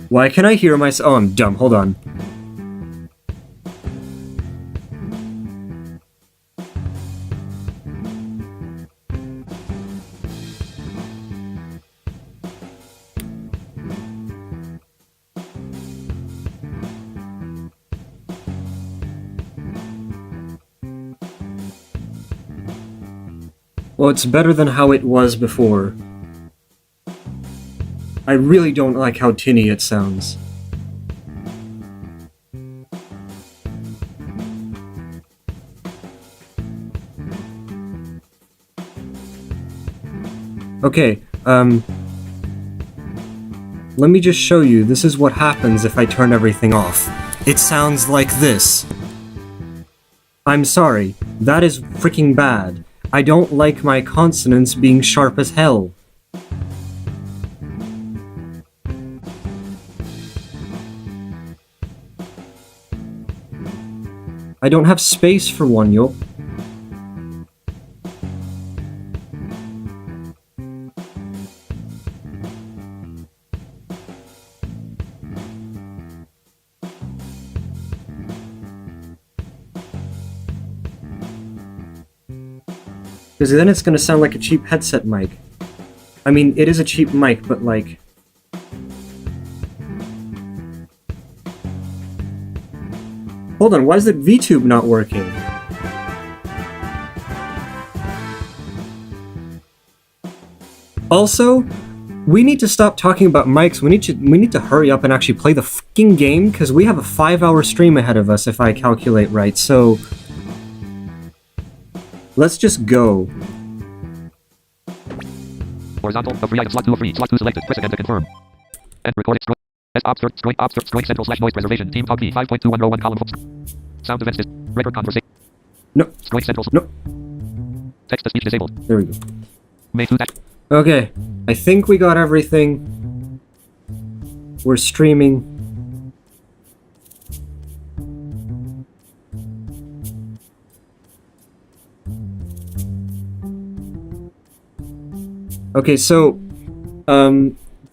Why can I hear myself? Oh, I'm dumb. Hold on. Well, it's better than how it was before. I really don't like how tinny it sounds. Okay, let me just show you. This is what happens if I turn everything off. It sounds like this. I'm sorry, that is freaking bad. I don't like my consonants being sharp as hell. I don't have space for one, yo. Because then it's gonna sound like a cheap headset mic. I mean, it is a cheap mic, but like... Hold on, why is the VTube not working? Also, we need to stop talking about mics. We need to hurry up and actually play the fucking game, because we have a 5-hour stream ahead of us if I calculate right, so... Let's just go. Horizontal, a free item, slot 2 of 3, slot 2 selected, press again to confirm. And recorded, stroke central slash noise preservation, team cog 5.2101 column 4. Sound events, record conversation. No. Stroke central, no. Text to speech disabled. There we go. May 2 dash. Okay, I think we got everything. We're streaming. Okay, so,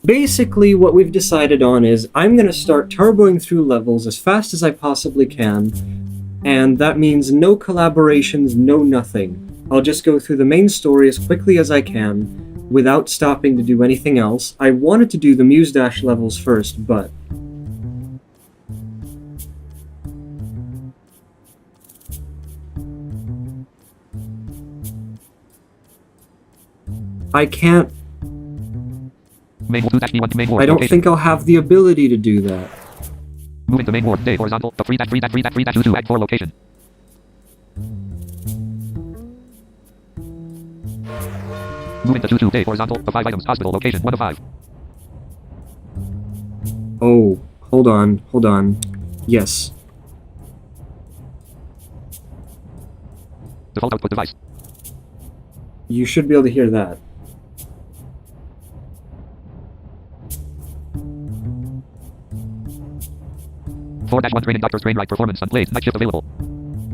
basically what we've decided on is I'm going to start turboing through levels as fast as I possibly can, and that means no collaborations, no nothing. I'll just go through the main story as quickly as I can, without stopping to do anything else. I wanted to do the Muse Dash levels first, but... I can't... Main 2 dash D1 to main board. I don't location. think I'll have the ability to do that. Moving to main board. Day horizontal. The 3 dash 3 dash 3 dash 3 dash 2 act 4 location. Moving to 2 day horizontal. The 5 items. Hospital location 1 of 5. Oh, hold on. Yes. Default output device. You should be able to hear that. -1 training doctor's train ride performance unplayed. Night shift available.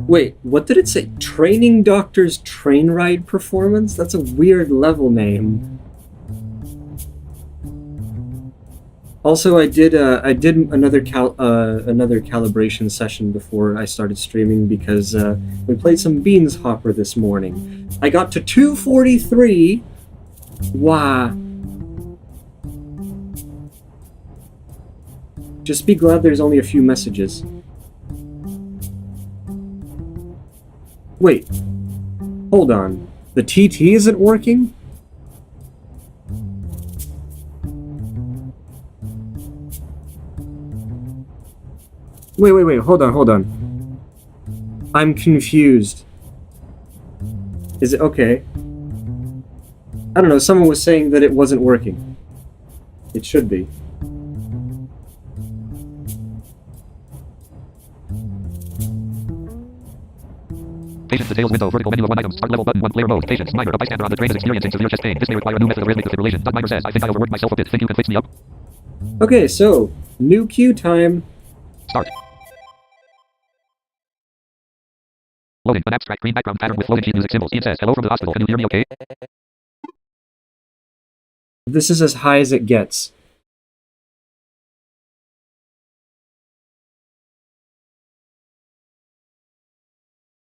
Wait, what did it say? Training Doctor's Train Ride Performance? That's a weird level name. Also, I did another calibration session before I started streaming because we played some Beans Hopper this morning. I got to 243. Wow. Just be glad there's only a few messages. Wait. Hold on. The TT isn't working? Wait, hold on. I'm confused. Is it okay? I don't know, someone was saying that it wasn't working. It should be. Patient details window, vertical menu of 1 item, start level button, 1 player mode, patients, minor, a bystander on the train is experiencing severe chest pain. This may require a new method of rhythmic defibrillation. Doug Minor says, I think I overworked myself a bit. Think you can fix me up? Okay, so, new queue time. Start. Loading, an abstract green background pattern with floating sheet music symbols. Ian says, hello from the hospital, can you hear me okay? This is as high as it gets.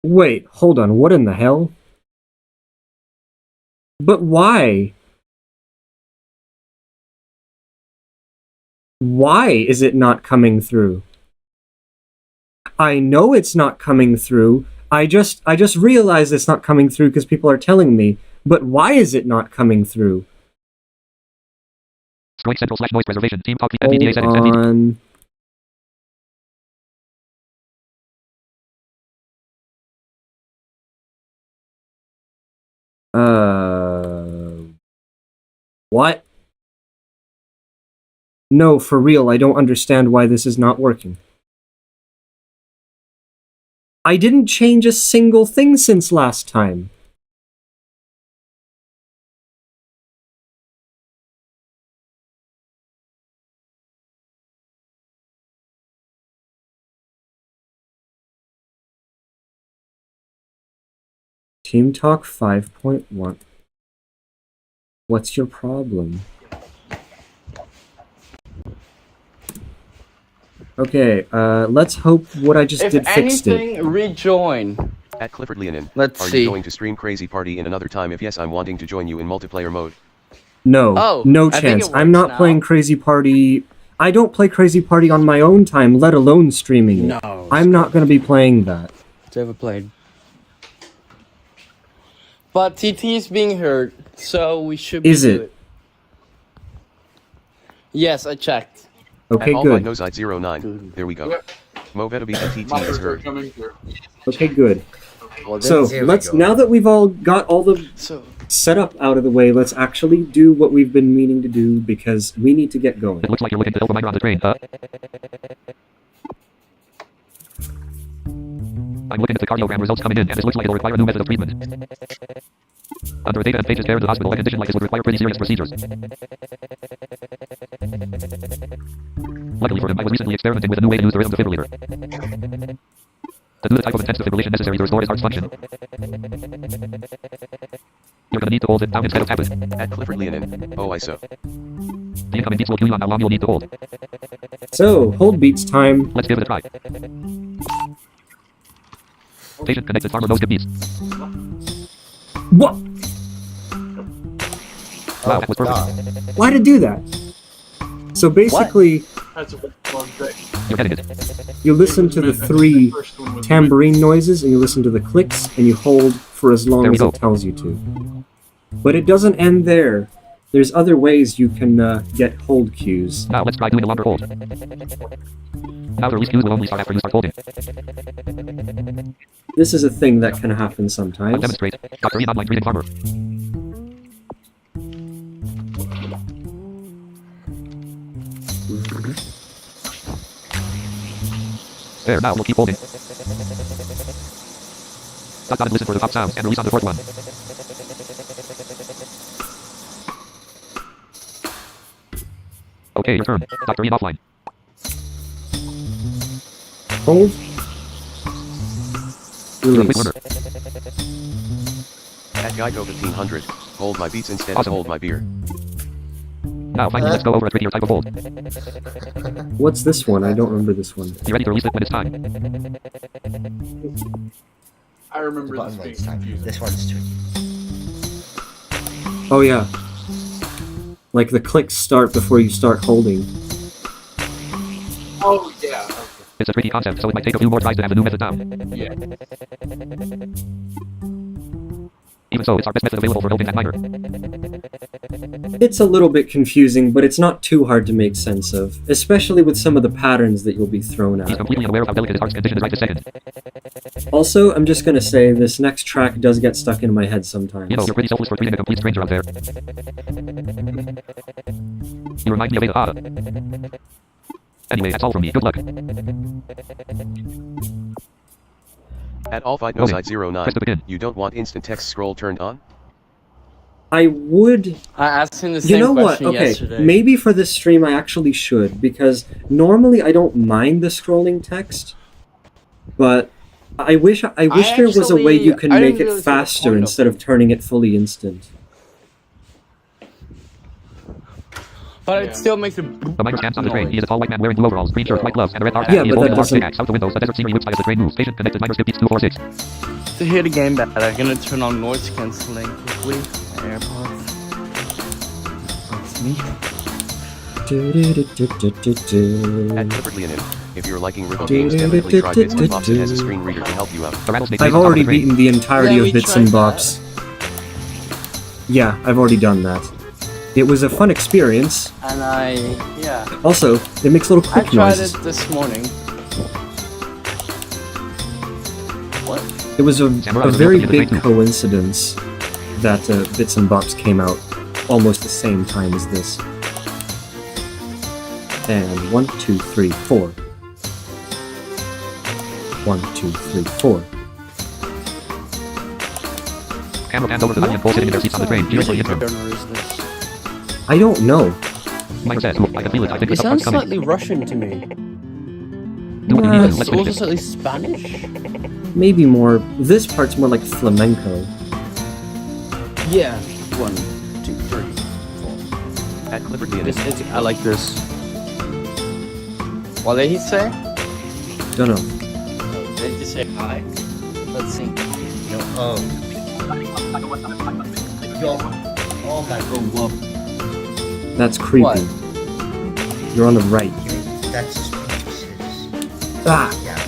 Wait, hold on, what in the hell? But why? Why is it not coming through? I know it's not coming through. I just realized it's not coming through because people are telling me. But why is it not coming through? Strike Central / noise preservation. Team talk. NVDA settings. Hold on. What? No, for real, I don't understand why this is not working. I didn't change a single thing since last time. Team Talk 5.1. What's your problem? Okay, let's hope what I just did fixed it. If anything, rejoin. At Clifford Leonin. Let's Are see. you going to stream Crazy Party in another time? If yes, I'm wanting to join you in multiplayer mode. No, Oh, no I think chance. it I'm works not now. playing Crazy Party. I don't play Crazy Party on my own time, let alone streaming it. No. I'm not going to be playing that. It's ever played. But TT is being hurt, so we should be Is it? good. Yes, I checked. Okay, At All good. My Noside 09. There we go. Movetabee and TT is heard. Okay, good. Well, So now that we've all got all the So setup out of the way, let's actually do what we've been meaning to do because we need to get going. It looks like you're looking to Silver Miner on the train. I'm looking at the cardiogram results coming in, and this looks like it'll require a new method of treatment. Under a data and phages care in the hospital, a condition like this would require pretty serious procedures. Luckily for him, I was recently experimenting with a new way to use the rhythm defibrillator. To do the type of intense defibrillation necessary to restore his heart's function, you're gonna need to hold it down instead of tap it. At Clifford Leonin. Oh, I so. The incoming beats will cue you on how long you'll need to hold. So, hold beats time. Let's give it a try. Patient connected farmer nose beats. What? Wow, that was perfect. Why'd it do that? So basically, You're getting it. you listen to the three tambourine noises and you listen to the clicks and you hold for as long There we as go. it tells you to. But it doesn't end there. There's other ways you can get hold cues. Now let's try doing a longer hold. Now the release cues will only start after you start holding. This is a thing that can happen I'll sometimes. demonstrate. Dr. Ian online treating farmer. There, now we'll keep holding. Dot and listen for the top sounds and release on the fourth one. Okay, your turn. Dr. Ian offline. Hold. You're a quick Release. learner. At Geico 1500. Hold my beats instead Awesome. of hold my beer. Now finally let's go over a trickier type of hold. What's this one? I don't remember this one. Be ready to release it when it's time. I remember Button this being one's time. confusing. This one's tricky. Oh yeah. Like the clicks start before you start holding. Oh yeah. Okay. It's a tricky concept, so it might take a few more tries to have the new method down. Yeah. Even so, it's our best method available for holding that minor. It's a little bit confusing, but it's not too hard to make sense of, especially with some of the patterns that you'll be thrown He's at. completely unaware of how delicate his heart's condition is right this second. Also, I'm just gonna say this next track does get stuck in my head sometimes. You know, you're pretty selfless for treating a complete stranger out there. You remind me of Ada. Anyway, that's all from me. Good luck. At All Fight Okay. Noside 09. Press to begin. You don't want instant text scroll turned on? I would. I asked him the You same know what? question Okay, yesterday. maybe for this stream I actually should, because normally I don't mind the scrolling text, but I wish there was a way you can I make didn't it really see the faster point of instead of turning it fully instant. But it still makes a The miner stands on the train. He is a tall white man wearing blue overalls, green shirt, white gloves, and a red hard Yeah, hat. He is but holding that a large doesn't- pickaxe out the windows. The desert scenery looks like as the train moves. Station connected. Miner skip beats 246. to hear the game better. I'm gonna turn on noise cancelling quickly. AirPods. That's me. At Clifford Leonin, if you're liking rhythm games, definitely try Bits and Bops. It has a screen reader to help you out. The rattlesnake I've races on top of already the train. beaten the entirety Yeah, of we Bits and tried Bops. Yeah, I've already done that. It was a fun experience. And yeah. Also, it makes little I quick tried noises. it this morning. What? It was a Samurai was very looking at the big train too. coincidence that Bits and Bops came out almost the same time as this. And 1, 2, 3, 4. 1, 2, 3, 4. Camera pans over to Anya and Cole sitting in their seats on the train. Cheers for the interim. I don't know. Miner says, "Ooh, I can feel it. I think It the sounds coming. slightly Russian to me. Do what you need Nah. to. Let's finish Also this. slightly Spanish. Maybe more. This part's more like flamenco. Yeah. 1, 2, 3, 4. At Clifford Leonin, I like this. What did he say? Don't know. Did he say hi? Let's see. Oh my god, That's creepy. What? You're on the right. that's just pieces. Ah! Yeah.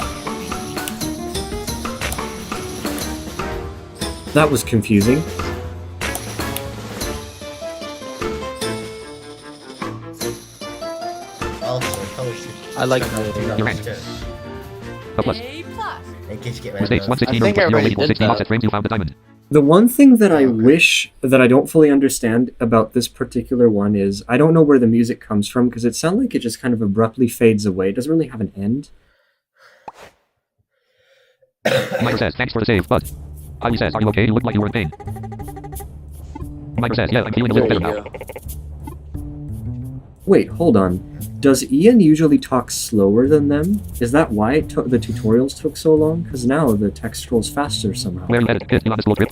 That was confusing. Also, post. I like You're right. A plus. In case you get rid Mistakes. of 116 I think I over 0 already equals did 60 that. offset frames. You found the diamond. The one thing that I wish that I don't fully understand about this particular one is I don't know where the music comes from because it sounds like it just kind of abruptly fades away. It doesn't really have an end. Miner says, "Thanks for the save, bud." Ivy says, "Are you okay? You look like you were in pain." Miner says, "Yeah, I'm feeling a little There better you now." go. Wait, hold on. Does Ian usually talk slower than them? Is that why the tutorials took so long? Because now the text scrolls faster somehow. Where you headed? Kid, you on a school trip?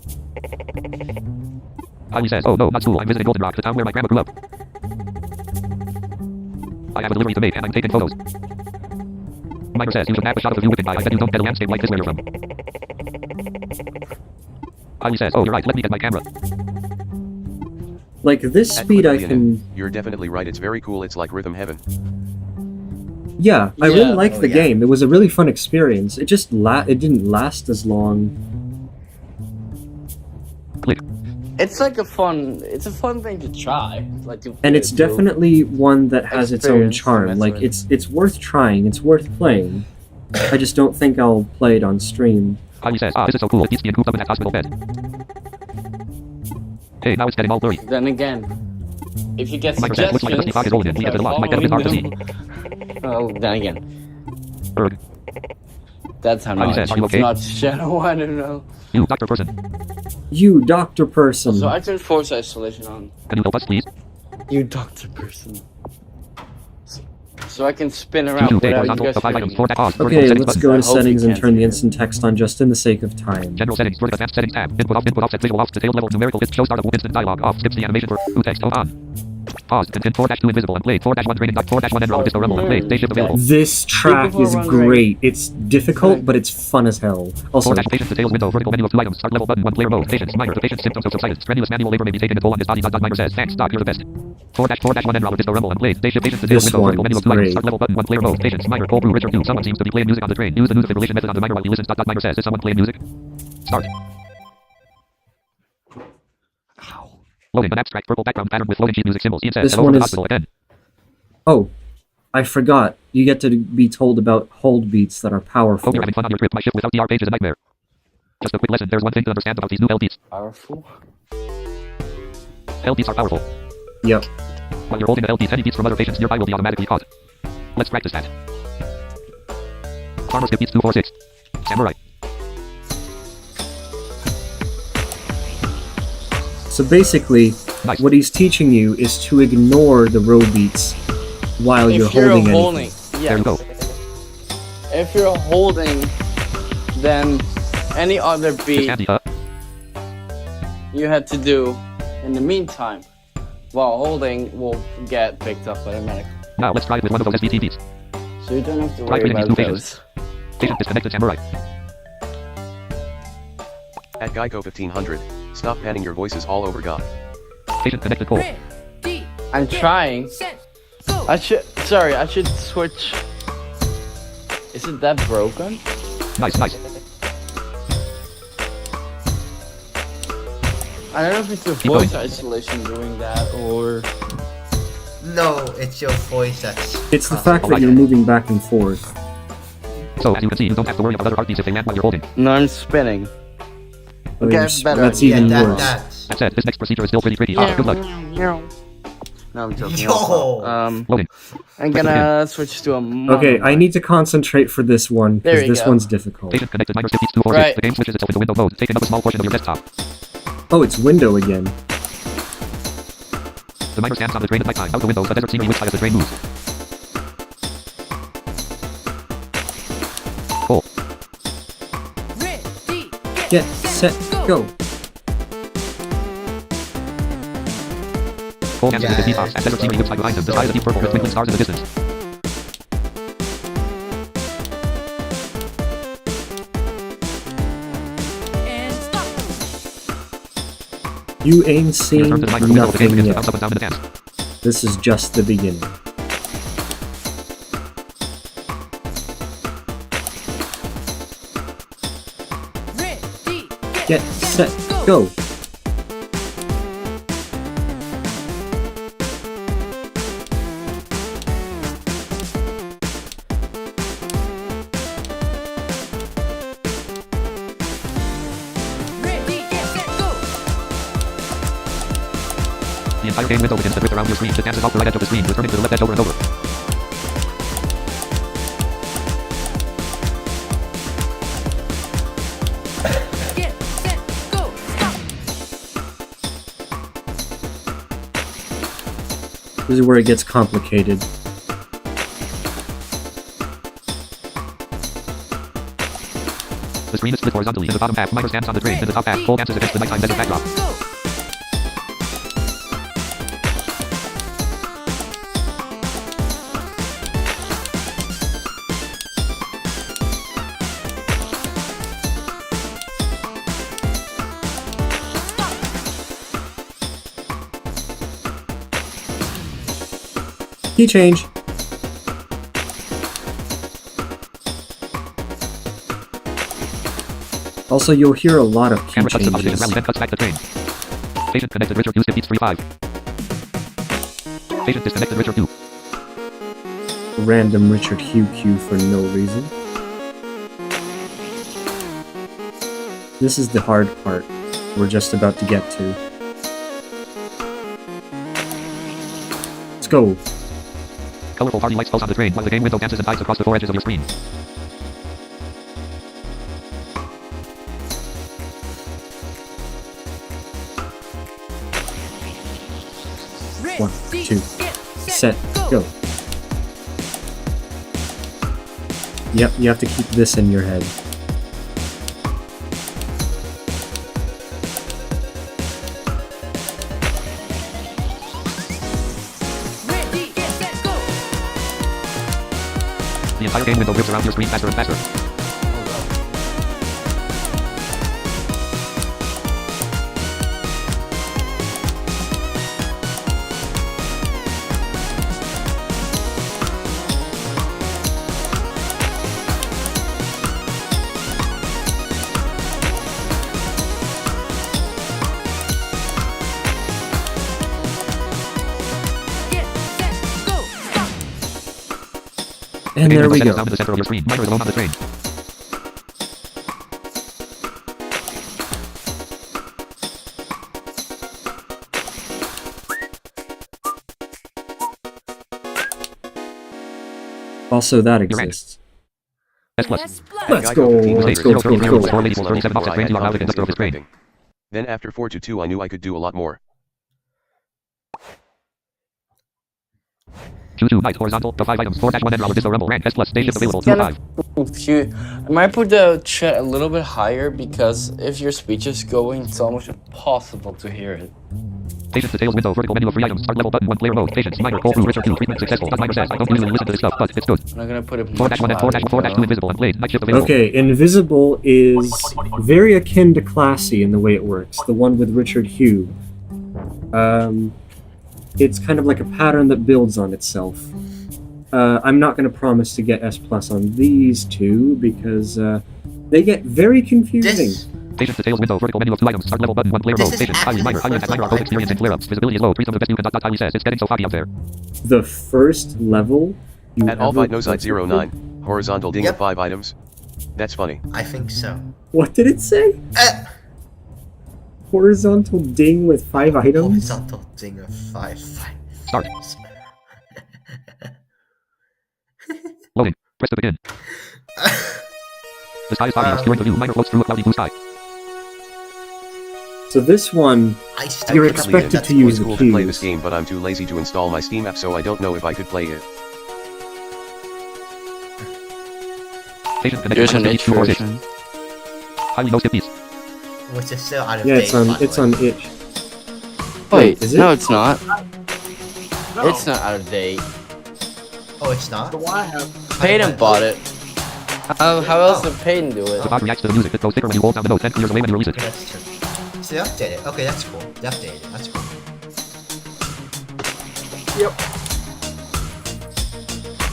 Ivy says, "Oh no, not school. I'm visiting Goldenrock, the town where my grandma grew up. I have a delivery to make, and I'm taking photos." Miner says, "You should snap a shot of the view whipping by. I bet you don't get a landscape like this where you're from." Ivy says, "Oh, you're right. Let me get my camera." Like this At speed I Clifford can... Leonin, you're definitely right. It's very cool. It's like rhythm heaven. Yeah, I Yeah. really liked Oh, the yeah. game. It was a really fun experience. It just it didn't last as long. Click. It's like a fun thing to try. Like And it's definitely one that has its own Experience to charm. mess Like with. it's worth trying. It's worth playing. I just don't think I'll play it on stream. Ivy says, "Ah, this is so cool. It beats being cooped up in that hospital bed." Hey, now it's getting all blurry. Then again, if you get Miner says, "Looks like the suggestions, Disney clock is rolling. We get it a lot. Might get a bit hard to see." Oh, then again, Erg. that's how Ivy not. says, "Are you It's okay?" not shadow. I don't know. You, Dr. Person. You, Doctor Person. So I turned force isolation on. Can you help us, please? You doctor person. So I can spin around Q2, day without you horizontal, guys the 5 hearing items, me. 4 tab pause, vertical Okay, settings let's button. go I into hope you settings and can't turn the hear me. instant text on just in the sake of time. General settings, vertical advanced settings tab, input offset, visual off, detailed level, numerical list, show start of instant dialogue, off, skips the animation for, text, on. Pause, content 4-2 invisible, and played, 4-1 training, 4-1 enroll, disco rumble, and played, day shift available. This track People is run great. It's difficult, but it's fun as hell. Also, 4 patience details window, vertical menu of 2 items, start level button, 1 player mode, patience, minor, the patient's symptoms of subsidence, strenuous manual labor may be taking a toll on his body. Miner says, "Thanks, Doc, you're the best." 4-1 enroll, disco rumble, and played, day shift patience details This window, vertical menu of 2 one's items, great. start level button, 1 player mode, patience, minor, cold brew, Richard 2. Someone seems to be playing music on the train. Use the new defibrillation method on the miner while he listens. Miner says, "Is someone playing music?" Start. Loading an abstract purple background pattern with floating sheet music symbols. Ian says, This "Hello one from the is- hospital again." oh, I forgot. You get to be told about hold beats that are powerful. Hope you're having fun on your trip. My ship without DR page is a nightmare. Just a quick lesson. There's one thing to understand about these new LPs. Powerful. LPs are powerful. Yep. When you're holding an LP, any beats from other patients nearby will be automatically caught. Let's practice that. Farmer skip beats 246. Samurai. So basically, Nice. what he's teaching you is to ignore the row beats while you're If you're holding holding, anything. There you go. If you're holding, then any other It's beat handy, you had to do in the meantime. while holding will get picked up automatically. Now let's try it with one of those SBTVs. So you don't have to Try worry reading these about two those. Patient disconnected samurai. At Geico 1500, stop panning your voices all over God. Patient connected call. I'm trying. I should switch. Isn't that broken? Nice, nice. I don't know if it's the Keep voice going. isolation doing that or... No, it's your voice that's. It's the fact that you're moving back and forth. So as you can see, you don't have to worry about other heartbeats if they land while you're holding. No, I'm spinning. Oh, Okay, you're better. that's Yeah, even that, worse. that's. That said, this next procedure is still pretty tricky. Good luck. No, I'm joking. Yo! Loading. I'm gonna switch to a mono. Okay, I need to concentrate for this one, There because you this go. one's difficult. Patient connected minor skip beats 246. Right. The game switches itself into window mode, taking up a small portion of your desktop. Oh, it's window again. The miner stands on the train at nighttime. Out the window, the desert scenery which as the train moves. Cool. Get, set, go. Cole dances with his Yes. beatbox as desert scenery whips by behind him. The sky is a deep purple with twinkling stars in the distance. You ain't You seen return to the miner in the middle of the game nothing begins to bounce up yet. and down in the dance. This is just the beginning. Get, set, go. The entire game window begins to drift around your screen. It dances off the right edge of the screen, returning to the left edge over and over. This is where it gets complicated. The screen is split horizontally. In the bottom half, miner stands on the train. In the top half, Cole dances against the nighttime desert backdrop. Key change. Also, you'll hear a lot of key Camera cuts to position changes. rally, then cuts back to train. Patient connected Richard 2 skip beats 35. Patient disconnected Richard 2. Random Richard Hugh Q for no reason. This is the hard part we're just about to get to. Let's go. Colorful party lights pulse on the train while the game window dances and hides across the four edges of your screen. One, two, set, go. Yep, you have to keep this in your head. The entire game window whips around your screen faster and faster. And The game there window we centers go. down to the center of your screen. Miner is alone on the train. Also, that You're right. exists. S plus. Let's Geico go, 1500 let's go, let's go, let's go. 4 ladies, 37 offset I trains. You are now had the conductor of this train. confidence in Then after 4 to 2 I knew I could do a lot more. Q2 night horizontal. The 5 items. 4-1 and Disco Rumble. Rank S plus. Stage shift available. 2-5. I might put the chat a little bit higher because if your speech is going, it's almost impossible to hear it. Patience details window. Vertical menu of free items. Start level button 1 player mode. Patience minor. Pull through Richard 2. Treatment successful. Minor says I don't usually listen to this stuff, but it's good. I'm not gonna put it 4-1 and 4-2 invisible and blade. Night shift available. Okay, Invisible is very akin to Classy in the way it works. The one with Richard Hugh. It's kind of like a pattern that builds on itself. I'm not going to promise to get S+ on these two because they get very confusing. This, Patience details window. Vertical menu of 2 items. Start level button 1 player This mode. is Patience highly minor. Highly actually minor. what Both I experiencing like. flare-ups. Visibility is low. 3 some of the best you can. Highly says it's getting so foggy out there. The first level you At all ever fight no side played- 09. Horizontal ding Yep. of 5 items. That's funny. I think so. What did it say? Horizontal ding with 5 items? Horizontal thing of 5. Start. Loading. Press to begin. The sky is foggy, obscuring the view. Minor floats through a cloudy blue sky. So this one, I still You're think expected that's to use It's the cool to play keys. this game, but I'm too lazy to install my Steam app, so I don't know if I could play it. Patience connection. There's an minus itch 246. version. Highly no skip piece. which is still out of yeah, date. it's on by the it's way. on itch. Wait, is it? no, it's not. No, It's not out of date. Oh, it's not? the one I have. Payton bought it. How else did Payton do The it? bot reacts to the music. It goes thicker when you hold down the note, then clears away when you release it. Okay, that's true. So they updated. Okay, that's cool. They updated. That's cool. Yep.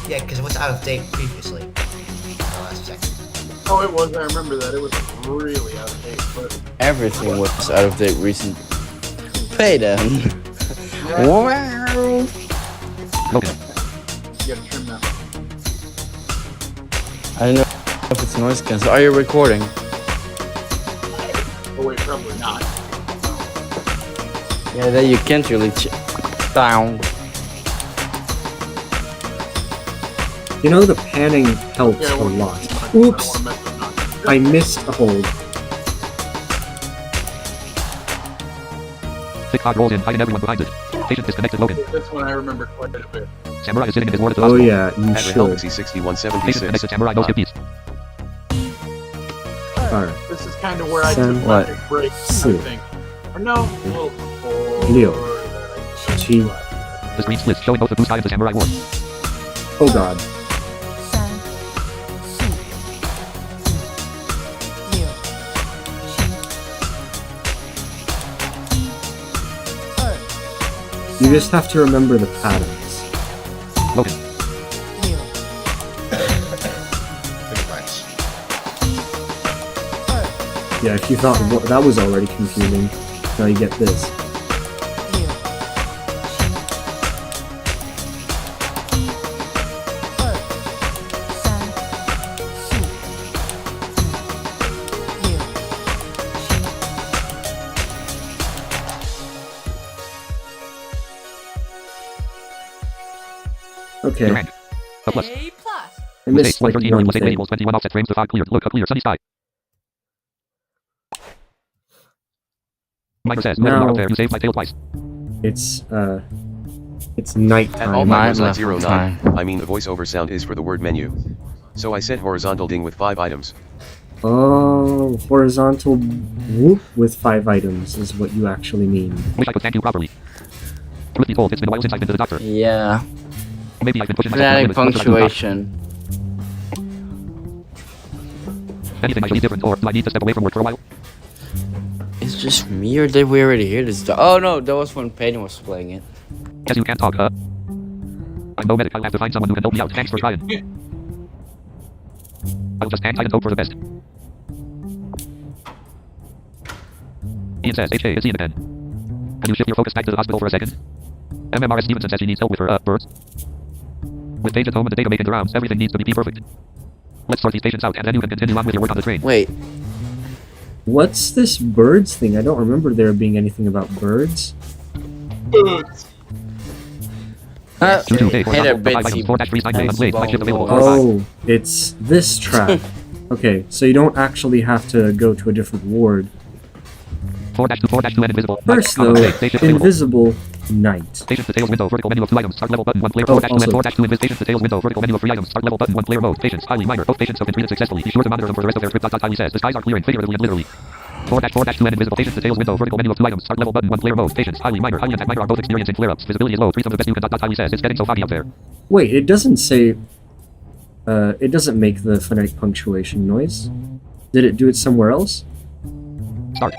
Yeah, because it was out of date previously. Oh, let's check. Oh, it was. I remember that. It was really out of date. But Everything was out of date recent. Payton. Wow. Logan. you gotta trim that. I don't know if it's noise cancel. Are you recording? Oh wait, probably not. Yeah, then you can't really down. You know the panning helps Yeah, a well, lot. I don't Oops, wanna mess with that. I missed a hold. 6 hot rolls in, hiding everyone behind it. Patient disconnected Logan. This one I remember quite a bit. Samurai is sitting in his ward at the Oh hospital. yeah, you At should. Helmsy Patient 6176. connected Samurai, no skip piece. Alright. This is kind of where I Sam, took what? my big break, Sue. I think. Or no, well, Leo. Chi. The screen splits, showing both the blue sky and the Samurai ward. Oh god. You just have to remember the patterns. Logan. Pretty much. Yeah, if you thought that was already confusing, now you get this. Okay, Your rank. A plus. A plus. I With missed base like 113 one plus 8 thing. equals 21 offset frames to fog cleared. Look, a clear sunny sky. Minor says, never Now- more up there, you saved my tail twice. It's At all nighttime. Nine fight was at left 09. time. I mean the voiceover sound is for the word menu. So I said horizontal ding with 5 items. Oh, horizontal whoop with 5 items is what you actually mean. Wish I could thank you properly. Truth be told, it's been a while since I've been to the doctor. Yeah. Maybe I've been pushing myself to the Phonetic limit. What should I do now? punctuation. Anything I should be different, or do I need to step away from work for a while? Is it just me or did we already hear this? Oh no, that was when Payton was playing it. Guess you can't talk, huh? I'm no medic, I'll have to find someone who can help me out. Thanks for trying. I'll just hang tight and hope for the best. Ian says, HA, it's Ian again. Can you shift your focus back to the hospital for a second? MMRS Stevenson says she needs help with her, birds. With Paige at home and the data making the rounds, everything needs to be perfect. Let's sort these patients out, and then you can continue on with your work on the train. Wait, What's this birds thing? I don't remember there being anything about birds. uh, 228, hit a 4 bit. items, 4-3 unplayed, night shift available, 4-5. Oh, it's this track. Okay, so you don't actually have to go to a different ward. 4-2, 4-2 and invisible. First Night, though, day shift available. invisible night. Patience details window, vertical menu of 2 items, start level button 1 player, Oh, 4-2 and also- 4-2 invis, patience details window, vertical menu of 3 items, start level button 1 player mode, patience, highly minor, both patients have been treated successfully, be sure to monitor them for the rest of their trip. Highly says, the skies are clearing figuratively and literally. 4-4-2 and invisible. Patience details window. Vertical menu of 2 items. Start level button 1 player mode. Patience. Highly minor. Highly attack minor are both experiencing flare-ups. Visibility is low. 3 of the best you can highly says. It's getting so foggy up there. Wait, it doesn't say... it doesn't make the phonetic punctuation noise. Did it do it somewhere else? Start.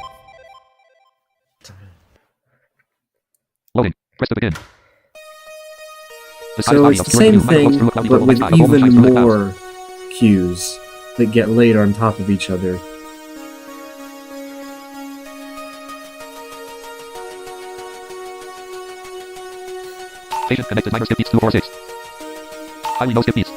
Loading. Press to begin. So it's the same thing, but with even more cues that get laid on top of each other. Patient connected minor skip beats 246. Highly no skip beats.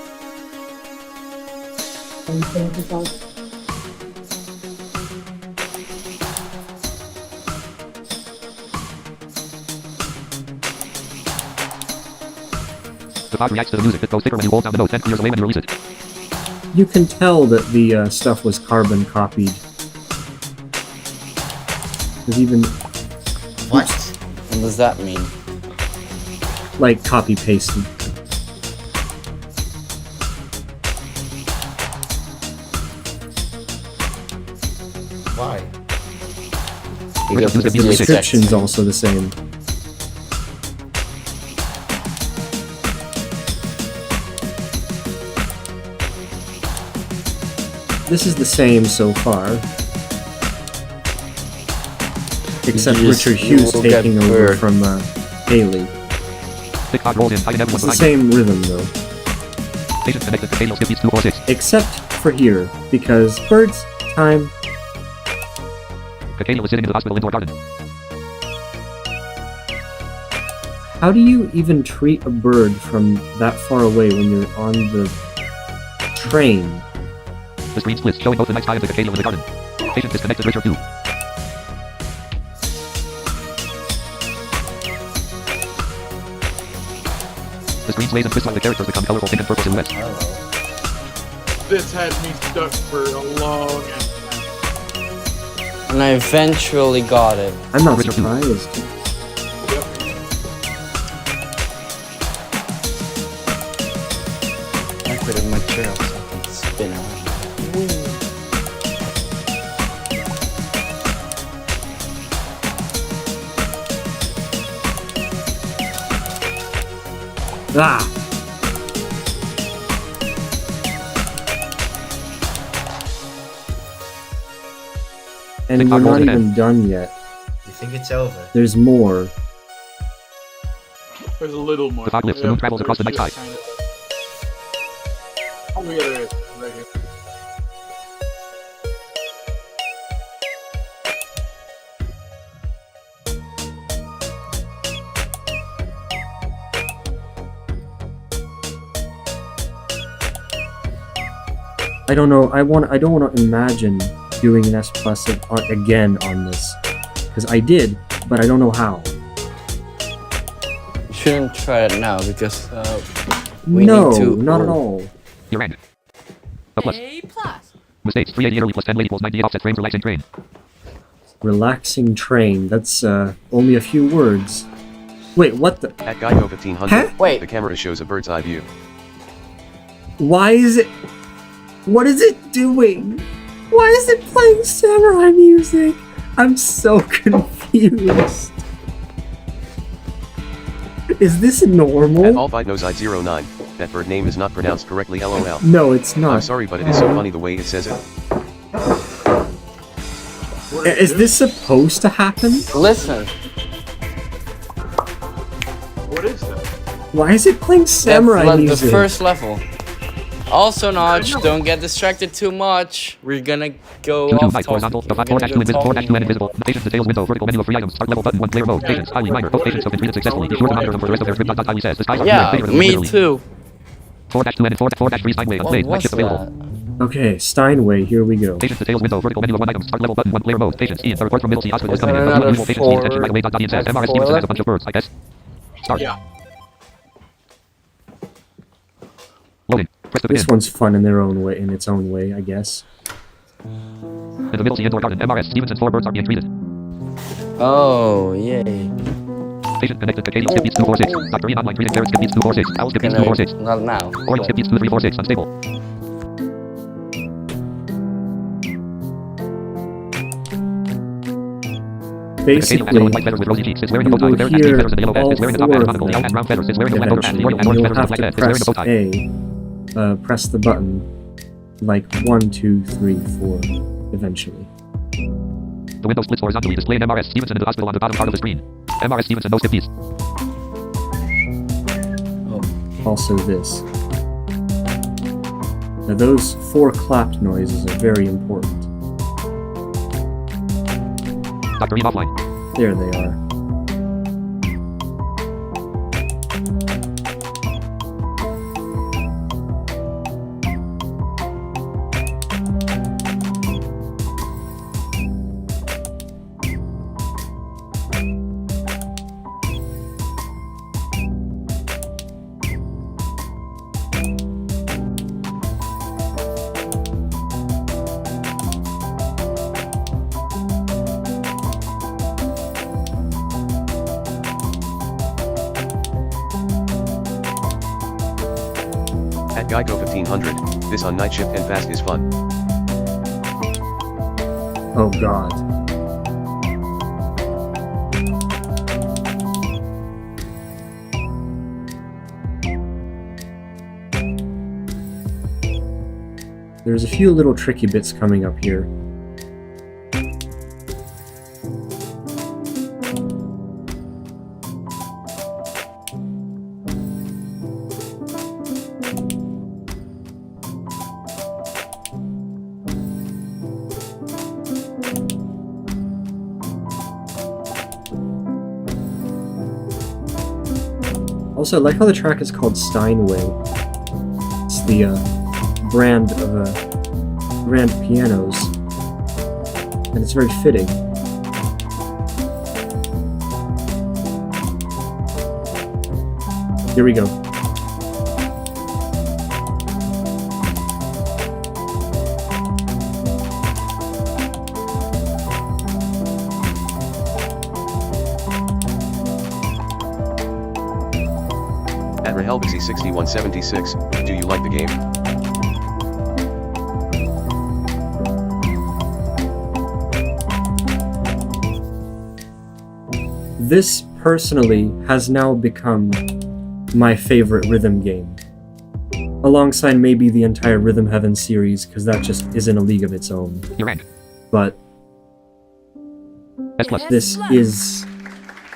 The pod reacts to the music. It goes thicker when you hold down the note, then clears away when you release it. You can tell that the stuff was carbon copied. There's even, What? What does that mean? like, copy pasted. Why? Because The it's The music. description's also the same. This is the same so far. Except Yes, Richard you Hughes will get taking over burned. from Haley. Thick pod rolls in. High and everyone It's the behind. same rhythm though. Patient connected to Halo skip beats 246. Except for here, because birds, time, Cicada was sitting in the hospital indoor garden. how do you even treat a bird from that far away when you're on the train? The screen splits, showing both the night sky and the cicada in the garden. Patient disconnected Richard 2. The screen sways and twists while the characters become colorful pink and purple silhouettes. I don't know. This had me stuck for a long ass And I eventually got it. I'm not Richard Hughes. surprised. I put it in my chair so I can spin around. Ah! And Tick we're tock not rolls again. even done yet. You think it's over? There's more. There's a little more. The fog lifts, the moon travels across the night sky. Oh yeah, there is. Right here. I don't know. I don't want to imagine doing an S plus again on this, because I did, but I don't know how. You shouldn't try it now because we No, need to. not at all. Your rank. A plus. A plus. Mistakes. 380 early plus 10 late equals 98 offset frames relaxing train. Relaxing train. That's only a few words. Wait, what the? At Geico 1500, Huh? Wait. the camera shows a bird's eye view. Why is it? What is it doing? Why is it playing samurai music? I'm so confused. Is this At normal? Albite Nose 09, that bird name is not pronounced correctly, lol. No, it's I'm not. sorry, but it is so funny the way it says it. Is this supposed to happen? Listen, What is that? Why is it playing samurai that's the music? first level. Also, Notch, don't get distracted too much. We're gonna go 2 2 off night topic. horizontal. The We're 4 gonna 2 go invisible. 4 2 talking. and invisible. Patience details window. Vertical menu of 3 items. Start level button 1 player mode. Patience. Highly minor. Both patients have completed successfully. Be sure to monitor them for the rest of their trip. Highly says. The skies are Yeah, bigger than me literally. too. 4 2 and 4 3 Steinway What unplayed. Night was shift available. that? Okay, Steinway, here we go. Patience details window. Vertical menu of 1 item. Start level button 1 player mode. Patience. Ian. The report from Middle Sea Hospital is coming in. Another Unusual patience needs attention four- right away. Ian says. MRS Stevenson has a bunch of birds. I guess. Start. Yeah. Loading. Press to begin. This one's fun in their own way, in its own way, I guess. In the Middle Sea Indoor Garden, MRS Stevenson's 4 birds are being treated. Oh, yay. Patient connected to Katie skip beats 246. Dr. Ian online treating parrot skip beats 246. Owl skip beats 246. Not now. Oriole skip beats 2346. Unstable. basically, white feathers with rosy cheeks. It's wearing a you bow tie will with very nasty hear feathers and a yellow vest. all It's wearing a top four hat of and monocle. them It has brown feathers. It's wearing a white motor hat. It's eventually, wearing and orange you'll feathers have and black to hat. It's wearing a bow press tie. A, press the button, like 1, 2, 3, 4, eventually. The window splits horizontally, displaying MRS Stevenson in the hospital on the bottom part of the screen. MRS Stevenson, no skip keys. Also this. Now those 4 clapped noises are very important. Dr. Reed offline. There they are. At Geico 1500, this on night shift and fast is fun. Oh god. There's a few little tricky bits coming up here. Also, I like how the track is called Steinway. It's the brand of grand pianos, and it's very fitting. Here we go. At Rahelbixy 6176, do you like the game? This, personally, has now become my favorite rhythm game. Alongside maybe the entire Rhythm Heaven series, because that just is in a league of its own. Your rank. But S plus. this is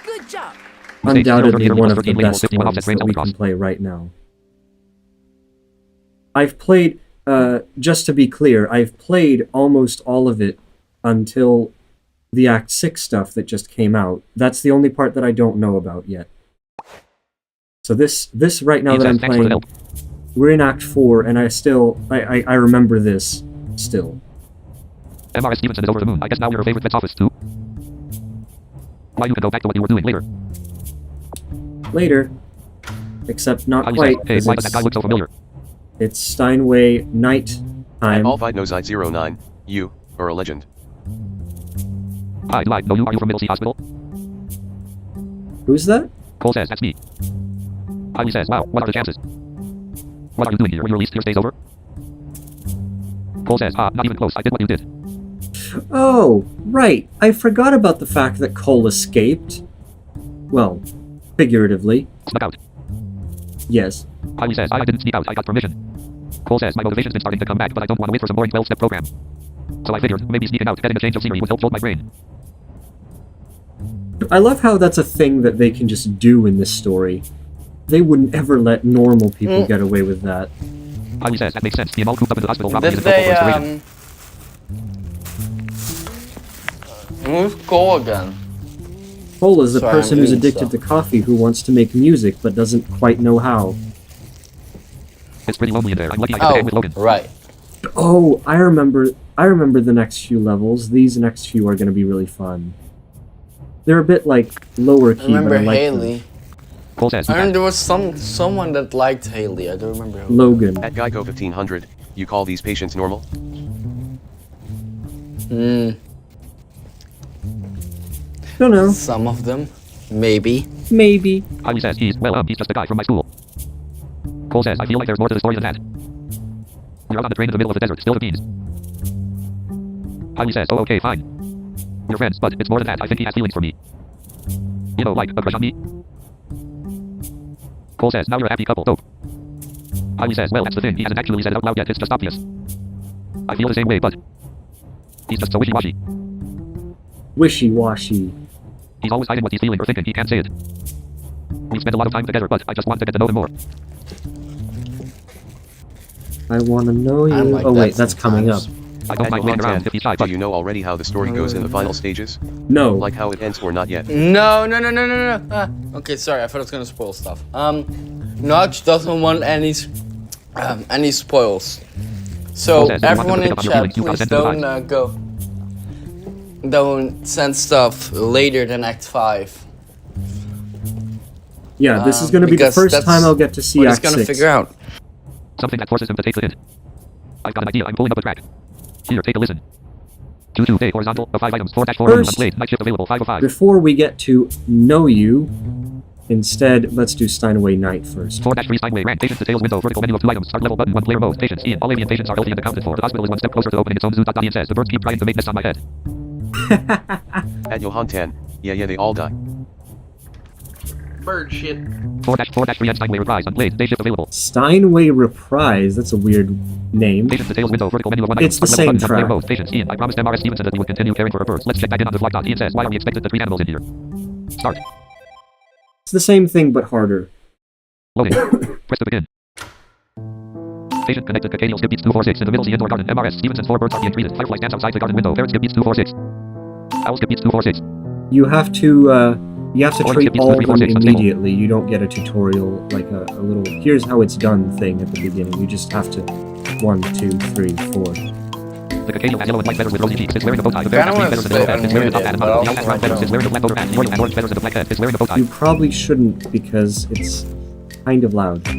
Good job. undoubtedly one of the 13 label, best 51 ones offset frames that we across. can play right now. I've played, just to be clear, I've played almost all of it until the Act 6 stuff that just came out. That's the only part that I don't know about yet. So this right now that I'm Thanks for the playing, help. we're in Act 4, and I remember this still. MRS Stevenson is over the moon. I guess now you're a favorite vet's office too. Why you can go back to what you were doing later. Later, except not How you quite, say, hey, because why does that guy look so familiar? it's Steinway night At time. Allfight09, you are a legend. Hi, do I know you? Are you from Middle Sea Hospital? Who's that? Cole says, that's me. Heidi says, wow, what are the chances? What are you doing here when your lease here stays over? Cole says, not even close, I did what you did. Oh, right. I forgot about the fact that Cole escaped. Well, figuratively. Snuck out. Yes. Heidi says, I didn't sneak out, I got permission. Cole says, my motivation's been starting to come back, but I don't want to wait for some boring 12-step program. So I figured, maybe sneaking out, getting a change of scenery would help jolt my brain. I love how that's a thing that they can just do in this story. They wouldn't ever let normal people get away with that. Heidi says, that makes sense, being all cooped up in the hospital probably Did isn't helpful for they, inspiration. who's Cole again? Cole is a Sorry, person I'm who's doing addicted stuff. to coffee who wants to make music but doesn't quite know how. It's pretty lonely in there, I'm lucky I get to hang with Logan. Right. Oh, I remember the next few levels. These next few are going to be really fun. They're a bit like lower I key, remember but I like Haley. them. Cole says, I remember there was someone that liked Haley. I don't remember who. Logan. At Geico 1500, you call these patients normal? Don't know. Some of them. Maybe. Maybe. Heidi says, he's just a guy from my school. Cole says, I feel like there's more to the story than that. We're out on the train in the middle of the desert, still the beans. Heidi says, oh okay, fine. We're friends, but it's more than that. I think he has feelings for me. You know, like a crush on me. Cole says, now you're a happy couple. Dope. Kylie says, well, that's the thing. He hasn't actually said it out loud yet. It's just obvious. I feel the same way, but he's just so wishy-washy. Wishy-washy. He's always hiding what he's feeling or thinking. He can't say it. We've spent a lot of time together, but I just want to get to know him more. I wanna know you. I'm like Oh that wait, that's coming up. sometimes. I don't mind hanging around if he's shy, Do but you know already how the story goes in the final stages? No. Like how it ends or not yet? No. Okay, sorry. I thought I was gonna spoil stuff. Notch doesn't want any spoils. So Says, if you want everyone them in to pick up on your chat, feelings, you gotta please send them don't send stuff later than Act 5. Yeah, this is gonna be the because first that's time I'll get to see What he's Act gonna 6. figure out. something that forces him to take the hint. I've got an idea. I'm pulling up a track. Here, take a listen. 2 A horizontal of 5 items. 4-4 First- unplayed. Night shift available. 505. Before we get to know you, instead, let's do Steinway Night first. 4-3 Steinway rank. Patience details window. Vertical menu of 2 items. Start level button. 1 player mode. Patience. Ian. All alien patients are healthy and accounted for. The hospital is 1 step closer to opening its own zoo. Ian says the birds keep trying to make nests on my head. At Johantan. Yeah, they all die. Bird shit. 4-3 and Steinway reprise. Unplayed. Day shift available. Steinway Reprise, that's a weird name. Patience details window. Vertical menu of 1 It's item. the Start level same button. 1 player track. mode. Patience. Ian. I promised MRS Stevenson that we would continue caring for our birds. Let's check back in on the vlog. Ian says, why are we expected to treat animals in here? Start. It's the same thing, but harder. Loading. Press to begin. Patient connected. Cacadial skip beats 246 in the middle. The indoor garden. MRS Stevenson's 4 birds are being treated. Firefly stands outside the garden window. Ferret skip beats 246. Owl skip beats 246. You have to treat all of them 346, unstable. immediately. You don't get a tutorial, like a little, here's how it's done thing at the beginning. You just have to 1, 2, 3, 4. The Cacadial has yellow and white feathers with rosy cheeks. It's wearing a bow tie. The ferret has green feathers in the middle head. It's wearing a top hat and bottom. The owl has brown feathers. It's wearing a black outer hat. The oriole has orange feathers in the black head. It's wearing a bow tie. You probably shouldn't because it's kind of loud. The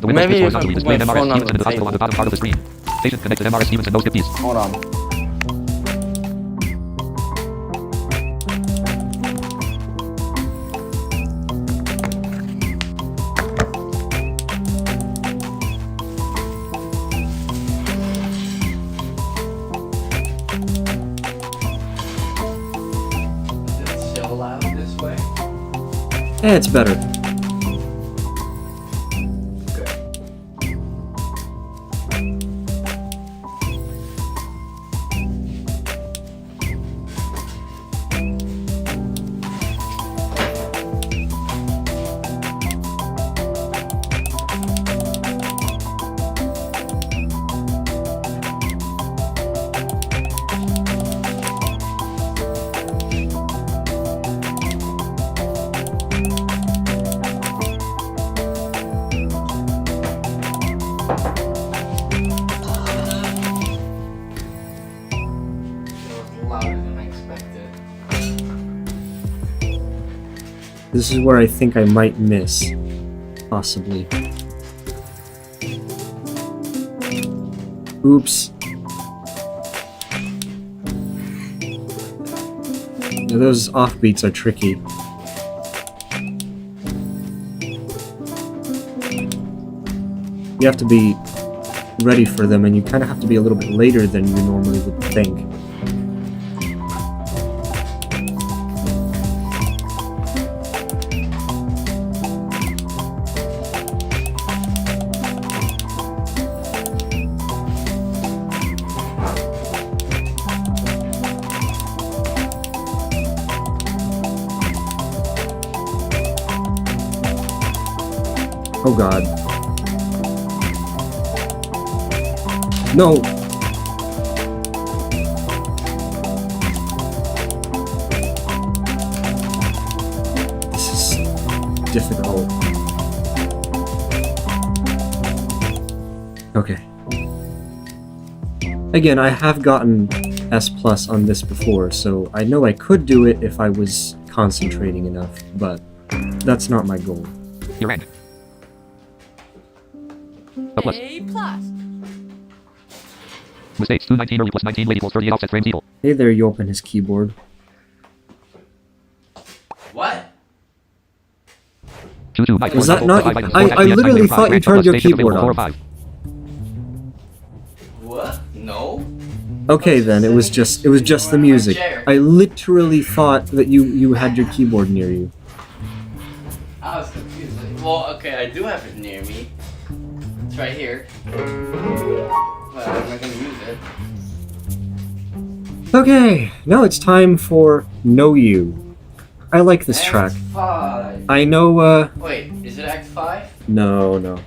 window Maybe switch if I horizontally. put Display my MRS phone on Stevenson in the hospital on the bottom part of the screen. Patient connected. MRS Stevenson. No skip piece. Hold on. Is it so loud this way? It's better. Okay. Louder than I expected. This is where I think I might miss. Possibly. Oops. Yeah, those offbeats are tricky. You have to be ready for them, and you kind of have to be a little bit later than you normally would think. Oh god. No! This is difficult. Okay. Again, I have gotten S+ on this before, so I know I could do it if I was concentrating enough, but that's not my goal. Your rank. A plus. A plus. Mistakes. 219 early plus 19 late equals 38 offset frames evil. Hey there, you open his keyboard. What? 2 night Was horizontal, that not- 5 items, I 4 happy, literally yes, thought you rank, turned plus your station keyboard available, 4 on. 5. What? No. Okay, then it was just the music. I literally thought that you had your keyboard near you. I was confused. Well, okay, I do have it near me. It's right here. But I'm not gonna use it. Okay, now it's time for Know You. I like this track. Act 5. I know, Wait, is it Act 5? no.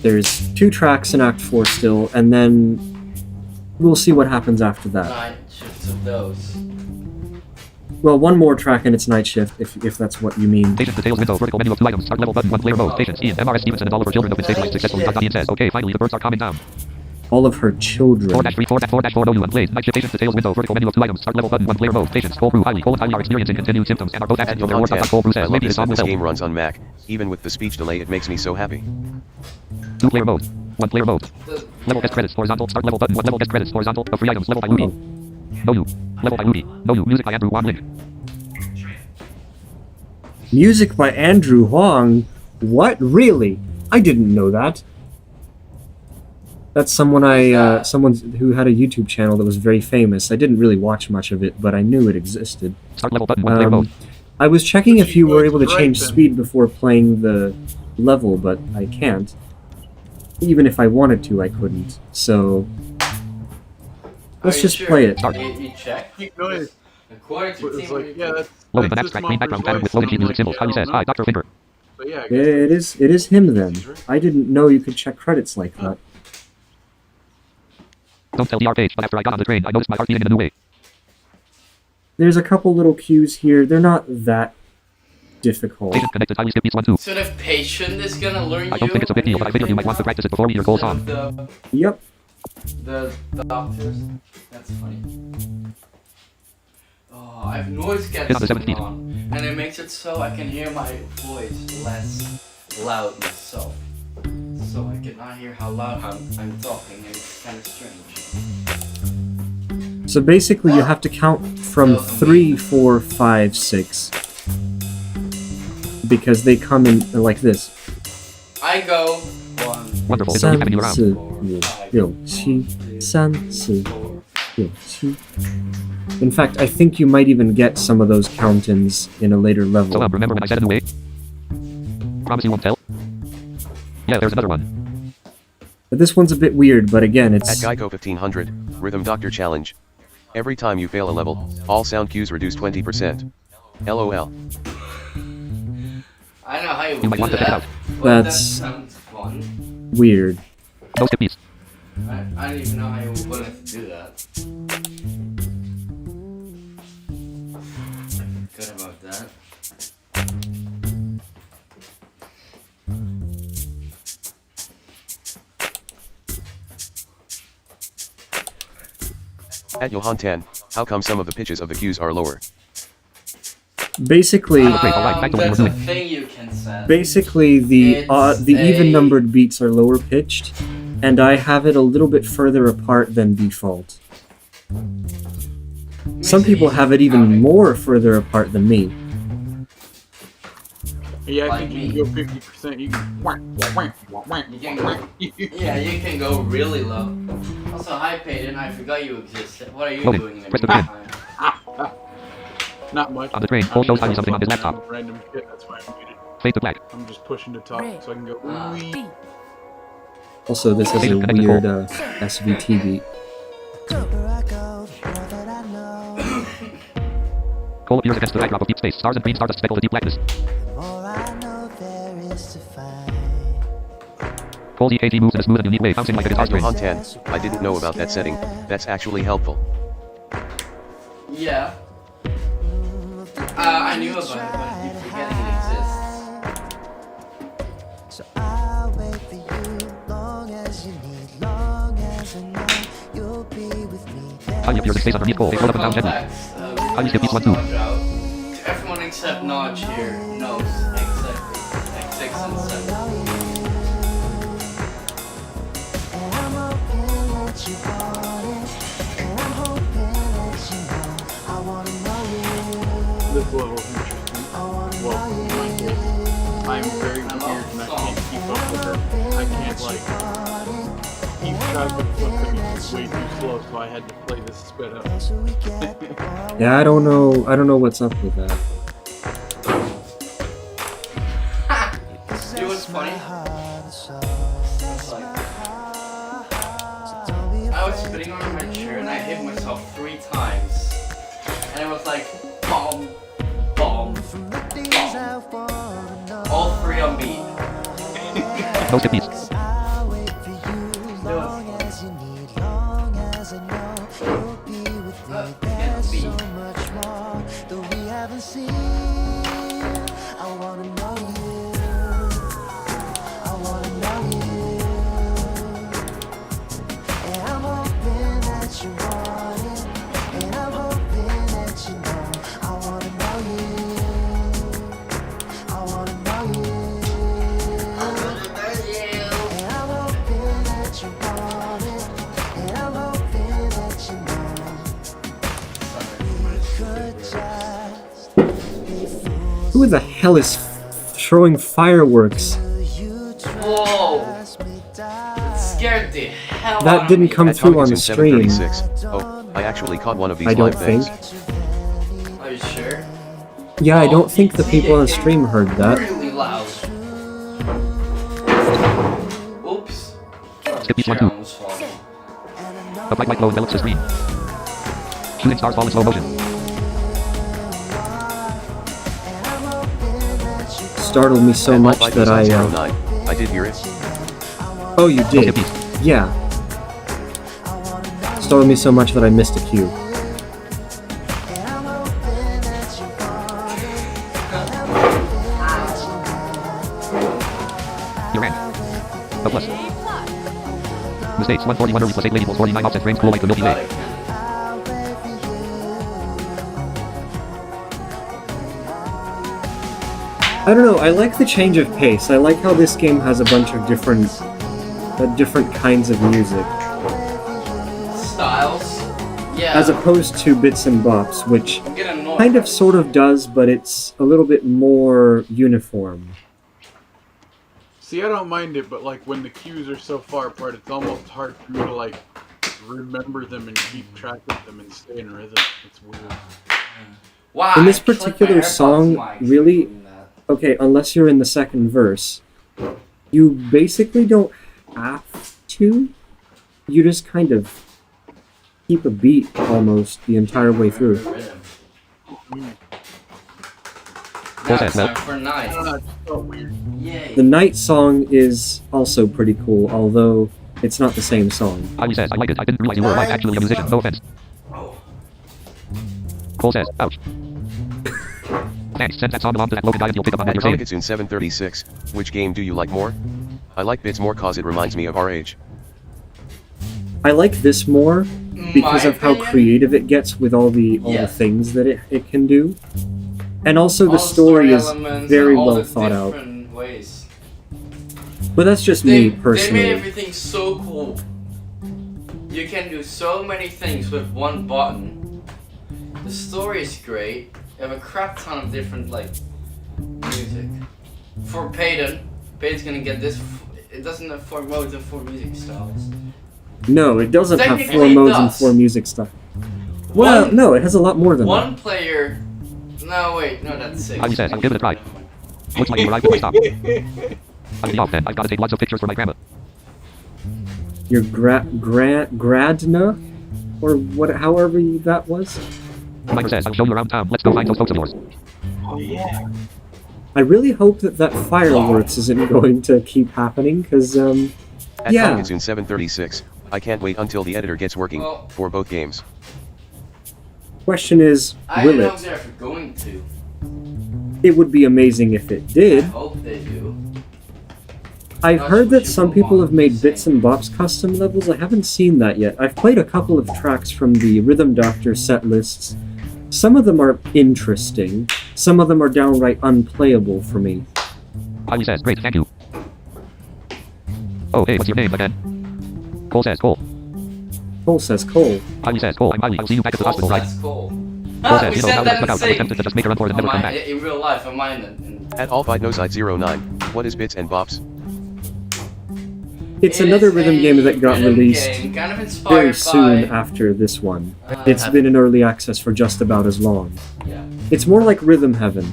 There's 2 tracks in Act 4 still, and then we'll see what happens after that. 9 shifts of those. Well, 1 more track and it's Night Shift, if that's what you mean. Patience details window, vertical menu of 2 items, start level button, 1 player mode. Patience, Ian, MRS Stevenson, and all of her children have been stabilized successfully. Ian says, okay, finally the birds are calming down. All of her children. 4-3, 4-4, no new unplayed. Night shift, patience details window, vertical menu of 2 items, start level button, 1 player mode. Patience, Cole Brew, highly are experiencing continued symptoms and are both active on their work. Cole Brew says, I love maybe this the song that will this help. game runs on Mac. Even with the speech delay, it makes me so happy. 2 player mode. 1 player mode. Level guest credits, horizontal, start level button, 1 level guest credits, horizontal, of 3 items, level by Ruby. No you. Level by Ruby. No you. Music by Andrew Wan Link. Music by Andrew Huang? What? Really? I didn't know that. That's someone someone who had a YouTube channel that was very famous. I didn't really watch much of it, but I knew it existed. Start level button, 1 player mode. I was checking if you were able to change speed before playing the level, but I can't. Even if I wanted to, I couldn't. So let's just play it. You check? Noise. According to It's Team like, yeah, that's Loading that's an this abstract green background mother's pattern with voice. loading sheet music symbols. How says, hi, Dr. Finger. But yeah, I guess It is him then. I didn't know you could check credits like that. Don't tell DR page, but after I got on the train, I noticed my heart beating in a new way. There's a couple little cues here. They're not that difficult. Patient connected, highly skip beats 1, 2. So the patient is gonna learn you. I don't think it's a big deal, but I figured you might want to practice it before we hear Cole's song. Yep. The doctors. That's funny. Oh, I have noise Hit on the 7th cancelling beat. on, and it makes it so I can hear my voice less loud myself. So I cannot hear how loud I'm talking, and it's kind of strange. So basically, you have to count from 3, 4, 5, 6. Because they come in like this. I go 1, Wonderful, is there any 3, having you 4, around? 5, 6, 7, 3, 4, 5, 6. In fact, I think you might even get some of those count-ins in a later So, level. remember when I said a new way? Promise you won't tell? Yeah, there's another one. But this one's a bit weird, but again, At it's... Geico 1500, Rhythm Doctor Challenge. Every time you fail a level, all sound cues reduce 20%. LOL. I know how you You would might do want to check it that. out. But that That's- sounds fun. weird. No skip beats. I don't even know how you would want to do that. Good about that. At Johan Tan, how come some of the pitches of the cues are lower? Basically, Okay, alright, back to what That's we're a doing. thing you can set. basically the It's even-numbered beats are lower pitched, and I have it a little bit further apart than default. Some people have it even more further apart than me. Yeah, I Like think you me. can go 50%. You can. You can go, yeah, you can go really low. Also, hi Peyton, I forgot you existed. What are you Loading. doing in the Press the meantime? Not much. On the train, Cole shows Tiny something on his laptop. Random shit. That's why I'm muted. Fade to black. I'm just pushing to talk so I can go. Ah. "Wee." Also, this is a Connected weird Cole. SVT beat. Cole appears against the backdrop of deep space. Stars and green stardust speckle the deep blackness. Cole's EKG moves in a smooth and unique way, bouncing like a guitar At string. Johan Tan, I didn't know about that setting. That's actually helpful. Yeah. I knew about it, but I keep forgetting it exists. So I'll wait for you long as you need, long as I know you'll be with me. Tiny appears in space underneath Cole. They float up and down gently. Complex. How you skip beats 1, 2. Everyone except Notch here knows exactly like 6 and 7. And I'm hoping that you want it. And I'm hoping that you know I wanna know you. This level is interesting. I wanna Well, know my you. case, I'm very weird and I can't keep up with her. I can't like keep shotgun flip to me was way too slow, so I had to play this sped up. Yeah, I don't know what's up with that. You know what's funny? I was sitting on my chair and I hit myself 3 times. And it was like, bomb, bomb, bomb. All 3 on beat. No skip beats. Who the hell is throwing fireworks? Whoa! It scared the hell out That of didn't me. come At through on the Tomkinson stream. 736. Oh, I actually caught one of these I don't live bangs. think. Are you sure? Yeah, I Oh, don't think the it people on the came stream heard that. Really loud. Oops. Skip beats Chair 1, 2. almost falling. A bright light glow envelops the screen. Shooting stars fall in slow motion. Startled me so At much Alpha that I. 09. I did hear it. Oh, you No did. skip beats. Yeah. Startled me so much that I missed a cue. You ran. A plus. Mistakes 141 replace 8 labels 49 offset frames cool like the Milky Got Way. it. I don't know, I like the change of pace. I like how this game has a bunch of different kinds of music. Styles. Yeah. As opposed to Bits and Bops, which I'm getting annoyed. kind of sort of does, but it's a little bit more uniform. See, I don't mind it, but like when the cues are so far apart, it's almost hard for me to like remember them and keep track of them and stay in rhythm. It's weird. Wow, In this I clicked my particular AirPods song, mic really- doing that. Okay, unless you're in the second verse, you basically don't have to. You just kind of keep a beat almost the entire way through. Rhythm. Full Now set, it's no. time for night. It's so weird. Yay. The Night song is also pretty cool, although it's not the same song. Ali says, I like it. I didn't realize you were like actually a musician. No offense. Oh. Cole says, ouch. Thanks. Send that song along to that local guy and you'll pick up on that At you're saying. Tomkinson 736. Which game do you like more? I like Bits more cause it reminds me of our age. I like this more because My of how opinion? creative it gets with all the Yes. things that it can do. And also All the story is elements very and all well the thought out. different ways. But that's just They me made personally. everything so cool. You can do so many things with one button. The story is great. You have a crap ton of different like music. For Payton's gonna get this. It doesn't have 4 modes and 4 music styles. No, it doesn't have 4 Technically it modes and does. 4 music stuff. Well, One- no, it has a lot more than One player. No wait, no that's 6. Ali says, I'll give it a try. Looks like you arrived at my stop. I'm the off then. I've got to take lots of pictures for my grandma. that. Your Gradna? Or what? However that was? Miner says, I'll show you around town. Let's go find those folks of yours. Oh yeah. I really hope that fireworks isn't going to keep happening, because, At yeah. Tomkinson 736. I can't wait until the editor gets working Well- for both games. Question is, I will don't know if it? they're ever going to. It would be amazing if it I did. hope they do. I've That's heard what that you some will people want have made to Bits say. and Bops custom levels. I haven't seen that yet. I've played a couple of tracks from the Rhythm Doctor set lists. Some of them are interesting. Some of them are downright unplayable for me. Ali says, great, thank you. Oh, hey, what's your name again? Cole says, Cole. Cole says Cole. Ali says, Cole, I'm Ali. I'll see you back at the hospital, right? That's cool. Cole says, We you know, said now that let's in look out. I was tempted to just make a run for it and never come back. in real life, am I in At Alpha Noside 09. What is Bits and Bops? It's It another is rhythm a game that got rhythm released game, kind of very inspired soon by, after this one. It's been in early access for just about as long. yeah. It's more like Rhythm Heaven.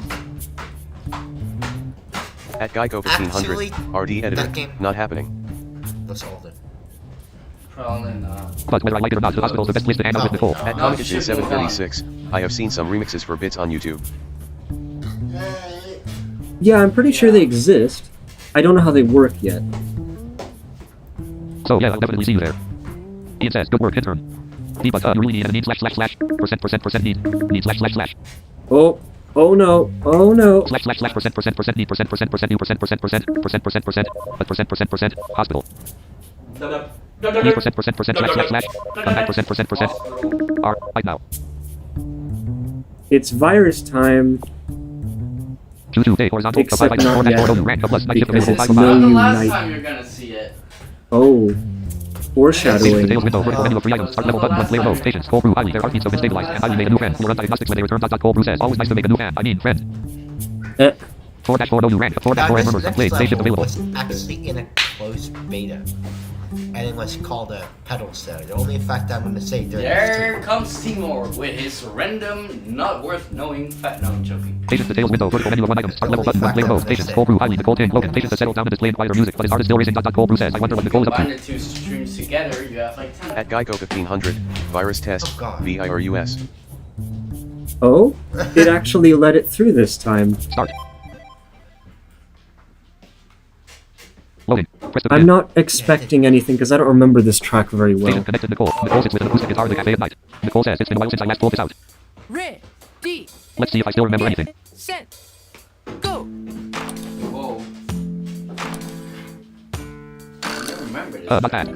At Geico 1500, Actually, RD editor, that game- not happening. Looks older. Probably not. But whether I like it or not, the hospital's the best place to hang out with Nicole. At No, Comicatune shit, 736, I have seen some remixes for bits on YouTube. Yeah, I'm pretty sure they exist. I don't know how they work yet. So yeah, I'll definitely see you there. Ian says, good work, intern. But you really need a need percent need Oh no, oh no. percent need percent hospital. Need percent come back percent R right now. It's virus time, Q2 day horizontal Except five not yet, rank plus because it's When no the last unite. time you're gonna see it? Oh, Sales foreshadowing. window, vertical menu of 3 items, start level button, 1 player mode, patience, cold brew, highly, their heartbeats have been stabilized, and highly made a new friend, will run diagnostics when they return. Cold brew says, always nice to make a new fan, I mean friend. Eh, 4-4 no new rank, 4-4 and This murmurs, next played, station level available. was actually in a closed beta. And it was called a pedal cell. The only fact I'm gonna say during There comes Timur with his random, not worth knowing fat. No, I'm joking. Patience details window, vertical menu of 1 item, start level button, 1 player mode, patience, cold brew, highly, Nicole Ting, Logan, patience has settled down to display and quieter music, but his heart is still racing. Cold brew says, I wonder what Nicole is up Combine to. the two streams together, you have like 10. At Geico 1500, virus test, Oh, God. VIRUS. oh, it actually let it through this time. Start. Loading. Press the I'm pin. not expecting anything because I don't remember this track very well. Patient connected Nicole. Nicole sits with an acoustic guitar at the cafe at night. Nicole says, it's been a while since I last pulled this out. Ready, Let's see if I still remember anything. set, go. Whoa. I don't remember this. Not bad.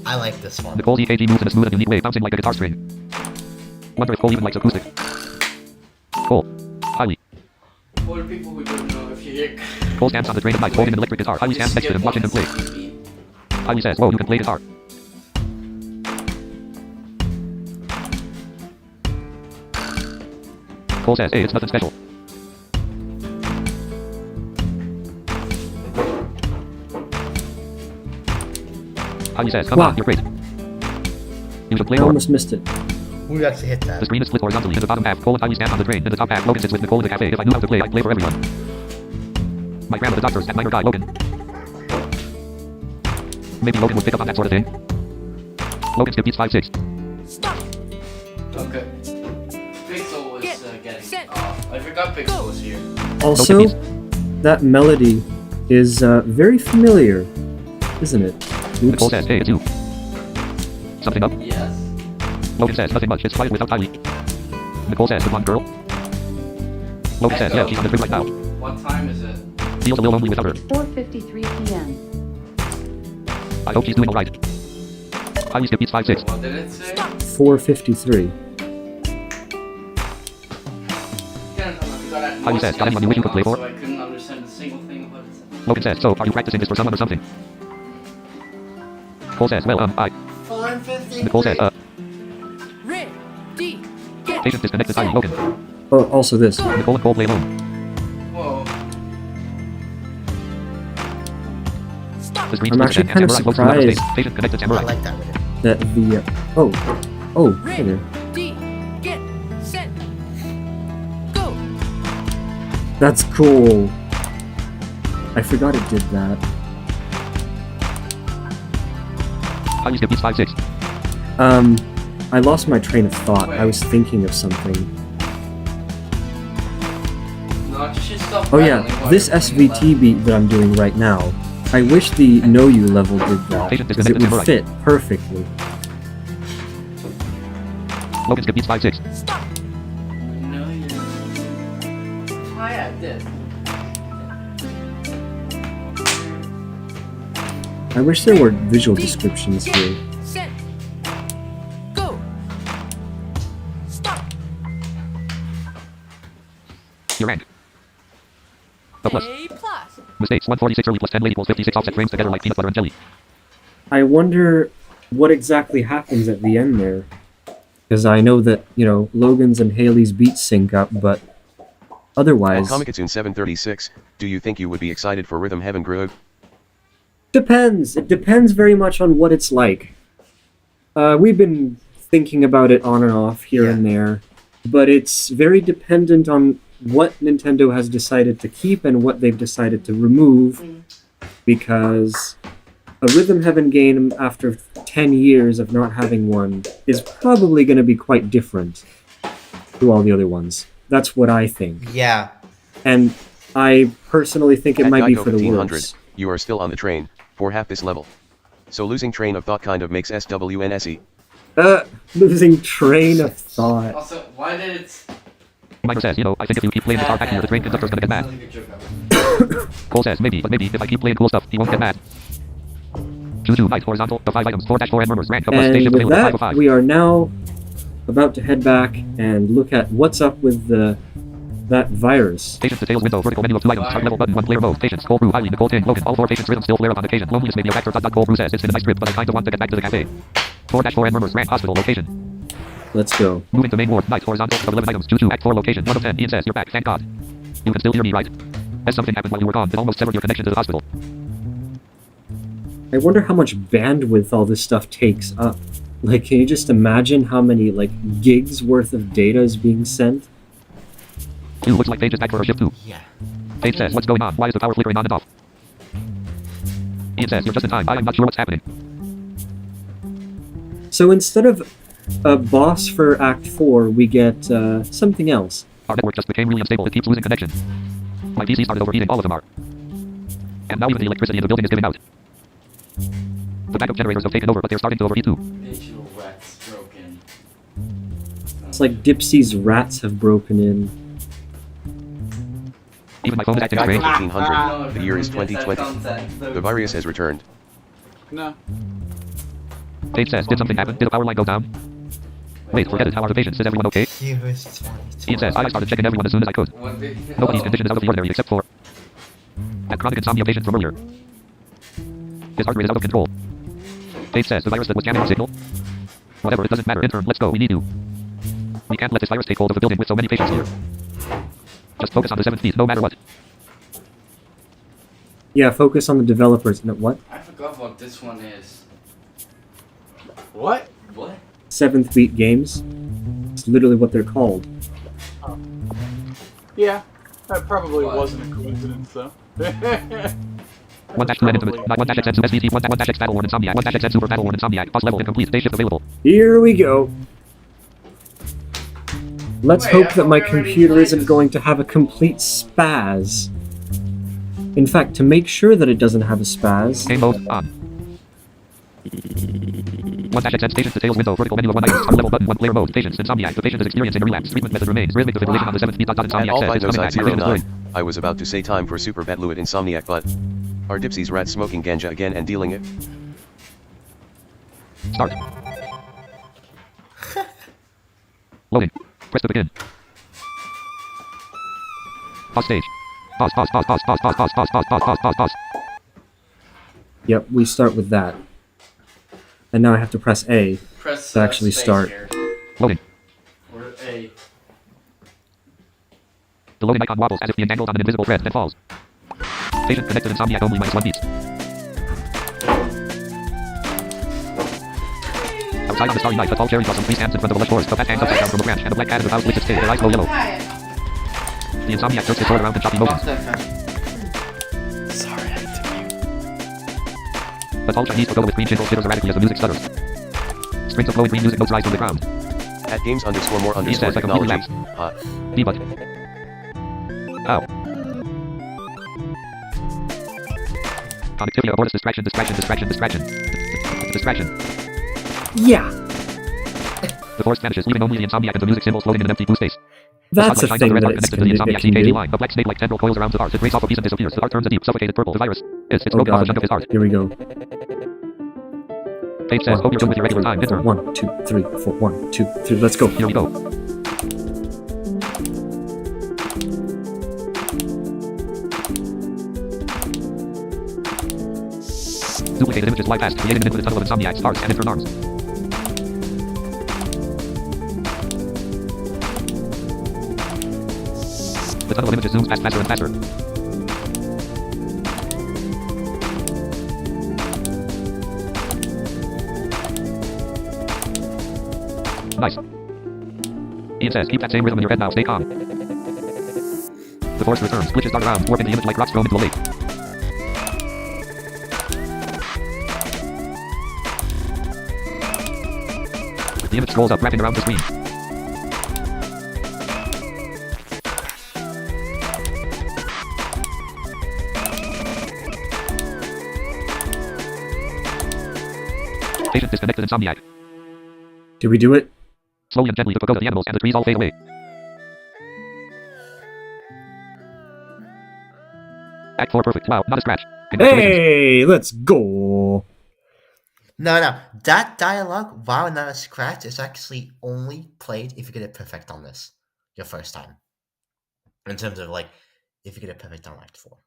I like this one. Nicole's EKG moves in a smooth and unique way, bouncing like a guitar string. Wonder if Cole even likes acoustic. Cole. Highly. For the people who don't know, if you hear. Cole stands on the train at night holding an electric guitar. Highly stands next to him watching him play. Highly says, whoa, you can play guitar. Cole says, hey, it's nothing special. Highly says, come Wow. on, you're great. You should play I more. almost missed it. We actually hit The that. screen is split horizontally. In the bottom half, Cole and Highly stand on the train. In the top half, Logan sits with Nicole in the cafe. If I knew how to play, I'd play for everyone. My grandma, the doctor's minor guy, Logan. Maybe Logan would pick up on that sort of thing. Logan skip beats 5-6. Stop. Okay. Pixel was Get getting set. off. I forgot Pixel was here. Also, that melody is very familiar, isn't it? Nicole Oops. says, hey, it's you. Something up? Yes. Logan says, nothing much. It's quiet without Highly. Nicole says, come on, girl. Logan says, yeah, she's on the trip right now. What time is it? Feels a little lonely without her. 4:53 p.m. I hope she's doing alright. Highly skip beats 5-6. What did it say? 4:53. Highly says, got anyone you wish you could play for? So I couldn't understand a single thing of what it said. Logan says, so, are you practicing this for someone or something? Cole says, well, I. Nicole says, Ready, get patient disconnected. Highly, Logan. Oh, also this. Nicole and Cole play alone. Whoa. stop. The screen I'm splits actually again, and kind of Samurai floats through outer surprised. space. Patient connected I Samurai. like that with it. That the oh, hey there. Ready, get set, go. That's cool. I forgot it did that. Highly skip beats 5-6. I lost my train of thought. I was thinking of something. No, you should stop Oh yeah, rattling while this you're playing SVT beat that I'm doing right now. I wish the Know You level did that, because it would fit perfectly. Logan skip beats 5-6. Stop. No, you didn't. Oh yeah, I did. I wish there were visual descriptions here. Set, go. Stop. Your rank. A plus. A plus. Mistakes. 146 early plus 10 late equals 56 offset frames together like peanut butter and jelly. I wonder what exactly happens at the end there. Because I know that, you know, Logan's and Haley's beats sync up, but At otherwise... Comicatune 736, do you think you would be excited for Rhythm Heaven Grug? Depends. It depends very much on what it's like. We've been thinking about it on and off here and there, but it's very dependent on what Nintendo has decided to keep and what they've decided to remove, because a Rhythm Heaven game after 10 years of not having one is probably going to be quite different to all the other ones. That's what I think. Yeah. And I personally think it At might be Geico for the 1500, worse. you are still on the train, for half this level. So losing train of thought kind of makes SWNSE. Losing train of thought. Also, why did it? Miner says, I think if you keep playing the car back here, the train conductor's gonna get mad. Really good joke ever. Cole says, maybe, but maybe if I keep playing cool stuff, he won't get mad. Juju, nice, horizontal, the 5 items, 4-4 and murmurs, rank, up, And station, with available, 5 of that, 5. we are now about to head back and look at what's up with that virus. Patience details window, vertical menu of 2 items, start level button, 1 player mode, patience, Cole Brew, Eileen, Nicole Ting, Logan, all 4 patients, rhythm still flare up on occasion, loneliness may be a factor, Cole Brew says, it's been a nice trip, but I kinda want to get back to the cafe. 4-4 and murmurs, rank, hospital, location. Let's go. Moving to main ward, night, horizontal, of 11 items, Juju, act 4 location, 1 of 10, Ian says, you're back, thank God. You can still hear me, right? As something happened while you were gone, it almost severed your connection to the hospital. I wonder how much bandwidth all this stuff takes up. Like, can you just imagine how many, gigs worth of data is being sent? You looks like Paige is back for her shift too. Yeah. Paige says, what's going on? Why is the power flickering on and off? Ian says, you're just in time. I am not sure what's happening. So instead of a boss for Act 4, we get something else. Our network just became really unstable. It keeps losing connection. My PC started overheating. All of them are. And now even the electricity in the building is giving out. The backup generators have taken over, but they're starting to overheat too. Digital wax broken. It's like Dipsy's rats have broken in. Even my phone is acting Geico strange. 1500, the year is Everyone gets that 2020. content. The virus has returned. No. Paige says, did something happen? Did the power line go down? Wait, forget it. How are the patients? Is everyone okay? Here's 2020. Ian says, I started checking everyone as soon as I could. What did? Nobody's condition is out of the ordinary except for that chronic insomnia patient from earlier. His heart rate is out of control. Paige says, the virus that was jamming our signal? Whatever, it doesn't matter. Intern, let's go. We need you. We can't let this virus take hold of the building with so many patients here. Just focus on the 7th beat, no matter what. Yeah, focus on the developers. No, what? I forgot what this one is. What? What? 7th Beat Games. It's literally what they're called. Yeah. That probably What? wasn't a coincidence, though. 1-2 and intimate, 1-X SVT, 1-X Battle Worn Insomniac, 1-X Super Battle Worn Insomniac, boss level incomplete, day shift available. Here we go. Let's Wait, I hope that thought my we already computer played isn't this. going to have a complete spaz. In fact, to make sure that it doesn't have a spaz, Game mode, on. 1-X Station details window, vertical menu of 1 item, start level button, 1 player mode, patients, Insomniac, the patient is experiencing a relapse, treatment method remains, rhythmic defibrillation on the 7th beat. At Insomniac all says, by it's no coming side back, my patient is 09, I was about to say time for Super Batluit Insomniac, but are Dipsy's rats smoking ganja again and dealing it? Start. Loading. Press to begin. Pause stage. Pause, pause, pause, pause, pause, pause, pause, pause, pause, pause, pause, pause, pause. yep, we start with that. And now I have to press A. Press To actually space start. here. Loading. Or A. The loading icon wobbles as if being angled on an invisible thread, then falls. Patient connected Insomniac only -1 beats. Outside on the starry night, a tall cherry blossom stands in front of a lush forest. The bat hangs upside down from a branch, and a black cat in the house licks its tail. Their eyes glow yellow. The Insomniac jerks his sword around in choppy motions. Sorry, I had to mute. The tall Chinese pagoda with green shingles shimmers erratically as the music stutters. Strings of flowing green music notes rise from the ground. At games underscore more He underscore says I completely technology. Debug. Ow. Connectivity abortus, distraction, distraction, distraction, distraction. Distraction. Yeah, The forest vanishes, leaving only the Insomniac and the music symbols floating in an empty blue space. that's The a spotlight shines on thing the red that art it's connected to the Insomniac it can CKG do. line. A black snake-like tendril coils around the art. It breaks off a piece and disappears. The art turns a deep, suffocated purple. The virus is Oh broken off a god, chunk of his art. here we go. Paige says, hope you're good with your regular time, Victor. 1, 2, 3, 4, 1, 2, 3, let's go. Here we go. Duplicated images fly past, creating an infinite tunnel of Insomniac stars and intern arms. The tunnel of images zooms past faster and faster. Nice. Ian says, keep that same rhythm in your head now. Stay calm. The force returns. Glitches dart around, warping the image like rocks thrown into a lake. The image scrolls up, wrapping around the screen. Patient disconnected insomniac. Did we do it? Slowly and gently to pagoda the animals and the trees all fade away. Act 4 perfect. Wow, not a scratch. Congratulations. Hey, let's go. No. That dialogue, wow, not a scratch, is actually only played if you get it perfect on this. Your first time. In terms of, like, if you get it perfect on Act 4.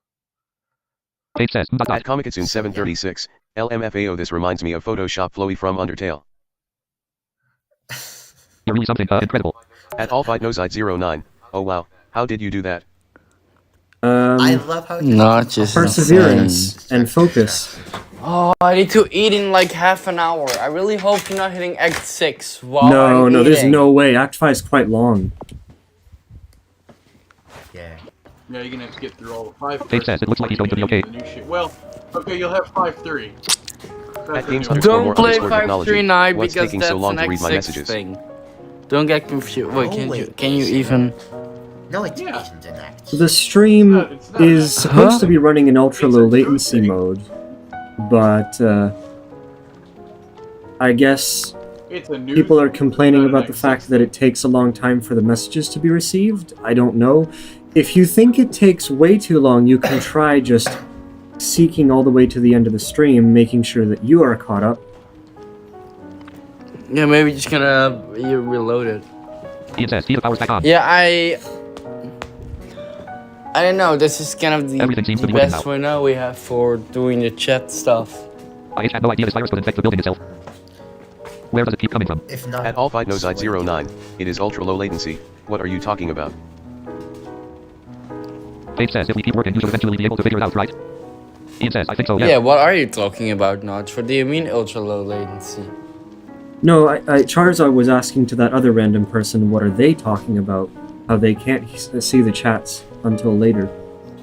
Page says, At Comicatsun 736, LMFAO this reminds me of Photoshop Flowy from Undertale. You're really something, incredible. At AllFightNoSide09, oh wow, how did you do that? I love how Not just Perseverance and focus. Oh, I need to eat in like half an hour. I really hope you're not hitting Act 6 while No, I'm there's eating. no way. Act 5 is quite long. Yeah. Yeah, you're gonna have to get through all the 5. Page says, it looks like he's going to be okay. The new shit. Well, okay, you'll have 5-3. At Games That's Don't play Technology, 539 what's because taking that's so long an to read my Act 6 messages? thing. Don't get confused. Wait, Oh, can you even? No, it Yeah. isn't an Act. The stream It's not. is supposed to be running in ultra It's low a good latency thing. mode, but I guess It's a new people are thing. complaining It's not about an the Act fact 6 that it takes a long time for the messages to be received. I don't know. If you think it takes way too long, you can try just seeking all the way to the end of the stream, making sure that you are caught up. Yeah, maybe just gonna you reload it. Ian says, see the power's back on. Yeah, I don't know. This is kind of the Everything seems to be working best now. way now we have for doing the chat stuff. I had no idea this virus could infect the building itself. Where does it keep coming from? If not, At AllFightNoSide09, it is ultra low latency, what are you talking about? Page says, if we keep working, you should eventually be able to figure it out, right? Ian says, I think so, Yeah, yeah. what are you talking about, Notch? What do you mean ultra low latency? No, Charizard was asking to that other random person, what are they talking about? How they can't see the chats until later.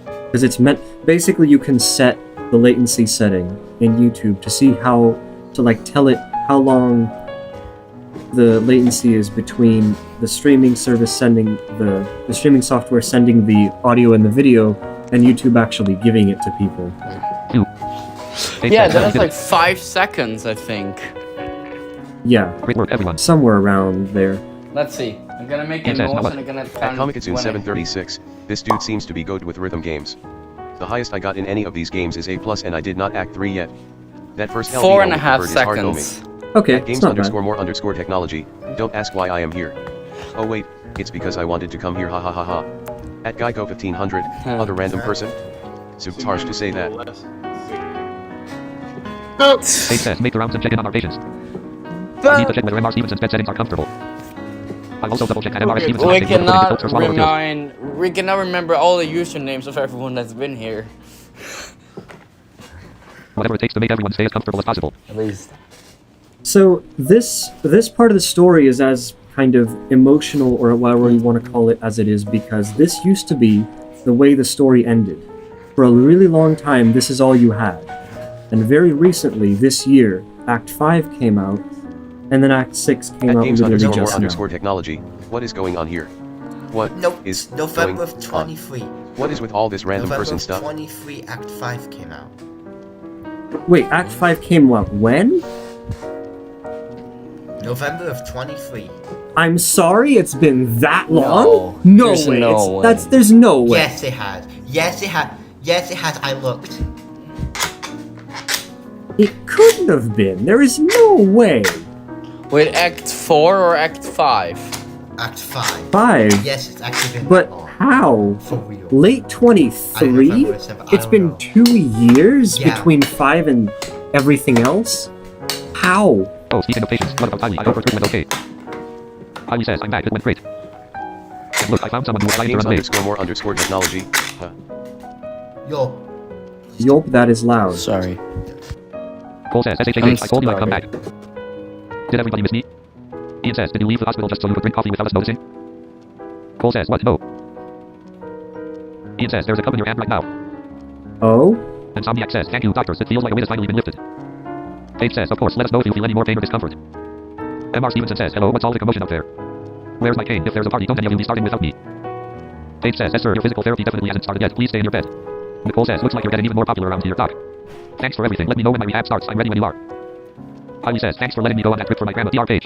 Because it's meant, basically you can set the latency setting in YouTube to see how, to like tell it how long the latency is between the streaming service sending, the streaming software sending the audio and the video, and YouTube actually giving it to people. Page Yeah, says, that's you did like 5 seconds, I think. Yeah, it. Great work, everyone. somewhere around there. Let's see. I'm gonna make Ian a says, note how and I'm gonna At count Comicatsun when I- 736, this dude seems to be good with rhythm games. The highest I got in any of these games is A+, and I did not Act 3 yet. That first LP 4.5 is hard homing. seconds. Okay, At it's Games not bad. _more_ technology, don't ask why I am here. Oh wait, it's because I wanted to come here ha ha ha ha. At Geico 1500, other random person? It's harsh to say that. Page says, make the rounds and check in on our patients. I need to check whether MR Stevenson's bed settings are comfortable. I'll also double check that MR Okay, Stevenson We has been cannot filter swallow pills. we cannot remember all the usernames of everyone that's been here. Whatever it takes to make everyone stay as comfortable as possible. At least. So this part of the story is as kind of emotional, or whatever you want to call it, as it is, because this used to be the way the story ended. For a really long time, this is all you had. And very recently, this year, Act 5 came out, and then Act 6 came At out Games literally just now. _more_ technology, what is going on here? What no, is November going of on? 23. What is with all this random November person of stuff? 23, Act 5 came out. Wait, Act 5 came out when? November of 23. I'm sorry, it's been that long? No, No there's way. no It's- way. That's there's no way. Yes, it had. Yes, it had. Yes, it had. I looked. It couldn't have been. There is no way. Wait, Act 4 or Act 5? Act 5. 5. Yes, it's actually been But that long. how? For real. Late I 23? remember it's seven- I It's don't been know. 2 years Yeah. between 5 and everything else? How? Oh, speaking of patients, what about Kylie? I hope her treatment went okay. Kylie says, I'm back, it went great. And look, I found someone who was At trying to Games run away. _more_ technology, huh. Yo, Yelp, that is loud. Sorry. Cole says, SHH, I told you I'd come back. Did everybody miss me? Ian says, did you leave the hospital just so you could drink coffee without us noticing? Cole says, what? No. Ian says, there's a cup in your hand right now. Oh? Insomniac says, thank you, doctors. It feels like a weight has finally been lifted. Paige says, of course, let us know if you feel any more pain or discomfort. M.R. Stevenson says, hello, what's all the commotion up there? Where's my cane? If there's a party, don't any of you be starting without me. Paige says, yes sir, your physical therapy definitely hasn't started yet. Please stay in your bed. Nicole says, looks like you're getting even more popular around here, Doc. Thanks for everything. Let me know when my rehab starts. I'm ready when you are. Holly says, thanks for letting me go on that trip for my grandma. DR Page.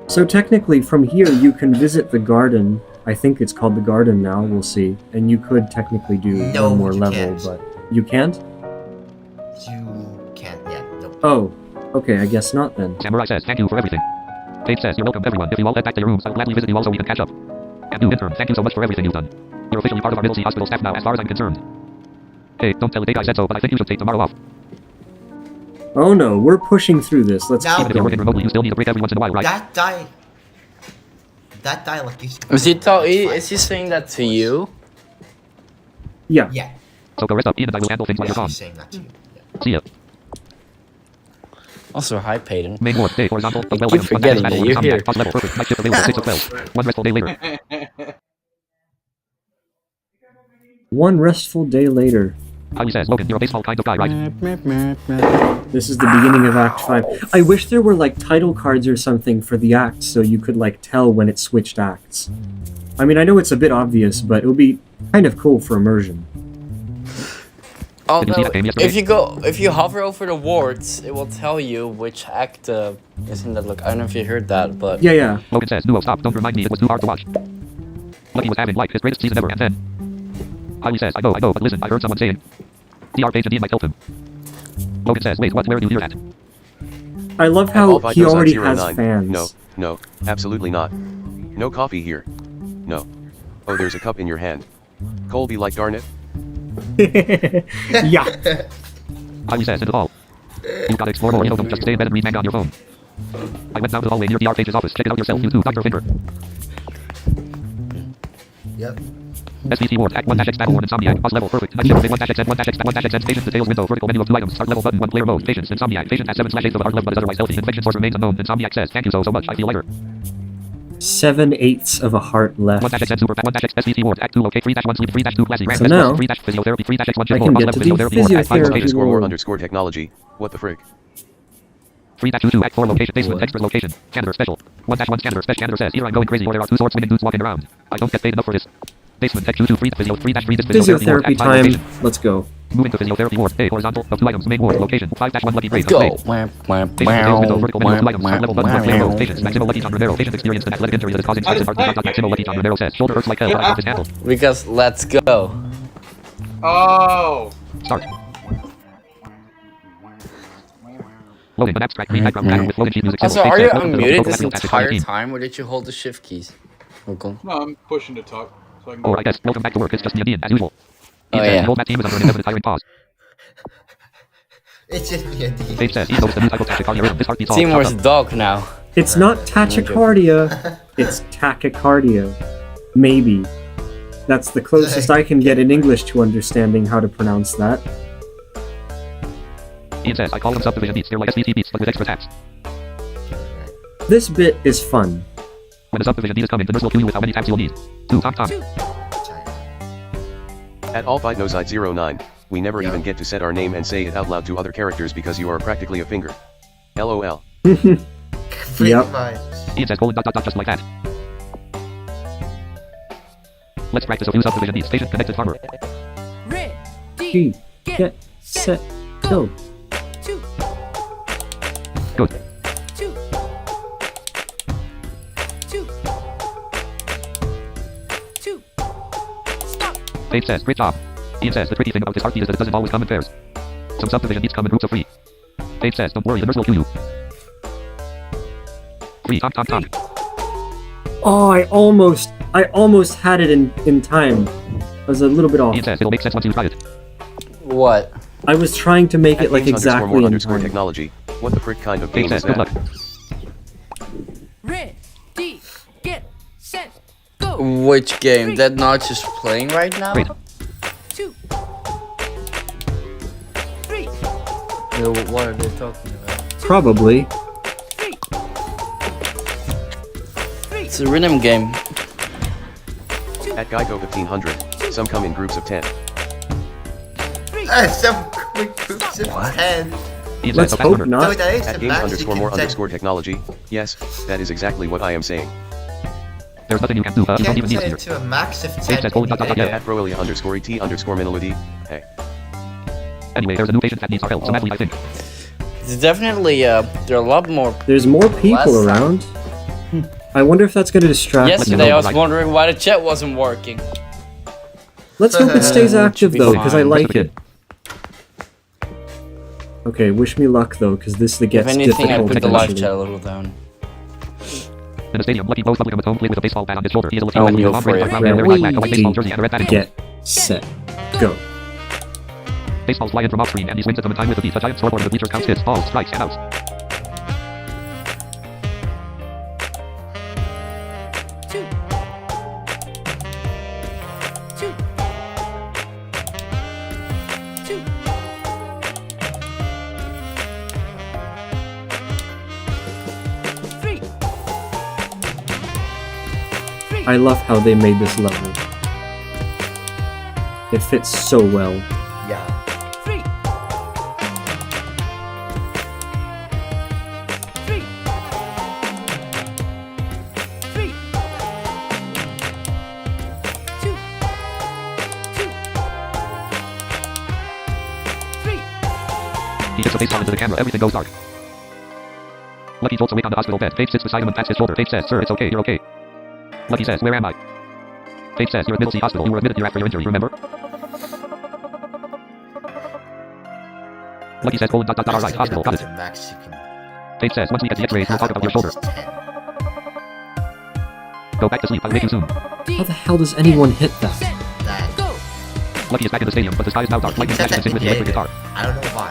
So technically, from here, you can visit the garden. I think it's called the garden now, we'll see. And you could technically do No, one more you level, can't. but... You can't? You can't yet. Nope. Oh. Okay, I guess not then. Samurai says, thank you for everything. Paige says, you're welcome everyone. If you all head back to your rooms, I'll gladly visit you all so we can catch up. And new intern, thank you so much for everything you've done. You're officially part of our Middlesea Hospital staff now as far as I'm concerned. Hey, don't tell Dave I said so, but I think you should take tomorrow off. Oh no, we're pushing through this. Let's Now- keep Even if you're working going. remotely, you still need a break every once in a while, right? That dialogue is Is he saying that to you? Yeah. yeah. So go rest up, Ian and I will handle things while you're Yeah, gone. he's saying that to you. Yeah. See ya. Also, hi, Peyton. Main ward, day horizontal, I well keep items, forgetting battle, that you're insomniac, here. pause level, perfect, night shift available 6 of 12. One restful day later. One restful day later. Holly says, Logan, you're a baseball kind of guy, right? This is the beginning of Act 5. I wish there were like title cards or something for the acts so you could like tell when it switched acts. I mean, I know it's a bit obvious, but it would be kind of cool for immersion. Did you see Although, that game yesterday? if you hover over the wards, it will tell you which act is in that look. I don't know if you heard that, but Yeah. Logan says, Duo, stop, don't remind me, it was too hard to watch. Lucky was having, like, his greatest season ever, and then... Holly says, I know, but listen, I heard someone saying... DR Page and Ian might help him. Logan says, wait, what, where do you hear that? I love All how Fight he goes on already 09. has fans. No, absolutely not. No coffee here. No. Oh, there's a cup in your hand. Colby, like, darn it. Yeah. Holly says, in the fall. You've got to explore more, don't just stay in bed and read manga on your phone. I went down the hallway near DR Page's office, check it out yourself, you too, Dr. Finger. Yep. SVT Ward, Act 1-X Battle Ward, Insomniac, boss level, perfect, night shift, 1-X, 1-X, Patience, details window, vertical menu of 2 items, start level button, 1 player mode, Patience, Insomniac, Patient at 7/8 of a hard level but is otherwise healthy, infection source remains unknown, Insomniac says, thank you so much, I feel lighter. 7/8 of a heart left. 1-X, Super, 1-X, SVT Ward, Act 2, okay, 3-1, sleep, 3-2, classy, So now, 3-physiotherapy, 3-X1, I shift 4, can boss get level, to the physiotherapy Ward, Act 5, physiotherapy location, Underscore war ward. underscore technology. What the frick? 3-2, Act 4, location, basement, extra location, Canada special, 1-1, Canada special, Canada says, here I'm going crazy, or there are 2 swords swinging dudes walking around. I don't get paid enough for this. Basement, Tech 2, 3, physio, 3-3, this physiotherapy ward, Physiotherapy Act 5, time. location. Let's go. Moving to physiotherapy ward, A, horizontal, of 2 items, main ward, location, 5-1, lucky grade, go. update. Patient details window, vertical menu, 2 items, start level button, 1 player mode, patience, Maximo Lucky John Romero, patient experienced an athletic injury that is causing stress and heart. Maximo Lucky John Romero says, shoulder hurts like hell, but I got this handle. because let's go. Oh! Start. Loading an abstract green background banner with Logan sheet music. Also, symbol. are Page you says, welcome to the unmuted local this National Tactics entire team. time, or did you hold the shift keys? Okay. No, I'm pushing to talk. So I can Or I guess, welcome back to work, it's just me and Ian, as usual. Oh, Ian says, yeah. the old Matt team is under an indefinite hiring pause. It's just me and Dave. Page says, Ian knows the new type of tachycardia rhythm. This heartbeat's all Seymour's chopped up. dog now. It's not tachycardia. It's tachycardia. Maybe. That's the closest I can get in English to understanding how to pronounce that. Ian says, I call them subdivision beats. They're like SVT beats, but with extra taps. This bit is fun. When a subdivision beat is coming, the nurse will cue you with how many taps you'll need. 2, Tom. At All Fight Noside 09, we never even get to set our name and say it out loud to other characters because you are practically a finger. LOL. Pretty Yep. much. Ian says, colon, ... just like that. Let's practice a few subdivision beats. Patient connected farmer. Ready, G, get, set, go. 2, Good. 2, 2, 2. Stop. Page says, great job. Ian says, the tricky thing about this heartbeat is that it doesn't always come in pairs. Some subdivision beats come in groups of 3. Page says, don't worry, the nurse will cue you. 3, Tom. Oh, I almost had it in time. I was a little bit off. Ian says, it'll make sense once you try it. What? I was trying to make At it like games underscore exactly more in underscore time. technology. What the frick kind of Page game is says, good that? luck. Ready, get, set, go. Which game? That Notch is playing right now? Great. 2, 3, No, what are they talking about? Probably. 3, It's a rhythm game. At Geico 1500, some come in groups of 10. Some quick groups of 10. Ian Let's says, hope So not. that is At the games max you underscore can more send. underscore technology, yes, that is exactly what I am saying. there's nothing you can do. You don't Can't even need set us it here. to a max of Dave 10 says, "Holy dot, dot, dot, anyway. yeah." At Broelia underscore ET underscore Melody, hey. Anyway, there's a new patient that needs our help, so Natalie, I think. It's definitely, there are a lot more. There's more people Less- around. I wonder if that's going to distract Yesterday I me. was right. wondering why the chat wasn't working. Let's hope it stays active Should be though, because I fine. like it. Okay, wish me luck though, because this If gets anything, I difficult put the live eventually. chat a little down. In the stadium, Lucky blows public at home, played with a baseball bat on his shoulder. He is a Latino Oh, man with a Neil long braided Frey. black brown hair, wearing a black, a white baseball jersey, and a red bat. Get set, go. Baseballs fly in from off screen, and he swings at them in time with the beat. The giant scoreboard in the bleachers counts hits, balls, strikes, and outs. Two. Two. Two. Three. Three. I love how they made this level. It fits so well. Yeah. Three. Three. Three. Two. Two. Three. He hits a baseball into the camera, everything goes dark. Lucky jolts awake on the hospital bed. Paige sits beside him and pats his shoulder. Paige says, "Sir, it's okay, you're okay." Lucky says, "Where am I?" Paige says, "You're at Middlesea Hospital. You were admitted here after your injury, remember?" Lucky says, "Alright, hospital, got it." To max you can Paige says, "Once we get the x-rays, we'll talk about your shoulder. Max 10. Go back to sleep, I'll wake you soon." How the hell does anyone hit that? Set. That. Go. Lucky is back in the stadium, but the sky is now dark. Lightning Said flashes that and sings with the electric guitar. I don't know why.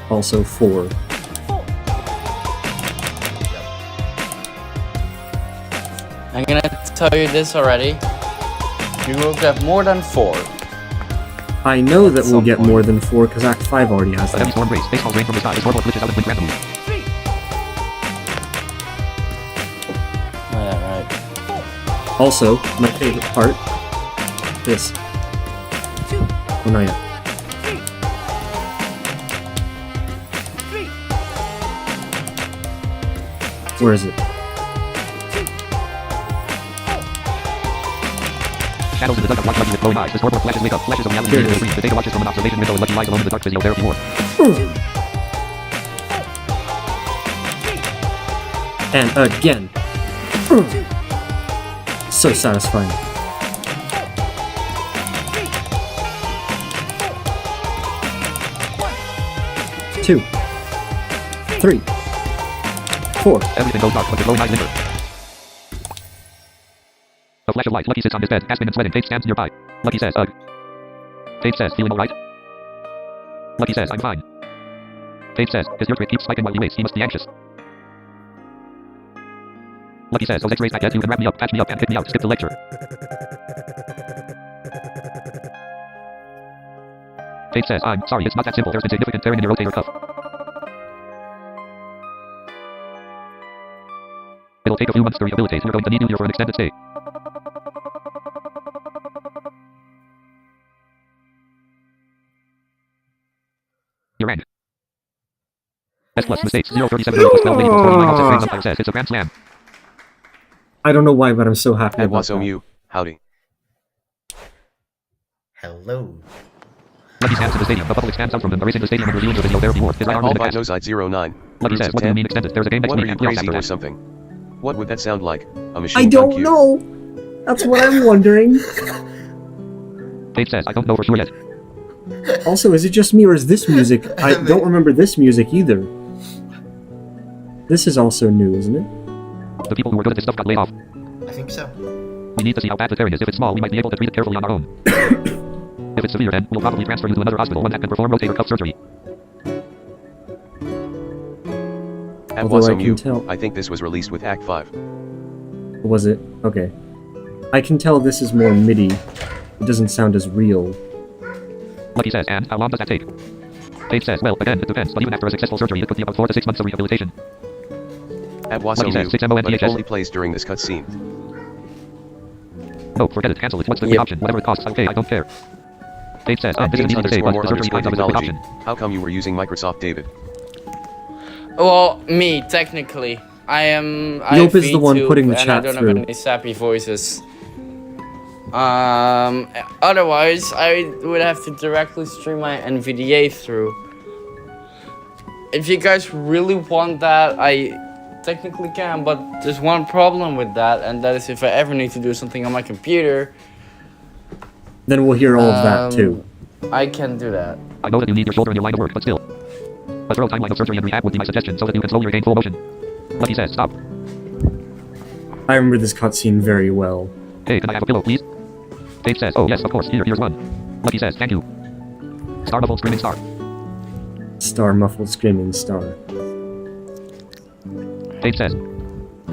Also 4. I'm gonna tell you this already. You will get more than 4. I know that we'll some get point. more than 4 because Act 5 already has A heavy that. storm breaks. Baseballs rain from the sky. The scoreboard glitches out and wins randomly. Three. Yeah, right. Also, my favorite part. This. Two. Oh, not yet. Three. Three. Where is it? Shadows in the dugout watch Lucky with glowing eyes. The scoreboard flashes wake up. Flashes of reality Here it in the is. screen. The data watches from an observation window and Lucky lies alone in the dark physiotherapy ward. And again. So satisfying. Two. 3. 4. Everything goes dark, but the glowing eyes linger. A flash of light. Lucky sits on his bed, gasping and sweating. Paige stands nearby. Lucky says, "Ugh." Paige says, "Feeling alright?" Lucky says, "I'm fine." Paige says, "His heart rate keeps spiking while he waits. He must be anxious." Lucky says, "Those x-rays back yet? You can wrap me up, patch me up, and pick me out. Skip the lecture." Paige says, "I'm sorry, it's not that simple. There's been significant tearing in your rotator cuff. It'll take a few months to rehabilitate. We're going to need you here for an extended stay." Your rank. S plus mistakes 037 plus 12 equals 49 offset range umpire says it's a grand slam. I don't know why, but I'm so happy At about Waso that. Mew, howdy. Hello. Lucky stands in the stadium. The public stands out from him, erasing the stadium and revealing the physiotherapy ward. His right arm is in a cast. Albino's 09. Lucky Groups says, of "What do you 10. mean extended? There's a game next What are week you and playoffs crazy after or that." something? What would that sound like? A machine I gun don't cue. know. That's what I'm wondering. Paige says, "I don't know for sure yet." Also, is it just me or is this music? I don't remember this music either. This is also new, isn't it? The people who were good at this stuff got laid off. I think so. We need to see how bad the tearing is. If it's small, we might be able to treat it carefully on our own. If it's severe, then we'll probably transfer you to another hospital, one that can perform rotator cuff surgery. At Although I Waso can Mew, tell- I think this was released with Act 5. Was it? Okay. I can tell this is more MIDI. It doesn't sound as real. Lucky says, "And how long does that take?" Page says, well, again, it depends, but even after a successful surgery, it could be about 4 to 6 months of rehabilitation. At Lucky Waso says, Mu, 6 but it MONDHS. only plays during this cutscene. No, forget it, cancel it. What's the Yep. option? Whatever it costs, okay, I don't care. Page says, this isn't Games easy to say, but _more the surgery _ kinds of is a good technology. option. How come you were using Microsoft, David? Well, me technically, I am. I Yope have is the one VTube, putting the and chat I don't through. have any sappy voices. Otherwise, I would have to directly stream my NVDA through. If you guys really want that, I technically can, but there's one problem with that, and that is if I ever need to do something on my computer, Then we'll hear all of that too. I can do that. I know that you need your shoulder in your line of work, but still. A thorough timeline of surgery and rehab would be my suggestion so that you can slowly regain full motion. Lucky says, stop. I remember this cutscene very well. Hey, can I have a pillow, please? Page says, oh yes, of course, here's one. Lucky says, thank you. Star muffled screaming star. Star muffled screaming star. Page says,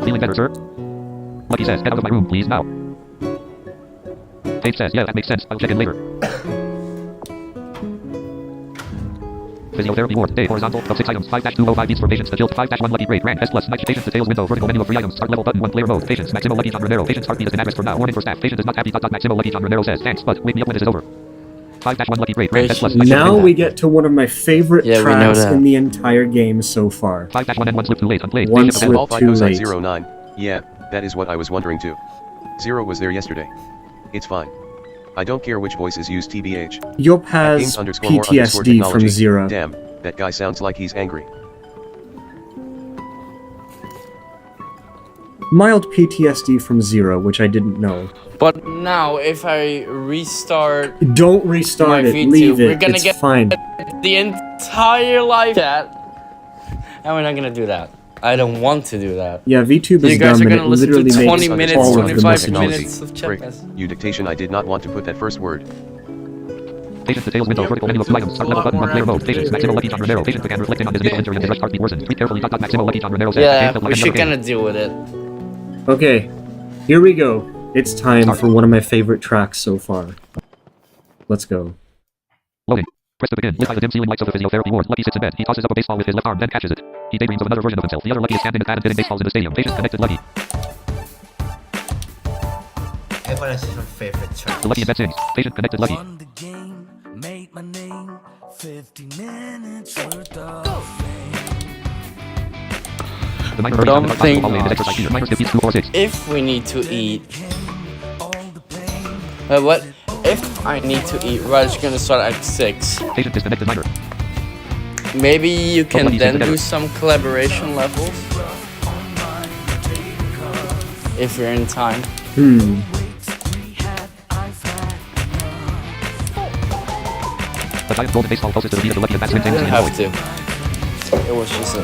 feeling better, sir? Lucky says, get out of my room, please, now. Page says, yeah, that makes sense, I'll check in later. Physiotherapy ward, day, horizontal, of 6 items, 5-205 beats for patients, the tilt, 5-1 lucky grade, rank, S plus, night, patients details window, vertical menu of 3 items, start level button, 1 player mode, patients, Maximo Lucky John Romero, patients heartbeat is an address for now, warning for staff, patient is not happy, Maximo Lucky John Romero says, thanks, but wake me up when this is over. 5-1 lucky grade, rank, S plus, night, Now we get to one of my favorite Yeah, we know tracks that. in the entire game so far. 5-1 and 1 slip too late, unplayed, One stage of slip. event. All too goes on late. 09. Yeah, that is what I was wondering too. Zero was there yesterday. It's fine. I don't care which voices use TBH. Yop has Games _ more _ PTSD technology. from Zero. Damn, that guy sounds like he's angry. Mild PTSD from Zero, which I didn't know. But now, if I restart Don't restart My it, VTube, leave we're it, gonna it's get- fine. the entire live chat, and we're not gonna do that. I don't want to do that. Yeah, VTube You is guys dumb are and it gonna listen literally to makes 20 minutes, all of the 25 messages. minutes of chat Frick, messages. you dictation, I did not want to put that first word. Patient details window, vertical menu of 2 items, start level button, 1 player mode, patients, Maximo Lucky John Romero, patient began reflecting on his initial injury and his rushed heartbeat worsened. Treat carefully, Maximo Lucky John Romero says, Yeah, "Can't we let should another kind game." of deal with it. Okay, here we go. It's time for one of my favorite tracks so far. Let's go. Loading. Press to begin. Lit by the dim ceiling lights of the physiotherapy ward. Lucky sits in bed. He tosses up a baseball with his left arm, then catches it. He daydreams of another version of himself. The other Lucky is standing at bat and hitting baseballs in the stadium. Patient connected Lucky. Everyone has different favorite tracks. The Lucky in bed sings. Patient connected Lucky. Won the game, made my name, 50 minutes worth of fame. The minor But version I'm of the thinking- hallway in his exercise gear. Minor skip beats 246. If we need to eat, All the pain, what? If I need to eat, Raj's gonna start at 6. Patient disconnected minor. Maybe you can Lucky then together. do some collaboration levels. If you're in time. Hmm. The giant golden baseball closest to the beat of the Lucky and bat swings You aimlessly didn't in the have void. to. It was just a.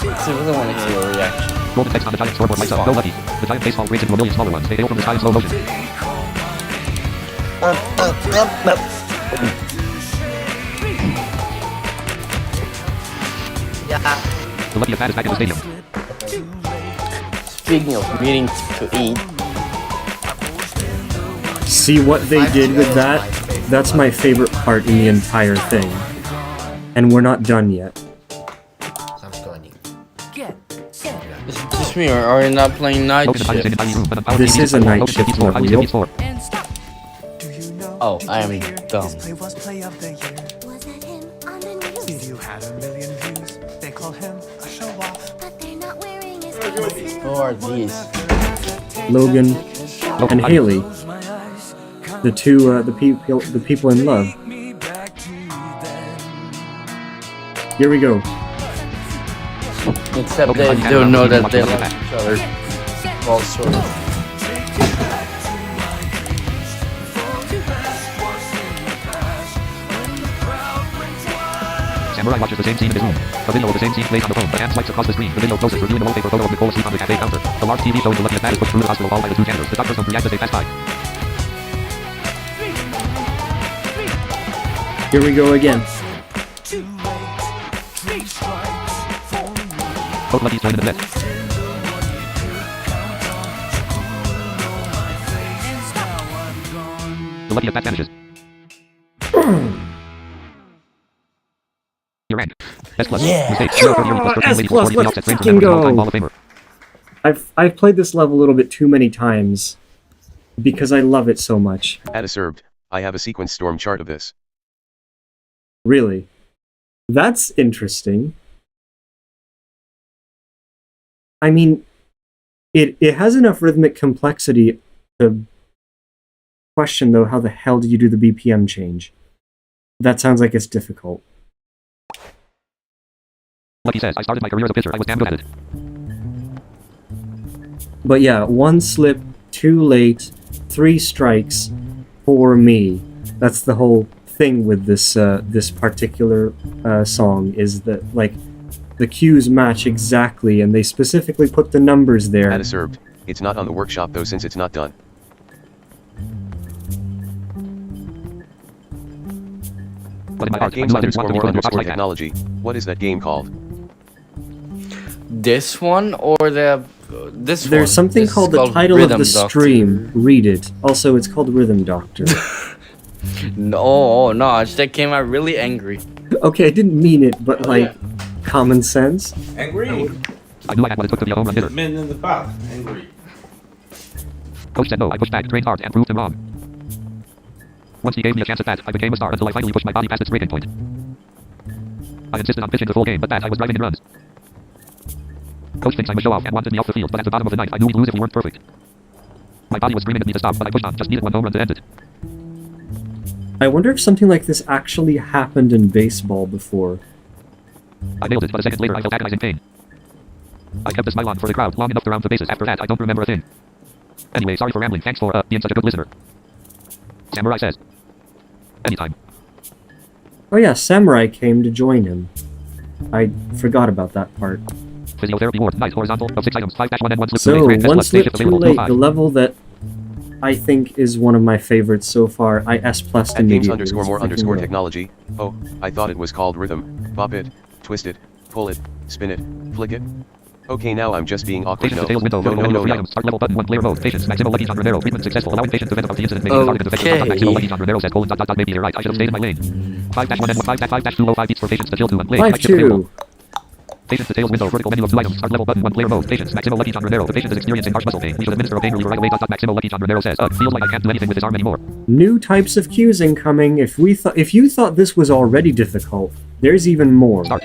So I really want to see your reaction. Golden text on the giant scoreboard lights up. Go Lucky. The giant baseball breaks into a million smaller ones. They hail from the sky in slow motion. Yeah. The Lucky bat is back in the stadium. Speaking of needing to eat, See what they did with that? That's my favorite part in the entire thing. And we're not done yet. I'm going to Get set. is it just me or are you not playing night Logan and shift? in tiny room. But the This TV is a floor. night Logan shift beats 4. level, Tiny beats 4. And stop. do you know? Oh, I am dumb. This play was play of the year. Was it him on the news? Video had a million views. They call him a show off. But they're not wearing his glasses. Who are these? Logan and Haley, Close my eyes, come the two, the people in love. me back to then. Here we go. Except Okay, they I'm don't know that they watching love the each other. Well, sort of. Samurai watches the same scene in his room. A video of the same scene plays on the phone. The hand swipes across the screen. The video closes, revealing a wallpaper photo of Nicole asleep on the cafe counter. The large TV shows the Lucky and Bat is pushed through the hospital hall by the two janitors. The doctors don't react as they pass by. Here we go again. Both Luckies join in the net. The Lucky and Bat vanishes. Your rank. S plus. Yeah. Mistake. 0 30 plus 13 S lady plus, 40 let's offset frame for fucking memory, all-time go. Hall of Famer. I've played this level a little bit too many times because I love it so much. Addiserved. I have a sequence storm chart of this. Really. That's interesting. I mean, it has enough rhythmic complexity to question, though, how the hell did you do the BPM change? That sounds like it's difficult. Lucky says, I started my career as a pitcher. I was damn good at it. But yeah, 1 slip, 2 late, 3 strikes for me. That's the whole thing with this this particular song, is that like the cues match exactly, and they specifically put the numbers there. Addiserved. It's not on the workshop though since it's not done. But in my At heart, I games knew I didn't want underscore to be more playing robots underscore like that. technology. What is that game called? This one or this one? There's something This is called the title Rhythm of the Doctor. stream. Read it. Also, it's called Rhythm Doctor. No, no, that came out really angry. Okay, I didn't mean it, but like, common sense. Angry. I knew I had what it took to be a home run hitter. Men in the back. Angry. Coach said no, I pushed back, trained hard, and proved him wrong. Once he gave me a chance at bat, I became a star until I finally pushed my body past its breaking point. I insisted on pitching the full game, but that I was driving in runs. Coach thinks I'm a show-off and wanted me off the field, but at the bottom of the ninth, I knew we'd lose if we weren't perfect. My body was screaming at me to stop, but I pushed on, just needed one home run to end it. I wonder if something like this actually happened in baseball before. I nailed it, but a second later I felt agonizing pain. I kept a smile on for the crowd long enough to round the bases. After that, I don't remember a thing. Anyway, sorry for rambling. Thanks for being such a good listener. Samurai says. Anytime. Oh yeah, Samurai came to join him. I forgot about that part. Physiotherapy ward. Nice. Horizontal of 6 items. 5-1 and 1 slip. So, rank, S one plus, slip spaceship too available, late, no the high. level that I think is one of my favorites so far. I S plus At immediately. games underscore It's more freaking underscore great. technology. Oh, I thought it was called rhythm. Bop it, twist it, pull it, spin it, flick it. Okay, now I'm just being awkward. Patience No, details window. no, Window, no, window, no, 3 no. items. Start level button 1 player mode. Patience. Maximal Lucky John Romero. Treatment successful. Allowing patience to vent about the incident. Maybe the target defective. Maximal Lucky John Romero says colon dot dot dot. Maybe you're right. I should have stayed in my lane. 5-1 and 5-205 beats for patience to kill 2 and lane. Type shift available. 5-2. Patience details window. Vertical menu of 2 items. Start level button 1 player mode. Patience. Maximal Lucky John Romero. The patient is experiencing harsh muscle pain. We should administer a pain reliever right away. Dot dot. Maximal Lucky John Romero says. Feels like I can't do anything with his arm anymore. New types of cues incoming. If you thought this was already difficult, there's even more. Start.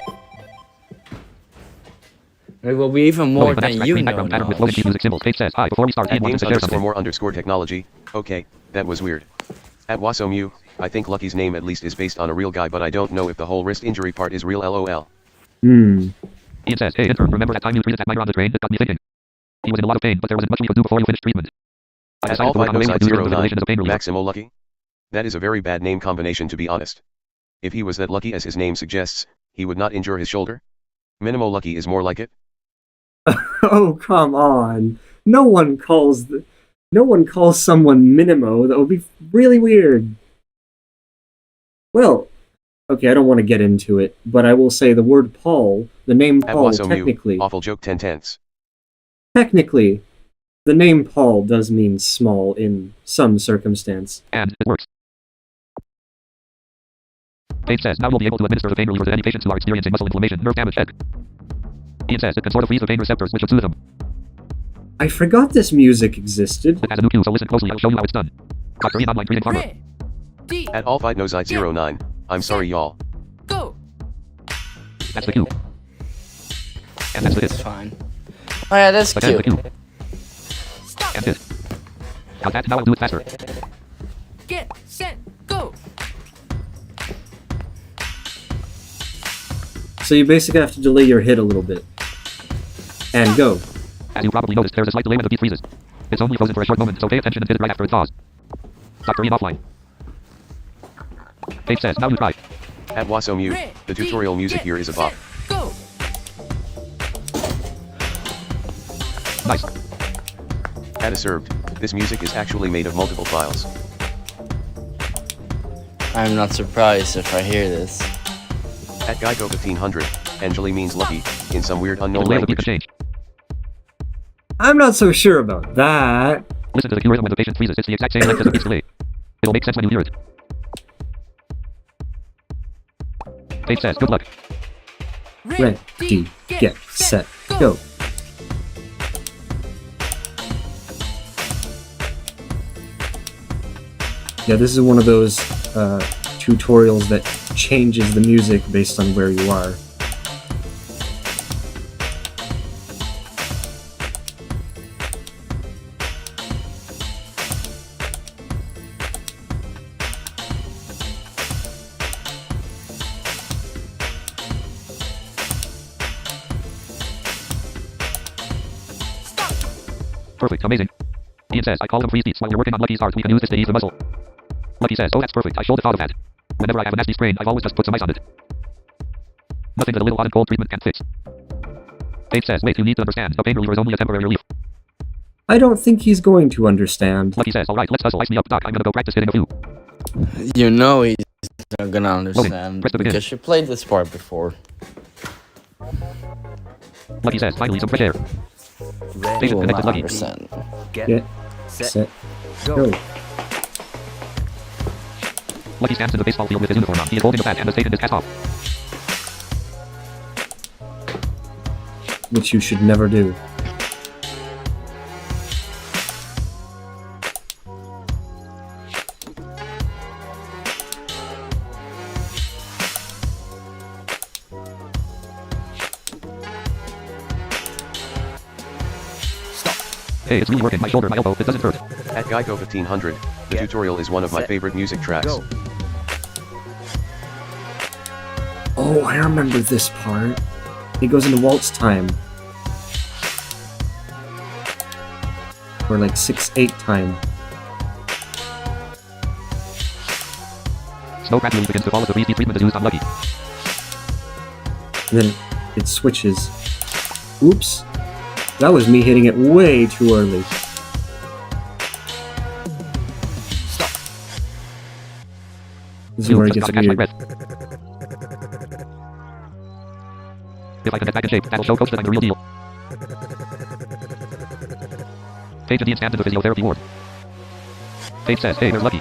It will be even more Loading the than next you screen know background pattern with now. loading key music symbols. Page says hi. Before we start, At Ian wanted games to share underscore something. more underscore technology. Okay, that was weird. At Wasomu, I think Lucky's name at least is based on a real guy, but I don't know if the whole wrist injury part is real. LOL. Hmm. Ian says, hey intern, remember that time you treated that miner on the train? That got me thinking. He was in a lot of pain, but there wasn't much we could do before you finished treatment. I At decided to work on a way we could do your manipulation as a pain reliever. Maximo Lucky? That is a very bad name combination to be honest. If he was that lucky as his name suggests, he would not injure his shoulder? Minimo Lucky is more like it? Oh, come on. No one calls someone Minimo. That would be really weird. Well, okay, I don't want to get into it, but I will say the word Paul, the name At Paul, Wasomu, awful joke 10/10. technically, the name Paul does mean small in some circumstance. And it works. Page says, now you'll be able to administer the pain reliever to any patients who are experiencing muscle inflammation, nerve damage, head. Ian says, it can sort of freeze the pain receptors, which should soothe them. I forgot this music existed. It has a new cue, so listen closely, I'll show you how it's done. Dr. Ian Online Treating Farmer. Red. D. At all fight nosite 09. I'm sorry y'all. Go. That's the cue. And that's the It's hit. fine. Oh yeah, that's Again, the cute. cue. Stop. And hit. Got that? Now I'll do it faster. Get. Set. Go. So you basically have to delay your hit a little bit. And go. As you probably noticed, there's a slight delay when the beat freezes. It's only frozen for a short moment, so pay attention and hit it right after it thaws. Dr. Ian Offline. Page says, now you try. At Wasomu, Red. the D. tutorial music Get. here is a bop. Set. Go. Nice. At served, this music is actually made of multiple files. I'm not surprised if I hear this. At Geico 1500, Angeli means lucky, in some weird The unknown delay of the beat language. can change. I'm not so sure about that. Listen to the cue rhythm when the patient freezes. It's the exact same length as the beat's delay. It'll make sense when you hear it. Page says, good luck. Ready, get, set, go. Yeah, this is one of those tutorials that changes the music based on where you are. Perfect, amazing. Ian says, I call them freeze beats. While you're working on Lucky's art, we can use this to ease the muzzle. Lucky says, oh, that's perfect. I should have thought of that. Whenever I have a nasty sprain, I've always just put some ice on it. Nothing that a little hot and cold treatment can't fix. Dave says, wait, you need to understand. The pain reliever is only a temporary relief. I don't think he's going to understand. Lucky says, alright, let's hustle. Ice me up, Doc. I'm gonna go practice hitting a few. You know he's not gonna understand Press the begin. because you played this part before. Lucky says, finally, some fresh air. He Station will connected, not Lucky. understand. Get, set, go. Lucky stands in the baseball field with his uniform on. He is holding a bat and has taken his hat off. Which you should never do. Hey, it's really working. My shoulder, my elbow, it doesn't hurt. At Geico 1500, the tutorial is one of my favorite music tracks. Oh, I remember this part. It goes into waltz time. Or like 6/8 time. Snow gradually begins to fall as the freeze beat treatment is used on Lucky. And then it switches. Oops. That was me hitting it way too early. This is Phew, where it just gets gotta catch my weird. breath. If I can get back in shape, that'll show Coach that I'm the real deal. Paige and Ian stand in the physiotherapy ward. Paige says, hey, there's Lucky.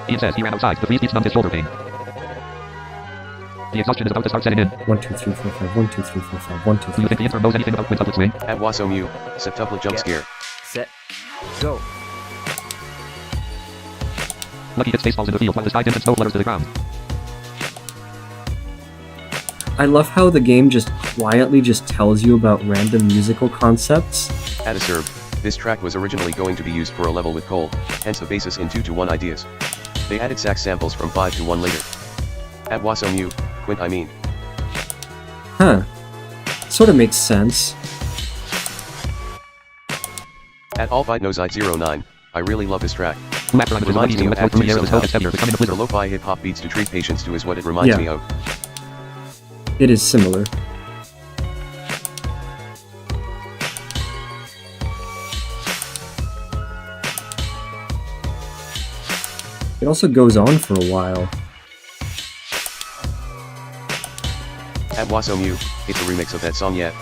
Ian says he ran outside. The freeze beats numbed his shoulder pain. The exhaustion is about to start setting in. 1, 2, 3, 4, 5. 1, 2, 3, 4, 5. 1, 2, Do 3. you think the intern knows anything about quintuplet swing? At Wasomu, septuplet jump scare. Set. Go. Lucky hits baseballs in the field while his high and snow flutters to the ground. I love how the game just quietly just tells you about random musical concepts. At Acerb, this track was originally going to be used for a level with Cole, hence the basis in 2-to-1 ideas. They added sax samples from 5-to-1 later. At Wasomu, Quint I mean. Huh. Sort of makes sense. At AllFightNoseite09, I really love this track. Who after I'm Reminds me of let's go through the air Attitude as snow gets heavier, becoming a The blizzard. lo-fi hip-hop beats to treat patients to is what it reminds Yeah. me of. It is similar. It also goes on for a while. At Wasomu, it's a remix of that song yet.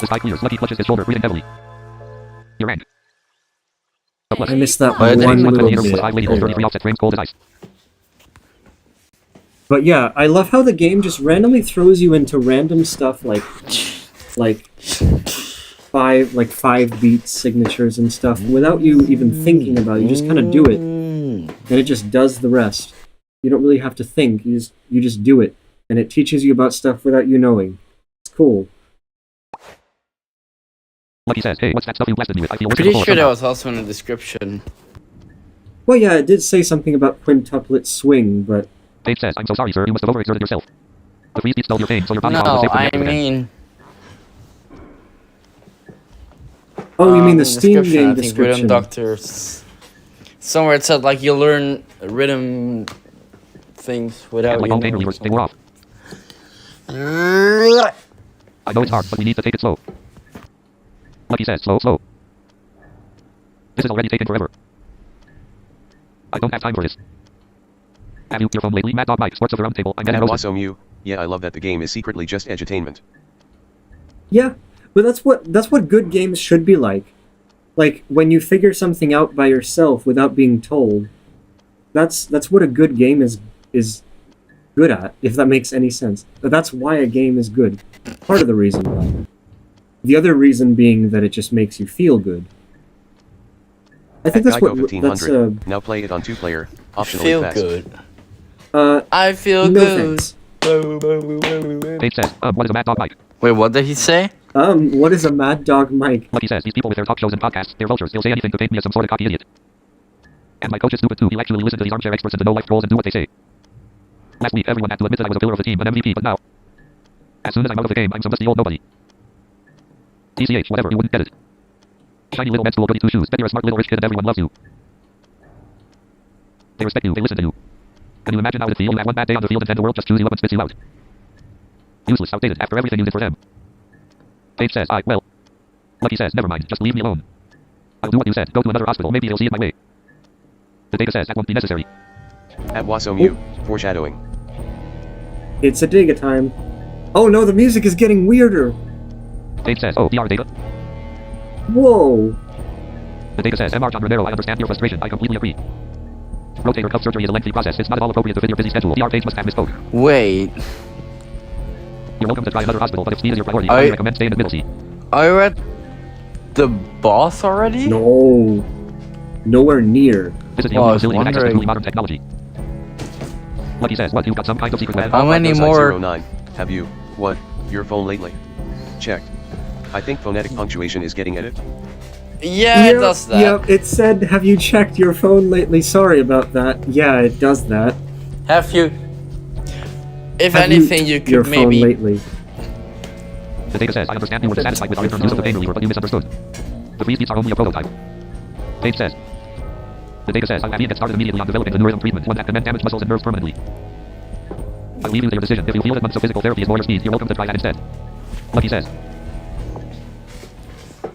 The sky clears. Lucky clutches his shoulder, breathing heavily. Your rank. A plus. I missed that But I one think little 120 with bit. 5 ladies, 33 offset frames, cold as ice. But yeah, I love how the game just randomly throws you into random stuff like five beat signatures and stuff without you even thinking about it. You just kind of do it, and it just does the rest. You don't really have to think. You just do it, and it teaches you about stuff without you knowing. It's cool. Lucky says, hey, what's that stuff you blasted me with? I feel worse Pretty than sure that before. was also in the description. Well, yeah, it did say something about quintuplet swing, but Dave says, I'm so sorry, sir. You must have overexerted yourself. The freeze beats dulled your pain, so your body No, was safe to I react again. mean... oh, you mean the in Steam game I think description? Rhythm Doctors. Somewhere it said like you learn rhythm things without And like you all pain knowing relievers, they were off. something. I know it's hard, but we need to take it slow. Lucky says, slow, slow. This is already taken forever. I don't have time for this. Have you your phone lately? Mad Dog Mike, Sports of the Round Table. I'm At gonna host it. Wasomu, yeah, I love that the game is secretly just edutainment. Yeah, but that's what good games should be like. Like when you figure something out by yourself without being told. That's what a good game is good at, if that makes any sense. But that's why a game is good. Part of the reason why. The other reason being that it just makes you feel good. I think At that's what Geico that's 1500. Now play it on 2-player. Optionally Feel fast. good. uh I feel no good. thanks. Page says, what is a mad dog mic? Wait, what did he say? What is a Mad Dog mic? Lucky says, these people with their talk shows and podcasts, they're vultures. They'll say anything to paint me as some sort of cocky idiot. And my coach is stupid too. He'll actually listen to these armchair experts and the no-life trolls and do what they say. Last week, everyone had to admit that I was a pillar of the team, an MVP, but now, as soon as I'm out of the game, I'm some dusty old nobody. TCH, whatever, you wouldn't get it. Shiny little med school goody two-shoes. Bet you're a smart little rich kid and everyone loves you. They respect you, they listen to you. Can you imagine how it feel? You have one bad day on the field and then the world just chews you up and spits you out. Useless, outdated, after everything you did for them. Paige says, well. Lucky says, never mind, just leave me alone. I'll do what you said, go to another hospital, maybe he'll see it my way. The data says that won't be necessary. At Wasomu, foreshadowing. It's a Dega time. Oh no, the music is getting weirder. Paige says, oh, DR data. Whoa. The data says, MR John Romero, I understand your frustration, I completely agree. Rotator cuff surgery is a lengthy process, it's not at all appropriate to fit your busy schedule. DR Page must have misspoke. Wait, You're welcome to try another hospital, but if speed is your priority, I- I recommend staying in the middle seat. are you at the boss already? No. Nowhere near. Visit the Well, I only was facility with access to wondering. truly modern technology. Lucky says, what, you've got some kind of secret web? How many Alpha more- 09. Have you, what, your phone lately? Checked. I think phonetic punctuation is getting at it. Yeah, it does that. Yep, it said, have you checked your phone lately? Sorry about that. Yeah, it does that. Have you? If Have anything, you your could phone maybe. lately. The data says, I understand you were dissatisfied with our interim use of the pain reliever, but you misunderstood. The freeze beats are only a prototype. Page says, the data says, Ian get started immediately on developing the neurism treatment, one that can mend damaged muscles and nerves permanently. I leave you to your decision. If you feel that months of physical therapy is more your speed, you're welcome to try that instead. Lucky says.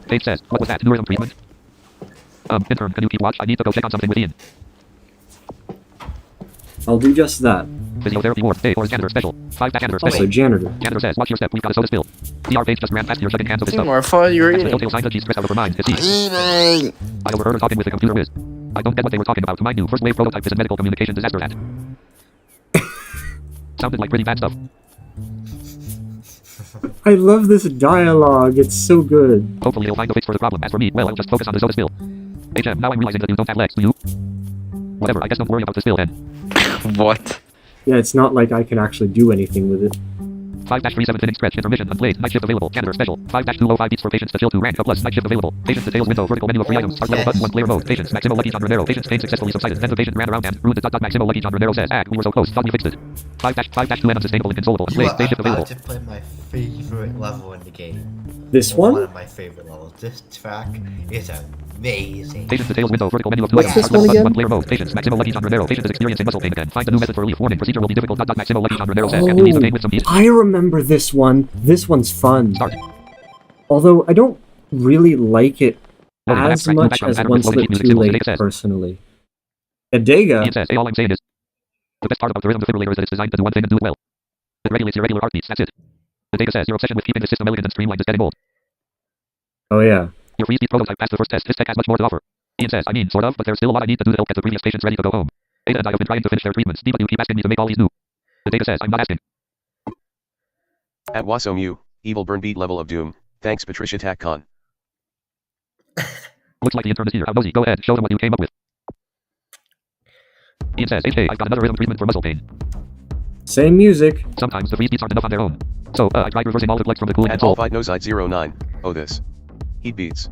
Page says, what was that, neurism treatment? Intern, can you keep watch? I need to go check on something with Ian. I'll do just that. Physiotherapy ward, day, or janitor special. 5 janitor special. Also, janitor. Janitor says, watch your step, we've got a soda spill. DR Page just ran past, you're shaking hands of his stuff. More, I thought you were That's the eating. telltale sign that she's stressed out of her mind. It's he. I overheard her talking with the computer whiz. I don't get what they were talking about. My new first wave prototype is a medical communication disaster hat. Sounded like pretty bad stuff. I love this dialogue. It's so good. Hopefully he'll find a fix for the problem. As for me, well, I'll just focus on the soda spill. HM, now I'm realizing that you don't have legs, do you? Whatever, I guess don't worry about the spill then. What? Yeah, it's not like I can actually do anything with it. 5-37 inning stretch, intermission, unplayed, night shift available, janitor special, 5-205 beats for patients to chill 2 rank, a plus, night shift available, patients details window, vertical menu of 3 items, start level button 1 player mode, patients, Maximo Lucky John Romero, patients pain successfully subsided, then the patient ran around and ruined it, Maximo Lucky John Romero says, we were so close, thought we fixed it. 5-2 unsustainable, inconsolable, You unplayed, are day shift about available. to play my favorite level in the game. This One one? of my favorite levels. This track is amazing. Patients details window, vertical menu of 2 What's items, this start one level button again? 1 player mode, patients, Maximo Lucky John Romero, patient is experiencing muscle pain again, find a new method for relief, warning, procedure will be difficult, Maximo Lucky John Romero says, can relieve the pain with some heat. I remember this one. This one's fun. Start. Although I don't really like it Loading as abstract, much background, as pattern, One loading, Slip music Too symbols, Late, data says. personally. Ian Adega, says, all I'm saying is, the best part about the rhythm defibrillator is that it's designed to do one thing and do it well. It regulates your regular heartbeats, that's it. The data says, your obsession with keeping the system elegant and streamlined is getting old. oh yeah. Your free speed prototype passed the first test. This tech has much more to offer. Ian says, I mean, sort of, but there's still a lot I need to do to help get the previous patients ready to go home. Ada and I have been trying to finish their treatments. But you keep asking me to make all these new. The data says, I'm not asking. At Wasomu, evil burn beat level of doom. Thanks Patricia TacCon. Looks like the intern is here. How nosy. Go ahead, show them what you came up with. Ian says, hey, I've got another rhythm treatment for muscle pain. Same music. Sometimes the free beats aren't enough on their own. So, I tried reversing all the flex from the cooling At console. Alphite Noside 09. Oh this. Heat beats.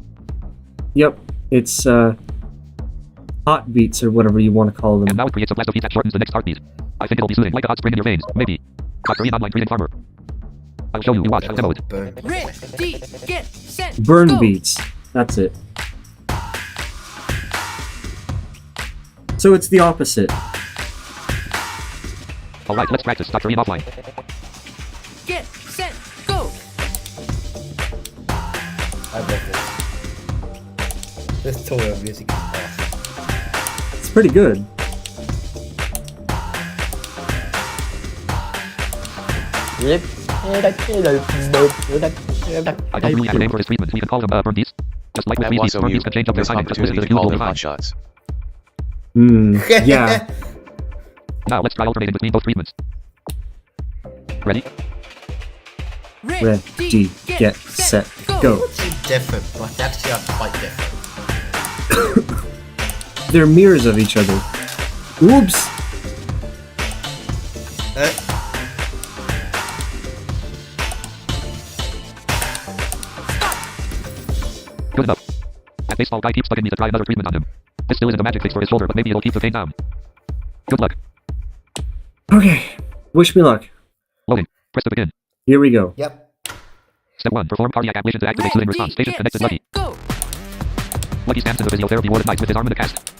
Yep. It's, hot beats or whatever you want to call And them. now it creates a blast of heat that shortens the next heartbeat. I think it'll be soothing, like a hot spring in your veins. Maybe. Dr. Ian Online Treating Farmer. I'll show you. You watch. I'll demo it. Burn. Burn beats. That's it. So it's the opposite. Alright, let's practice. Dr. Ian Offline. Get set, go. I love this. This tour of music is awesome. It's pretty good. Yep. I don't really have a name for his treatment. We can call him, burn beats. Just like with At free beats, burn beats Wasomu, can change up their this timing just with opportunity the to call cube me will hot define. shots. Yeah. Now let's try alternating between both treatments. Ready? Ready, get, set, go. Different, but actually are quite different. They're mirrors of each other. Oops! Good enough. That baseball guy keeps bugging me to try another treatment on him. This still isn't a magic fix for his shoulder, but maybe it'll keep the pain down. Good luck. Okay, wish me luck. Loading. Press to begin. Here we go. Yep. Step 1. Perform cardiac ablation to activate soothing response. Patient connected Lucky. Go. Lucky stands in the physiotherapy ward at night with his arm in a cast.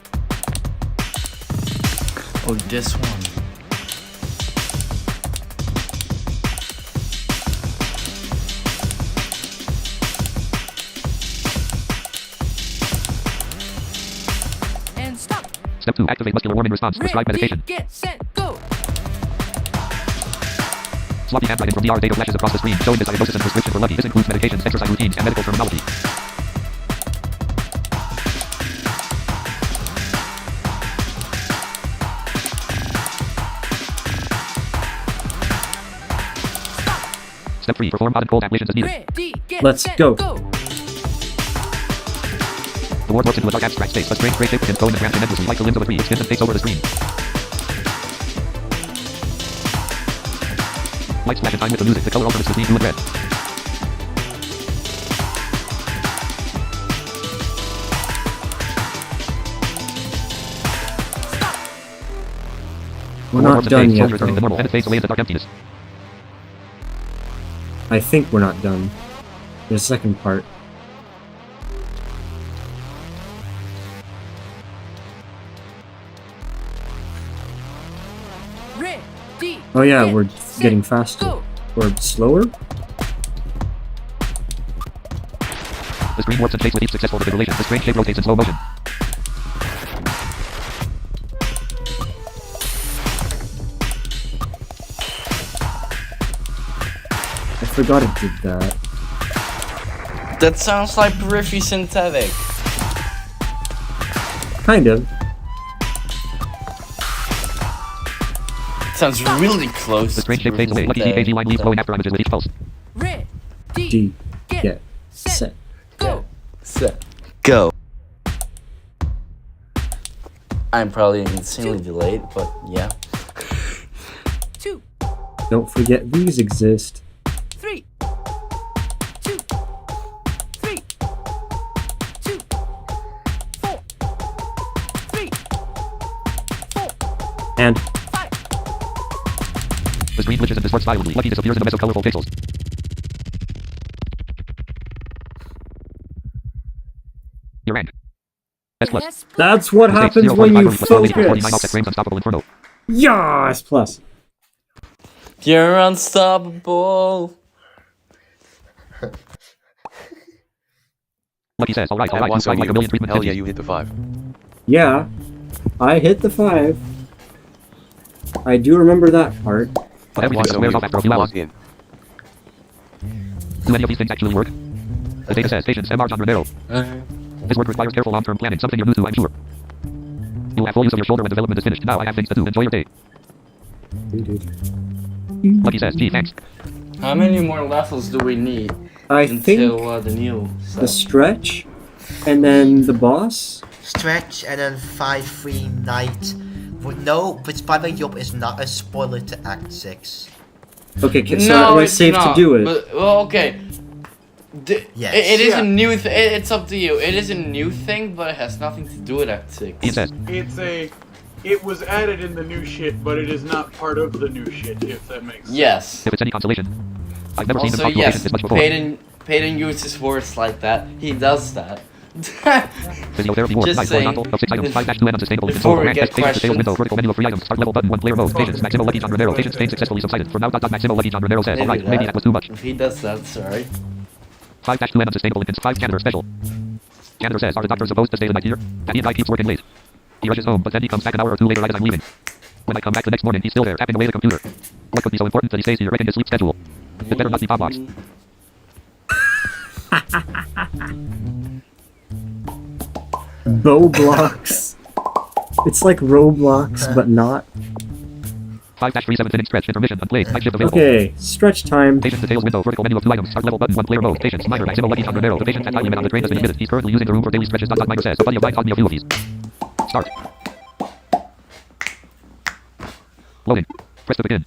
Oh, this one. And stop. Step 2. Activate muscular warming response. Prescribe medication. Get set. Go. Sloppy handwriting from DR data flashes across the screen, showing the diagnosis and prescription for Lucky. This includes medications, exercise routines, and medical terminology. Step 3. Perform hot and cold ablations as needed. Ready. Get Let's set. go. The ward morphs into a dark abstract space. A strange gray shape begins glowing and branching endlessly like the limbs of a tree. It spins and takes over the screen. Lights flash in time with the music. The color alternates between blue and red. We're The ward not morphs in done phase, yet, shoulder turning to normal, though. and it fades away into dark emptiness. I think we're not done. There's a second part. Ready. Oh yeah, Get we're set. getting faster. Go. Or slower? The screen warps and shakes with each successful defibrillation. The strange shape rotates in slow motion. I forgot it did that. That sounds like periphery synthetic. Kind of. Sounds really close. The strange shape to fades away. Lucky synthetic. EKG line leaves glowing after images with each pulse. Ready. D, get, set. set. Go. Set. Go. I'm probably insanely delayed, but yeah. 2, Don't forget these exist. 3, 2, 3, 2, 4, 3, 4, And 5. The screen glitches and distorts violently. Lucky disappears in the meso-colorful pixels. Your rank. S plus. S+. that's what Mistakes, happens 0, when 45 you plus 49 offset focus. frames, unstoppable inferno. Yes, plus. You're unstoppable. Lucky says, alright, I alright, you want strike like a million treatment Hell yeah, tensions. you hit the 5. Yeah, I hit the 5. I do remember that part. But everything just wears off after a few hours. Log in. Do any of these things actually work? The data says, patience, M. R. John Romero. This work requires careful long-term planning, something you're new to, I'm sure. You'll have full use of your shoulder when development is finished. Now I have things to do. Enjoy your day. Lucky says, gee, thanks. How many more levels do we need I until think the new the stuff? stretch, and then the boss. Stretch and then 5-3 night. No, but by the way, Yup is not a spoiler to Act 6. Okay, so No, am I it's safe not, to do it? But, well, okay. Yes. It is Yeah. a new thing. It's up to you. It is a new thing, but it has nothing to do with Act 6. Ian says, It was added in the new shit, but it is not part of the new shit, if that makes sense. Yes. if it's any consolation, I've never seen him Also, talk to a patient yes, this much before. Peyton uses words like that. He does that. Physiotherapy ward, Just nice, saying, horizontal, of 6 items, 5-2 unsustainable, before control, we rank, get patient details questions. window, vertical menu of 3 items, start level button, 1 player mode, patients, Maximo Lucky John Romero, patients pain successfully subsided. For now, Maximo Lucky John Romero says, Maybe alright, maybe that was too much. If he does that, sorry. 5-2 unsustainable, intense 5 janitor special. Janitor says, are the doctors supposed to stay the night here? Danny and I keeps working late. He rushes home, but then he comes back an hour or 2 later right as I'm leaving. When I come back the next morning, he's still there, tapping away at the computer. What could be so important that he stays here writing his sleep schedule? It better not be Roblox. Roblox. It's like Roblox, but not. 5-37 thinning stretch. Intermission. Unplayed. Night shift available. Okay, stretch time. Patience details window. Vertical menu of 2 items. Start level button. 1 player mode. Patience. Minor. Maximum lucky Romero. The patient and time limit on the train has been admitted. He's currently using the room for daily stretches. Minor says. The buddy of mine taught me a few of these. Start. Loading. Press to begin.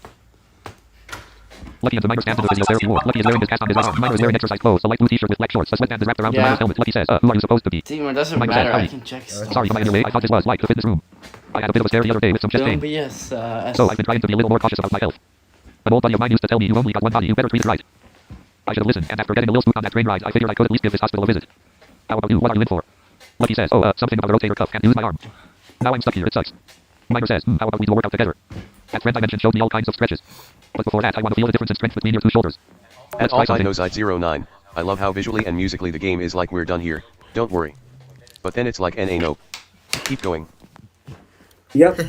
Lucky and the minor stands in the physiotherapy ward. Lucky is wearing his cast on his arm. Minor is wearing exercise clothes. A light blue t-shirt with black shorts. A sweatband is wrapped around the Yeah. minor's helmet. Lucky says, who are you supposed to be? Team, it doesn't Minor matter. says, I howdy. can check stuff. Sorry, am I in your way? I thought this was like the fitness room. I had a bit of a scare the other day with some chest Don't pain. be as So I've been trying to be a little more cautious about my health. An old buddy of mine used to tell me you only got one body, you better treat it right. I should have listened, and after getting a little spook on that train ride, I figured I could at least give this hospital a visit. How about you? What are you in for? Lucky says, something about the rotator cuff. Can't use my arm. Now I'm stuck here. It sucks. Minor says, how about we do a workout together? That friend I mentioned showed me all kinds of stretches. But before that, I want to feel the difference in strength between your two shoulders. At Let's try something. AllFightNoSide09, I love how visually and musically the game is like we're done here, don't worry. But then it's like NA nope. Keep going. Yep.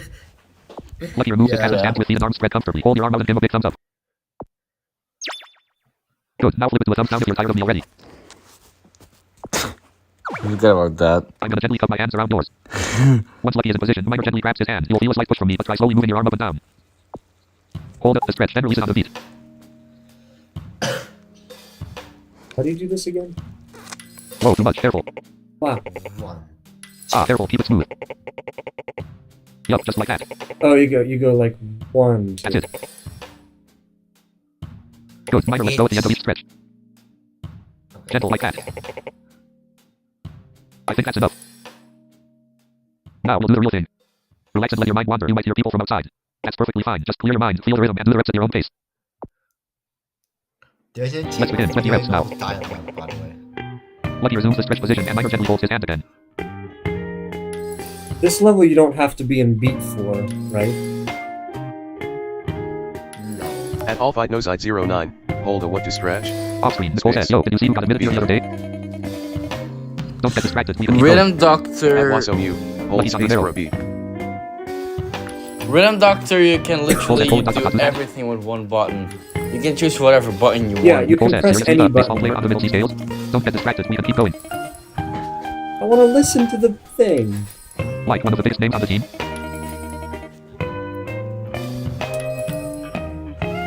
Lucky removes his Yeah. hands and stands with feet and arms spread comfortably. Hold your arm out and give a big thumbs up. Good. Now flip it to a thumbs down if you're tired of me already. Forget about that. I'm gonna gently cup my hands around yours. Once Lucky is in position, Minor gently grabs his hand. You'll feel a slight push from me, but try slowly moving your arm up and down. Hold up the stretch, then release it on the beat. How do you do this again? Whoa, too much. Careful. Wow. 1. Careful. Keep it smooth. Yup, just like that. Oh, you go like 1, 2. That's it. Good. Minor, let's go at the end of each stretch. Gentle like that. I think that's enough. Now we'll do the real thing. Relax and let your mind wander. You might hear people from outside. That's perfectly fine. Just clear your mind, feel the rhythm, and do the reps at your own pace. There's a Let's begin. 20 reps now. dialogue, by the way. Lucky resumes the stretch position, and Minor gently holds his hand again. This level you don't have to be in beat for, right? No. At AllFightNoSide09, hold a what to scratch? Off screen, Nicole says, yo, did you see who got a minute here the other day? Don't get distracted. We can keep Rhythm At Doctor. Wasomu, hold Lucky space for a beat. Rhythm Doctor, you can literally Hold it, do everything with one button. You can choose whatever button you Yeah, want. you Nicole can says, press seriously, any baseball player on the button. middle C scales? Don't get distracted. We can keep going. I want to listen to the thing. Like one of the biggest names on the team.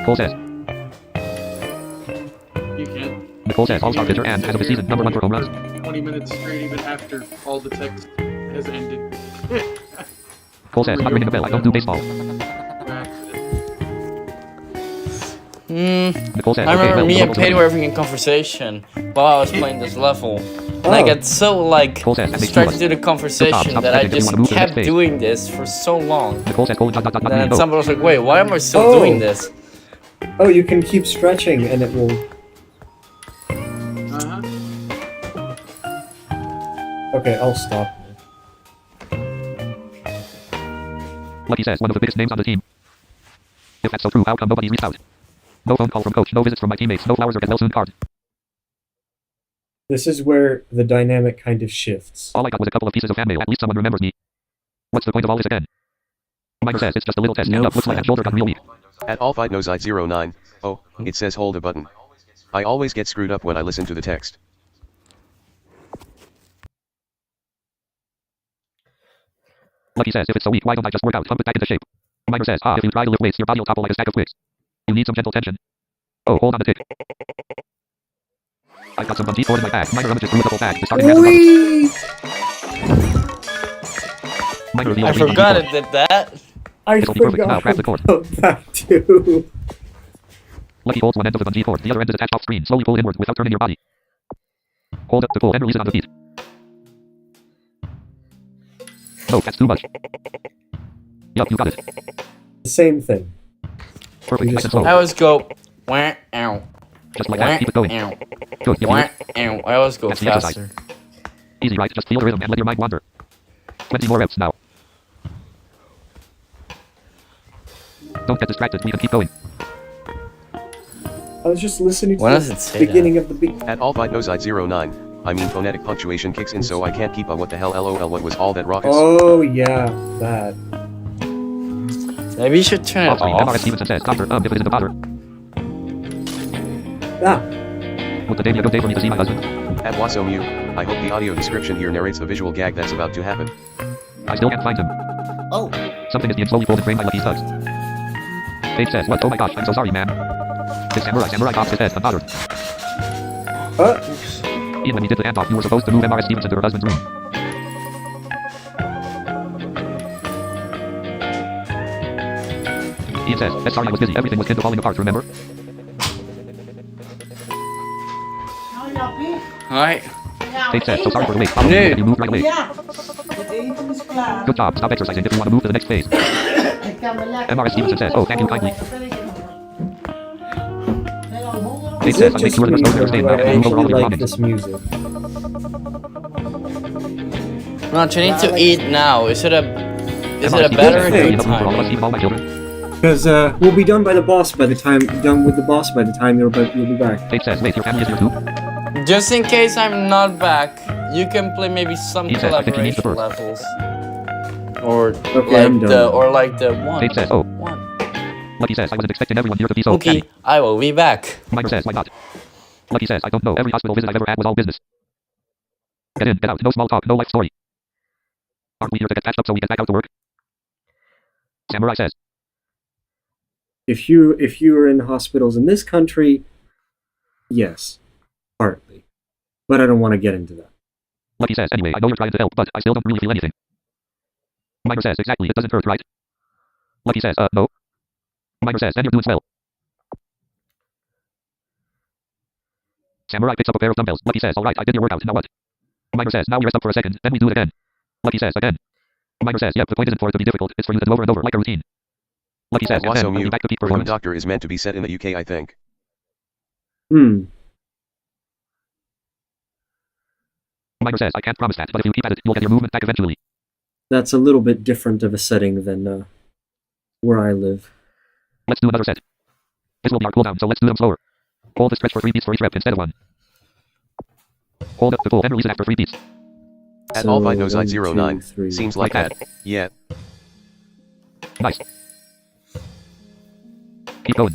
Cole says, You can't. Nicole says, all-star pitcher and as of the season, number 1 for home runs. 20 minutes straight even after all the text has ended. Cole says, not ringing a bell. I don't do baseball. Nicole says, I remember okay, well, me the and locals Peyton are were having a conversation while I was playing this level. And I Oh. got so like Cole says, that makes started two to of do the conversation stop that I typing if you just wanna move to the next kept phase. doing this for so long. Nicole says, Cole, dot, And me then go. somebody was like, wait, why am I still Oh. doing this? Oh, you can keep stretching and it will. Uh-huh. Okay, I'll stop. Lucky says, one of the biggest names on the team. If that's so true, how come nobody's reached out? No phone call from coach, no visits from my teammates, no flowers or get well soon card. This is where the dynamic kind of shifts. All I got was a couple of pieces of fan mail. At least someone remembers me. What's the point of all this again? Minor says, it's just a little test. Stand up, looks like that shoulder got real weak. At AllFightNoSide09, oh, it says hold a button. I always get screwed up when I listen to the text. Lucky says, if it's so weak, why don't I just work out? Pump it back into shape. Minor says, if you try to lift weights, your body will topple like a stack of twigs. You need some gentle tension. Oh, hold on a tick. I've got some bungee cord in my bag. Minor rummages through a double bag. Starting random Minor reveals I the forgot cord. it did that. I It'll be perfect. Now forgot grab the cord. about that too. Lucky holds one end of the bungee cord. The other end is attached off screen. Slowly pull it inward without turning your body. Hold up to pull and release it on the feet. No, that's too much. Yup, you got it. The same thing. Perfect. Nice and slow. I always go, wah, ow. Just like that. Keep it going. Ow. Good. You Wah, feel it? ow. I always go That's the exercise. faster. Easy, right? Just feel the rhythm and let your mind wander. 20 more reps now. Don't get distracted. We can keep going. I was just listening to Why does the it say beginning of the beat. At AllFightNoSide09, I mean phonetic punctuation kicks in so I can't keep a what the hell lol what was all that raucous. Oh yeah, that. Maybe you should turn it Off screen. MRS off. Stevenson says, Doctor, if it isn't a bother, Ah, would the day be a good day for me to see my husband? At Wasomu, I hope the audio description here narrates the visual gag that's about to happen. I still can't find him. Oh, Something is being slowly pulled and framed by Lucky Stugs. Paige says, what? Oh my gosh, I'm so sorry, man. This samurai pops his head, unbothered. Ian, when you did the handoff, you were supposed to move MRS Stevenson to her husband's room. Ian says, sorry, I was busy. Everything was kind of falling apart, remember? Alright. Paige says, so sorry for the wait. Follow me, and you moved right away. Het eten is klaar. Good job, stop exercising if you want to move to the next phase. Ik kan me lekker... MRS Stevenson says, oh, thank you kindly. Paige Is says, it I make just sure me, there's no understand or now, do I and move over all actually of your like comments. this music? Raj, you need to eat now. Is it a MRS better or Stevenson good says, for all of us, time? even all my children. Because we'll be done with the boss by the time you'll be back. Paige says, wait, your family is here too? Just in case I'm not back, you can play maybe some He says, I think he needs collaboration the first. levels. Or I'm done. like the one. Paige says, oh. One. Lucky says, I wasn't expecting everyone here to be so Okay, chatty. I will be back. Minor says, why not? Lucky says, I don't know, every hospital visit I've ever had was all business. Get in, get out, no small talk, no life story. Aren't we here to get patched up so we get back out to work? Samurai says, If you're in hospitals in this country, yes, partly. But I don't want to get into that. Lucky says, anyway, I know you're trying to help, but I still don't really feel anything. Minor says, exactly, it doesn't hurt, right? Lucky says, no. Minor says, then you're doing swell. Samurai picks up a pair of dumbbells. Lucky says, alright, I did your workout, now what? Minor says, now we rest up for a second, then we do it again. Lucky says, again. Minor says, yep, the point isn't for it to be difficult, it's for you to do over and over, like a routine. Lucky says, and then, I'll be back to peak Room performance. doctor is meant to be set in the UK, I think. Minor says, I can't promise that, but if you keep at it, you'll get your movement back eventually. That's a little bit different of a setting than where I live. Let's do another set. This will be our cooldown, so let's do them slower. Hold the stretch for 3 beats for each rep instead of 1. Hold up to full, then release it after 3 beats. At So, Alvite 1, 2, 09, 3. seems like Like that. Yeah. Nice. Keep going.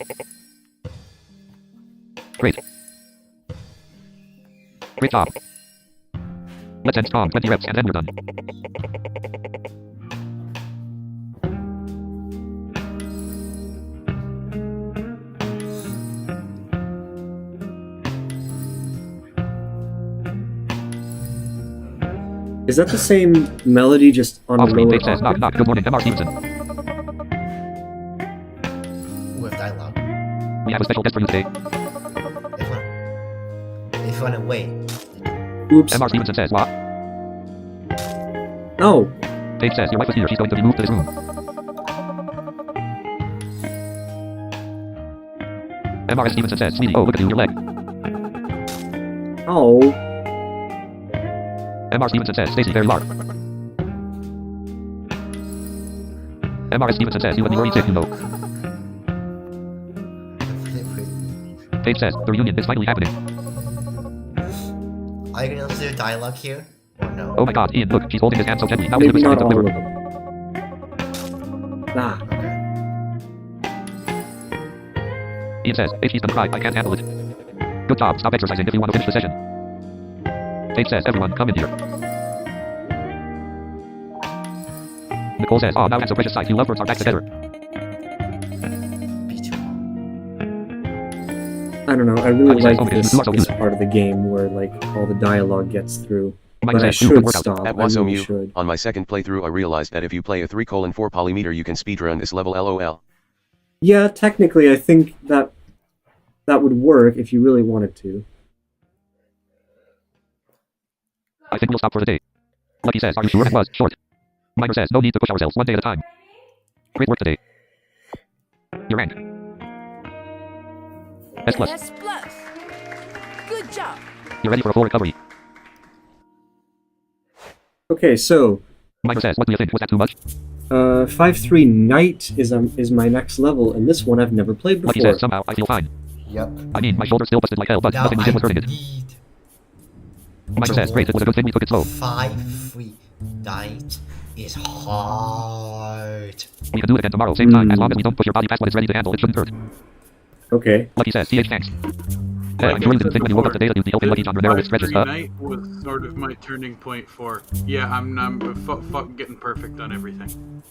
Great. Great job. Let's end strong, 20 reps, and then we're done. Is that the same melody just on a Off-screen, lower Paige says, knock, octave? knock, good morning, MR Stevenson. With dialogue. We have a special guest for you today. If you wanna wait. Oops. MR Stevenson says, what? Oh, Paige says, your wife is here, she's going to be moved to this room. MR Stevenson says, sweetie, oh, look at you, your leg. oh. MR Stevenson says, Stacy, there you are. MR Stevenson says, you and me were sick, you know. Paige says, the reunion is finally happening. Are you gonna listen to dialogue here? Or no? Oh my god, Ian, look, she's holding his hand so gently. Now he's Maybe starting not to all of deliver. them. Ah, Okay. Ian says, Paige, she's gonna cry, I can't handle it. Good job, stop exercising if you want to finish the session. Paige says, everyone, come in here. Nicole says, oh, now that's a precious sight, you lovebirds are back together. Be too long. I don't know. I really He says, like oh, this, you are so this cute. part of the game where like all the dialogue gets through. Minor But I says, do a good should workout. stop. At I really Wasomu, should. on my second playthrough I realized that if you play a 3:4 polymeter you can speedrun this level lol. Yeah, technically, I think that would work if you really wanted to. I think we'll stop for the day. Lucky says, are you sure? It was short. Minor says, no need to push ourselves, one day at a time. Great work today. Your rank. S+. S plus. Good job. You're ready for a full recovery. Okay, so Minor says, what do you think? Was that too much? 5-3 Knight is my next level, and this one I've never played Lucky before. says, somehow I feel fine. Yep. I mean, my shoulder's still busted like hell, but Now nothing we did was hurting it. need Minor says, great, it was a good thing we took it slow. 5-3 Night is hard. We can do it again tomorrow, same time, as long as we don't push your body past what it's ready to handle, it shouldn't hurt. Okay. Lucky says, CH thanks. I'm sure you didn't think when you woke up today that you'd be helping Lucky on your narrowest stretches, 5-3 Night was sort of my turning point for, yeah, I'm fucking getting perfect on everything.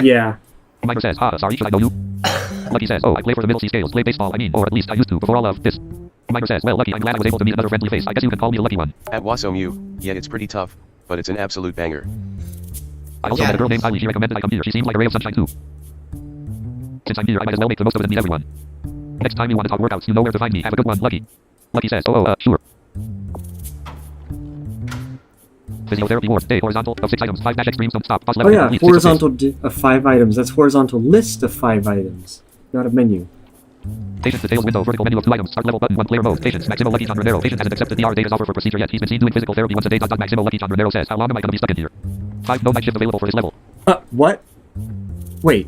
Yeah. Minor says, sorry, should I know you? Lucky says, oh, I play for the Middle C Scales. Play baseball, I mean. Or at least I used to, before all of this. Minor says, well, Lucky, I'm glad I was able to meet another friendly face. I guess you can call me a lucky one. At Wasomu, yeah, it's pretty tough, but it's an absolute banger. I also met a girl named Kylie. She recommended I come here. She seemed like a ray of sunshine too. Since I'm here, I might as well make the most of it and meet everyone. Next time you want to talk workouts, you know where to find me. Have a good one, Lucky. Lucky says, sure. Physiotherapy ward. Day horizontal of 6 items. 5 dash extremes. Don't stop. Pause Oh level. yeah, Complete. 6 of 6. horizontal of 5 items. That's horizontal list of 5 items. Not a menu. Patience details window. Vertical menu of 2 items. Start level button. 1 player mode. Patience. Maximo Lucky John Romero. Patient hasn't accepted the days offer for procedure yet. He's been seen doing physical therapy once a day. Maximo Lucky John Romero says, how long am I going to be stuck in here? 5 no night shift available for his level. What? Wait.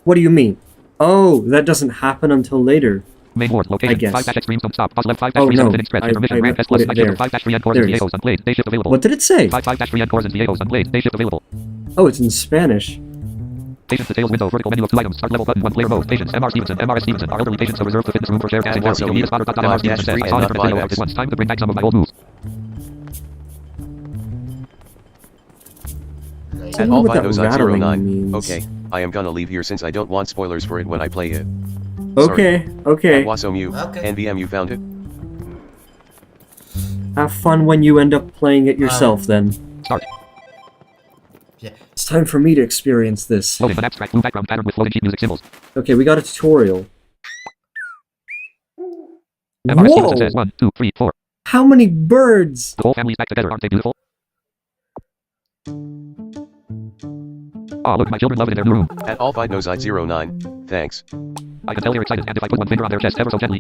What do you mean? Oh, that doesn't happen until later. Main ward. I Location. guess. 5 dash extremes. Don't stop. Pause left. 5 dash Oh, 3 no. 7 express. Intermission. I Ramp S put plus. it Night shift there. of 5 dash 3 and 4 There and it is. DAOs unplayed. Day shift available. What did it say? 5 dash 3 and 4 and DAOs unplayed. Day shift available. Oh, it's in Spanish. Patience details window. Vertical menu of 2 items. Start level button. 1 player mode. Patience. MR Stevenson. MRS Stevenson. Our elderly patients are reserved for fitness room for shared casting therapy. You'll need a spotter. MR Stevenson says, I saw an internet video about this once. Time to bring back some of my old moves. Nice. I At don't know what that Albinos rattling 09. means. Okay, I am gonna leave here since I don't want spoilers for it when I play it. Okay, okay. At Wasomu, Okay. NVM, you found it? Have fun when you end up playing it yourself then. Start. Yeah. It's time for me to experience this. Loading an abstract blue background pattern with floating sheet music symbols. Okay, we got a tutorial. MR Stevenson Whoa! says 1, 2, 3, 4. How many birds? The whole family's back together, aren't they beautiful? Aw, look, my children love it in their new room. At Albinos09. Thanks. I can tell they're excited, and if I put one finger on their chest ever so gently,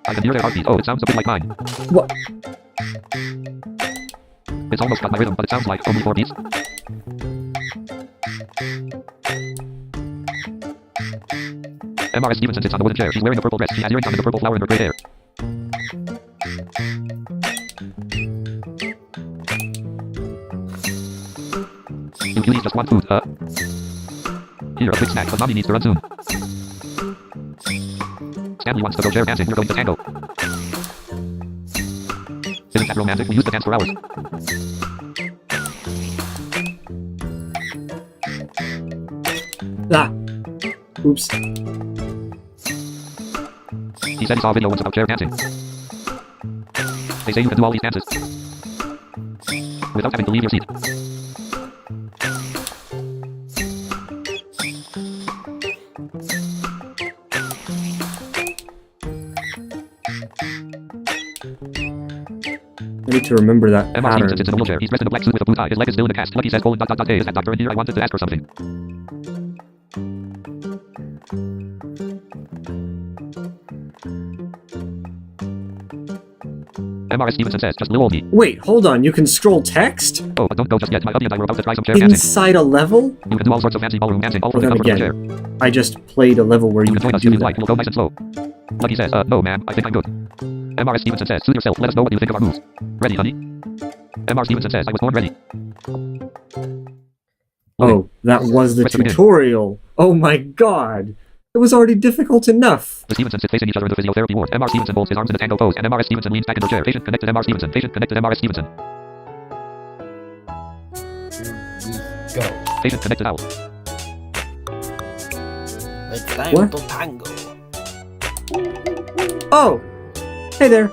I can hear their heartbeat. Oh, it sounds a bit like mine. What? It's almost got my rhythm, but it sounds like only 4 beats. MRS Stevenson sits on the wooden chair. She's wearing a purple dress. She has earrings on and a purple flower in her gray hair. You cuties just want food, Here, a quick snack, but mommy needs to run soon. Stanley wants to go chair dancing. We're going to tango. Isn't that romantic? We used to dance for hours. Ah. Oops. He said he saw a video once about chair dancing. They say you can do all these dances without having to leave your seat. I need to remember that MR pattern. Stevenson sits in a wheelchair. He's dressed in a black suit with a blue tie. His leg is still in a cast. Lucky says, colon, Hey, is that doctor in here? I wanted to ask her something. MRS Stevenson says, just little oldie. Wait, hold on. You can scroll text? Oh, but don't go just yet. My hubby and I were about to try some chair dancing. Inside a level? You can do all sorts of fancy ballroom dancing, all from the Well, comfort of then your chair. again, I just played a level where You you can join could us do if you like. that. We'll go nice and slow. Lucky says, no, ma'am. I think I'm good. MRS Stevenson says, soothe yourself. Let us know what you think of our moves. Ready, honey? MR Stevenson says, I was born ready. Oh, that was the Press the begin. tutorial. Oh my god. It was already difficult enough. The Stevensons sit facing each other in the physiotherapy ward. MR Stevenson holds his arms in a tango pose, and MRS Stevenson leans back in her chair. Patient connected MR Stevenson. Patient connected MRS Stevenson. Go. Patient connected out. It's time What? to tango. Oh! Hey there.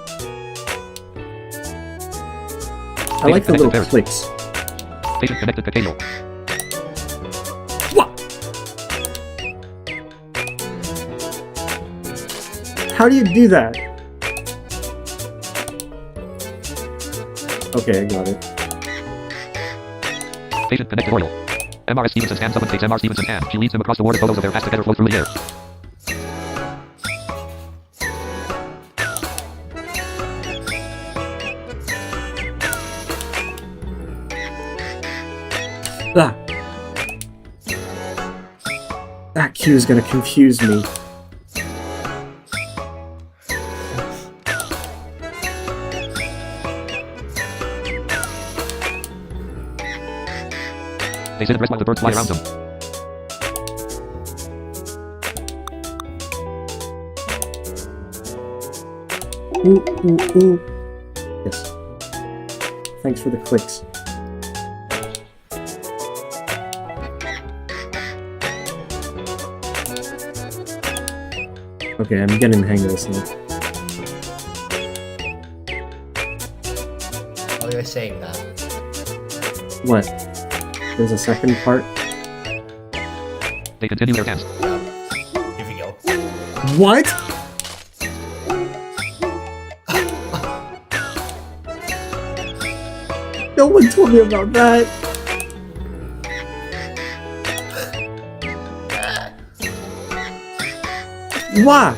I like the little clicks. Patient connected Cacao. What? How do you do that? Okay, I got it. Patient connected Royal. MRS Stevenson stands up and takes MR Stevenson's hand. She leads him across the ward. Photos of their past together float through the air. Ah. That cue is gonna confuse me. They sit and rest while the birds fly around them. Ooh, ooh, ooh. Yes. Thanks for the clicks. Okay, I'm getting the hang of this now. Oh, you're saying that. What? There's a second part? They continue their dance. Here we go. What? No one told me about that. Why?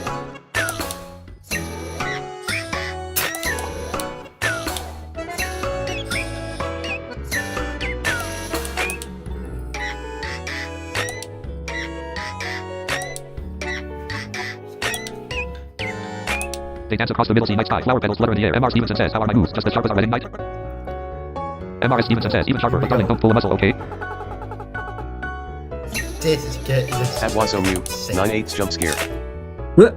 They dance across the middle sea night sky. Flower petals flutter in the air. M.R. Stevenson says, how are my moves? Just as sharp as a wedding night? M.R.S. Stevenson says, even sharper, but darling, don't pull a muscle, okay? This is good. This At is Wasomu, insane. 9/8 jump scare. What?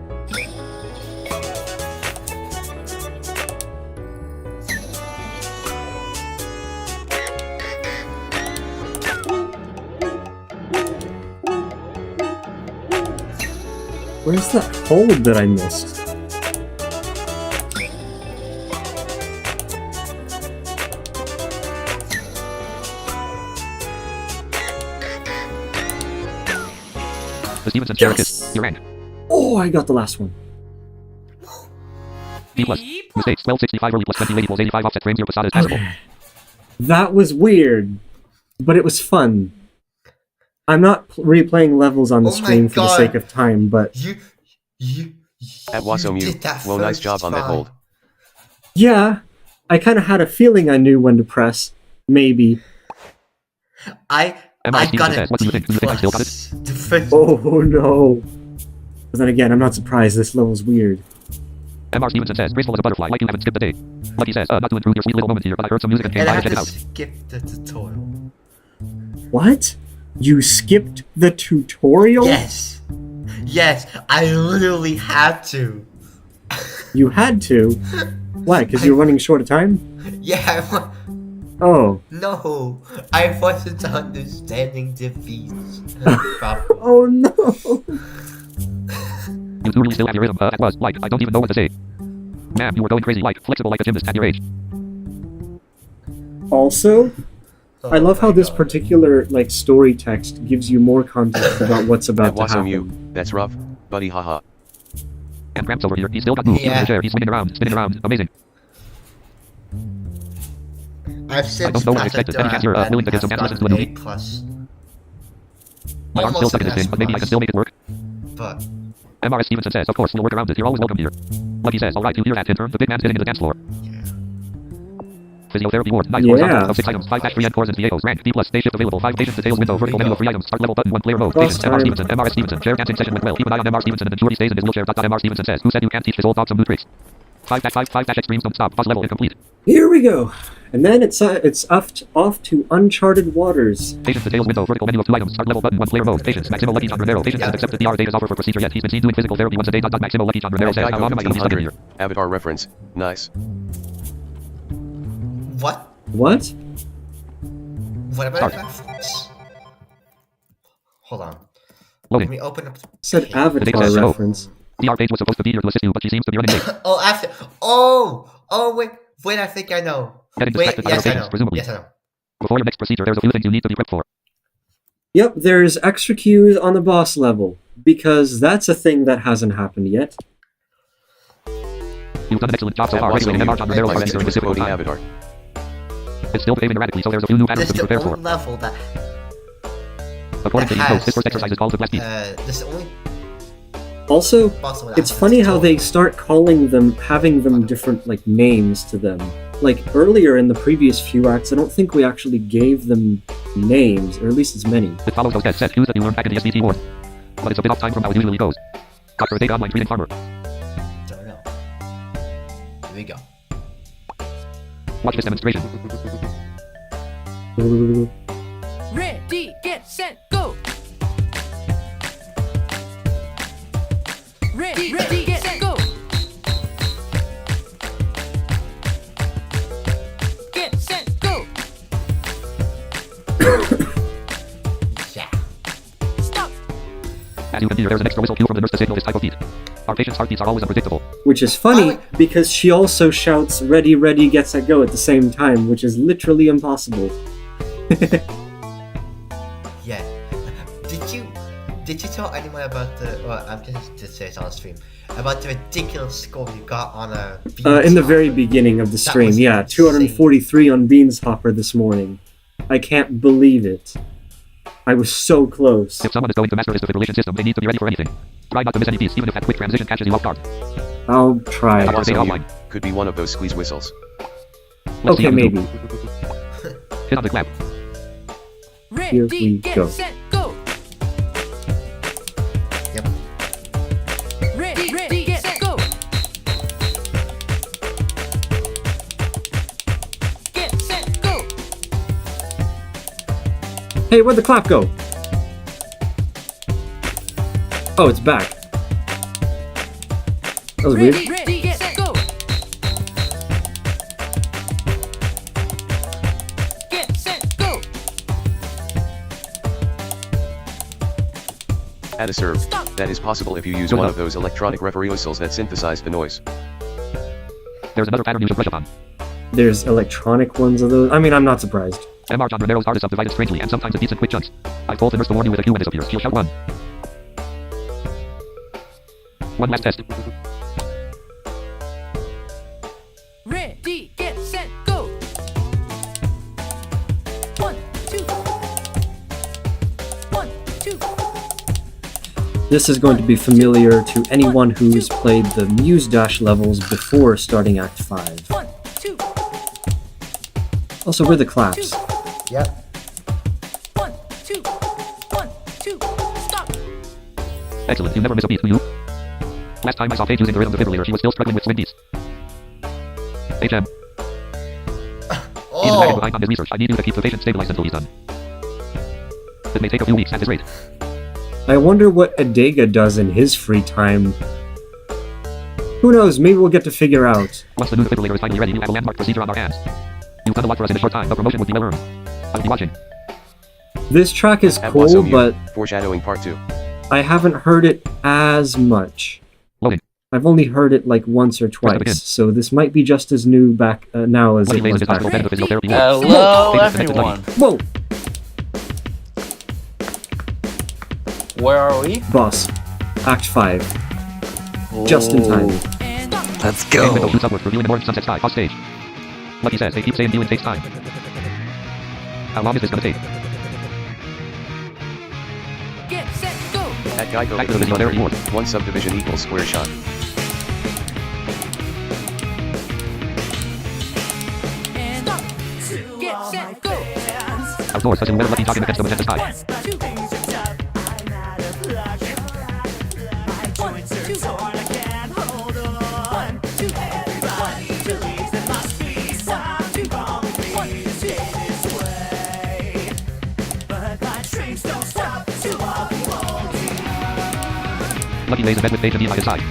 Where's that hold that I missed? The Stevenson chair Yes! kiss. Your rank. Oh, I got the last one. B plus. Mistakes. 1265 early plus 20 equals 85 offset frames. Your Posada is passable. Okay. That was weird, but it was fun. I'm not replaying levels on the Oh my screen for the God. sake of time, but You At Wasomu, did that well, nice first job on that try. hold. yeah, I kind of had a feeling I knew when to press. Maybe. I M.R. got Stevenson a says, what do you think? Do you think I still got it? plus. The first Oh no. But then again, I'm not surprised. This level's weird. M.R. Stevenson says, graceful as a butterfly, like you haven't skipped a day. Lucky says, not to intrude your sweet little moment here, but I heard some music and came and I by had and check to it out. skip the tutorial. What? You skipped the tutorial? Yes. Yes, I literally had to. You had to? Why? Because you were running short of time? Yeah, Oh. no, I wasn't understanding the beats properly. Oh no. You literally still have your rhythm. That was, like, I don't even know what to say. Man, you were going crazy, like, flexible like a gymnast at your age. Also, I love how my this God. particular like story text gives you more context about what's At about to Wasomu, happen. that's rough, buddy, haha. And Gramps over here, he's still got moves. He's in Yeah. the chair, he's spinning around. Amazing. I've since don't know what I passed expected. Any chance you're willing to give some dance lessons to a newbie? plus. My arm's still Almost stuck in this an thing, but maybe I can still make it work. But M.R.S. Stevenson says, of course, we'll work around it. You're always welcome here. Lucky says, alright, you hear that, intern? The big man's getting into the dance floor. Physiotherapy ward. Nice. Yeah. Horizontal of 6 items. 5-3 end cores and VAOs. Rank. B plus. Day shift available. 5 patients. Details window. Vertical menu of 3 items. Start level button. 1 player mode. Cross Patients. M.R. time. Stevenson. M.R.S. Stevenson. Chair dancing session went well. Keep an eye on M.R. Stevenson and ensure he stays in his wheelchair. M.R. Stevenson says, who said you can't teach this old dog some new tricks? 5-5 extremes don't stop. Pause level incomplete. Here we go. And then it's off to uncharted waters. Patients. Details window. Vertical menu of 2 items. Start level button. 1 player mode. Patients. Maximo Lucky John Romero. Patients hasn't accepted the data's offer for procedure yet. He's been seen doing physical therapy once a day. Maximo Lucky John Romero At says, how long am I going to be stuck in here? Geico 1500, Avatar reference, nice. what? What? What about Sorry. reference? Hold on. Let Loading. me open up. Said They Avatar said so. reference. DR page was supposed to be here to assist you, but she seems to be running late. Oh, after. Oh, wait. I think I know. Getting Wait, distracted by yes, I rotations, know. presumably. Yes, I know. Before your next procedure, there's a few things you need to be prepped for. Yep, there's extra cues on the boss level, because that's a thing that hasn't happened yet. You've done an excellent job so At far regulating MR John Romero Wasomu, already during this difficult quoting time. Avatar. It's still behaving erratically, so there's a few new patterns This to is be the prepared only for. level that. According to that these notes, this has, first exercise is called the Blast Beat. This is the only Also, boss level that it's has funny how they tutorial. start calling them, having them different like names to them. Like earlier in the previous few acts, I don't think we actually gave them names, or at least as many. It follows those dead set cues that you learned back in the SBT ward. But it's a bit off time from how it usually goes. Dr. Day Online Treating Farmer. Don't know. Here we go. Watch this demonstration. Ready, get set, go. Ready, get set, go. Get set, go. Yeah. Stop. As you can hear, there's an extra whistle cue from the nurse to signal this type of beat. Our patient's heartbeats are always unpredictable. Which is funny because she also shouts "ready, ready, get set, go" at the same time, which is literally impossible. Yeah. Did you tell anyone about the? Well, I'm going to say it on stream about the ridiculous score you got on a. In the very beginning of the stream, was yeah, insane. 243 on Beanshopper this morning. I can't believe it. I was so close. If someone is going to master his defibrillation system, they need to be ready for anything. Try not to miss any beats, even if that quick transition catches you off guard. I'll try. Our data Wasomu offline. could be one of those squeeze whistles. Let's see Okay, how you do. maybe. Hit on the clap. Here we Ready, get go. set, go. Yep. Ready, get set, go. Get set, go. Hey, where'd the clap go? Oh, it's back. That was weird. Ready, get set, go. Get set, go. Add a serve. Stop. That is possible if you use Good one enough. of those electronic referee whistles that synthesize the noise. There's another pattern you should brush up on. There's electronic ones of those. I mean, I'm not surprised. MR John Romero's heart is subdivided strangely, and sometimes it beats in quick chunks. I told the nurse to warn you with a cue when it appears. She'll shout one. One last test. Ready, get set, go. 1, 2. 1, 2. This is going to be familiar to anyone who's played the Muse Dash levels before starting Act 5. 1, 2. Also, where are the claps? Yep. 1, 2. 1, 2. Stop. Excellent. You never miss a beat, do you? Last time I saw Paige using the rhythm defibrillator, she was still struggling with swing beats. HM. He's lagging Oh. behind on his research. I need you to keep the patient stabilized until he's done. It may take a few weeks at this rate. I wonder what Adega does in his free time. Who knows, maybe we'll get to figure out. Once the new defibrillator is finally ready, you have a landmark procedure on our hands. You've done a lot for us in a short time. The promotion would be well earned. I'll be watching. This track is At cool, Wasomu, but foreshadowing part 2. I haven't heard it as much. Loading. I've only heard it like once or begin. twice, so this might be just as new back now as Lucky it Lays was is back hospital bed then. of physiotherapy ward. Hello, Patient connected everyone. Whoa, Where are we? boss. Act 5. Just in time. And stop. Let's Game window go. shoots upward, revealing an orange sunset sky. Off stage. Lucky says they keep saying viewing takes time. How long is this gonna take? Get set, go. At Geico Back to the physiotherapy ward. 1 subdivision equals square shot. And stop. Get set, go. Outdoors, as in weather, Lucky jogging against the magenta sky. 1, 2. 1, 2. 1, 2. 1, 2. Lucky lays in bed with Paige and Dean by his side.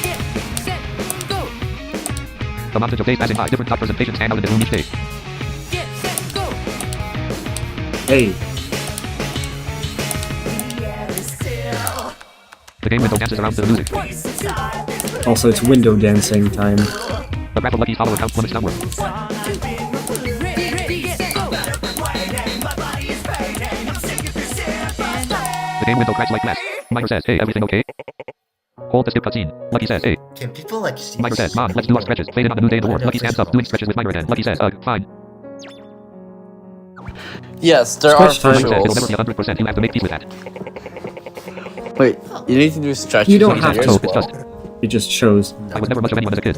Get set, go. The montage of days passing by, different doctors and patients hang out in the room each day. Get set, go. Hey, The game window dances around to the music. also it's window dancing time. The graph of Lucky's follower count plummets downward. Ready, get go. The game window cracks like glass. Minor says, hey, everything okay? Hold the skip cutscene. Lucky says, hey. Can people like see Minor this? says, Mom, let's do our stretches. Fade in on a new day in the war. Lucky stands up, doing stretches with Minor again. Lucky says, fine. Yes, there are Stretch time. Minor says, it'll never visuals. be 100%. You have to make peace with that. Wait, you need to do stretches. You don't with have your to. ears It's well. just, It just shows. I was never much of anyone as a kid.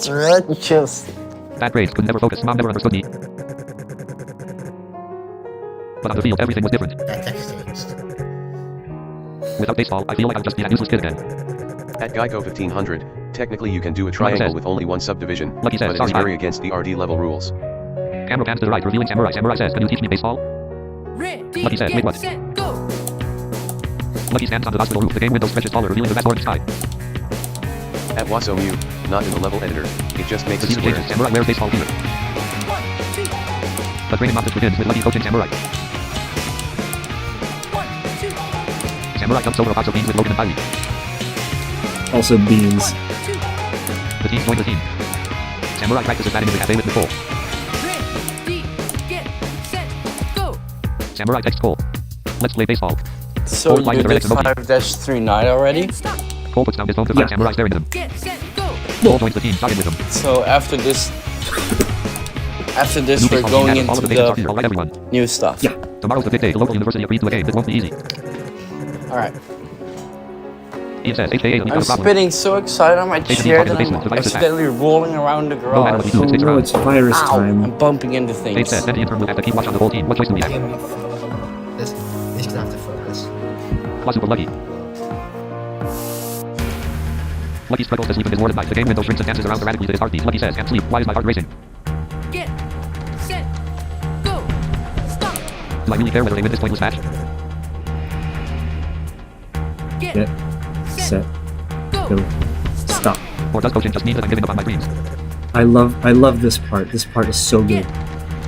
Stretches. Bad grades, could never focus. Mom never understood me. But on the field, everything was different. That text changed. Without baseball, I feel like I'll just be that useless kid again. At Geico 1500, technically you can do a says- triangle with only 1 subdivision, Lucky says, but it sorry, is very against the RD level rules. Camera pans to the right, revealing Samurai. Samurai says, can you teach me baseball? Ready, Lucky says, wait, get what? set, go. Lucky stands on the hospital roof. The game window stretches taller, revealing the vast orange sky. At Wasomu, not in the level editor, it just makes The a season square. changes. Samurai wears baseball gear. 1, 2. The training montage begins with Lucky coaching Samurai. Samurai jumps over a box of beans with Logan and Kylie. Also beans. The team join the team. Samurai practices batting in the cafe with Nicole. Ready, get, set, go. Samurai texts Cole. Let's play baseball. So Cole you finds the did direction 5-39 already? And stop. Cole puts down his phone to find Samurai staring at him. Get, set, go. Cole joins the team, jogging with him. So after this, New we're baseball going team has all of into the basics are here. the Alright everyone. new stuff. Yeah. Tomorrow's the big day. The local university agrees to a game. This won't be easy. Alright. Ian says, HKA, he's got I'm a problem. spitting so excited on my Jason chair needs to that find the basement. I'm The virus is back. accidentally rolling around the No matter what garage. you do, it Oh sticks no, around. it's virus Ow! time. I'm bumping into Dave things. says, then the intern will have to keep watch on the whole team. What choice do we have? Give me this. He's gonna have to focus. Plus super lucky. Lucky struggles to sleep in his ward at night. The game window shrinks and dances around erratically to his heartbeat. Lucky says, can't sleep. Why is my heart racing? Get, set, go. Stop. Do I really care whether they win this pointless match? Get, Get, set, go, stop. Or does coaching just mean that I'm giving up on my dreams? I love this part. This part is so good.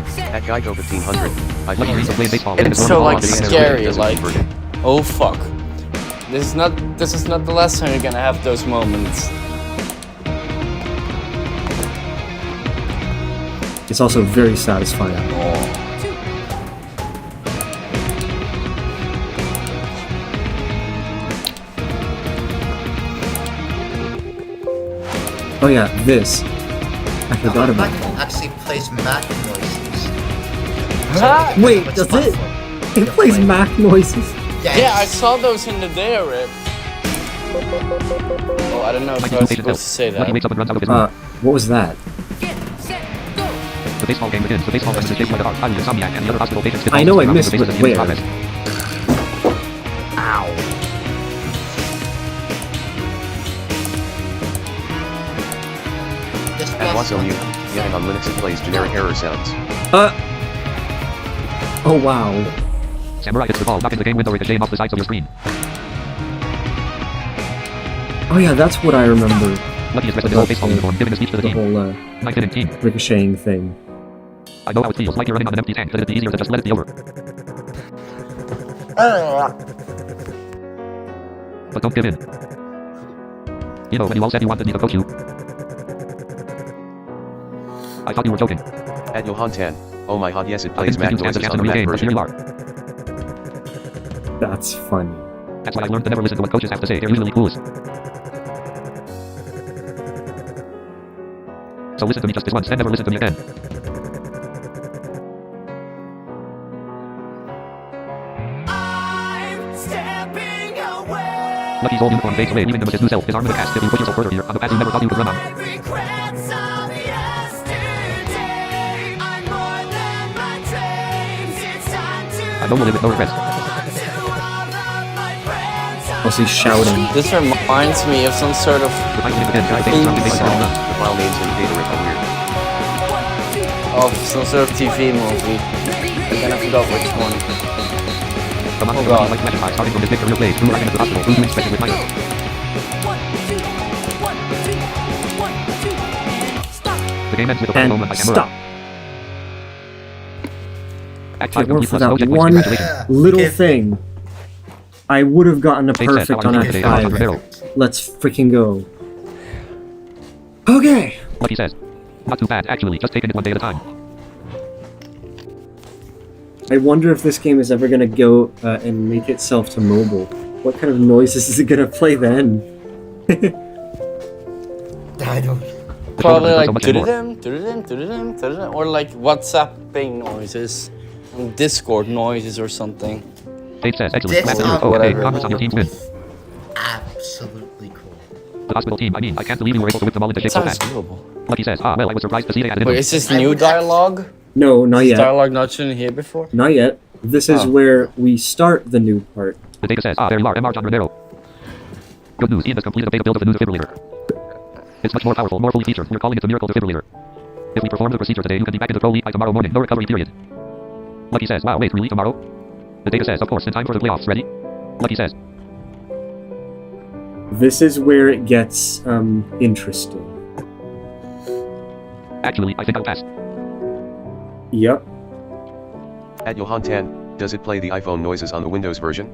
set, At Geico 1500, I Lucky dreams of playing baseball. It's so like scary, like, oh fuck. This is not the last time you're gonna have those moments. It's also very satisfying. Oh yeah, this. I forgot about it. That actually plays Mac noises. Ah! Wait, It's does fun it? for- It plays Mac noises. Yeah, I saw those in the day rip. Oh, I don't know if I was supposed to say Lucky that. wakes up and runs out of his room. What was that? get, set, go. The baseball game begins. The baseball game is shaped like a heart. Kylie, Insomniac, and the other hospital patients get I know I around missed the bases it. of the unit Where? progress. This At boss Watso one- Mute, getting on Linux it plays generic error sounds. Oh wow. Samurai hits the ball, knocking the game window ricocheting off the sides of your screen. Oh yeah, that's what I remember. Lucky is dressed in his old baseball uniform, giving a speech to the The team. whole Ninth inning team. ricocheting thing. I know how it feels, like you're running on an empty tank, that it'd be easier to just let it be over. But don't give in. You know, when you all said you wanted me to coach you. I thought you were joking. At Johan Tan, oh my god yes it I plays didn't Mac think you stand a noises chance on in the a real Mac game, but here version. you are. That's funny. That's why I learned to never listen to what coaches have to say, they're usually clueless. So listen to me just this once, then never listen to me again. I'm stepping away. Lucky's old uniform fades away, leaving him with his new self, his arm in a cast. If you push yourself further here, on the path you never thought you could run on. Regrets of yesterday. I'm more than my dreams. It's time to I know we'll live with no regrets. Also, he's shouting. This reminds me of some sort of If I can again, try taking something based on Song. The file names and data are weird. some sort of TV movie. And I forgot which one. The monster God. like Magic Mike, starting from his big career plays, through arriving at the hospital, through doing special with Mike. The game ends with a full moment by And Samurai. stop. Act If 5 it weren't complete for plus no that checkpoints, one congratulations. little Give- thing, I would have gotten a Dave says, perfect how on are you Act today? 5. Romero. Let's freaking go. Okay. Lucky says, not too bad, actually, just taking it one day at a time. I wonder if this game is ever gonna go and make itself to mobile. What kind of noises is it gonna play then? I don't. Probably So like much anymore. or like WhatsApping noises, and Discord noises or something. Dave says, excellent, This glad to hear it. is Oh, hey, whatever. Congress on your team's win. Absolutely cool. The hospital team, I mean, I can't believe you were able to whip them all into shape so Sounds fast. doable. Lucky says, well, I was surprised to see they added Wait, him. is this new dialogue? No, not Is yet. dialogue not shown here before? Not yet. This is Oh. where we start the new part. The data says, there you are, MR John Romero. Good news, Ian has completed a beta build of the new defibrillator. It's much more powerful, more fully featured. We're calling it the Miracle Defibrillator. If we perform the procedure today, you can be back in the Pro League by tomorrow morning. No recovery period. Lucky says, wow, wait, really, tomorrow? The data says, of course, in time for the playoffs. Ready? Lucky says, This is where it gets interesting. actually, I think I'll pass. Yep. At Johan Tan, does it play the iPhone noises on the Windows version?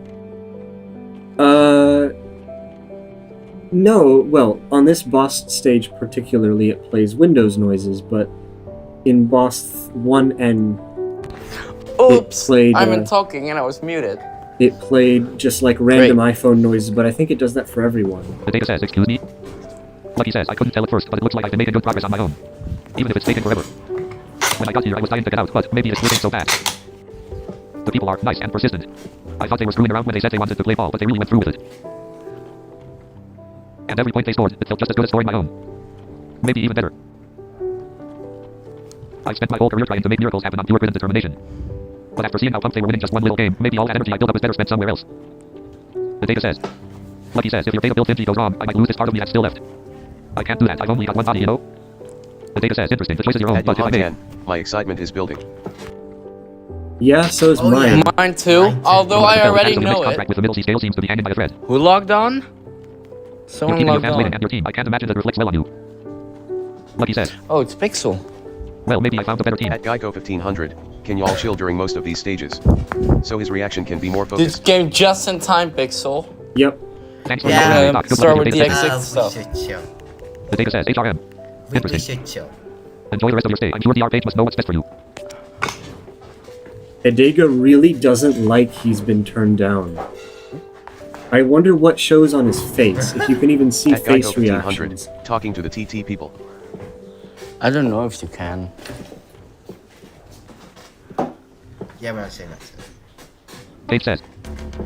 No, well, on this boss stage particularly, it plays Windows noises, but in boss 1 and Oops! played, I've been talking and I was muted. it played just like random iPhone noises, but I think it does that for everyone. The data says, excuse me? Lucky says, I couldn't tell at first, but it looks like I've been making good progress on my own. Even if it's taken forever. When I got here, I was dying to get out, but maybe it's moving so fast. The people are nice and persistent. I thought they were screwing around when they said they wanted to play ball, but they really went through with it. And every point they scored, it felt just as good as scoring my own. Maybe even better. I spent my whole career trying to make miracles happen on pure grit and determination. But after seeing how pumped they were winning just one little game, maybe all that energy I built up is better spent somewhere else. The data says. Lucky says, if your data build Finji goes wrong, I might lose this part of me that's still left. I can't do that, I've only got one body, you know? The data says, interesting, the choice is your own, At but if I may... Johan 10, my excitement is building. Yeah, so is Oh, yeah. mine. Mine too, Mine too. although I already The next know contract it. with the middle C scale seems to be hanging by a thread. Who logged on? You're Someone keeping your logged fans waiting on. and your team, I can't imagine that reflects well on you. Lucky says, Oh, it's Pixel. well, maybe I found a better team. At Geico 1500, can y'all chill during most of these stages? So his reaction can be more This focused. game just in time, Pixel. Yep. Thanks for Yeah. your Doc. Good Start luck with your the data says. exit stuff. We should chill. The data says, HRM. We Interesting. should chill. Enjoy the rest of your stay. I'm sure the R page must know what's best for you. Edega really doesn't like he's been turned down. I wonder what shows on his face, if you can even see At Geico face 1500, reactions. talking to the TT people. I don't know if you can. Yeah, we're not saying that. Dave says.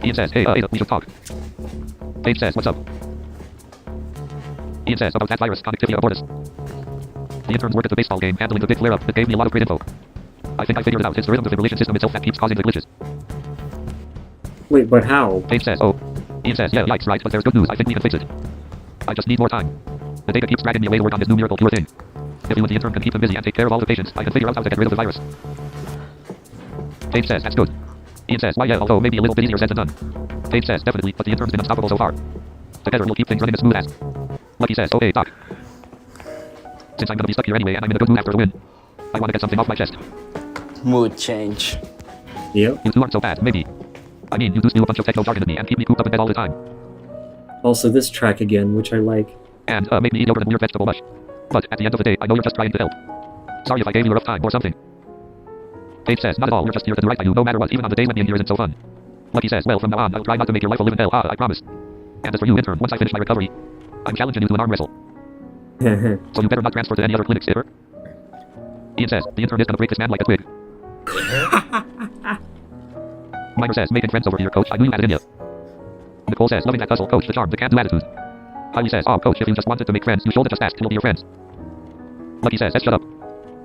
Ian says, hey, Ada, we should talk. Dave says, what's up? Ian says, about that virus, connectivity abortus. The interns work at the baseball game, handling the big flare-up. That gave me a lot of great info. I think I figured it out. It's the rhythm defibrillation system itself that keeps causing the glitches. Wait, but how? Dave says, oh. Ian says, yeah, yikes, right, but there's good news. I think we can fix it. I just need more time. The data keeps dragging me away to work on this new miracle cure thing. If you and the intern can keep them busy and take care of all the patients, I can figure out how to get rid of the virus. Dave says, that's good. Ian says, why yeah, although maybe a little bit easier said than done. Dave says, definitely, but the intern's been unstoppable so far. Together we'll keep things running as smooth as. Lucky says, okay, Doc. Since I'm gonna be stuck here anyway and I'm in a good mood after the win, I wanna get something off my chest. Mood change. Yep. You two aren't so bad, maybe. I mean, you do steal a bunch of techno jargon at me and keep me cooped up in bed all the time. Also this track again, which I like. And, make me eat yogurt and weird vegetable mush. But, at the end of the day, I know you're just trying to help. Sorry if I gave you a rough time or something. Dave says, not at all, you're just here to do right by you, no matter what, even on the days when being here isn't so fun. Lucky says, well, from now on, I'll try not to make your life a living hell, I promise. And as for you, intern, once I finish my recovery, I'm challenging you to an arm wrestle. So you better not transfer to any other clinics, ever. Ian says, the intern is gonna break this man like a twig. Miner says, making friends over here, coach, I knew you had it in you. Nicole says, loving that hustle, coach, the charm, the can-do attitude. Kylie says, oh, coach, if you just wanted to make friends, you should have just asked, we'll be your friends. Lucky says, let's shut up.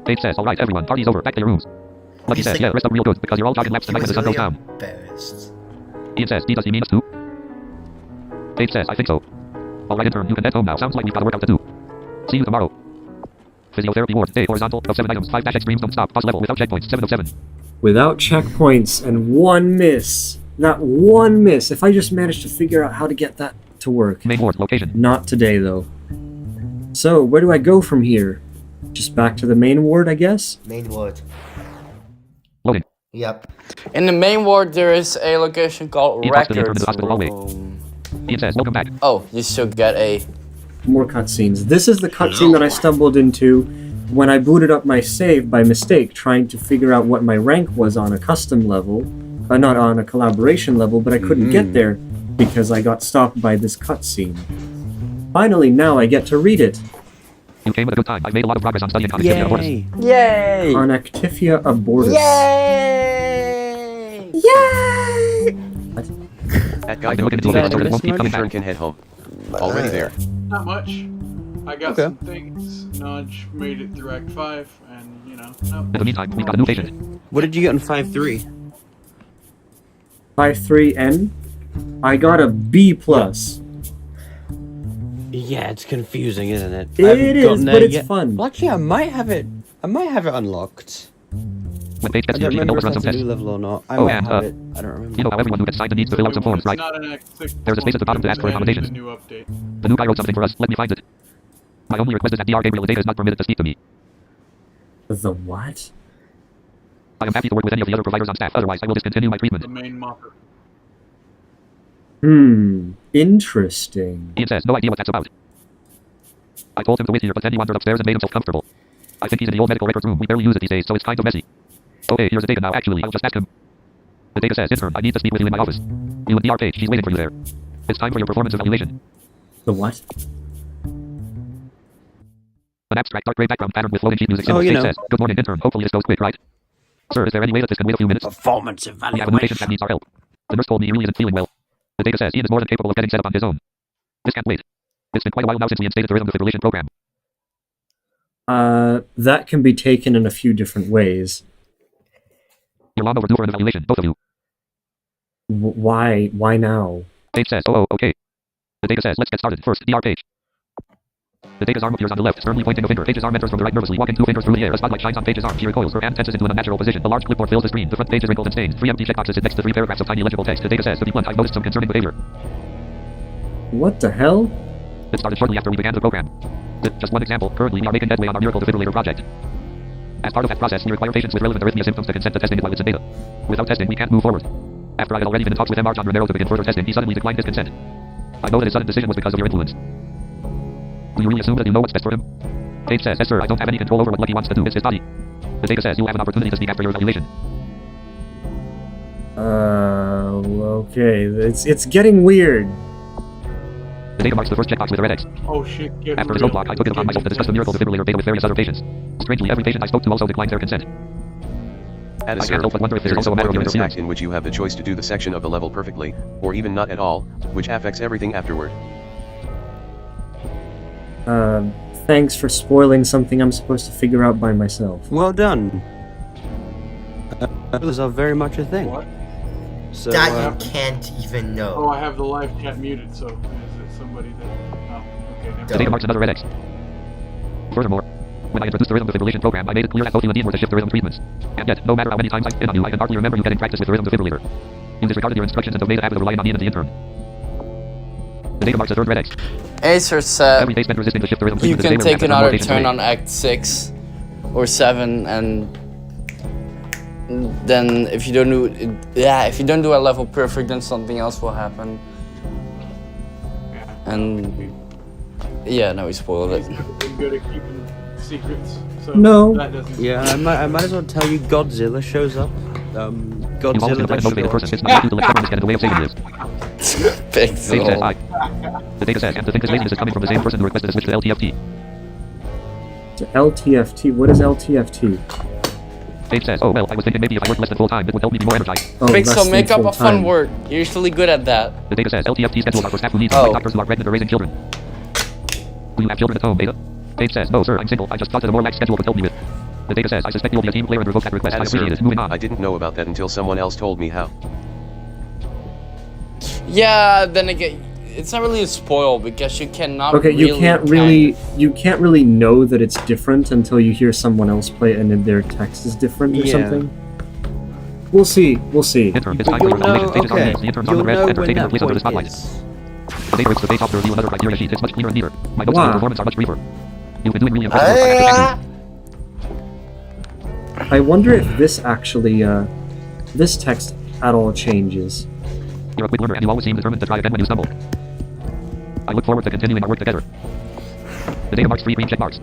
Dave says, alright, everyone, party's over, back to your rooms. Lucky says, yeah, rest up real good, because you're all jogging laps He tonight when was the sun goes really down. embarrassed. Ian says, does he mean us too? Dave says, I think so. Alright, intern, you can head home now, sounds like we've got a workout to do. See you tomorrow. Physiotherapy ward, day horizontal, of 7 items, 5 dash extremes, don't stop, pause level, without checkpoints, 7 of 7. Without checkpoints and one miss. Not one miss. If I just managed to figure out how to get that to work. Main ward, location. Not today, though. So, where do I go from here? Just back to the main ward, I guess? Main word. Loading. Yep. In the main ward, there is a location called He talks to the intern in Records the hospital hallway. Room. Ian says, welcome back. Oh, you still get a... More cutscenes. This is the cutscene that I stumbled into when I booted up my save by mistake, trying to figure out what my rank was on a custom level. Not on a collaboration level, but I couldn't get there because I got stopped by this cutscene. Finally, now I get to read it. You came at a good time. I've made a lot of progress on studying connectivity abortus. Yay! Connectivia abortus. Yay! Yay! At I've been Geico looking into a bit, so it 1500, won't keep coming intern back. can head home. Already there. Not much. I got Okay. some things. Nudge made it through Act 5, and you know. No, In the meantime, we've got a new patient. What did you get on 5-3? 5-3N. I got a B+. Yeah, it's confusing, isn't it? It is, but it's fun. Well, actually, I might have it unlocked. When Paige I gets don't here, she can remember help us if run some that's a tests. new level or not. I Oh, might and, have it. I don't remember. You know how everyone who gets signed needs to fill out some forms, right? It's not an Act 6. There's a space at the bottom to ask for They added accommodations. a new update. The new guy wrote something for us. Let me find it. My only request is that Dr. Gabriel Data is not permitted to speak to me. The what? I am happy to work with any of the other providers on staff. Otherwise, I will discontinue my The treatment. main mopper. Interesting. Ian says, no idea what that's about. I told him to wait here, but then he wandered upstairs and made himself comfortable. I think he's in the old medical records room. We barely use it these days, so it's kind of messy. Okay, here's the data now. Actually, I'll just ask him. The data says, intern, I need to speak with you in my office. You and DR page, she's waiting for you there. It's time for your performance evaluation. The what? An abstract dark gray background pattern with floating sheet music Oh, symbols. you Page know. says, good morning, intern. Hopefully this goes quick, right? Sir, is there any way that this can wait a few minutes? Performance We have a new patient that needs our help. The nurse told me he really isn't feeling well. The data says Ian is more than capable of getting set up on his own. This can't wait. It's been quite a while now since we instated the rhythm defibrillation program. That can be taken in a few different ways. You're long overdue for an evaluation, both of you. Why? Why now? Page says, oh, okay. The data says, let's get started. First, DR page. The data's arm appears on the left, firmly pointing a finger. Page's arm enters from the right nervously, walking 2 fingers through the air. A spotlight shines on Page's arm. She recoils, her hand tenses into an unnatural position. A large clipboard fills the screen. The front page is wrinkled and stained. 3 empty checkboxes sit next to 3 paragraphs of tiny legible text. The data says, to be blunt, I've noticed some concerning behavior. What the hell? It started shortly after we began the program. Just one example, currently we are making headway on our miracle defibrillator project. As part of that process, we require patients with relevant arrhythmia symptoms to consent to testing with data. Without testing, we can't move forward. After I had already been in talks with MR John Romero to begin further testing, he suddenly declined his consent. I know that his sudden decision was because of your influence. Do you really assume that you know what's best for him? Page says, yes sir, I don't have any control over what Lucky wants to do. It's his body. The data says you'll have an opportunity to speak after your evaluation. Okay, it's getting weird. The data marks the first checkbox with a red X. Oh shit, get After his real. roadblock, I took it upon myself to discuss the miracle defibrillator data with various other patients. Strangely, every patient I spoke to also declined their consent. Add a I can't help but wonder if there there's is also a matter of your argument feelings. stack in which you have the choice to do the section of the level perfectly, or even not at all, which affects everything afterward. Thanks for spoiling something I'm supposed to figure out by myself. Well done. Those are very much a thing. What? So, That you can't even Oh, know. I have the live chat muted, so is it somebody that... Oh, okay, never The data mind. marks another red X. Furthermore, when I introduced the rhythm defibrillation program, I made it clear that both you and Ian were to shift the rhythm treatments. And yet, no matter how many times I've been on you, I can hardly remember you getting practice with the rhythm defibrillator. You disregarded your instructions and made a habit of relying on Ian and the intern. The data marks a third red X. Acer said Every basement resisting to shift the rhythm you treatment can is a take favor and another has turn more on Act 6 or 7 and then if you don't do if you don't do a level perfect, then something else will happen. And yeah, no, we spoiled it. He's never been good at keeping secrets, so No. that doesn't... yeah, I might as well tell you Godzilla shows up. You've always Godzilla been a does motivated show person. up. It's not you to let stubbornness get in the way of saving you. Big Data says soul. I. The data says, and to think this laziness is coming from the same person who requested a switch to LTFT. To LTFT, what is LTFT? Page says, oh well, I was thinking maybe if I worked less than full time, it would help me be more energized. Oh, Pixel, less than make up a full-time. fun word. You're usually good at that. The data says LTFT schedules are for staff who need Oh. like doctors who are pregnant or raising children. Do you have children at home, Data? Page says, no sir, I'm single. I just thought that a more lax schedule would help me with. The data says, I suspect you'll be a team player and revoke that request. I Add a appreciate it. Moving on. I didn't know about that until someone else told me how. Yeah, then again, it's not really a spoil because you cannot. Okay, you really can't really know that it's different until you hear someone else play it and then their text is different or Yeah. something. We'll see. We'll see. Intern, it's time You'll for your know, evaluation. Pages are okay. next. The intern's on You'll the red. know Enter when taken the that place under the point spotlight. is. The data rips the page off to review another criteria sheet. It's much cleaner and neater. My notes on your Wow. performance are much briefer. You've been doing really impressive work. I have to thank you. I wonder if this actually, this text at all changes. You're a quick learner and you always seem determined to try again when you stumble. I look forward to continuing our work together. The data marks 3 green check marks.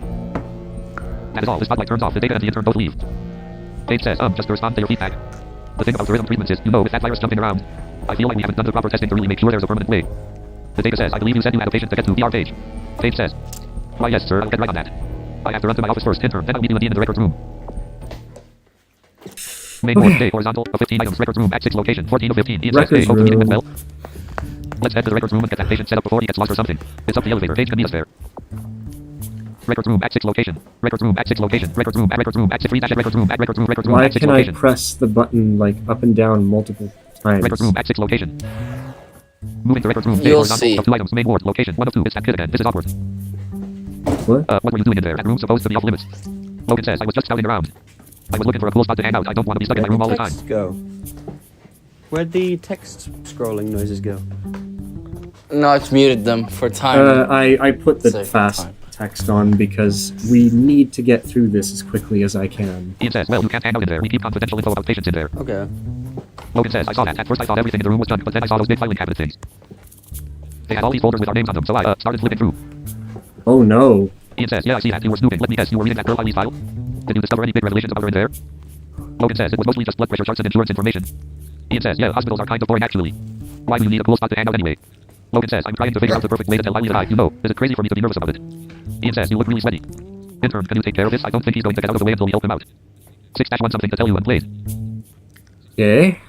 That is all. The spotlight turns off. The data and the intern both leave. Page says, just to respond to your feedback. The thing about the rhythm treatments is, with that virus jumping around, I feel like we haven't done the proper testing to really make sure there's a permanent way. The data says, I believe you said you had a patient to get to VR page. Page says, why yes sir, I'll get right on that. I have to run to my office first, intern, then I'll meet you at the end of the records room. Main board, day, horizontal, of 15 items, records room, at 6 location, 14 of 15, Ian says, Records hey, hope the meeting went room. well. Let's head to the records room and get that patient set up before he gets lost or something. It's up the elevator, Page can meet us there. Records room, at 6 location, records room, at 6 location, records room, at 6 3 records room, at records room, Why at 6 can I location. press the button like up and down multiple times? Records room, at 6 location. Moving to records room, day, You'll horizontal, see. of 2 items, main board, location, 1 of 2, it's that kid again, this is awkward. What? What were you doing in there? That room's supposed to be off limits. Logan says, I was just scouting around. I was looking for a cool spot to hang out. I don't want to be stuck in my room all the time. Text go? Where'd the text scrolling noises go? No, it's muted them for time. I put the Save fast time. text on because we need to get through this as quickly as I can. Ian says, well, you can't hang out in there. We keep confidential info about patients in there. Okay. Logan says, I saw that. At first I thought everything in the room was done, but then I saw those big filing cabinet things. They had all these folders with our names on them, so I started flipping through. Oh no. Ian says, yeah, I see that. You were snooping. Let me guess, you were reading that Girl Eileen's file? Did you discover any big revelations about her in there? Logan says, it was mostly just blood pressure charts and insurance information. Ian says, yeah, hospitals are kind of boring actually. Why do you need a cool spot to hang out anyway? Logan says, I'm trying to figure out the perfect way to tell Eileen that is it crazy for me to be nervous about it? Ian says, you look really sweaty. Intern, can you take care of this? I don't think he's going to get out of the way until we help him out. 6-1 something to tell you and please. Okay.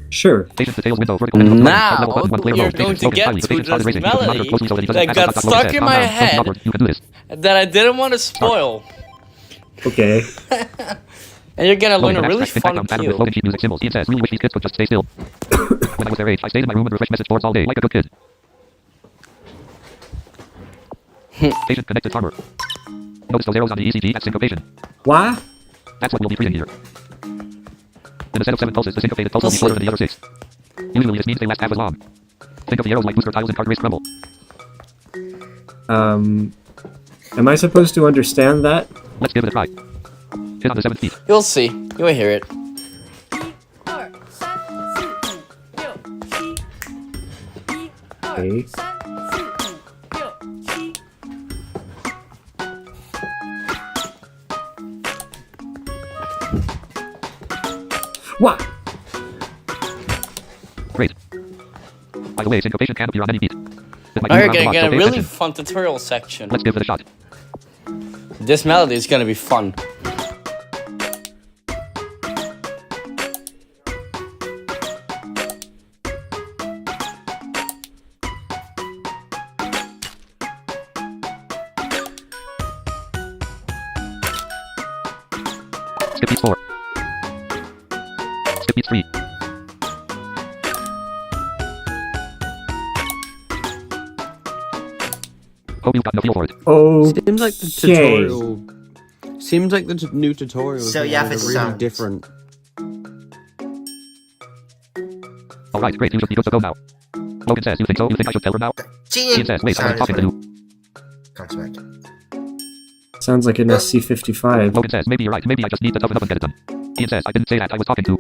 Sure. Patient details window, vertical Now, level button, one player you're mode. going Patient, to Logan, get Smiley. The to patient started this racing. You put the monitor melody closely so that he doesn't that got act out. Logan stuck says, in calm my down, head. upward. You can do this. that I didn't want to spoil. Okay. And you're gonna learn Logan, a really backtrack, fun background pattern with cue. Logan sheet music symbols. Ian says, really wish these kids could just stay still. When I was their age, I stayed in my room and refreshed message boards all day, like a good kid. Patient connected armor. Notice those arrows on the ECG at syncopation. What? That's what we'll be treating here. In a set of 7 pulses, the syncopated pulse will be shorter than the other 6. Usually this means they last half as long. Think of the arrows like booster tiles in card race crumble. Am I supposed to understand that? Let's give it a try. Hit on the 7th beat. You'll see. You'll hear it. Okay. What? Great. By the way, syncopation can appear on any beat. It might Alright, move around gonna a lot, get so a pay really attention. fun tutorial section. Let's give it a shot. This melody is gonna be fun. Skip beats 4. Skip beats 3. Hope you've got no feel for it. Oh. Seems like the tutorial. Seems like the new tutorial. So is yeah, gonna if be it really sounds- different. Alright, great, you should be good to go now. Logan says, you think so? You think I should tell her now? Ian says, wait, I'm talking to you. Comes back. Sounds like an SC-55. Logan says, maybe you're right, maybe I just need to toughen up and get it done. Ian says, I didn't say that, I was talking to.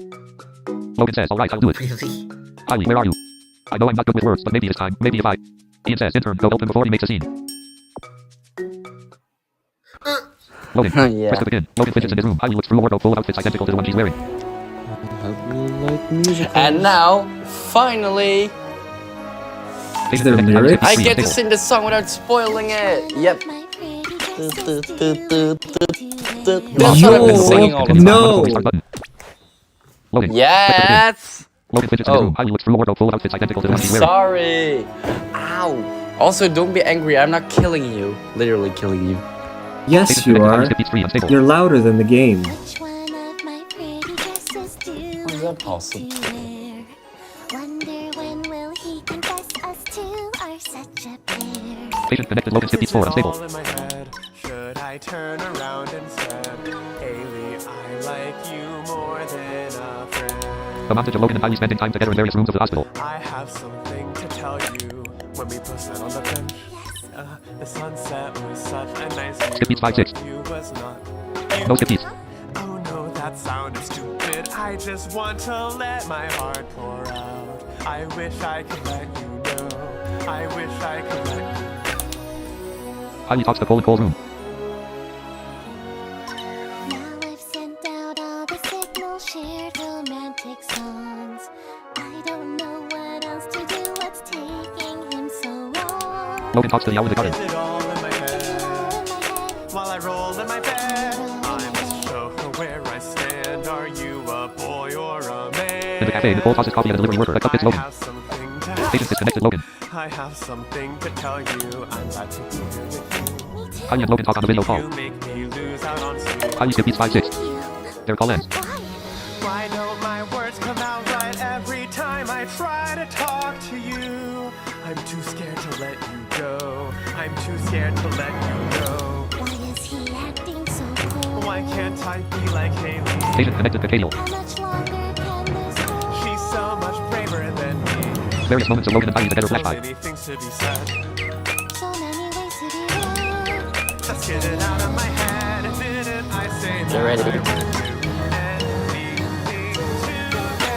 Logan says, alright, I'll do it. Really? Eileen, where are you? I know I'm not good with words, but maybe this time, maybe if I... Ian says, intern, go help him before he makes a scene. Logan, Yeah. press to begin. Logan fidgets in his room. Eileen looks through a wardrobe full of outfits identical to the one she's wearing. Hope you like music. And now, finally, Is there lyrics? I get to sing the song without spoiling it. Yep. That's what I've been singing all the time. No. Logan, Yes. Logan fidgets in his room. Eileen looks through a wardrobe full of outfits identical to the one she's wearing. Sorry. Ow. Also, don't be angry. I'm not killing you. Literally killing you. Yes, you are. You're louder than the game. Which one of my pretty dresses do Is that possible? I wear? Wonder when will he confess us two are such a pair? Patient connected. Logan skip beats 4 unstable. All in my head. Should I turn around instead? Haley, I like you more than a friend. The montage of Logan and Eileen spending time together in various rooms of the hospital. I have something to tell you. When we both sat on the bench, the sunset was such a nice view. Skip beats 5-6. but you was not. No skip beats. Oh no, that sounded stupid. I just want to let my heart pour out. I wish I could let you know. I wish I could let you Eileen talks to Cole in Cole's room. Now I've sent out all the signals, shared romantic songs. I don't know what else to do, what's taking him so long? Logan talks to the owl in the garden. Is it all in my head? While I roll in my bed, I must show her where I stand. Are you a boy or a man? In the cafe, Nicole tosses coffee at a delivery worker. A cup hits Logan. have something to Patient disconnected Logan. I have something to tell you. I'm glad to be here with you. Eileen and Logan talk on the video call. You make me lose out on sleep. Eileen skip beats 5-6. Their call ends. Why don't my words come out right every time I try to talk to you? I'm too scared to let you go. I'm too scared to let you go. Why is he acting so cold? Why can't I be like Haley? Patient connected to Cadiel. How much longer can this hold? She's so much braver than me. Various moments of Logan and Eileen together So flashback. many things to be said. So many ways to do it. Just get it out of my head. Didn't I say that Get ready. I would do anything to get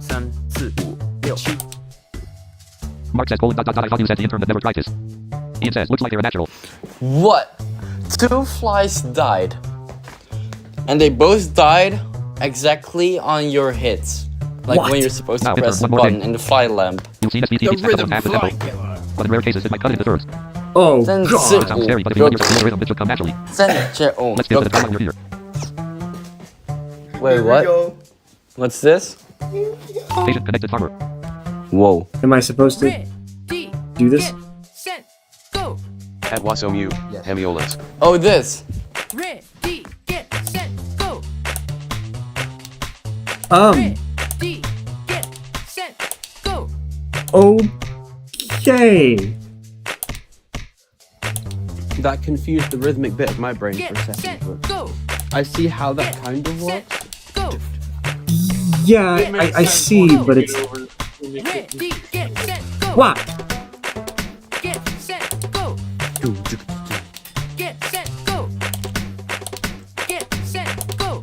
3、4、5、6、7、Mark says, I thought you said the intern that never tried this. Ian says, looks like they're a natural. What? 2 flies died. And they both died exactly on your hits. Like What? when you're supposed to Now, press the one more button thing. in the fly lamp. You've seen SVT The each half rhythm the fly tempo. killer. But in rare cases, it might cut into thirds. Oh Then It god. sounds scary, but if you let yourself feel the rhythm, it should come naturally. Oh, Let's feel the drama when you're here. wait, what? What's this? Patient connected farmer. Whoa. Am I supposed to do this? Set, go. At Wasomu, Yes. Hemiolas. Oh, this. Ready, get, set, go. Ready, get, set, go. Okay. That confused the rhythmic bit of my brain Get, for a set, second, but go. I see how that Get, kind of set, works. go. Yeah, I see, but it's Ready, get, set, go. what? Get, set, go. Get, set, go. Get, set, go.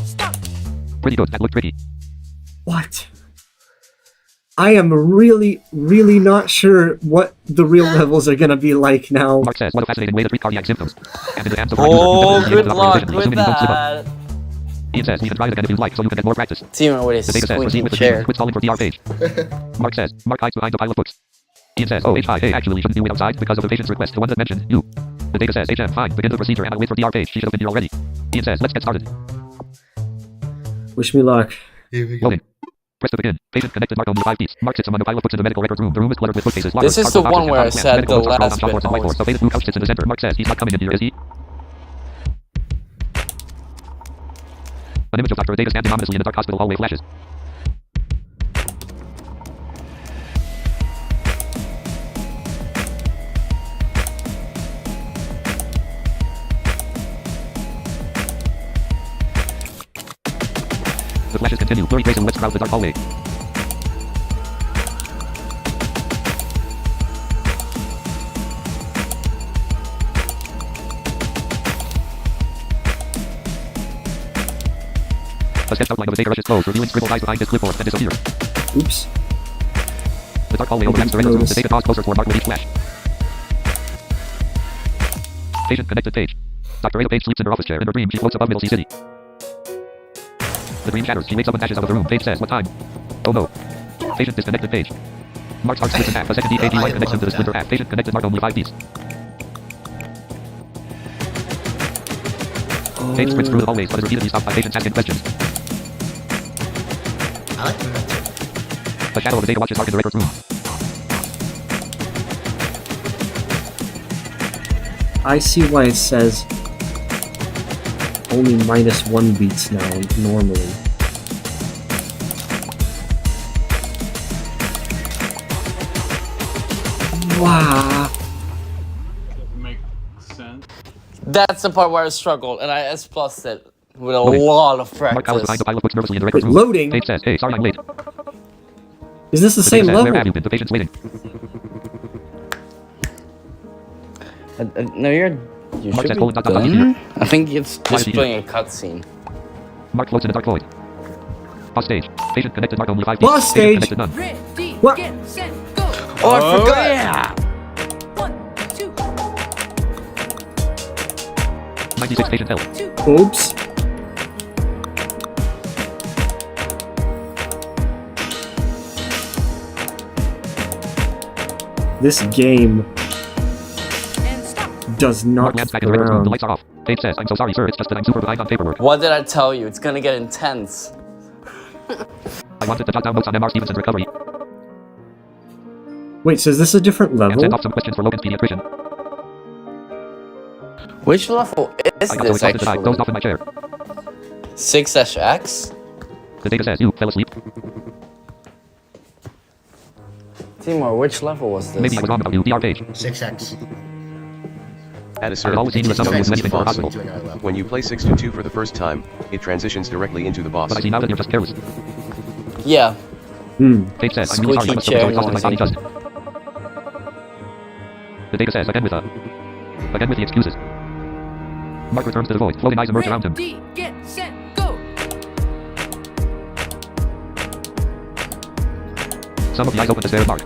Stop. Pretty good, that looked tricky. What? I am really, really not sure what the real levels are gonna be like now. Mark says, what a fascinating way to treat cardiac symptoms. And in the hands of Oh, practitioners, good the luck efficiently, with assuming you don't slip up. that. Ian says, we can try it again if you like, so you can get more practice. Team with his The data says, proceed squeaking with the chair. quit stalling for DR page. Mark says, Mark hides behind a pile of books. Ian says, oh, HI, hey, actually, shouldn't you wait outside because of the patient's request, the one that mentioned you. The data says, HM, fine, begin the procedure and I'll wait for DR page, she should have been here already. Ian says, let's get started. Wish me luck. Here we go. Loading. Press to begin. Patient connected Mark only 5 piece. Mark sits among a pile of books in the medical records room. The room is cluttered with bookcases. This is the one where I said the last bit. So Faded Blue couch sits in the center. Mark says he's not coming in here, is he? An image of Dr. Adega standing ominously in the dark hospital hallway flashes. The flashes continue. Blurry gray silhouettes crowd the dark hallway. A sketched outline of Adega rushes close, revealing scribbled eyes behind his clipboard, and disappears. Oops. The dark hallway overhangs the records room. The data draws closer toward Mark with each flash. Patient connected page. Dr. Ada Page sleeps in her office chair. In her dream, she floats above Middle Sea City. The dream shatters. She wakes up and dashes out of the room. Page says, what time? Oh no. Patient disconnected page. Mark's heart splits in half. A second EKG light connects him to the splinter half. Patient connected Mark only 5 piece. Page sprints through the hallways, but is repeatedly stopped by patients asking questions. I like the mentor. The shadow of the data watches Mark in the records room. I see why it says only -1 beats now normally. Wow. Doesn't make sense. That's the part where I struggled, and I S plus it with a Loading. lot of Mark cowers practice. behind the pile of books nervously in the records Wait, room. loading? Page says, hey, sorry I'm late. Is this the The same data says, where have level? you been? The patient's waiting. No, you Mark should says, be colon, dot, dot, dot, done. easier. I think it's Why is he displaying a cutscene. Mark floats in a dark void. Pause stage. Patient connected Mark only 5 Pause piece. stage. Patient connected none. Ready, What? get, set, go. Oh, I forgot! yeah! 1, 2, 96 patient held. 2. Oops. This game And stop. does Mark not lands back in the records room. The frown. lights are off. Page says, I'm so sorry, sir. It's just that I'm super behind on paperwork. What did I tell you? It's gonna get intense. I wanted to jot down notes on M.R. Stevenson's recovery Wait, so is this a different and level? send off some questions for Logan's pediatrician. Which level is I got so this exhausted that I dozed off actually? in my chair. 6-X? The data says, you fell asleep. Timur, which level was this? Maybe I was wrong about you. DR page. 6x. At a I've certain, always seen you as someone who's mentioning for a hospital. To another level. when you play 6 to 2 for the first time, it transitions directly into the boss. But I see now that you're just careless. Yeah. Page says, I'm really sorry. I must have been so exhausted my body just. The data says, again with the excuses. Mark returns to the void. Floating eyes emerge around him. Ready, get, set, go. Some of the eyes open to stare at Mark.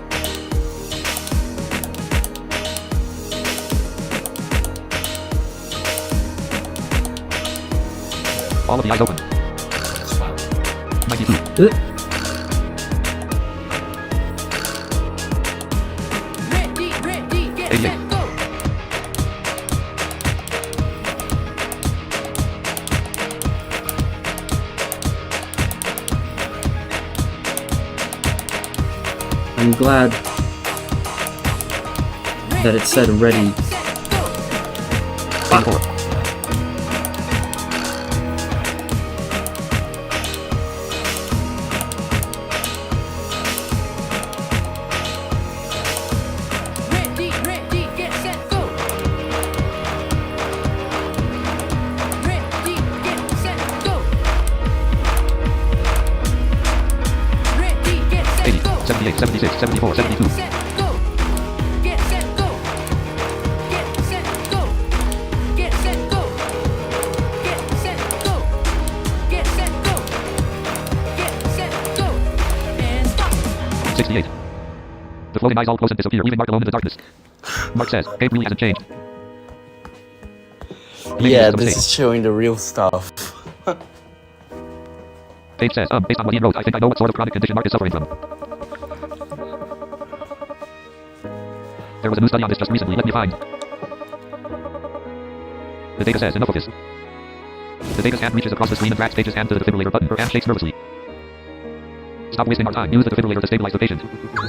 All of the eyes open. 92. Ready, get 88. set, go. I'm glad that it said ready. 84. Ready, get set, go. Ready, get set, go. Ready, get set, 80. go. 78, 76, 74, 72. Set, go. Get set, go. Get set, go. Get set, go. Get set, go. Get set, go. Get set, go. And stop. 68. The floating eyes all close and disappear, leaving Mark alone in the darkness. Mark says, game really hasn't changed. Maybe Yeah, it's a this mistake. is showing the real stuff. Dave says, based on what Ian wrote, I think I know what sort of chronic condition Mark is suffering from. There was a new study on this just recently, let me find. The data says, enough of this. The data's hand reaches across the screen and drags Page's hand to the defibrillator button. Her hand shakes nervously. Stop wasting our time. Use the defibrillator to stabilize the patient.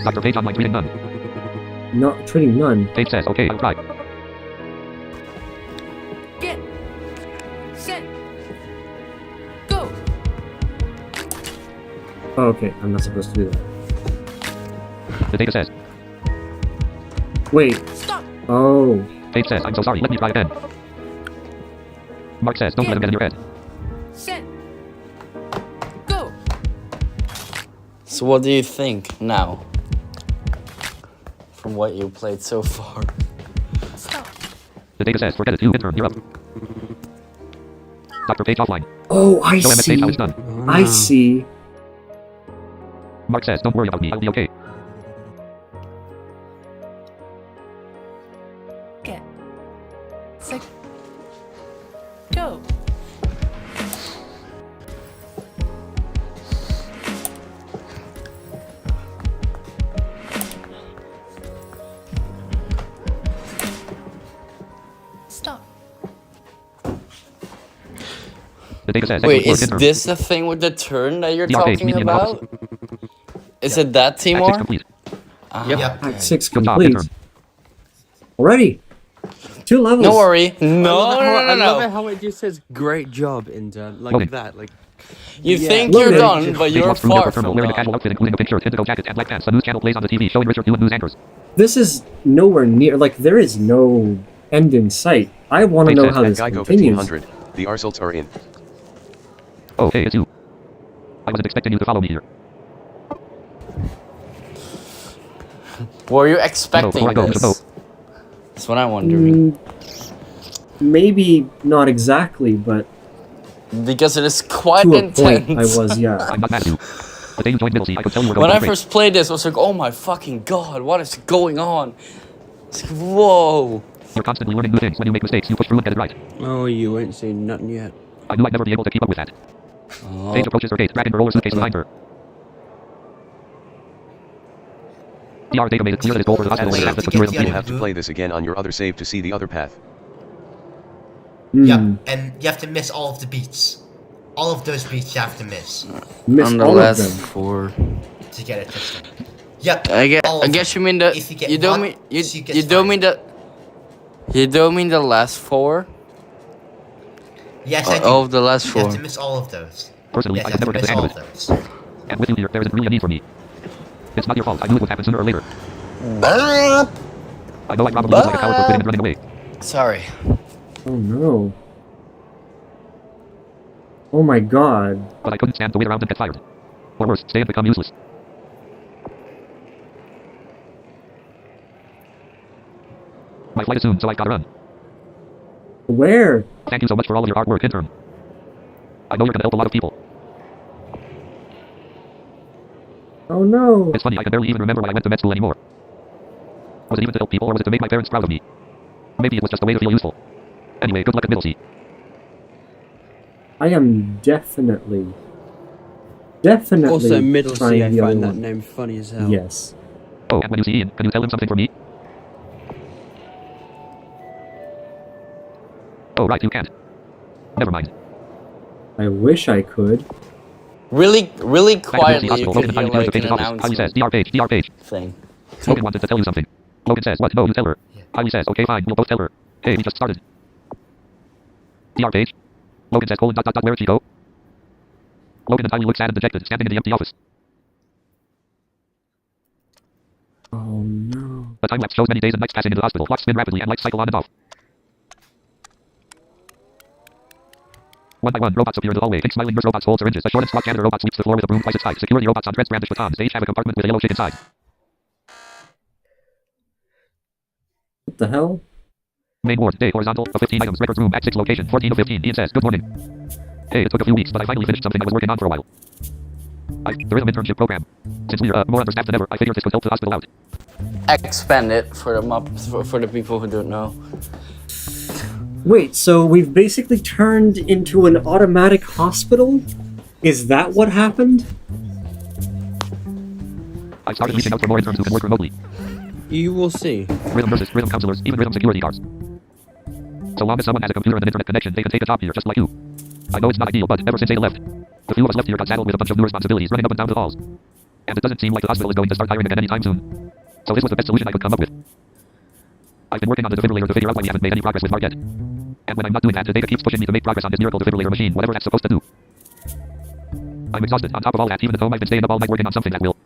Dr. Page online treating none. Not treating none. Page says, okay, I'll try. Get set, go. Oh, okay, I'm not supposed to do that. The data says, Wait. Stop. Oh. Page says, I'm so sorry, let me try again. Mark says, don't let him get in your head. Set, go. So what do you think now? From what you played so far. Stop. The data says, forget it, you intern, you're up. Dr. Page offline. Oh, I Show MS see. Page how it's done. I see. Mark says, don't worry about me, I'll be okay. Get set, go. Stop. The data says, Wait, excellent work, is intern. this the thing with the turn that you're DR Page, talking meet me in the office. about? Is it that, Act 6 Timor? complete. Yep. Act 6 Good job, complete. intern. Already. 2 levels. No worry. No, I love it no. how it just says great job, intern. Like Loading. that. Like, You Yeah. think Look you're at it. done, but Page you're walks through the far airport terminal from wearing a done. casual outfit including a pink shirt, indigo jacket, and black pants. A news channel plays on the TV showing Richard Newland news anchors. This is nowhere near. Like, there is no end in sight. I want to Page know says, how At this Geico continues. 1500, the results are in. Oh, hey, it's you. I wasn't expecting you to follow me here. Were you expecting before I go, this? no. That's what I'm wondering. Maybe not exactly, but Because it is quite to a intense. point I was, yeah. I'm not mad at you. The day you joined Middlesea, I could tell you were going When I great. first played this, I was like, oh my fucking god, what is going on? It's like, whoa. You're constantly learning new things. When you make mistakes, you push through and get it right. oh, you ain't seen nothing yet. I knew I'd never be able to keep up with that. Oh. Paige approaches her gate, dragging her roller suitcase behind her. DR data made it clear that his goal for the hospital was to have the secure You will have to play this again on your other save to see the other path. Yep, and you have to miss all of the beats. All of those beats you have to miss Miss On the all of last them. 4. to get it this time. Yep. I guess you mean the If you get you don't one, mean you, you get you don't fine. mean the you don't mean the last 4? Yes, I do. All of the last You 4. have to miss all of those. Personally, Yes, I you could have never to get the miss hang all of of it. those. And with you here, there isn't really a need for me. It's not your fault. I knew it would happen sooner or later. Burp. I know I probably look like a coward for quitting and running away. Sorry. Oh no. Oh my god. But I couldn't stand to wait around and get fired. Or worse, stay and become useless. My flight is soon, so I gotta run. Where? Thank you so much for all of your hard work, intern. I know you're gonna help a lot of people. Oh no. It's funny, I can barely even remember why I went to med school anymore. Was it even to help people, or was it to make my parents proud of me? Maybe it was just a way to feel useful. Anyway, good luck at Middle C. I am definitely Also, Middle trying C, I the other find that one. name funny as hell. Yes. Oh, and when you see Ian, can you tell him something for me? Oh, right, you can't. Never mind. I wish I could. Really, really Back to quietly, Middle C you Hospital. can Logan hear finally turns to like page an in his office. Holly says, announcement DR page. thing. Logan wanted to tell you something. Logan says, what? No, you tell her. Holly says, okay, fine, we'll both tell her. Hey, we just started. DR page. Logan says, colon, ... where did she go? Logan and Holly look sad and dejected, standing in the empty office. Oh no. The time lapse shows many days and nights passing in the hospital. Clocks spin rapidly and lights cycle on and off. One by one, robots appear in the hallway. Pink smiling nurse robots hold syringes. A short and squat janitor robot sweeps the floor with a broom twice its height. Security robots on threads brandish batons. They each have a compartment with a yellow shit inside. What the hell? Main ward, day, horizontal, of 15 items, records room, Act 6 location, 14 of 15. Ian says, good morning. Hey, it took a few weeks, but I finally finished something I was working on for a while. The rhythm internship program. Since we're more understaffed than ever, I figured this could help the hospital out. Expand it for the people who don't know. Wait, so we've basically turned into an automatic hospital? Is that what happened? I started reaching out for more interns who can work remotely. You will see. Rhythm nurses, rhythm counselors, even rhythm security guards. So long as someone has a computer and an internet connection, they can take a job here just like you. I know it's not ideal, but ever since Ada left, the few of us left here got saddled with a bunch of new responsibilities running up and down the halls. And it doesn't seem like the hospital is going to start hiring again anytime soon. So this was the best solution I could come up with. I've been working on the defibrillator to figure out why we haven't made any progress with Marquette. And when I'm not doing that, the data keeps pushing me to make progress on this miracle defibrillator machine, whatever that's supposed to do. I'm exhausted. On top of all that, even at home I've been staying up all night working on something that will...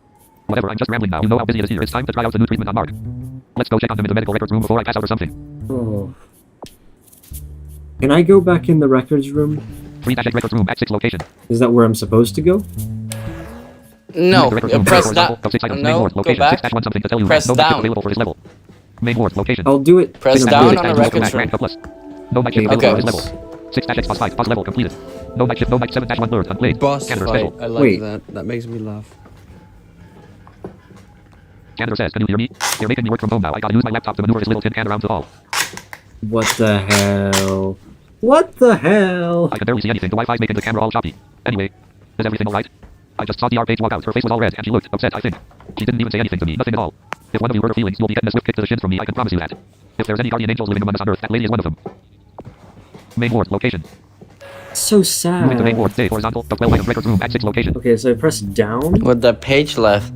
Whatever, I'm just rambling now. You know how busy it is here. It's time to try out the new treatment on Mark. Let's go check on him in the medical records room before I pass out or something. Oh. Can I go back in the records room? 3-8 records room, Act 6 location. Is that where I'm supposed to go? No, press down. that. No, go back. Something to tell you. Press No down. available for his level. Main ward location. I'll do it. Press in a down bit. on the records room. No night shift Okay. for his level. 6-X plus 5 pause level completed. No night shift, no night 7-1 third unplayed. Boss Janitor fight. special. I like Wait. that. That makes me laugh. Janitor says, can you hear me? They're making me work from home now. I gotta use my laptop to maneuver this little tin can around the hall. What the hell? What the hell? I can barely see anything. The Wi-Fi's making the camera all choppy. Anyway, is everything alright? I just saw DR Page walk out. Her face was all red and she looked upset, I think. She didn't even say anything to me. Nothing at all. If one of you hurt her feelings, you'll be getting a swift kick to the shins from me. I can promise you that. If there's any guardian angels living among us on Earth, that lady is one of them. Main ward location. So Moving to main sad. ward. Day horizontal. The 12 item records room. Act 6 location. Okay, so I press down? With the page left.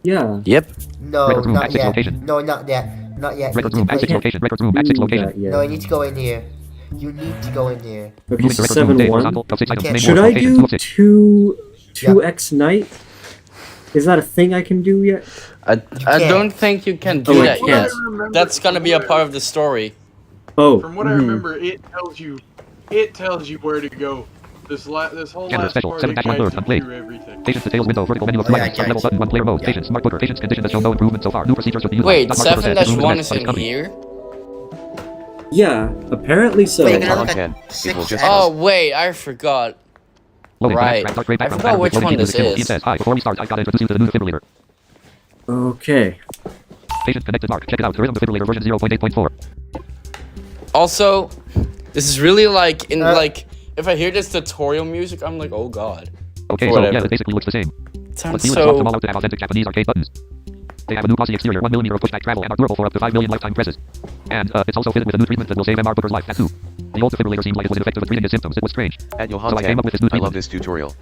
Yeah. Yep. No, Records room, not Act 6 yet. location. No, not yet. Not yet. Records You room. need Act to 6 go- location. Records room. Act 6 Do location. that yet. No, you need to go in here. You need to go in here. Okay, Moving to so records room. Day 7-1. horizontal. The 6 items. Okay. Main Should ward I location. do 2 of 6. 2x night? Is that a thing I can do yet? I can't. don't think you can do Oh, that wait, yet. yes. That's gonna be a part of the story. Oh. From what I remember, it tells you where to go. This whole Janitor last special. part, 7 it dash 1 guides third you unplayed. through everything. Patient details window. Vertical menu of Oh, 2 yeah, items. I Level got button. 1 player mode. Yeah. Patient smart booker. Patient's condition that show no improvement so far. New procedures with the user. Wait, Not marker says, 7-1 next is coming. in here? Yeah, apparently so. Wait, Well, look I at can. It will just... Oh, wait, I forgot. Loading. Right. Dark gray I background. forgot which Loading one this music. It is. says, hi, before we start, I've got to introduce you to the new defibrillator. Okay. Patient connected Mark. Check it out. The rhythm defibrillator version 0.8.4. Also, this is really like in like if I hear this tutorial music, I'm like, oh god. Okay, Or so yeah, whatever. it basically looks the same. It But sounds Felix swapped them all so. out to have authentic Japanese arcade buttons. They have a new glossy exterior, 1mm of pushback travel, and are durable for up to 5 million lifetime presses. And it's also fitted with a new treatment that will save MR Booker's life, tattoo. The old defibrillator seemed like it was ineffective at treating his symptoms. It was strange. At Johan So I came up with this new I love treatment. this tutorial.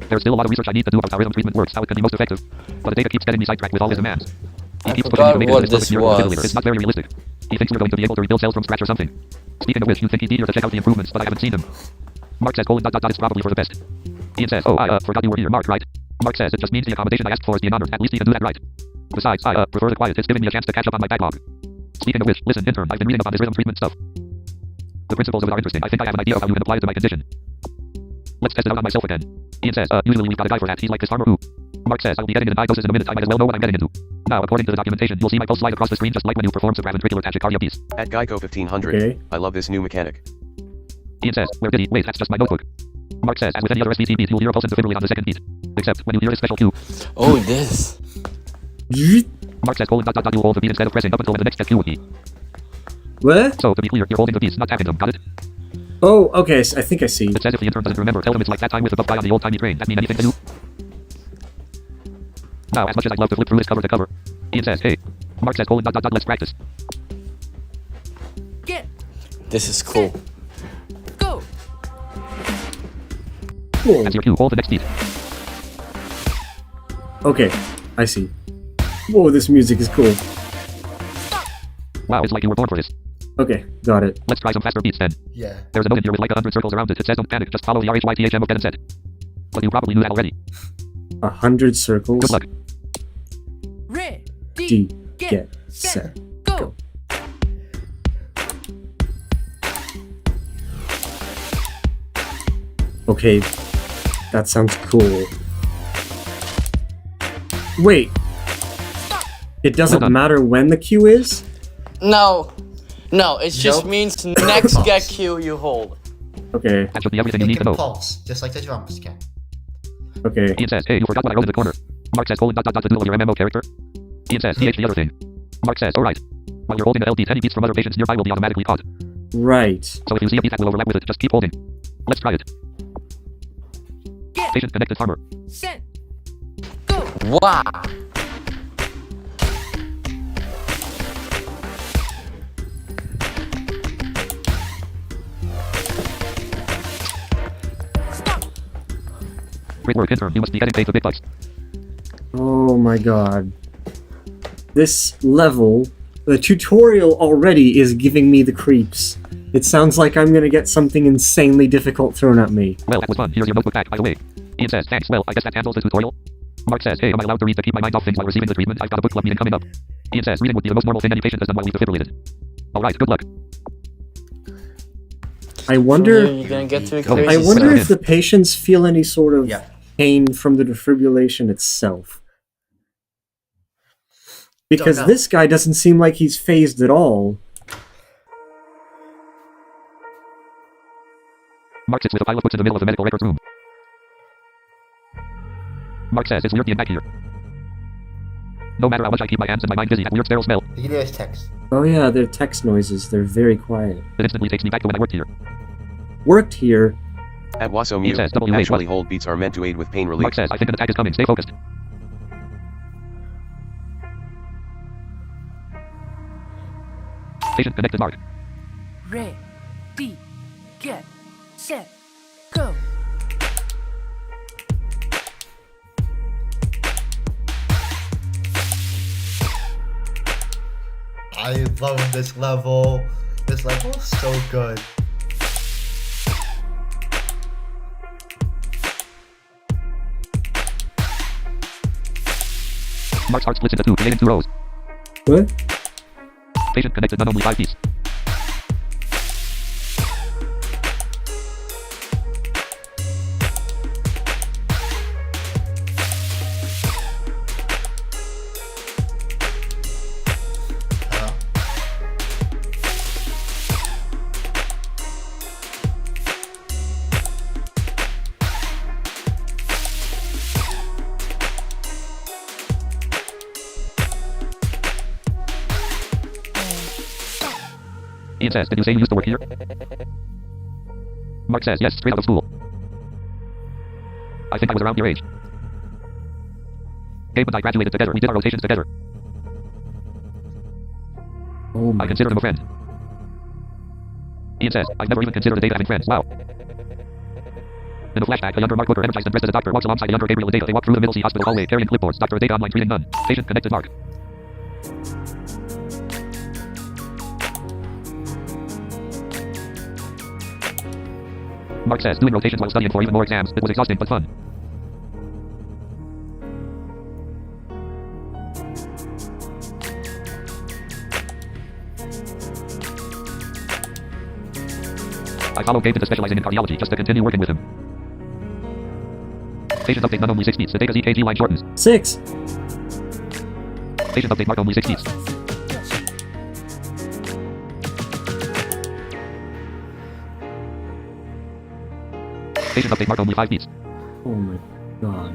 There's still a lot of research I need to do about how rhythm treatment works, how it can be most effective. But the data keeps getting me sidetracked with all his demands. He I keeps pushing me forgot to make what this this perfect miracle was. defibrillator. It's not very realistic. He thinks we're going to be able to rebuild cells from scratch or something. Speaking of which, you think he'd be here to check out the improvements, but I haven't seen him. Mark says, ... it's probably for the best. Ian says, oh, I forgot you were here, Mark, right? Mark says, it just means the accommodation I asked for is being honored. At least he can do that right. Besides, I prefer the quiet. It's giving me a chance to catch up on my backlog. Speaking of which, listen, intern, I've been reading about his rhythm treatment stuff. The principles of it are interesting. I think I have an idea of how you can apply it to my condition. Let's test it out on myself again. Ian says, usually we've got a guy for that. He's like this farmer who... Mark says, I'll be getting into diagnosis in a minute. I might as well know what I'm getting into. Now, according to the documentation, you'll see my pulse slide across the screen just like when you perform supraventricular tachycardia piece. At Geico 1500. Okay. I love this new mechanic. Ian says, where did he? Wait, that's just my notebook. Mark says, as with any other SVT beat, you'll hear a pulse and defibrillate on the second beat. Except when you hear a special cue. Oh, this. Mark says, colon, dot, dot, dot, you'll hold the beat instead of pressing up until when the next step cue would be. What? So, to be clear, you're holding the beats, not tapping them. Got it? Oh, okay, I think I see. It says if the intern doesn't remember, tell them it's like that time with the buff guy on the old-timey train. That mean anything to you? Now, as much as I'd love to flip through this cover to cover, Ian says, hey. Mark says, colon, dot, dot, dot, let's practice. Get. This is cool. Go. Cool. As your cue, hold the next beat. Okay, I see. Whoa, this music is cool. Wow, it's like you were born for this. Okay, got it. Let's try some faster beats then. Yeah. There's a note in here with like 100 circles around it. It says don't panic, just follow the RHYTHM of Ben and said. But you probably knew that already. 100 circles. Good luck. Ready. D, Get. get, set, Go. Okay, that sounds cool. Wait. It doesn't Hold on. matter when the cue is? No. No, it just Nope. means next get cue you hold. Okay, That should be everything you It need to can know. pulse, just like the drums can. okay. Ian says, hey, you forgot what I wrote in the corner. Mark says, colon, dot, dot, dot, the doodle of your MMO character. Ian says, TH the other thing. Mark says, alright. While you're holding the LD, any beats from other patients nearby will be automatically caught. Right. So if you see a beat that will overlap with it, just keep holding. Let's try it. Get. Patient connected farmer. Set. Go. Wow. Stop. Great work, intern. You must be getting paid the big bucks. Oh my god. This level, the tutorial already is giving me the creeps. It sounds like I'm gonna get something insanely difficult thrown at me. Well, that was fun. Here's your notebook back, by the way. Ian says, thanks. Well, I guess that handles the tutorial. Mark says, hey, am I allowed to read to keep my mind off things while receiving the treatment? I've got a book club meeting coming up. Ian says, reading would be the most normal thing any patient has done while we've defibrillated. Alright, good luck. I wonder You're gonna get to a Oh, crazy I wonder stuff. if the patients feel any sort of Yeah. pain from the defibrillation itself. Because know. this guy doesn't seem like he's phased at all. Mark sits with a pile of books in the middle of the medical records room. Mark says, it's weird being back here. No matter how much I keep my hands and my mind busy, that weird sterile smell. You can hear his text. Oh yeah, they're text noises. They're very quiet. It instantly takes me back to when I worked here. Worked here. At Waso He says, WH actually what? hold beats are meant to aid with pain relief. Mark says, I think an attack is coming. Stay focused. Patient connected, Mark. Ready. Get. Set. Go. I love this level. This level is so good. Mark's heart splits into two, creating two rows. What? Patient connected, none only 5 piece. Ian says, did you say you used to work here? Mark says, yes, straight out of school. I think I was around your age. Gabe and I graduated together. We did our rotations together. Oh I my. consider him a friend. Ian says, I've never even considered a data having friends. Wow. In a flashback, a younger Mark Booker, energized and dressed as a doctor, walks alongside a younger Gabriel Adata. They walk through the Middle Sea Hospital hallway, carrying clipboards. Dr. Adata online treating none. Patient connected, Mark. Mark says, doing rotations while studying for even more exams. It was exhausting, but fun. I followed Gabe into specializing in cardiology just to continue working with him. Patient update, none only 6 beats. The data's EKG line shortens. 6. Patient update, Mark only 6 beats. Station update marked only 5 beats. Oh my god.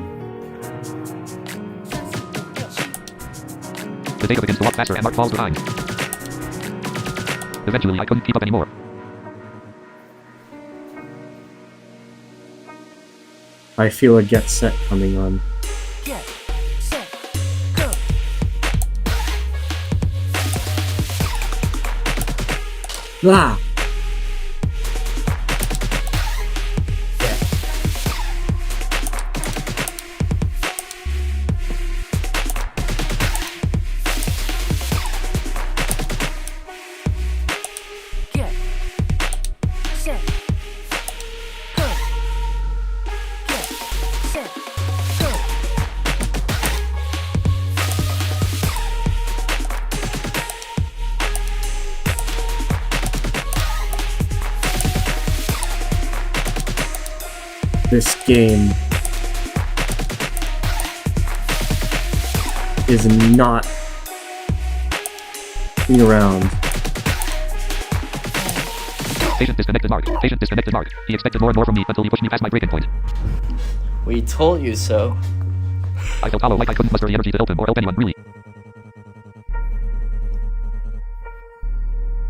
The data begins to walk faster and Mark falls behind. Eventually, I couldn't keep up anymore. I feel a get set coming on. Get set go. Ah! Get set go. Get set go. This game is not being around. Patient disconnected Mark. Patient disconnected Mark. He expected more and more from me until he pushed me past my breaking point. We told you so. I felt hollow, like I couldn't muster the energy to help him or help anyone, really.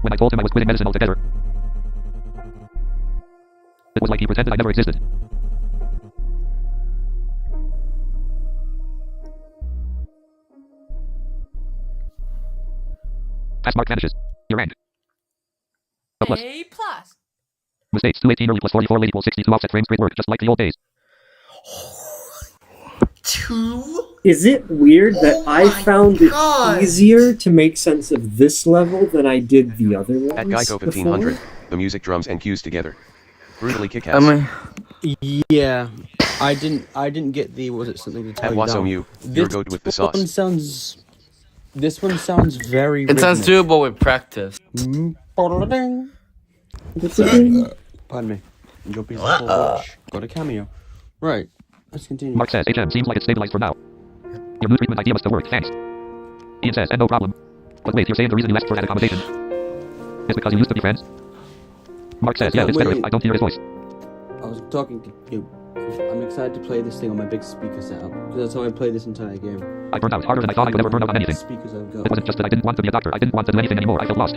When I told him I was quitting medicine altogether, it was like he pretended I never existed. Pass mark vanishes. Your rank. A plus. A plus. Mistakes. 218 early plus 44 late equals 62 offset frames. Great work, just like the old days. 2? Is it weird that I found God. it easier to make sense of this level than I did the other ones? At Geico before? 1500, the music, drums, and cues together. Brutally kick I ass. mean, Yeah, I didn't get the, was it something to tell At you down? Wasomu, you're This good with the one sauce. sounds, this one sounds very it sounds rhythmic. doable with practice. Pardon me. Your piece of bullshit. Got a cameo. Right, let's continue. Mark says, HM, seems like it's stabilized for now. Your new treatment idea must have worked, thanks. Ian says, and no problem. But wait, you're saying the reason you asked for that accommodation is because you used to be friends? Mark says, yeah, it's better if I don't hear his voice. I was talking to you. I'm excited to play this thing on my big speaker setup, because that's how I play this entire game. I burned out harder than I thought I could ever burn out on anything. Speakers I've got. It wasn't just that I didn't want to be a doctor, I didn't want to do anything anymore, I felt lost.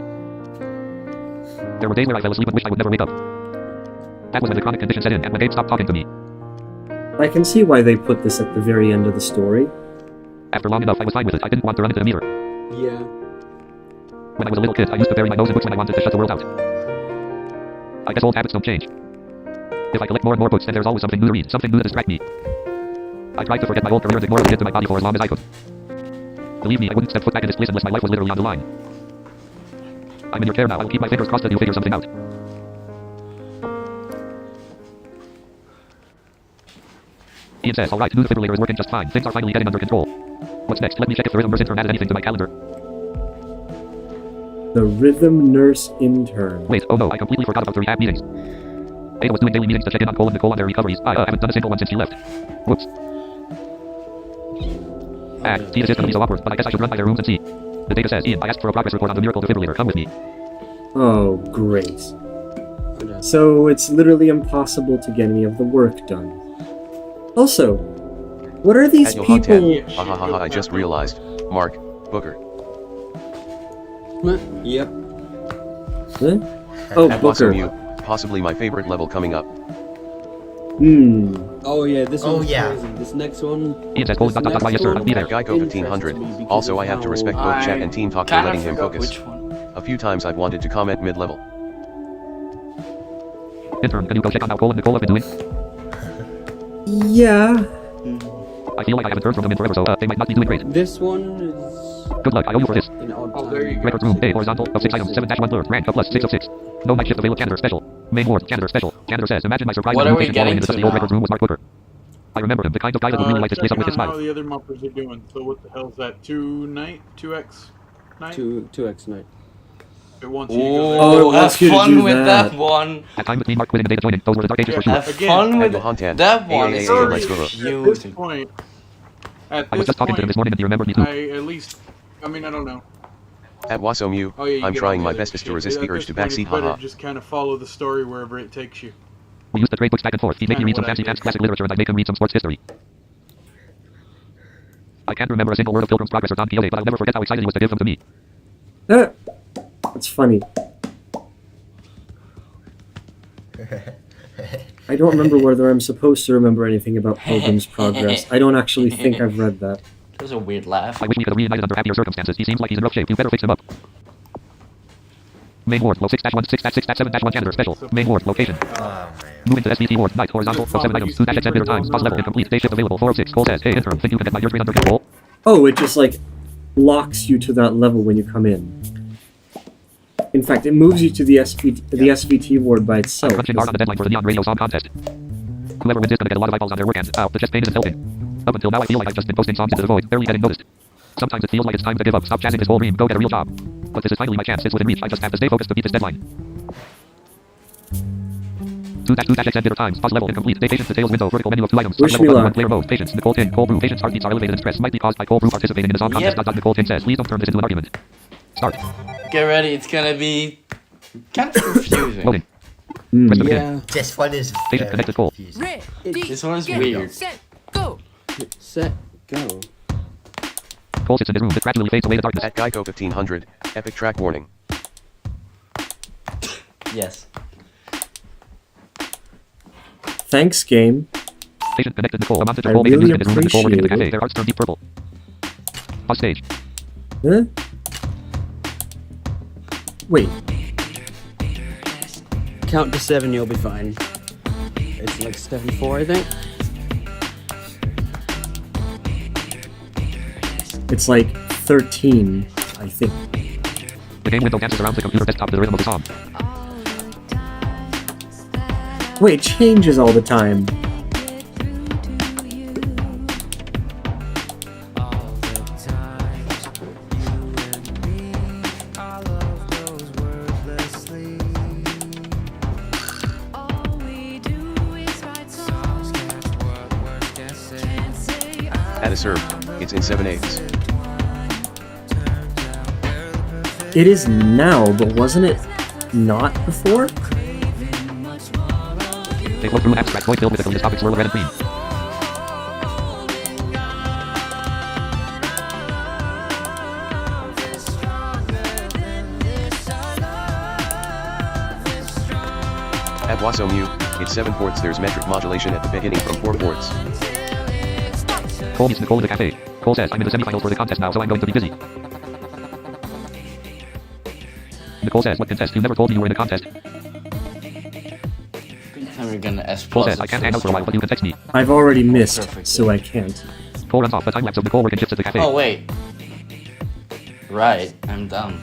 There were days where I fell asleep and wished I would never wake up. That was when the chronic condition set in, and when Gabe stopped talking to me. I can see why they put this at the very end of the story. After long enough, I was fine with it, I didn't want to run into him either. Yeah. When I was a little kid, I used to bury my nose in books when I wanted to shut the world out. I guess old habits don't change. If I collect more and more books, then there's always something new to read, something new to distract me. I tried to forget my old career and ignore what it did to my body for as long as I could. Believe me, I wouldn't step foot back in this place unless my life was literally on the line. I'm in your care now, I will keep my fingers crossed that you'll figure something out. Ian says, alright, new defibrillator is working just fine, things are finally getting under control. What's next? Let me check if the rhythm nurse intern added anything to my calendar. The rhythm nurse intern. Wait, oh no, I completely forgot about the rehab meetings. Ada was doing daily meetings to check in on Cole and Nicole on their recoveries. I haven't done a single one since she left. Whoops. See, this is gonna be so awkward, but I guess I should run by their rooms and see. The data says, Ian, I asked for a progress report on the miracle defibrillator, come with me. Oh, great. So it's literally impossible to get any of the work done. Also, what are these At Johan people... 10, ha ha ha ha, I just realized. Mark, Booker. Yep. Huh? Oh, At Booker. Wasomu, possibly my favorite level coming up. Oh yeah, this Oh, one's yeah. crazy. This next one. Ian says, Cole, this dot, yes sir, I'll be there. At Geico 1500, also I have to respect both chat and team talk for letting him focus. Which one? A few times I've wanted to comment mid-level. Intern, can you go check on how Cole and Nicole have been doing? Yeah. I feel like I haven't heard from them in forever, so they might not be doing great. This one is Good luck, I owe you for this. an odd Oh, time. there you go. Records room, A, horizontal, of 6 items, 7-1 blur, rank, of plus, 6 of 6. No night shift available, janitor, special. Main ward, janitor, special. Janitor says, imagine my surprise What when are we patient walking getting into to the old now? records room was Mark Booker. I remember him, the kind of guy that would really light this place up with his Checking on smile. how the other muppers are doing. So what the hell is that? 2x night? 2x night. It wants you to go Oh, there. it Oh, have wants you to fun do with that. that one. At time between Mark quitting and data joining, those were the dark ages for sure. Have Again, fun with Johan 10, that one. Is let's go. At this confusing. point, I was just talking to him this morning and he remembered me too. I at least, I mean, I don't know. At Wasomu, Oh, yeah, you I'm get trying all my the bestest to other resist shit. the At urge this to point, backseat, it's better haha. just kind of follow the story wherever it takes you. We used to trade books back and forth. He'd make me read some fancy pants classic literature and I'd make him read some sports history. I can't remember a single word of Pilgrim's Progress or Don Quixote, but I'll never forget how excited he was to give them to me. That's funny. I don't remember whether I'm supposed to remember anything about Pilgrim's Progress. I don't actually think I've read that. That was a weird laugh. I wish we could have reunited under happier circumstances. He seems like he's in rough shape. You better fix him up. Main ward, low 6-1, 7-1 special. Main ward, location. Moving to SVT ward, night, horizontal, 7 items, 2-10 bitter times, pause level, incomplete, day shift available, 406, Cole says, hey, interim, think you can get my year 300 control? Oh, it just like locks you to that level when you come in. In fact, it moves you to the SVT ward by itself. Crunching hard on the deadline for the Neon Radio Song Contest. Whoever wins is gonna get a lot of eyeballs on their work and, the chest pain isn't helping. Up until now I feel like I've just been posting songs into the void, barely getting noticed. Sometimes it feels like it's time to give up, stop jazzing this whole dream, go get a real job. But this is finally my chance, it's within reach, I just have to stay focused to beat this deadline. 2-2-X bitter times, pause level, incomplete, stay patient, details window, vertical menu of 2 items, start level 1 player mode, patience, Nicole Tin, Cole Brew, patience, heartbeats are elevated and stress might be caused by Cole Brew participating in the song contest. Nicole Tin says, please don't turn this into an argument. Start. Get ready, it's gonna be kind of confusing. Loading. Yeah. This one is Patient connected Cole. This one is weird. Set, go. Set, go. Cole sits in his room, it gradually fades away to darkness. At Geico 1500, epic track warning. Yes. Thanks, game. Patient connected Nicole. Amounted to I Cole making really music in his room and Nicole working in the appreciate cafe. Their hearts turn deep purple. Pause stage. Huh? Wait. Count to 7, you'll be fine. It's like 7-4, I think. It's like 13, I think. The game window dances around the computer desktop to the rhythm of the song. Wait, it changes all the time. At a serve, it's in 7/8. It is now, but wasn't it not before? They flow through an abstract void filled with a kaleidoscopic swirl of red and green. At Wasomu, it's 7 ports. There's metric modulation at the beginning from 4 ports. Cole meets Nicole in the cafe. Cole says, I'm in the semifinals for the contest now, so I'm going to be busy. Nicole says, what contest? You never told me you were in a contest. And we're gonna S+. Cole says, I can't hang out for a while, but you can text me. I've already missed, so I can't. Cole runs off, the time lapse of Nicole working shifts at the cafe. Oh wait. Right, I'm dumb.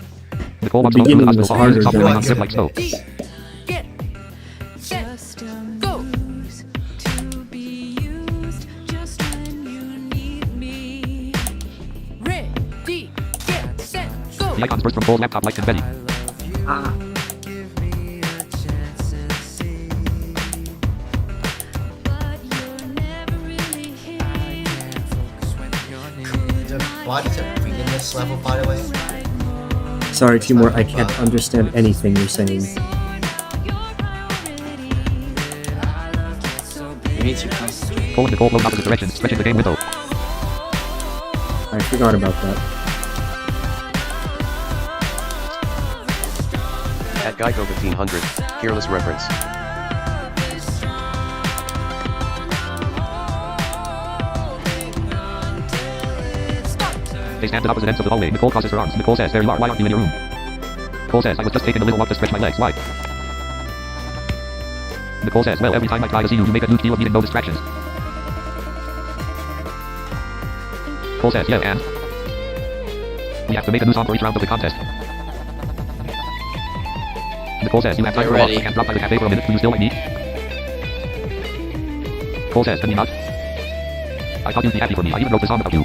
Nicole walks The home through the beginning was hospital, harder software than on grip like snow. Get set, go. Ready, get set, go. The icons burst from Cole's laptop like confetti. The bodies are reading this level, by the way. Sorry, Timur, I can't understand anything you're saying. You need to concentrate. Cole and Nicole flow in opposite directions, stretching the game window. I forgot about that. At Geico 1500, careless reference. They stand at opposite ends of the hallway. Nicole crosses her arms. Nicole says, there you are, why aren't you in your room? Cole says, I was just taking a little walk to stretch my legs, why? Nicole says, well, every time I try to see you, you make a huge deal of needing no distractions. Cole says, yeah, and? We have to make a new song for each round of the contest. Nicole says, you have time Get for a walk. ready. I can drop by the cafe for a minute. Do you still like me? Cole says, can we not? I thought you'd be happy for me. I even wrote the song about you.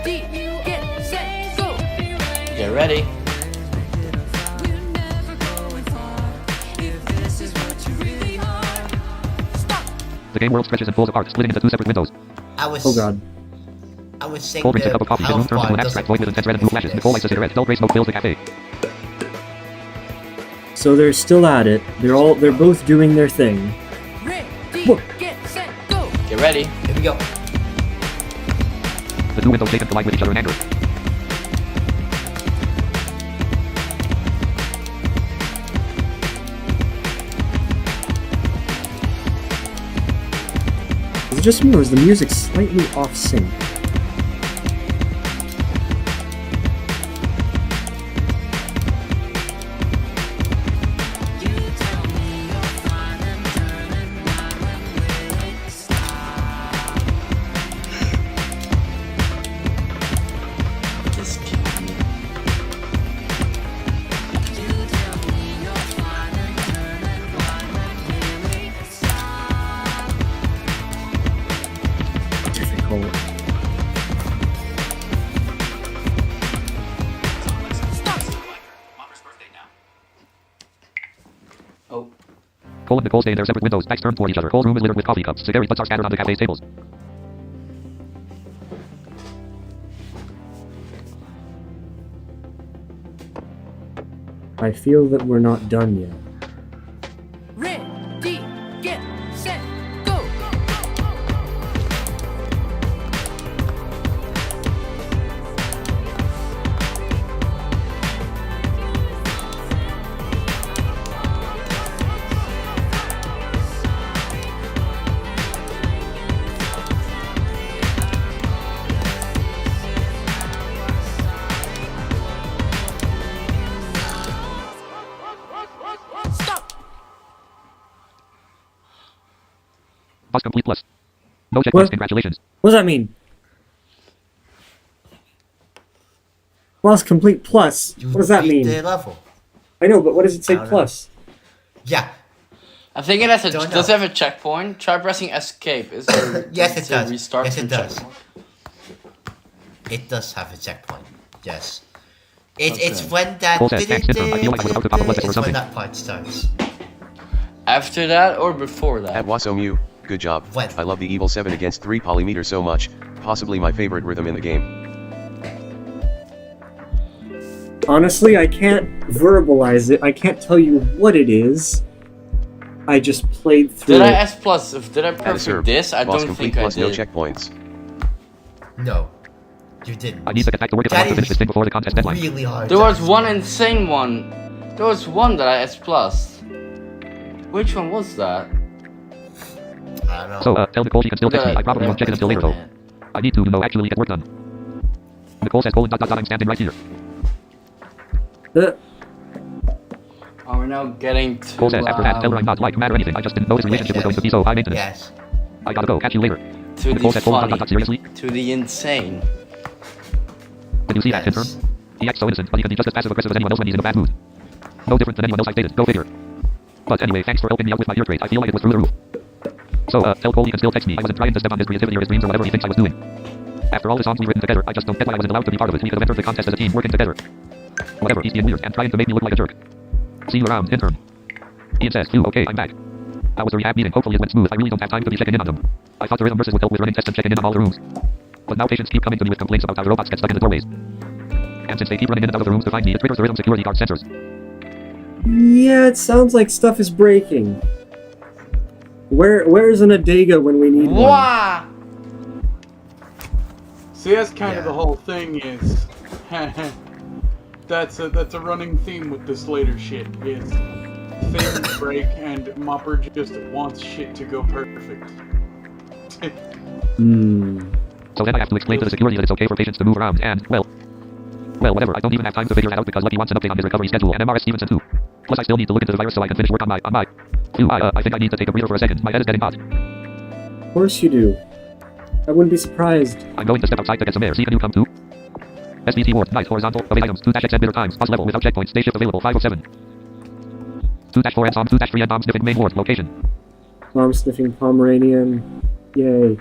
Ready, get set, go. Get ready. The game world stretches and pulls apart, splitting into 2 separate windows. I was. Oh god. I was saying Cole drinks a the cup of coffee. His room health turns into bar an abstract doesn't. void with intense red and blue flashes. Nicole lights a cigarette. Dull gray smoke fills the cafe. So they're still at it. They're both doing their thing. Ready, Whoa. get set, go. Get ready. Here we go. The two windows shape and collide with each other in anger. Is it just me or is the music slightly off sync? This can't be. Difficult. Oh. Cole and Nicole stay in their separate windows, backs turned toward each other. Cole's room is littered with coffee cups. Cigarette butts are scattered on the cafe's tables. I feel that we're not done yet. Ready, get set, go. Stop. Boss complete plus. No checkpoints, What? congratulations. What does that mean? Plus complete plus. You What does that beat mean? the level. I know, but what does it say I don't know. plus? Yeah. I think it has a, Don't does know. it have a checkpoint? Try pressing escape. Is there, Yes, it to does. Restart Yes, from it does. checkpoint? It does have a checkpoint. Yes. It's Okay. when that Cole says, "Thanks, Syndrome. I feel like I was about to pop a list or it's when something." that part starts. After that or before that? At Wasomu, good job. When? I love the Evil 7 against 3 polymeter so much, possibly my favorite rhythm in the game. Honestly, I can't verbalize it. I can't tell you what it is. I just played through Did I it. S plus? Did I At a perfect serve, this? I boss don't complete think I plus no did. checkpoints. No. You didn't. I need to get back to work if I That want to finish is this thing before the contest deadline. really hard. There to was one explain. insane one. There was one that I S plus. Which one was that? I don't know. So, tell Nicole she can still text me. I probably won't check it until later though. Man. I need to, actually get work done. Nicole says, Colin, I'm standing right here. Oh, we're now getting to. Cole says, after that, tell her I'm not like mad or anything. I just didn't know this relationship was going to be so high maintenance. Yes. I gotta go. Catch you later. To Nicole the says, Colin, funny. seriously? To the insane. Did you see that, intern? He acts so innocent, but he can be just as passive aggressive as anyone else when he's in a bad mood. No different than anyone else I dated. Go figure. But anyway, thanks for helping me out with my ear trade. I feel like it was through the roof. So, tell Cole he can still text me. I wasn't trying to step on his creativity or his dreams or whatever he thinks I was doing. After all the songs we've written together, I just don't get why I wasn't allowed to be part of it. We could have entered the contest as a team working together. Whatever, he's being weird and trying to make me look like a jerk. See you around, intern. Ian says, phew, okay, I'm back. How was the rehab meeting? Hopefully it went smooth. I really don't have time to be checking in on them. I thought the rhythm versus would help with running tests and checking in on all the rooms. But now patients keep coming to me with complaints about how the robots get stuck in the doorways. And since they keep running in and out of the rooms to find me, it triggers the rhythm security guard sensors. Yeah, it sounds like stuff is breaking. Where's an Adega when we need one? Wah! See, that's kind of Yeah. the whole thing is, that's a running theme with this later shit, is things break and Mopper just wants shit to go perfect. So then I have to explain to the security that it's okay for patients to move around and, well, whatever. I don't even have time to figure it out because Lucky wants an update on his recovery schedule and MRS Stevenson too. Plus I still need to look into the virus so I can finish work on my... Phew, I think I need to take a breather for a second. My head is getting hot. Of course you do. I wouldn't be surprised. I'm going to step outside to get some air. See, can you come too? SBT ward, nice, horizontal, away items, 2-XZ bitter times, pause level without checkpoints, stay shift available, 5 of 7. 2-4 and bomb, 2-3 and bomb sniffing main ward, location. Bomb sniffing Pomeranian. Yay.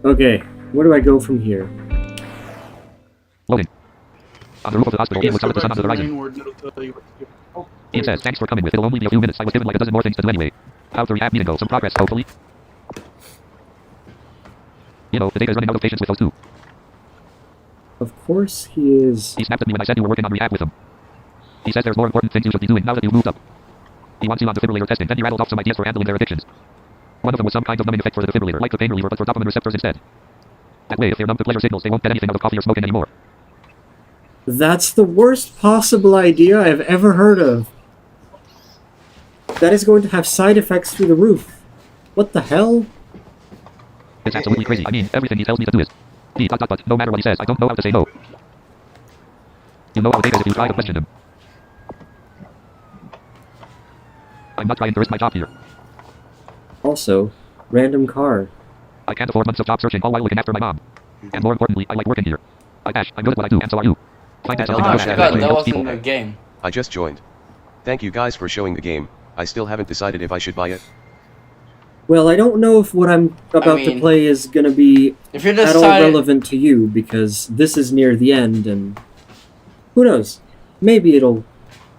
Okay, where do I go from here? Loading. On the roof of the hospital, I Ian guess looks up go at the sun back on to the the horizon. main word, it'll tell you what to do. Oh, Ian says, thanks for coming with, it'll only be a few minutes, I was given like a dozen more things to do anyway. How's the rehab meeting go? Some progress, hopefully? You know, the data is running out of patience with those two. Of course he is. He snapped at me when I said you were working on rehab with him. He says there's more important things you should be doing now that you've moved up. He wants you on defibrillator testing. Then he rattled off some ideas for handling their addictions. One of them was some kind of numbing effect for the defibrillator, like the pain reliever, but for dopamine receptors instead. That way, if they're numb to pleasure signals, they won't get anything out of coffee or smoking anymore. That's the worst possible idea I've ever heard of. That is going to have side effects through the roof. What the hell? It's absolutely crazy. I mean, everything he tells me to do is... But no matter what he says, I don't know how to say no. You know how it is if you try to question him. I'm not trying to risk my job here. Also, random car. I can't afford months of job searching all while looking after my mom. And more importantly, I like working here. I'm good at what I do, and so are you. Find out Oh, something I about forgot that helps wasn't people. the game. I just joined. Thank you guys for showing the game. I still haven't decided if I should buy it. Well, I don't know if what I'm about to mean, play is gonna be If you're at all decided, relevant to you, because this is near the end, and who knows? Maybe it'll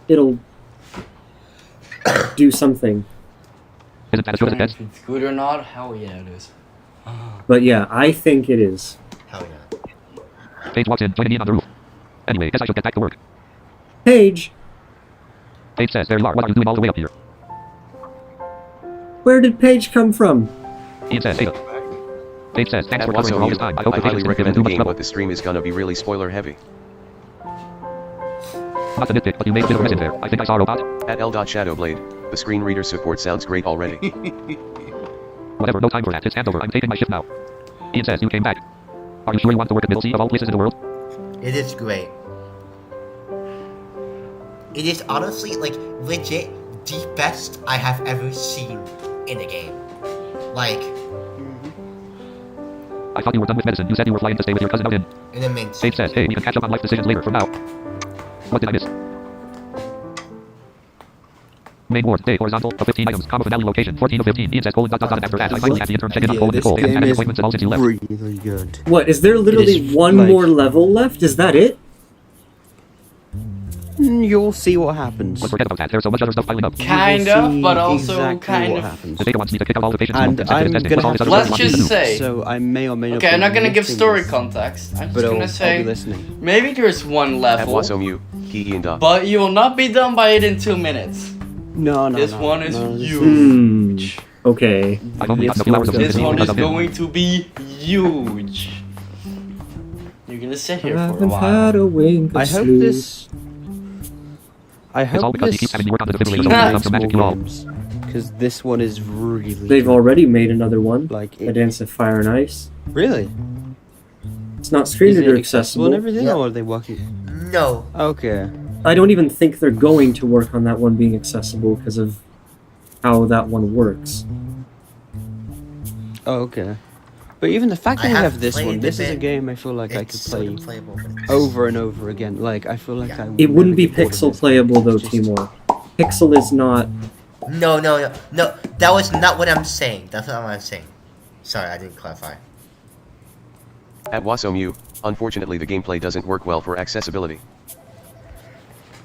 do something. Isn't that as good as it gets? if it's good or not, hell yeah it is. But yeah, I think it is. Hell yeah. Paige walks in, joining me in on the roof. Anyway, guess I should get back to work. Paige, Paige says, there you are, what are you doing all the way up here? where did Paige come from? Ian says, Ada. Paige says, thanks for covering for all this time. I hope the highly videos didn't give him recommend too the much game, trouble. but the stream is gonna be really spoiler heavy. Not to nitpick, but you made a bit of resin there. I think I saw a robot. At L.Shadowblade, the screen reader support sounds great already. Whatever, no time for that. It's handover. I'm taking my shift now. Ian says, you came back. Are you sure you want to work at Middlesea of all places in the world? It is great. It is honestly, like, legit the best I have ever seen in a game. Like, I thought you were done with medicine. You said you were flying to stay with your cousin out in. in a mint. Paige says, hey, we can catch up on life decisions later. For now. What did I miss? Main ward, day, horizontal, of 15 items, comma finale location, 14 of 15. Ian says, and after that, I finally had the intern check in on Cole and this Nicole, and game had is appointments and all since you left. really good. What, is there literally is, one like- more level left? Is that it? You'll see what happens. But forget about that, there's so much other stuff piling up. Kind You'll of, see but also exactly kind what of. happens. The data wants me to kick out all the patients And who won't I'm testing, gonna but all this have other Let's stuff wants me just to do. say. So I may or may not. Okay, I'm not gonna give missing story this, context. I'm just but I'll gonna be say listening. maybe there's one At level, Wasomu, Kiki and but you will not be done by it in 2 minutes. No, This one is no, this huge. Okay. I've only got This a few hours of one This this one because is of him. going to be huge. You're gonna sit here for a Haven't while. had a wink of I hope sleep. this. I It's all hope because he this. keeps having me work on the defibrillator so Nah. he comes to magic you all. Because this one is really. They've good. already made another one. Like A it, Dance of Fire and Ice. really. It's not screen Is it reader accessible accessible. and everything, Yeah. or are they working? No. Okay. I don't even think they're going to work on that one being accessible because of how that one works. Oh, okay. But even the fact I that we have have this played one, the this is a bit. game I feel like I could It's play sort of playable, but it's- over and over again. Like I feel like Yeah. I. would It wouldn't never be get bored of pixel this. playable though, It's just- Timor. Pixel is not. No, that was not what I'm saying. That's not what I'm saying. Sorry, I didn't clarify. At Wasomu, unfortunately the gameplay doesn't work well for accessibility.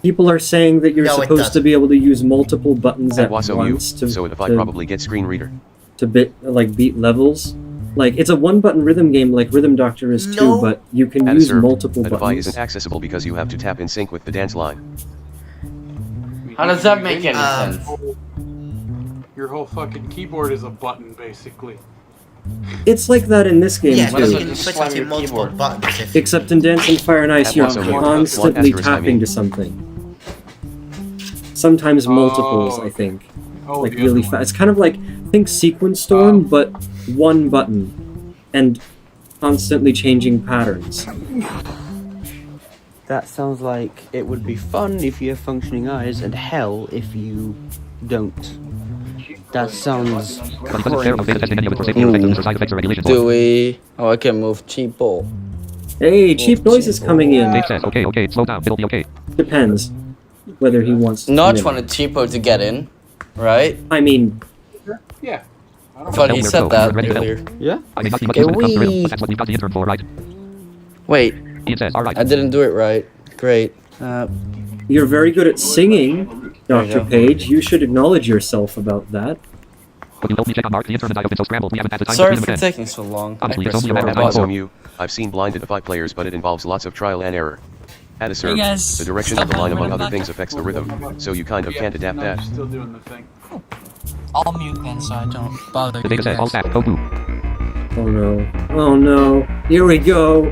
People are saying that you're No, it supposed to doesn't. be able to use multiple buttons At at once Wasomu, to, so if I to, probably get screen reader. to beat levels. Like, it's a one-button rhythm game like Rhythm Doctor is too, No. but you can At a use server, multiple a device buttons. isn't accessible because you have to tap in sync with the dance line. How does that make any sense? Your whole fucking keyboard is a button, basically. It's like that in this game Yeah, Might as you well too. can just switch slam between your multiple keyboard. buttons. If Except in Dancing Fire and Ice, At you're Wasomu, constantly one asterisk, I tapping mean. to something. Sometimes multiples, I think. Oh, Like the really other fast. one. It's kind of like, think Sequence Storm, but one button. And constantly changing patterns. That sounds like it would be fun if you have functioning eyes, and hell if you don't. That sounds But he doesn't share of data testing any of it for safety or effectiveness or side effects or regulations. Do we? Oh, I can move cheapo. Hey, cheap noise is coming in. Paige says, okay, slow down, it'll be okay. Depends whether he wants to. Notch come in. wanted cheapo to get in, right? I mean, Yeah. I don't But Tell he where to said go, that we're ready to help. earlier. yeah. I mean, not be much Okay, use when it comes to rhythm, we- but that's what we've got the intern for, right? Wait, Ian says, alright. I didn't do it right. Great. you're very good at singing, There you Dr. go. Page. You should acknowledge yourself about that. Could you help me check on Mark? The intern and I have been so scrambled, we haven't had the time Sorry to for read them again. taking so long. Honestly, I it's only a matter pressed of At the time wrong before. button. Wasomu, I've seen blinded 5 players but it involves lots of trial and error. At a serve, guys. the direction of the line among other things affects the rhythm, so you kind of can't adapt that. Still doing the thing. I'll mute then so I don't bother The you data says all guys. staff, code blue. Oh no. Oh no. Here we go.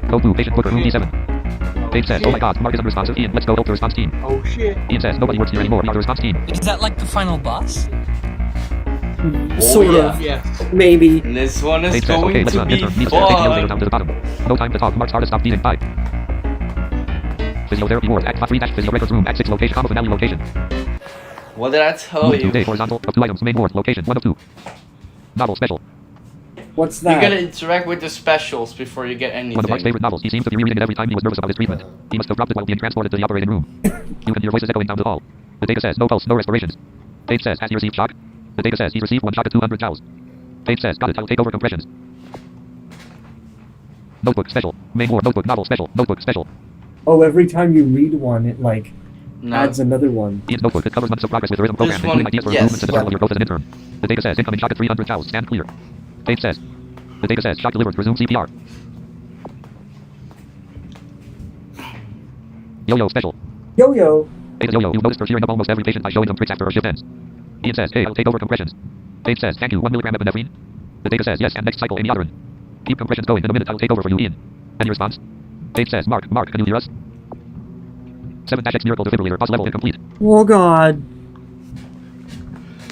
Code blue, patient booker, room D7. Page says, oh my god, Mark is unresponsive. Ian, let's go help the response team. Oh shit. Ian says, nobody works here anymore. We are the response team. Is that like the final boss? Sort yeah. of. Yes. Maybe. And this one is Page says, going okay, let's to run. be Enter. Needs to take the elevator fun. down to the bottom. No time to talk. Mark's hardest stop beating. Bye. Physiotherapy ward. Act 3 physio records room. Act 6 location. Comma finale location. What did I tell Room 2 you? day horizontal of 2 items. Main ward. Location 1 of 2. Novel special. What's You that? gotta interact with the specials before you get anything. One of Mark's favorite novels. He seems to be rereading it every time he was nervous about his treatment. He must have dropped it while being transported to the operating room. You can hear voices echoing down the hall. The data says no pulse, no respirations. Page says, has he received shock? The data says he's received 1 shock at 200 joules. Page says, got it, I'll take over compressions. Notebook special. Main ward notebook novel special. Notebook special. Oh, every time you read one, it like No. adds another one. Ian's notebook. It covers months of progress with the rhythm program, This including one, ideas for yes. improvements in the start of your growth as an intern. The data says incoming shock at 300 joules. Stand clear. Page says. The data says shock delivered. Resume CPR. Yo-yo special. Yo-yo. Hey, yo-yo, you've noticed her cheering up almost every patient by showing them tricks after her shift ends. Ian says, hey, I'll take over compressions. Page says, thank you, 1 milligram epinephrine. The data says, yes, and next cycle, Amy Otherin. Keep compressions going. In a minute, I'll take over for you, Ian. Any response? Page says, Mark, can you hear us? 7-X miracle defibrillator, pause level incomplete. Oh god.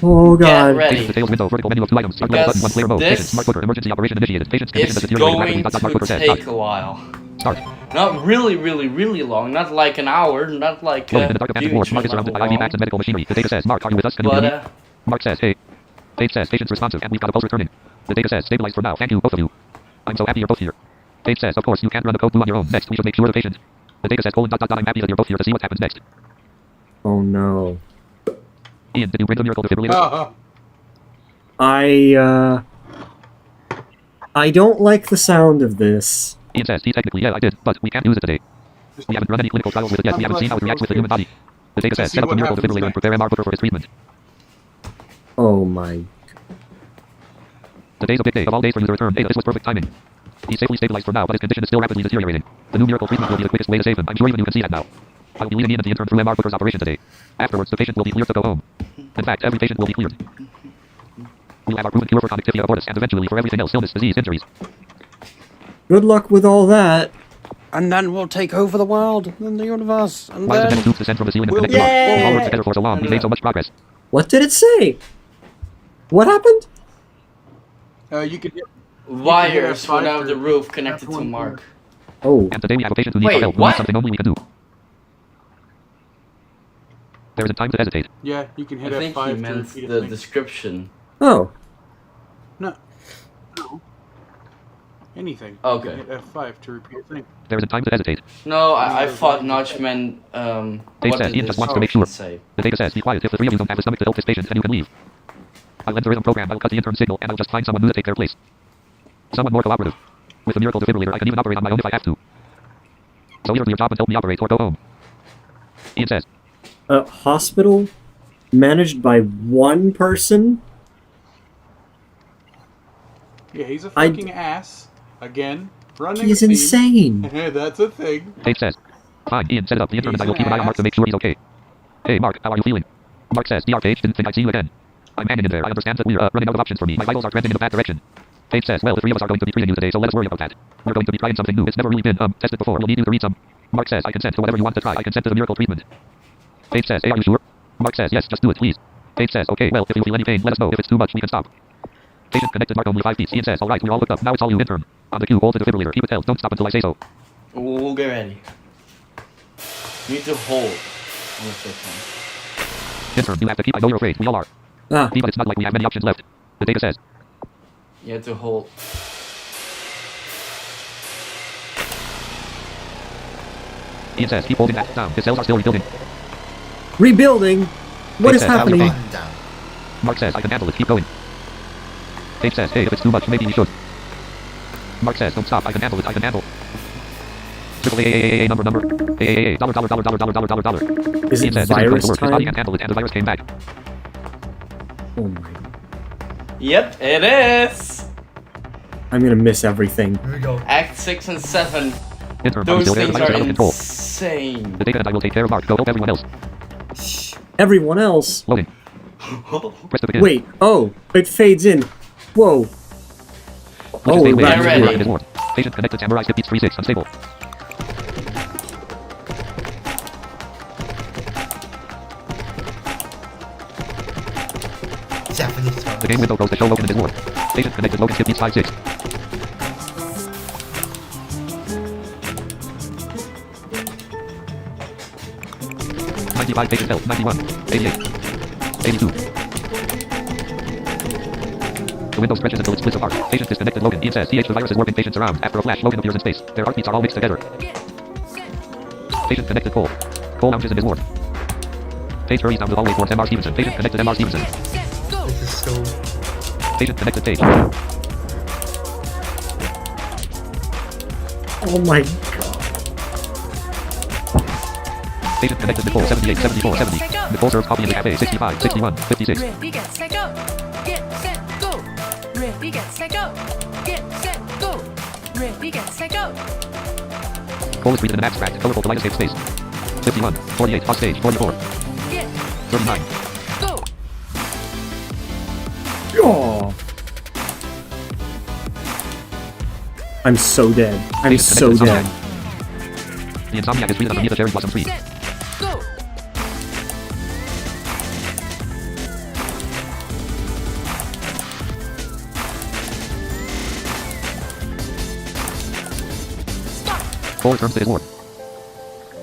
Oh Get god. ready. Patient details window, vertical menu of 2 items. Start level button, 1 player mode. This Patient, smart booker, emergency operation initiated. Patient's condition has It's deteriorated going rapidly. Smart booker to says, take start. a while. Start. Not really, really, really long. Not like an hour. Not like Loading in the dark abandoned ward. huge Mark is surrounded by IV bags and medical machinery. The data says, Mark, are you with us? Can you hear But me? Mark says, hey. Page says, patient's responsive, and we've got a pulse returning. The data says, stabilized for now. Thank you, both of you. I'm so happy you're both here. Page says, of course, you can't run the code blue on your own. Next, we should make sure the patient. The data says, I'm happy that you're both here to see what happens next. Oh no. Ian, did you bring the miracle defibrillator? I don't like the sound of this. Ian says, technically, yeah, I did, but we can't use it today. We haven't run any clinical trials with it yet. We haven't seen how it reacts with the human body. The data says, set up the miracle defibrillator and prepare MR Booker for his treatment. Oh my. Today's a big day of all days for user return. Hey, this was perfect timing. He's safely stabilized for now, but his condition is still rapidly deteriorating. The new miracle treatment will be the quickest way to save him. I'm sure even you can see that now. I'll be leading Ian and the intern through MR Booker's operation today. Afterwards, the patient will be cleared to go home. In fact, every patient will be cleared. We'll have our proven cure for conductivity abortus and eventually for everything else, illness, disease, injuries. Good luck with all that. And then we'll take over the world and the universe. And Why the then metal tubes descend from the ceiling and we'll connect to Mars? We all worked Yay! together for so long. We made so much progress. What did it say? What happened? You could hit wires went out of the roof connected to Mark. Oh. And today we have a patient who needs Wait, our help. Who what? needs something only we can do. There isn't time to hesitate. Yeah, you can hit I think F5 he to meant repeat a the thing. description. Oh. No. Anything. Okay. You can hit F5 to repeat a thing. There isn't time to hesitate. No, I thought Notch meant Dave what says did Ian the just wants to make sure. say? The data says, be quiet. If the 3 of you don't have the stomach to help this patient, then you can leave. I'll end the rhythm program, I'll cut the intern signal, and I'll just find someone new to take their place. Someone more cooperative. With the miracle defibrillator, I can even operate on my own if I have to. So either do your job and help me operate, or go home. Ian says, A hospital managed by one person? Yeah, he's a I- fucking ass. Again, running He's a theme. insane. That's a thing. Dave says, fine, Ian, set it up. The intern and I will He's keep an eye on Mark to an make sure he's okay. Hey, Mark, how are you feeling? Mark says, DR Page, didn't think I'd see you again. I'm hanging in there. I understand that we're running out of options for me. My vitals are trending in a bad direction. Page says, well, the 3 of us are going to be treating you today, so let us worry about that. We're going to be trying something new. It's never really been tested before. We'll need you to read some. Mark says, I consent to whatever you want to try. I consent to the miracle treatment. Page says, hey, are you sure? Mark says, yes, just do it, please. Page says, okay, well, if you feel any pain, let us know. If it's too much, we can stop. Patient connected, Mark only 5 feet. Ian says, alright, we're all hooked up. Now it's all you, intern. On the cue, hold the defibrillator. Keep it held. Don't stop until I say so. We'll get ready. You need to hold on the first one. Intern, you have to keep. I know you're afraid. We all are. Ah. But it's not like we have many options left. The data says, You have to hold. Ian says, keep holding that down. His cells are still rebuilding. Rebuilding? What Page is says, how are you happening? feeling? Mark says, I can handle it. Keep going. Page says, hey, if it's too much, maybe we should. Mark says, don't stop. I can handle it. I can handle. Triple A number. A dollar. Is Ian it says, this is going virus to work. His body time? can't handle it, and the virus came back. Oh my. Yep, it is! I'm gonna miss everything. Here we go. Act 6 and 7. Intern, are you Those still there? things The are virus is under control. insane. The data and I will take care of Mark. Go help everyone else. Everyone else. Loading. Press to begin. Wait. Oh, it fades in. Whoa. Oh, we're Get back. ready. Patient connected to MRI skip beats 36. Unstable. Japanese The game window closed to show Logan in his ward. Patient connected Logan skip beats 56. Patient health, 91, 88, 82. The window stretches until it splits apart. Patient disconnected Logan. Ian says, CH, the virus is warping patients around. After a flash, Logan appears in space. Their heartbeats are all mixed together. Patient connected Cole. Cole lounges in his ward. Page hurries down the hallway towards MR Stevenson. Patient connected MR Stevenson. This is so... Patient connected Page. Oh my god. Patient connected Nicole. 78, 74, 70. Nicole serves coffee in the cafe. 65, 61, 56. Ready, get set, go. Get set, go. Ready, get set, go. Get set, go. Ready, get set, go. Cole is treated in an abstract, colorful kaleidoscope space. 51, 48, off stage, 44, Get 39. go. Oh. I'm so dead. I'm Patient so connected dead. Insomniac. The Insomniac is treated underneath the cherry blossom tree. Set, go. Cole returns to his ward.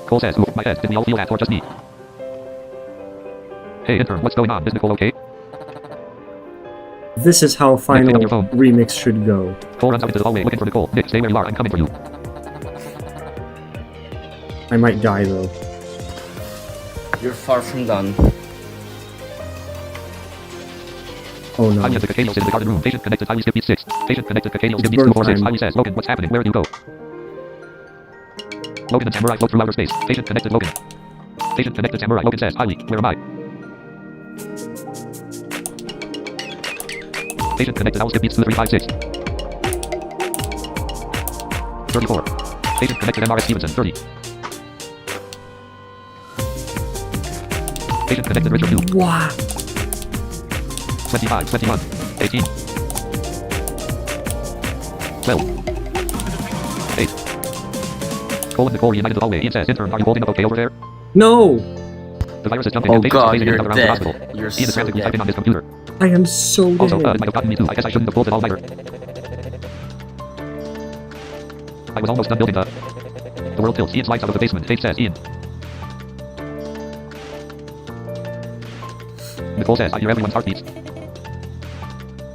Cole says, oof, my head, did we all feel that or just me? Hey intern, what's going on? Is Nicole okay? This is how pick up final your phone. remix should go. Cole runs out into the hallway looking for Nicole. Nick, stay where you are, I'm coming for you. I might die though. You're far from done. Oh no. Highly Cacanios in the garden room. Patient connected highly skip beat 6. Patient connected Cacanios It's skip beats birth 246. time. Highly says, Logan, what's happening? Where do you go? Logan and Samurai float through outer space. Patient connected Logan. Patient connected Samurai. Logan says, Highly, where am I? Patient connected owl skip beats 2356. 34. Patient connected MRS Stevenson. 30. Patient connected Richard 2. Wow. 25, 21, 18. 12. 8. Cole and Nicole reunited the hallway. Ian says, intern, are you holding up okay over there? No. The virus is jumping Oh and patients god, phasing in you're and out around the dead. hospital. You're Ian is so frantically dead. typing on his computer. I am so dead. Also, it might have gotten me too. I guess I shouldn't have pulled it all either. I was almost done building the world tilts. Ian's lights out of the basement. Paige says, Ian. Nicole says, I hear everyone's heartbeats.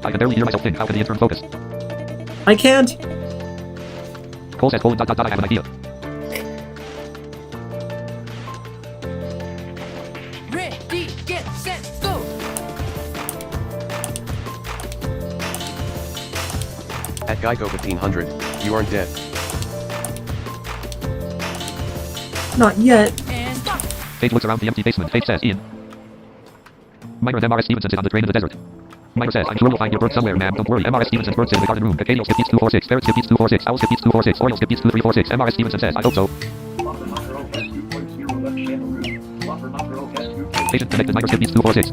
I can barely hear myself think. How can the intern focus? I can't. Cole says, I have an idea. Ready, get set, go. At Geico 1500, you aren't dead. Not yet. And stop. Paige looks around the empty basement. Paige says, Ian. Myra and MRS Stevenson sit on the train in the desert. Myra says, I'm sure we'll find your bird somewhere, ma'am. Don't worry. MRS Stevenson's bird's in the garden room. Cacanial skip beats 246. Ferret skip beats 246. Owl skip beats 246. Oriole skip beats 2346. MRS Stevenson says, I hope so. Patient connected. Myra skip beats 246.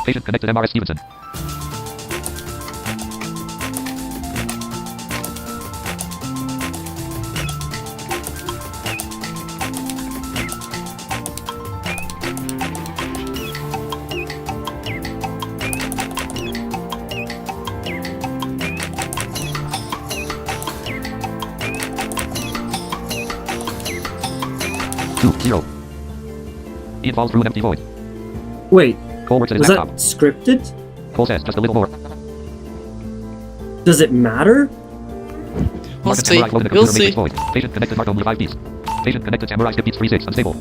Patient connected. MRS Stevenson. Zero. Ian falls through an empty void. Wait. Cole works at Was his that laptop. scripted? Cole says, just a little more. Does it matter? We'll Mark and see. Samurai float in the We'll computer see. matrix void. Patient connected Mark only 5 beats. Patient connected Samurai skip beats 36. Unstable.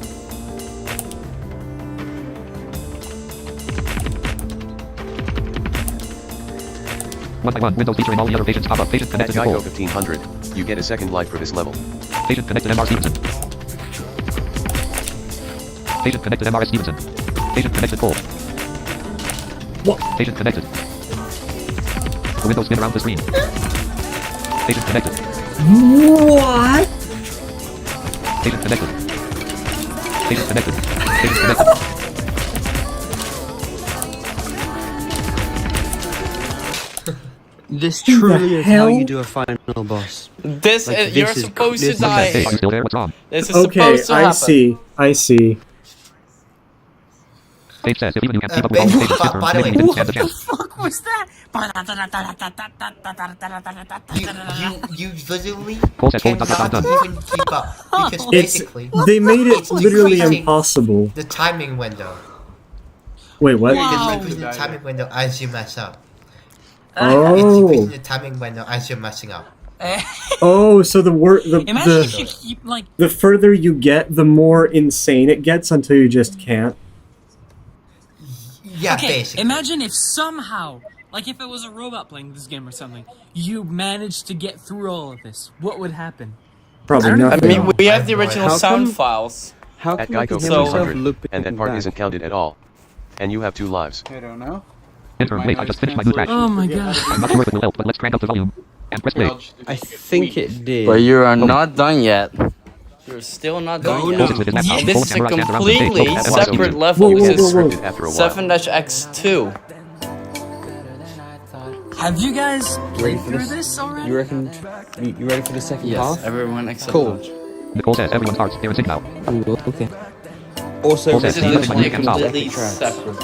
One by one, windows featuring all the other patients pop up. Patient At connected Geico Nicole. 1500, you get a second life for this level. Patient connected MR Stevenson. Patient connected MRS Stevenson. Patient connected Cole. What? Patient connected. The windows spin around the screen. Agent connected. What? Agent connected. Agent connected. Agent connected. This Who the truly is how hell? you do a final boss. This Like, is, this you're is supposed to this is- die. Hey, are you still there? What's wrong? This is Okay, supposed to I happen. see. I see. Sage says, if even you can't keep up with Ben, all the stages, by midterms, the maybe way- you didn't stand a chance. Fuck was that? You literally Cole says, hold on, cannot done. even keep up because It's basically they made it it's literally decreasing impossible. the timing window. Wait, what? It's Wow. decreasing the timing window as you mess up. It's Oh, decreasing the timing window as you're messing up. oh, so Imagine if you keep like. the further you get, the more insane it gets until you just can't. Yeah, Okay, basically. imagine if somehow, like if it was a robot playing this game or something, you managed to get through all of this. What would happen? Probably I don't I nothing. mean, we I have have the no original idea. sound How come- files. How At come I Geico can hear So- myself 1500, looping and that part back? isn't counted at all. And you have 2 lives. I don't know. Intern, wait, I just finished my new track. Oh my god. I'm not sure if it will help, but let's crank up the volume. And press play. I think it did. But you are not done yet. You're still not done Oh, yet. no. Moses with his map out. This Full is a samurai stand around the stage. completely Focus, and separate watch. level. Whoa, This whoa, is whoa, whoa. Scripted after a while. 7-X2. Have you guys Ready played for through this? this already? You reckon? You ready for the second Yes, half? everyone except Cool. George. Nicole says, everyone's hearts, they're in sync now. Ooh, okay. Also, Cool This says, is Ian, literally can stop. completely tracks. separate.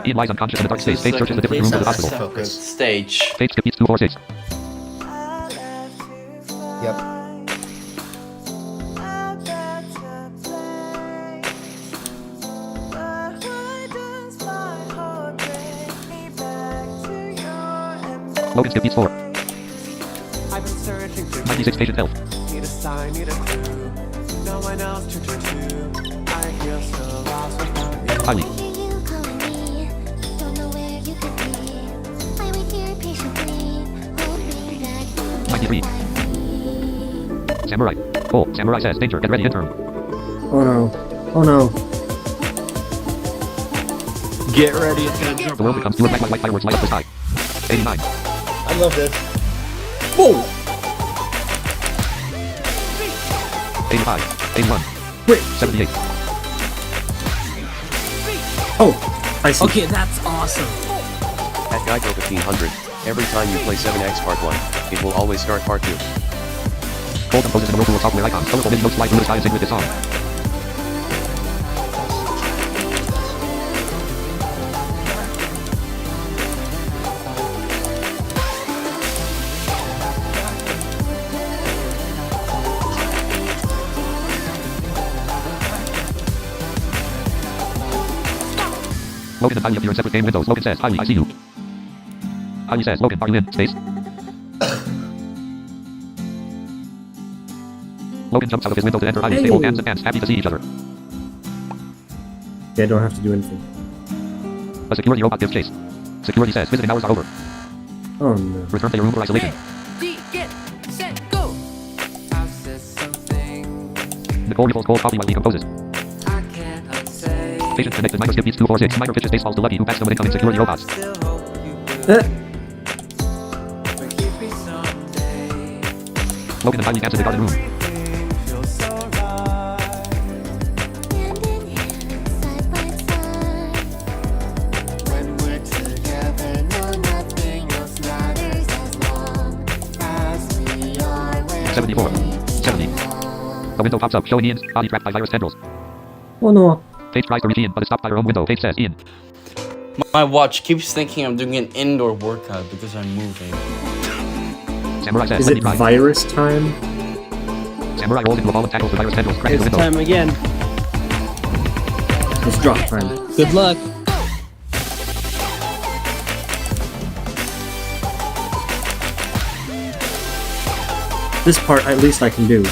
Ian lies unconscious in the dark space. Sage searches the different rooms of the hospital. Separate stage. Sage skip beats 246. Yep. Logan skip beats 4. I've been searching for 96 patient health. need a sign, need a clue. No one else to turn to. I feel so lost without you. Highly. I hear you calling me, don't know where you could be. I wait here patiently, hoping that you 93. Samurai. Cole, Samurai says, danger, get ready, intern. Oh no. Oh no. Get ready, it's gonna jump. The world becomes blue and black, white fireworks light up the sky. 89. I love this. 85. 81. Wait. 78. Oh, I see. Okay, that's awesome. At Geico 1500, every time you play 7X Part 1, it will always start Part 2. Cole composes the local software icons. Colorful mid notes fly through the sky and sing with this song. Logan and Tiny appear in separate game windows. Logan says, Tiny, I see you. Tiny says, Logan, are you in? Space. Logan jumps out of his window to enter Tiny. They hold hands and hands, happy to see each other. Yeah, I don't have to do anything. A security robot gives chase. Security says, visiting hours are over. Oh no. Return to your room for isolation. D, get, set, go. I've said something Nicole refills cold coffee while he composes. I cannot say. Patient connected. Minor skip beats 246. Minor fishes baseballs to Lucky who backs them with incoming security robots. Still hope you will Eh. forgive me someday. Logan and Tiny dance in the garden room. Everything feels so right. hand in hand, side by side. When we're together, No, nothing else matters as long as we are where 74. 70. The window pops up, showing Ian's body trapped by virus tendrils. Oh no. Paige tries to reach Ian, but is stopped by her own window. Paige says, Ian. My watch keeps thinking I'm doing an indoor workout because I'm moving. Samurai says, Is Wendy it tries. virus time? Samurai rolls into a ball and tackles the virus tendrils, cracking the It's window. time again. It's drop time. Good luck. This part, at least I can do.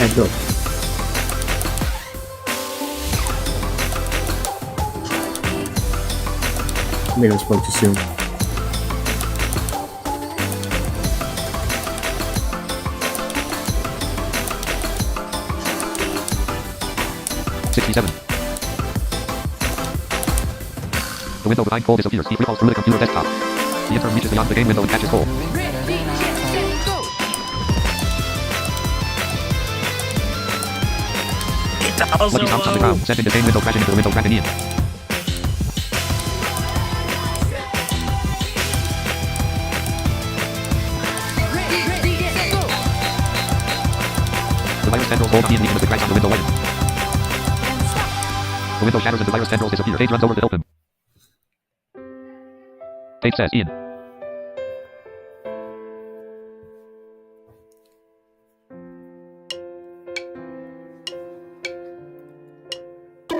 And go. Maybe I spoke too soon. 67. The window behind Cole disappears. He free falls through the computer desktop. The intern reaches beyond the game window and catches Cole. Ready, set, go. Lucky stomps on the ground, sending the game window crashing into the window, cracking Ian. Ready, set, go. The virus tendrils hold Ian even as the cracks on the window widen. The window shatters and the virus tendrils disappear. Paige runs over to help him. Paige says, Ian.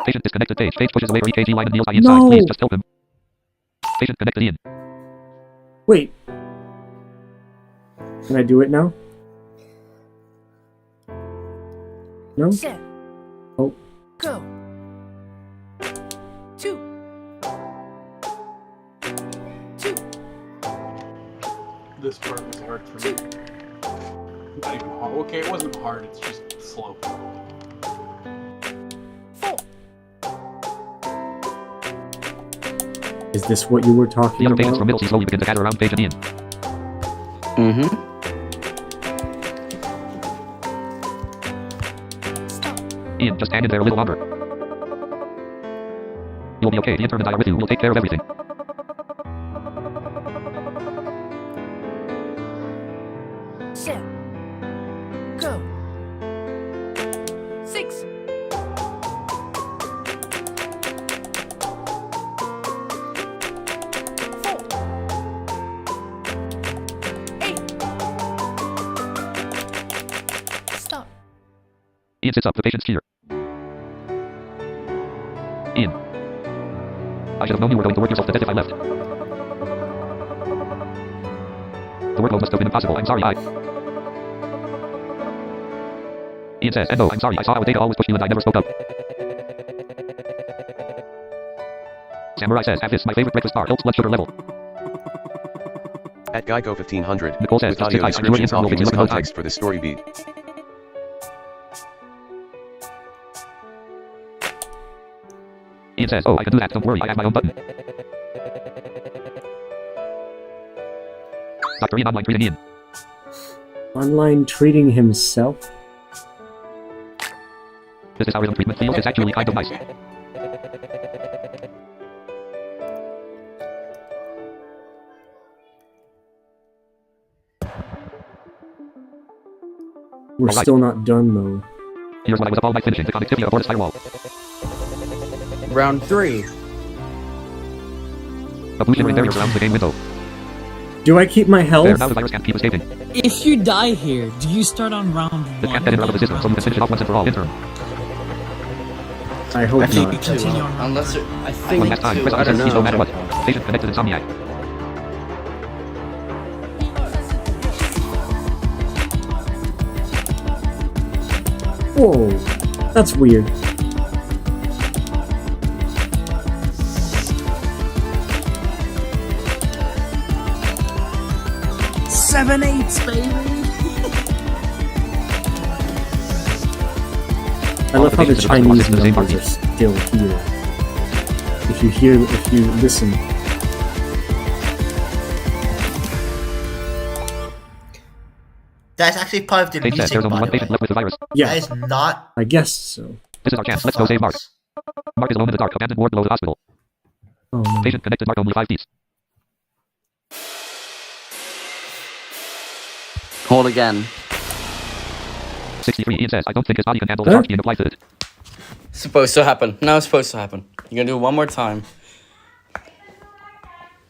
Patient disconnected Paige. Paige pushes away her EKG line and kneels by Ian's side. No. Please just help him. Patient connected Ian. Wait. Can I do it now? No? Set, Oh. go. 2. 2. This part was hard for me. Not even hard. Okay, it wasn't hard, it's just slow. 4. Is this what you were The talking other patients about? from Middlesea slowly begin to gather around Paige and Ian. Mm-hmm. Ian, just hang in there a little longer. You'll be okay. The intern and I are with you. We'll take care of everything. Set, go. 6. 4. 8. Stop. Ian sits up, the patient's cheer. Ian. I should have known you were going to work yourself to death if I left. The workload must have been impossible. I'm sorry, Ian says, and no, I'm sorry. I saw how Data always pushed you and I never spoke up. Samurai says, have this, my favorite breakfast bar, helps blood sugar level. At Geico 1500, Nicole says, with just audio sit tight. I'm sure descriptions Ian will offering fix this you up in no time. context for the story beat. Ian says, oh, I can do that. Don't worry, I have my own button. Dr. Ian online treating Ian. Online treating himself? This is how rhythm treatment feels. It's actually kind of nice. We're Alright. still not done though. Here's what I was up all night finishing. The connectivity of Boris firewall. Round 3. A blue shimmering barrier surrounds the game window. Do I keep my There, health? now the virus can't keep escaping. If you die here, do you start on round It 1? can't get in and out of the system, so you can finish it off once and for all. Intern. I hope Okay, not. continue on round Unless it, I One think last time. too. Press I option don't keys no know. matter what. Patient connected Insomniac. Whoa. That's weird. seven eights, baby. I love how the Chinese numbers are still here. If you listen. That's actually part of the Page says music, there's only by one the patient way. left with the virus. Yeah, That is not I guess so. This is our chance. Let's go save Mark. Mark is alone in the dark. Abandoned ward below the hospital. Oh no. Patient connected Mark only 5 piece. Hold again. 63. Ian says, I don't think his body can handle the Huh? charge being applied to it. Supposed to happen. Now it's supposed to happen. You're gonna do it one more time.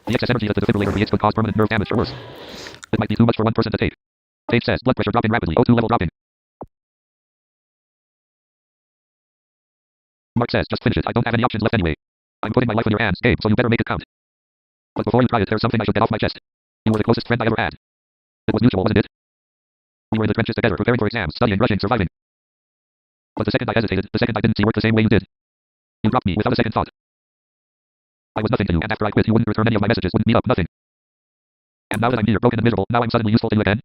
The excess energy that the defibrillator creates could cause permanent nerve damage or worse. It might be too much for one person to take. Page says, blood pressure dropping rapidly. O2 level dropping. Mark says, just finish it. I don't have any options left anyway. I'm putting my life in your hands, Gabe, so you better make it count. But before you try it, there's something I should get off my chest. You were the closest friend I ever had. It was mutual, wasn't it? We were in the trenches together, preparing for exams, studying, rushing, surviving. But the second I hesitated, the second I didn't see work the same way you did, you dropped me without a second thought. I was nothing to you, and after I quit, you wouldn't return any of my messages, wouldn't meet up, nothing. And now that I'm here, broken and miserable, now I'm suddenly useful to you again?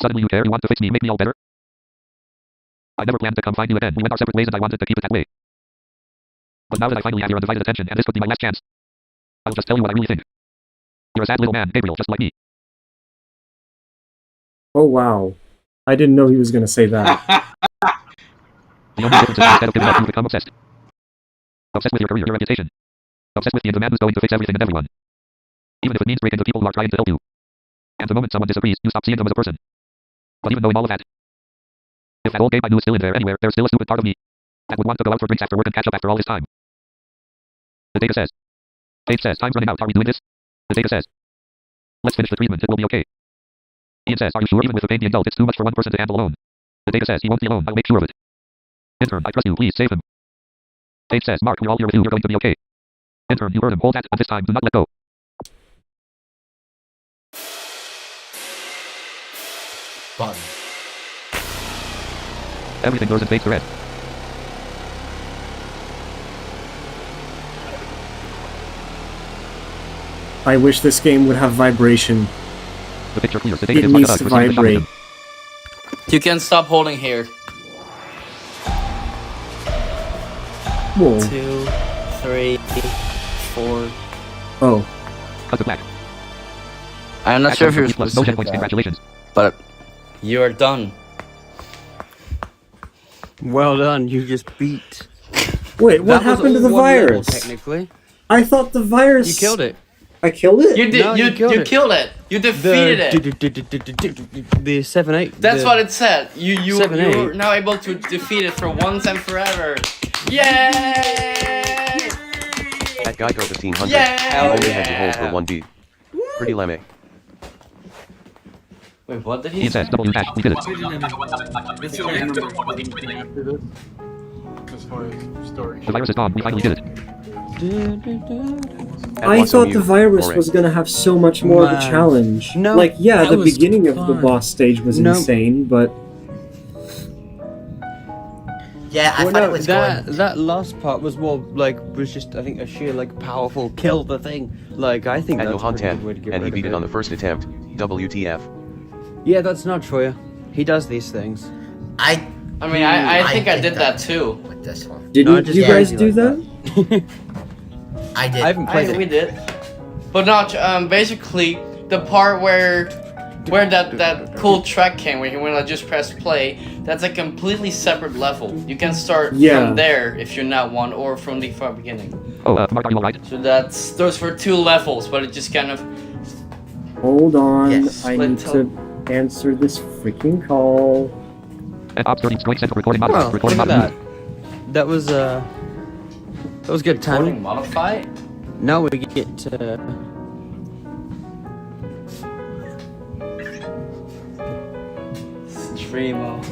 Suddenly you care, you want to fix me, make me all better? I never planned to come find you again. We went our separate ways and I wanted to keep it that way. But now that I finally have your undivided attention, and this could be my last chance, I'll just tell you what I really think. You're a sad little man, Gabriel, just like me. Oh wow. I didn't know he was gonna say that. The only difference is that instead of giving up, you've become obsessed. Obsessed with your career, your reputation. Obsessed with being the man who's going to fix everything and everyone. Even if it means breaking the people who are trying to help you. And the moment someone disagrees, you stop seeing them as a person. But even knowing all of that, if that old game I knew is still in there anywhere, there's still a stupid part of me that would want to go out for drinks after work and catch up after all this time. The data says. Paige says, time's running out, are we doing this? The data says. Let's finish the treatment, it will be okay. Ian says, are you sure? Even with the pain being dulled, it's too much for one person to handle alone. The data says, he won't be alone, I'll make sure of it. Intern, I trust you, please save him. Paige says, Mark, we're all here with you, you're going to be okay. Intern, you heard him, hold that, but this time, do not let go. Button. Everything goes and fades to red. I wish this game would have vibration. The picture clears, the data It is like needs us, to we're seeing the vibrate. shot You can stop holding here. Whoa. 2, 3, 4. Oh. Cut to black. I'm not sure if you're plus supposed no to checkpoints, hit that, congratulations. but you are done. Well done, you just beat. Wait, what That was happened to all the one level, virus? technically. I thought the virus. You killed it. I killed it? You did. No, you you killed it. killed it. You defeated it. The 7-8. That's what it said. You're 7-8. now able to defeat it for once and forever. Yay! At Geico 1500, Yeah! you only had to hold for 1B. Pretty lame. Wait, what did he Ian say? says, W hash, we did it. This is what I remember after this. As far as story. The virus is gone, we finally did it. I thought the virus was gonna have so much more of a Man. challenge. No, like, yeah, that the was beginning of the fun. boss stage was No. insane, but Yeah, I Well, thought no, it was that going. that last part was more like was just I think a sheer like powerful kill the thing. Like I think At that's a Johan pretty 10, good way to get and he rid beat of it on the first attempt. WTF. Yeah, that's not true. He does these things. I mean, I think I did that too. With this one. didn't No, just you guys crazy do like that? I did. I haven't played We it. did. But not basically the part where that cool track came where you when I just press play, that's a completely separate level. You can start Yeah. from there if you're not one or from the far beginning. Oh, Mark, are you alright? So that's those were 2 levels, but it just kind of Hold on, Yes, I split need to answer this freaking call. And Ops 30 going sent for recording Well, modified. Recording look at that. modified. That was good recording timing. modify. Now we get Streamo.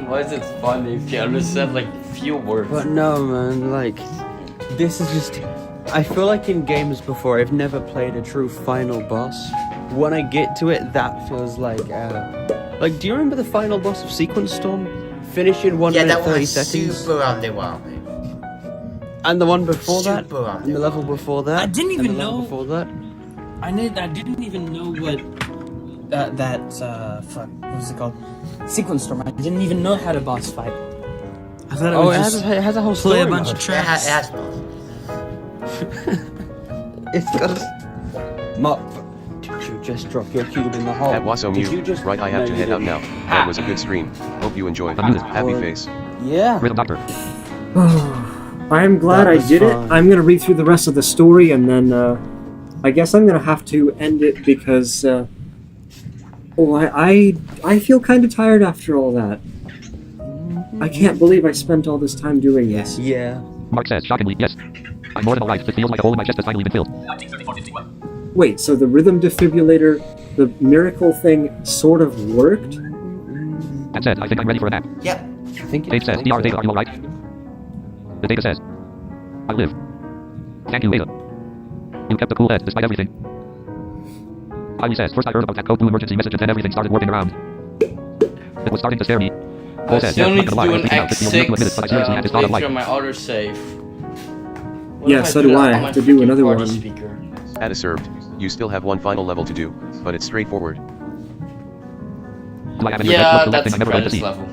Why is it funny if you understand like few words? But no, man, like, this is just. I feel like in games before, I've never played a true final boss. When I get to it, that feels like. Like, do you remember the final boss of Sequence Storm? Finish in 1 Yeah, minute that one 30 was seconds. super underwhelming. And the one before that? Super And the level before that? I didn't and even the level know- before that? I didn't even know what fuck, what was it called? Sequence Storm. I didn't even know how to boss fight. I thought it Oh, was it just has a whole play story a bunch mode. of tracks. It has both. It's got a. Mop. Did you just drop your cube in the hole? At Waso Did you Mew, just- right, I have No, to you head out didn't. now. That was a good stream. Hope you enjoyed. Unmuted. Happy face. Yeah. Rhythm Doctor. I'm glad That I was did fun. it. I'm gonna read through the rest of the story and then I guess I'm gonna have to end it because I feel kind of tired after all that. I can't believe I spent all this time doing this. Yeah. Mark says, shockingly, yes. I'm more than alright. It feels like a hole in my chest has finally been filled. Wait, so the rhythm defibrillator, the miracle thing, sort of worked? And said, I think I'm ready for a nap. Yep. I think Dave says, DR Data, are you alright? The data says, I live. Thank you, Ada. You kept a cool head despite everything. Miley says, first I heard about that code blue emergency message and then everything started warping around. It was starting to scare me. Paul I says, still yeah, need not to gonna lie, do I an was thinking out, this feels weird to admit it, but I seriously had this thought of X6 life. playthrough on my autosave. What Yeah, if so do do that I. on I my have to do freaking another party one. Speaker? Ada served. You still have one final level to do, but it's straightforward. Do I have any Yeah, regrets? What's the that's thing I a never got to credits see? level.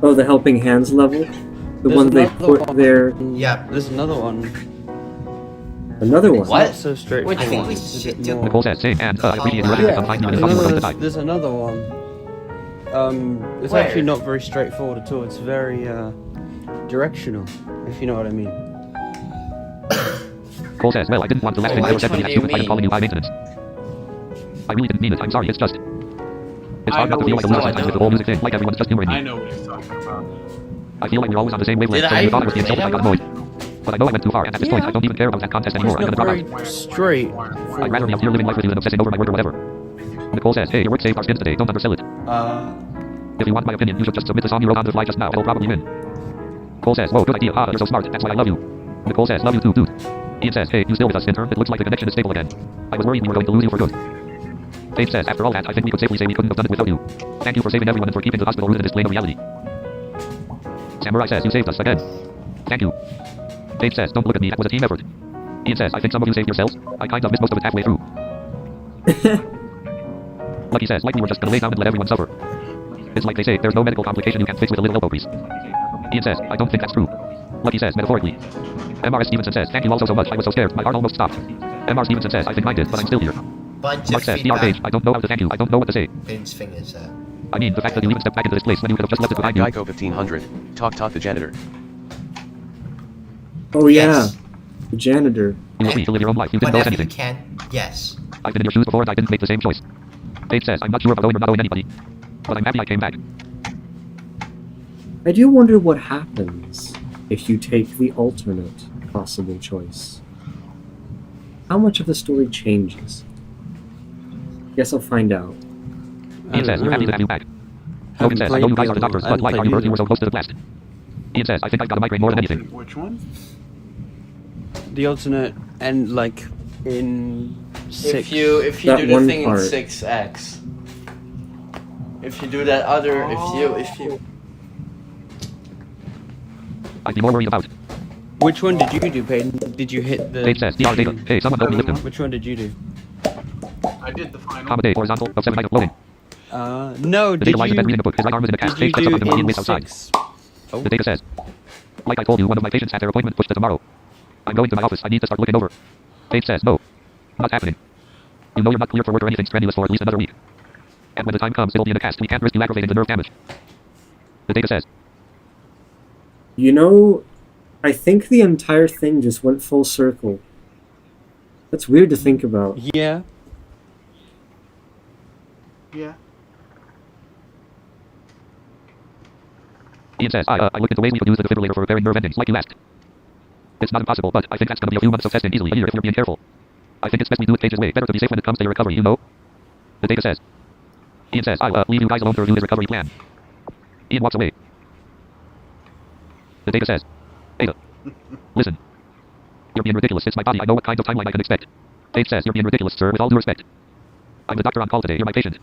Oh, the helping hands level? The There's one they another put one. there. Yeah. There's another one. Another one. What? Not so straightforward. I think we It's a should bit do- more- Nicole says, same, and I appreciate you letting me come find you and there's tell me what another, to there's another one. It's Where? actually not very straightforward at all. It's very directional, if you know what I mean. Cole says, well, I didn't want to let Oh, things go which said one me do as you stupid by mean? calling you high maintenance. I really didn't mean it. I'm sorry. It's just. It's I hard not to know feel what like a he's loser talking sometimes with the about. whole music thing, like everyone's just humoring I me. know what he's talking about. I feel like we're always on the same wavelength, Did so I you thought I was being play selfish, I that got annoyed. But I know I went too far, and at this point, I don't even care about that contest anymore. I'm It's gonna not drop out. very straight. I'd rather be out here living life with you than obsessing over my word or whatever. Nicole says, hey, your work saved our skins today. Don't undersell it. If you want my opinion, you should just submit the song you wrote on the fly just now. It'll probably win. Cole says, whoa, good idea. You're so smart. That's why I love you. Nicole says, love you too, dude. Ian says, hey, you still with us, intern? It looks like the connection is stable again. I was worried we were going to lose you for good. Dave says, after all that, I think we could safely say we couldn't have done it without you. Thank you for saving everyone and for keeping the hospital rooted in this plane of reality. Samurai says, you saved us again. Thank you. Dave says, don't look at me, that was a team effort. Ian says, I think some of you saved yourselves. I kind of missed most of it halfway through. Lucky says, like we were just gonna lay down and let everyone suffer. It's like they say, there's no medical complication you can't fix with a little elbow grease. Ian says, I don't think that's true. Lucky says, metaphorically. MR Stevenson says, thank you all so much, I was so scared, my heart almost stopped. MR Stevenson says, I think mine did, but I'm still here. Bunch Mark of says, DR page, feedback. I don't know how to thank you, I don't know what to say. Vince fingers. I mean, the fact that you even stepped back into this place when you could have just left it At behind you. Geico 1500, Talk the janitor. Oh yeah, Yes. the janitor. You were free to live your own life, you didn't know Whenever you anything. can. Yes. I've been in your shoes before and I didn't make the same choice. Dave says, I'm not sure about owing or not owing anybody. But I'm happy I came back. I do wonder what happens if you take the alternate possible choice. How much of the story changes? Guess I'll find out. Ian says, we're happy to have you back. Logan says, I know you guys are the doctors, but why are you birth? You were so close to the blast. Ian says, I think I've got a migraine more than anything. Which one? The alternate and like in six. If you That do the one thing part. in 6x. If you do that other, if you I'd be more worried about. Which one did you do, Peyton? Did you hit the? Dave says, DR data. Hey, someone help me lift him. Which one did you do? I did the final. Accommodate horizontal of 7 loading. No. The Did data lies in bed you? reading a book. His right arm is in a cast. Did you Dave steps up do on him and he in waits outside. 6? The data says, like I told you, one of my patients had their appointment pushed to tomorrow. I'm going to my office. I need to start looking over. Dave says, no. Not happening. You know you're not clear for work or anything strenuous for at least another week. And when the time comes, it'll be in a cast. We can't risk you aggravating the nerve damage. The data says, You know, I think the entire thing just went full circle. That's weird to think about. Yeah. Yeah. Ian says, I looked into ways we could use the defibrillator for repairing nerve endings, like you asked. It's not impossible, but I think that's going to be a few months of testing easily a year if you're being careful. I think it's best we do it Cage's way. Better to be safe when it comes to your recovery, you know? The data says. Ian says, I'll leave you guys alone to review his recovery plan. Ian walks away. The data says, Ada, listen. You're being ridiculous. It's my body. I know what kind of timeline I can expect. Dave says, you're being ridiculous, sir, with all due respect. I'm the doctor on call today. You're my patient.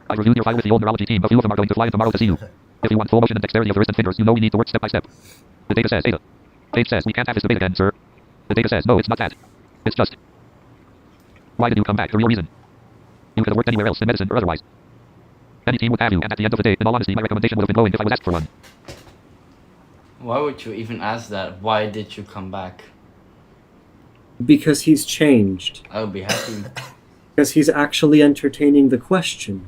I reviewed your file with the old neurology team. A few of them are going to fly in tomorrow to see you. If you want full motion and dexterity of the wrist and fingers, you know we need to work step by step. The data says, Ada. Dave says, we can't have this debate again, sir. The data says, no, it's not that. It's just. Why did you come back? The real reason. You could have worked anywhere else in medicine or otherwise. Any team would have you, and at the end of the day, in all honesty, my recommendation would have been glowing if I was asked for one. Why would you even ask that? Why did you come back? Because he's changed. I would be happy. Because he's actually entertaining the question.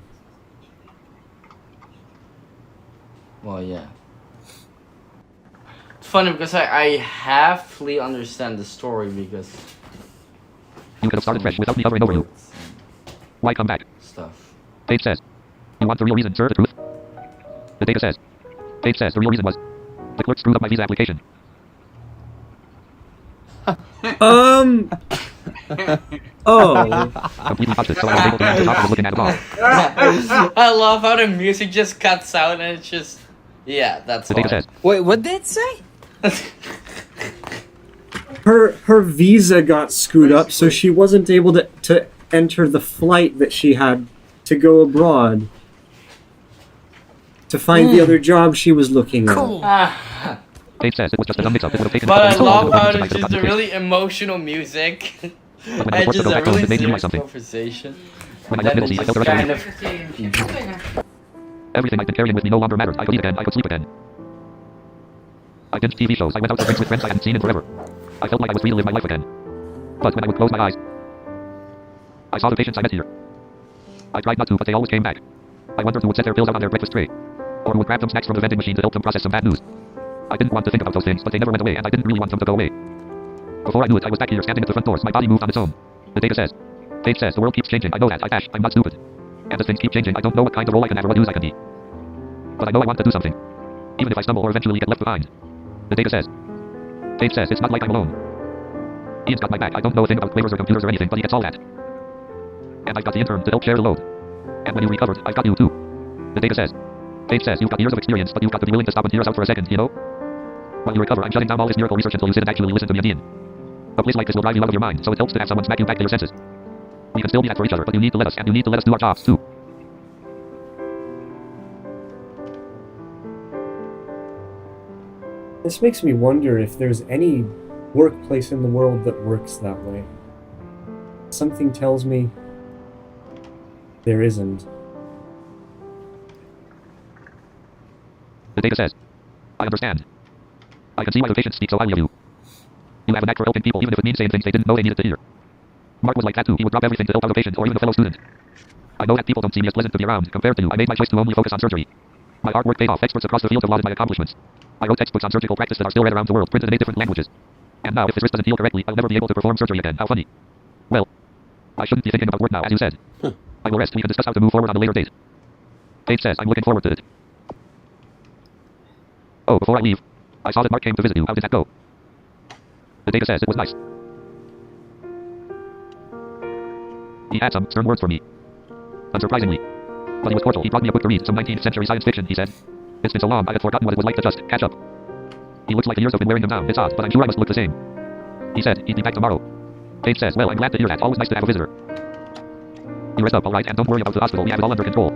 Well, yeah. It's funny because I halfly understand the story because You could have started fresh without me hovering over you. Why come back? stuff. Dave says. You want the real reason, sir, the truth? The data says. Dave says the real reason was. The clerk screwed up my visa application. Oh. Completely botched it, so I was able to answer the top of looking at it all. I love how the music just cuts out and it's just yeah, that's The data why. says. Wait, what did it say? Her visa got screwed up, so she wasn't able to enter the flight that she had to go abroad to find the other job she was looking at. Dave says it was just a dumb mix-up. It would have taken. But I so long love to how organize it's the just a conversation. really emotional music. But when I was forced to go back home, it made me realize something. conversation. When I left Middlesea, I felt the rest kind of of. everything I'd been carrying with me no longer mattered. I could eat again, I could sleep again. I binged TV shows, I went out for drinks with friends I hadn't seen in forever. I felt like I was free to live my life again. But when I would close my eyes, I saw the patients I met here. I tried not to, but they always came back. I wondered who would set their pills out on their breakfast tray, or who would grab some snacks from the vending machine to help them process some bad news. I didn't want to think about those things, but they never went away, and I didn't really want them to go away. Before I knew it, I was back here standing at the front doors. My body moved on its own. The data says. Page says, the world keeps changing. I know that. I'm not stupid. And as things keep changing, I don't know what kind of role I can have or what news I can be. But I know I want to do something. Even if I stumble or eventually get left behind. The data says. Page says, it's not like I'm alone. Ian's got my back. I don't know a thing about flavors or computers or anything, but he gets all that. And I've got the intern to help share the load. And when you recovered, I've got you too. The data says. Page says, you've got years of experience, but you've got to be willing to stop and hear us out for a second, you know? When you recover, I'm shutting down all this miracle research until you sit and actually listen to me and Ian. A place like this will drive you out of your mind, so it helps to have someone smack you back to your senses. We can still be that for each other, but you need to let us, and you need to let us do our jobs too. This makes me wonder if there's any workplace in the world that works that way. Something tells me there isn't. The data says. I understand. I can see why the patients speak so highly of you. You have a knack for helping people, even if it means saying things they didn't know they needed to hear. Mark was like that too. He would drop everything to help out a patient or even a fellow student. I know that people don't see me as pleasant to be around. Compared to you, I made my choice to only focus on surgery. My hard work paid off. Experts across the field applauded my accomplishments. I wrote textbooks on surgical practice that are still read around the world, printed in 8 different languages. And now, if this wrist doesn't heal correctly, I'll never be able to perform surgery again. How funny. Well, I shouldn't be thinking about work now, as you said. I will rest. We can discuss how to move forward on a later date. Paige says, I'm looking forward to it. Oh, before I leave, I saw that Mark came to visit you. How did that go? The data says it was nice. He had some stern words for me. Unsurprisingly. But he was cordial. He brought me a book to read, some 19th century science fiction, he said. It's been so long, I had forgotten what it was like to just catch up. He looks like the years have been wearing him down. It's odd, but I'm sure I must look the same. He said he'd be back tomorrow. Paige says, well, I'm glad to hear that. Always nice to have a visitor. You rest up, alright, and don't worry about the hospital. We have it all under control.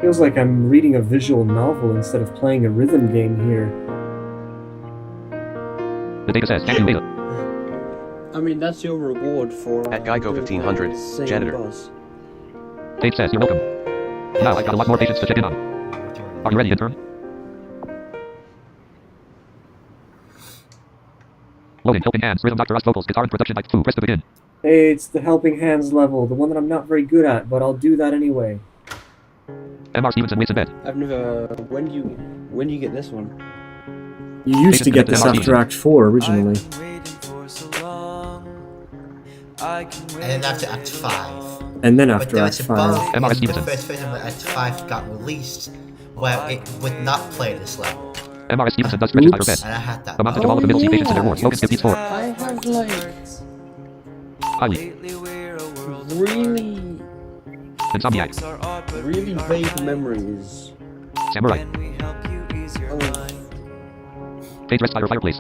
Feels like I'm reading a visual novel instead of playing a rhythm game here. The data says, thank you, Ada. I mean, that's your reward for... At Geico 1500, saying janitor. boss. Paige says, you're welcome. Now I've got a lot more patients to check in on. Are you ready, intern? Loading, helping hands, rhythm, Dr. Rust vocals, guitar and production like 2. Press to begin. Hey, it's the helping hands level, the one that I'm not very good at, but I'll do that anyway. M.R. Stevenson waits in bed. I've never... When do you get this one? You used to get this after Act 4 originally. And then after Act 5. And then But after there Act was 5. above M.R. the Stevenson. first version where Act 5 got released, where it would not play this level. M.R. Stevenson does stretches by her bed. And I had that. The montage of all of the middle C patients in their wards. Logan skip these 4. I have, like... Highly. Really... Insomniac. Really vague memories. Samurai. of Paige rests by her fireplace.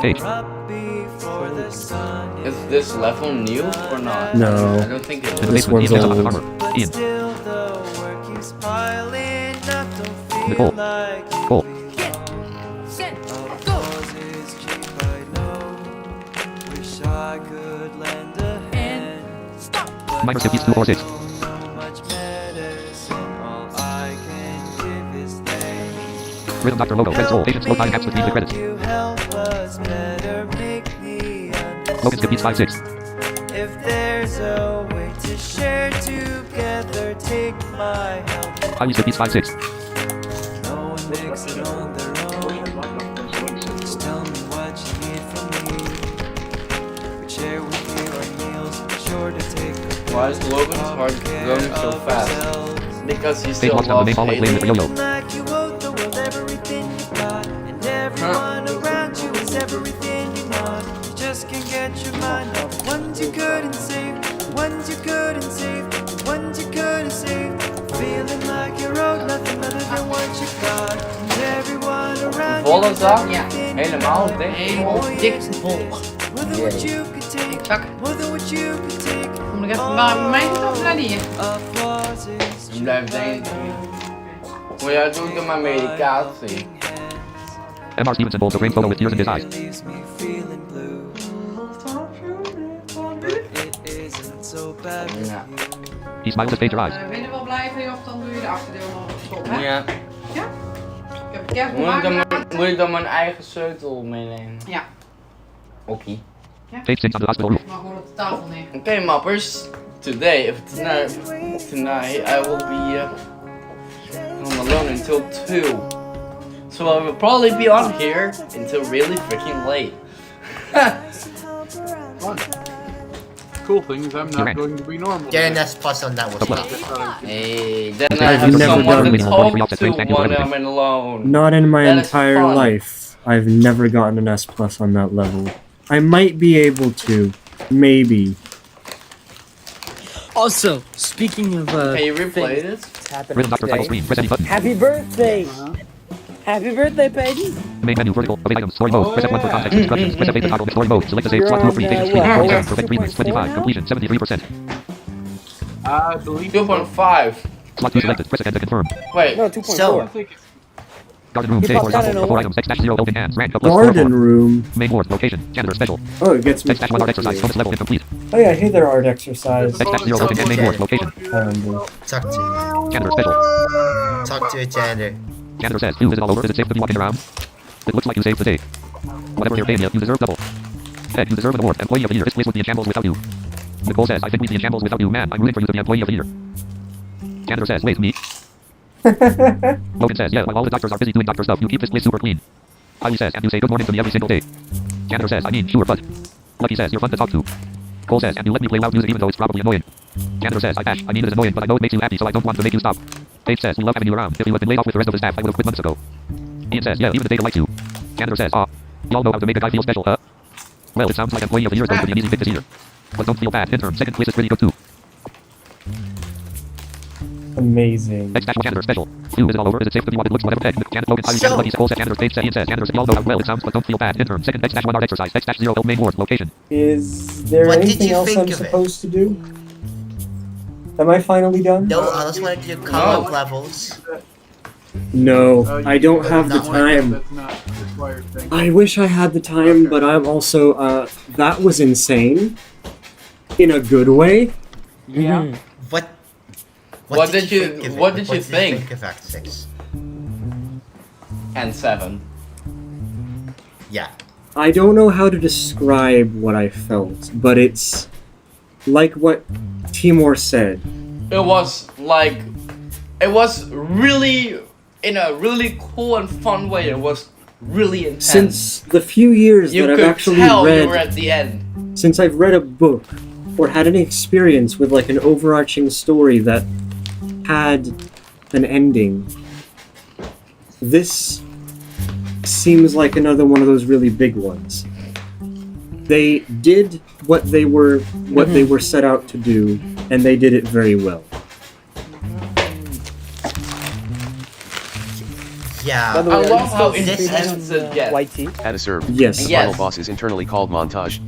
Paige. Is this level new or not? No. I don't think it In the is. basement, one's Ian picks up old. the armor. Ian. Nicole. Cole. Set, go. And stop. Minor skip these 2, 4, 6. Rhythm Dr. Logo. Credits roll. Patients slow time gaps between the credits. Logan skip beats 5, 6. If there's a way to share together, take my help. Highly skip beats 5, 6. No one makes it on their own. Just tell me what you need from me. We share with you our meals, be sure to take a Why is Logan's heart going so fast? Because he Paige still walks down the loves main hallway playing with her Haley. yo-yo. like you owe the world everything you got. And everyone around you is everything you want. You just can't get your mind off the ones you couldn't save, the ones you couldn't save, the ones you couldn't save. Feeling like you're owed nothing other than what you got. And everyone around you Volle is zak? everything Helemaal you want. dik. Helemaal dik vol. More than what you could take, Zak. more than what you could take. Moet ik even bij mij of naar die? Ik blijf denken. Maar ja, doe ik maar medicatie. M.R. Stevenson holds a framed photo with tears in his eyes. so bad with Ja. you. He smiles his pager eyes. Ben je wel blij van je of dan doe je de achterdeel nog op stop, hè? Ja. Ja? Ik heb kerst Moet ik dan mijn eigen sleutel meenemen? Ja. Oké. Faith sings on the hospital roof. Maar gewoon op de tafel neer. Okay, moppers. Today, tonight, I will be home alone until 2. So I will probably be on here until really freaking late. Fun. Cool thing is I'm not going to be normal. Get an S plus on that one. Hey, then Okay, I I've have never someone done to that. talk to when I'm alone. Not in my That is entire fun. life. I've never gotten an S plus on that level. I might be able to. Maybe. Also, speaking of Can you replay things this? happening Rhythm Doctor title today, screen. Press any button. happy birthday! Happy birthday, Peyton! Main menu vertical. Away items. Story mode. Press F1 for context. Instructions. Press F8 to toggle story mode. Select the save. Slot 2 of 3. Data screen. What? Percent. Perfect 3 minutes. 25. Completion 73%. I believe 2.5. Slot 2 selected. Press again to confirm. Wait. No, 2.4. So- Garden room. You J popped out horizontal. in a 4 items. X-0 open hands. Rank up. List. Garden room. Main board. Location. Janitor special. Oh, it gets me. X-1 art exercise. Bonus level incomplete. Oh yeah, hey there, art exercise. X-0 open hand. Main board. Location. Talk to Janitor special. talk to a janitor. Janitor says, "You, is it all over? Is it safe to be walking around? It looks like you saved the day. Whatever you're paying you deserve double. Ed, you deserve an award. Employee of the year. This place would be in shambles without you." Nicole says, "I think we'd be in shambles without you, man. I'm rooting for you to be employee of the year." Janitor says, "Wait, me?" Logan says, "Yeah, while all the doctors are busy doing doctor stuff, you keep this place super clean." Holly says, "And you say good morning to me every single day." Janitor says, "I mean, sure, but..." Lucky says, "You're fun to talk to." Cole says, "And you let me play loud music even though it's probably annoying." Janitor says, I mean it is annoying, but I know it makes you happy, so I don't want to make you stop." Faith says, "We love having you around. If you had been laid off with the rest of the staff, I would have quit months ago." Ian says, "Yeah, even the data likes you." Janitor says, y'all know how to make a guy feel special, huh? Well, it sounds like employee of the year is going to be an easy pick this year. But don't feel bad, intern, second quiz is pretty good too." Amazing. X-Dash Janitor special. "You, is it all over? Is it safe to be what it looks whatever? Janet Logan, Holly, Lucky, Cole says, Janitor, Faith says, Ian says, Janitor says, y'all know how well it sounds, but don't feel bad, intern, second X-1 art exercise, X-0 main board, location." Is there What did anything you else think I'm of it? supposed to do? Am I finally done? No, I just wanted to do co-op levels. No, I don't have the That's time. That's not a required thing. I wish I had the time, but I'm also, that was insane. In a good way. Yeah. What did you think? of Act 6? And 7. Yeah. I don't know how to describe what I felt, but it's like what Timur said. It was really, in a really cool and fun way, it was really intense. Since the few years you that I've could actually tell you were read, at the end. since I've read a book or had any experience with like an overarching story that had an ending, this seems like another one of those really big ones. They did what they were set out to do, and they did it very well. Yeah. By the I way, love how this is intense it gets. White tea. Add a serve. Yes. The Yes. final boss is internally called Montage.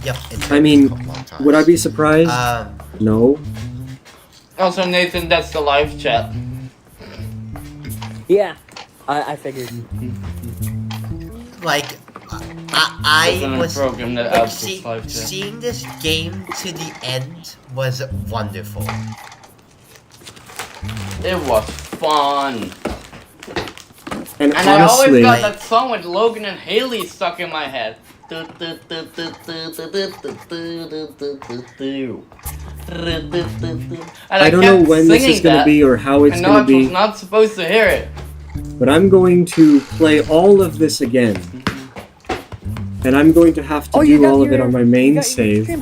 Yep. I mean, would I be surprised? No. Also, Nathan, that's the live chat. Yeah, I figured. Like, I There's a was program that like, outputs live chat. seeing this game to the end was wonderful. It was fun. And I always honestly, got that song with Logan and Haley stuck in my head. I don't know when this is going to be or how it's I going know to I was be, not supposed to hear it. but I'm going to play all of this again. And I'm going to have to do all of it on my main save. I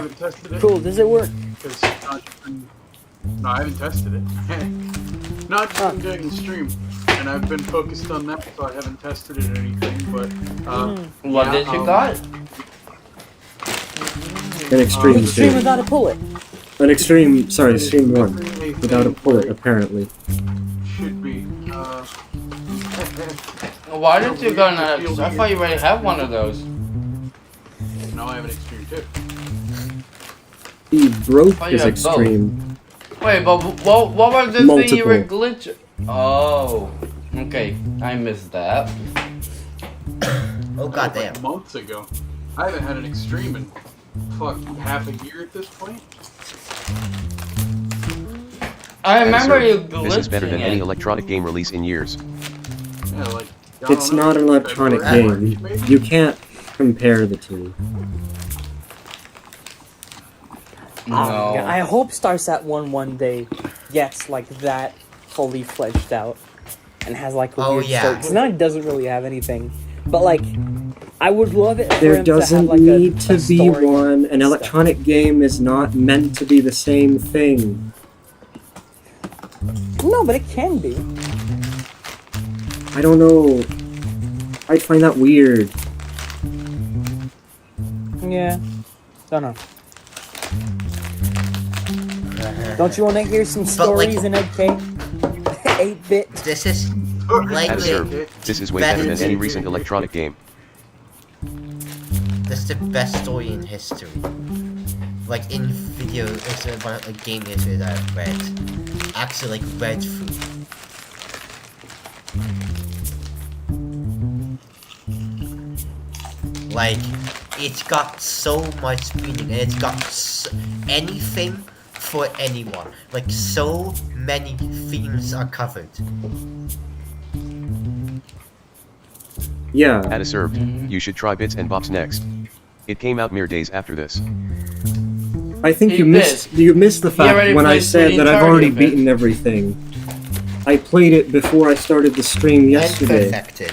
haven't tested it. Cool, does it work? Because no, I haven't tested it. Not just been doing the stream, and I've been focused on that, so I haven't tested it or anything. But What did you got? An extreme Stream save. without a bullet. An extreme, sorry, stream 1. Without a bullet, apparently. should be. Why did you go on that? I thought you already have one of those. No, I have an extreme too. He broke Oh, you his have extreme. Wait, but what was the thing you were Multiple. glitching? Oh, okay, I missed that. Oh That was, goddamn. like, months ago. I haven't had an extreme in fuck half a year at this point. I remember you Absurd. This is better than glitching any it. electronic game release in years. Yeah, like. I It's don't know, not an electronic February, game. maybe? You can't compare the two. No. Yeah, I hope Starsat one day gets like that fully fledged out and has like a Oh, weird yeah. story. 'Cause now it doesn't really have anything, but like I would love it. For There him to have, doesn't like, need a to be story one. and An stuff. electronic game is not meant to be the same thing. No, but it can be. I don't know. I'd find that weird. Yeah. Don't know. Don't you want to hear some But, like- stories in 8K? 8-bit. This is like Absurd. This is way better than any recent electronic game. this is the best story in history. Like in video, it's about a game history that I've read. Actually, like read through. Like, it's got so much meaning, and it's got anything for anyone. Like, so many themes are covered. Yeah. At Absurd, you should try Bits and Bops next. It came out mere days after this. I think He you missed the fact already when I played said the that I've entirety already of it. beaten everything. I played it before I started the stream yesterday, And perfected.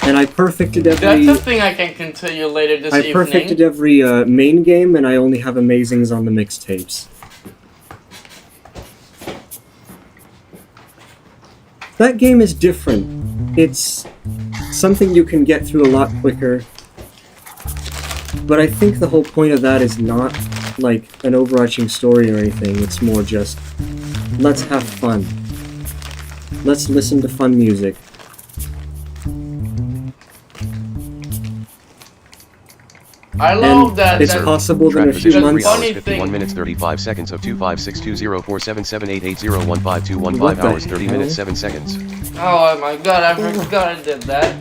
and I perfected That's every. a thing I can continue later this I evening. perfected every main game, and I only have amazings on the mixtapes. That game is different. It's something you can get through a lot quicker. But I think the whole point of that is not like an overarching story or anything. It's more just, let's have fun. Let's listen to fun music. I love And that. it's that possible that in a Track few position 3 months. hours, Funny 51 thing- minutes 35 seconds of 2562047788015 What the hours 30 hell? minutes 7 seconds. Oh my god, I forgot I did that.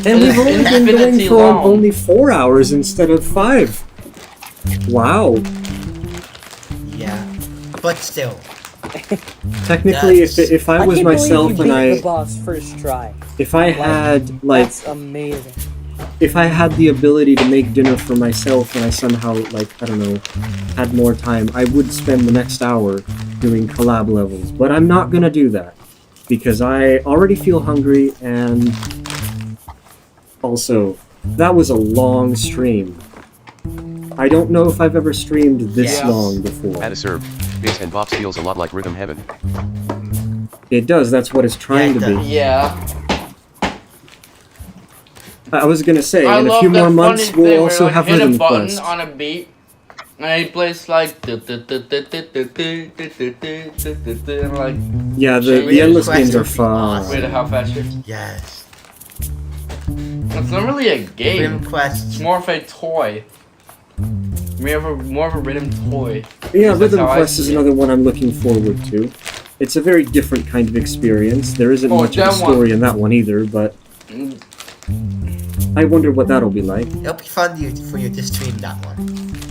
And we've only been going Infinity for long. only 4 hours instead of 5. Wow. Yeah. But still. Technically, if I was can't myself believe you and beat I, the boss first try. if I had like, That's amazing. if I had the ability to make dinner for myself and I somehow like, I don't know, had more time, I would spend the next hour doing collab levels. But I'm not gonna do that because I already feel hungry, and also that was a long stream. I don't know if I've ever streamed this Yes. long before. At Absurd, Bits and Bops feels a lot like Rhythm Heaven. It does. That's what it's trying Yeah, to it be. does. Yeah. I was gonna say, I in a love few that more months, funny thing we'll where, also like, have hit a Rhythm button Quest. on a beat, and he plays like and like Yeah, the Rhythm endless Quest games are would be fun. awesome. wait how fast you're. Yes. It's not really a game. Rhythm It's Quest. more of a toy. More of a rhythm toy. Yeah, That's Rhythm how I Quest see is it. another one I'm looking forward to. It's a very different kind of experience. There isn't Oh, much of a that story one. in that one either, but Mm, I wonder what that'll be like. It'll be fun for you to stream that one.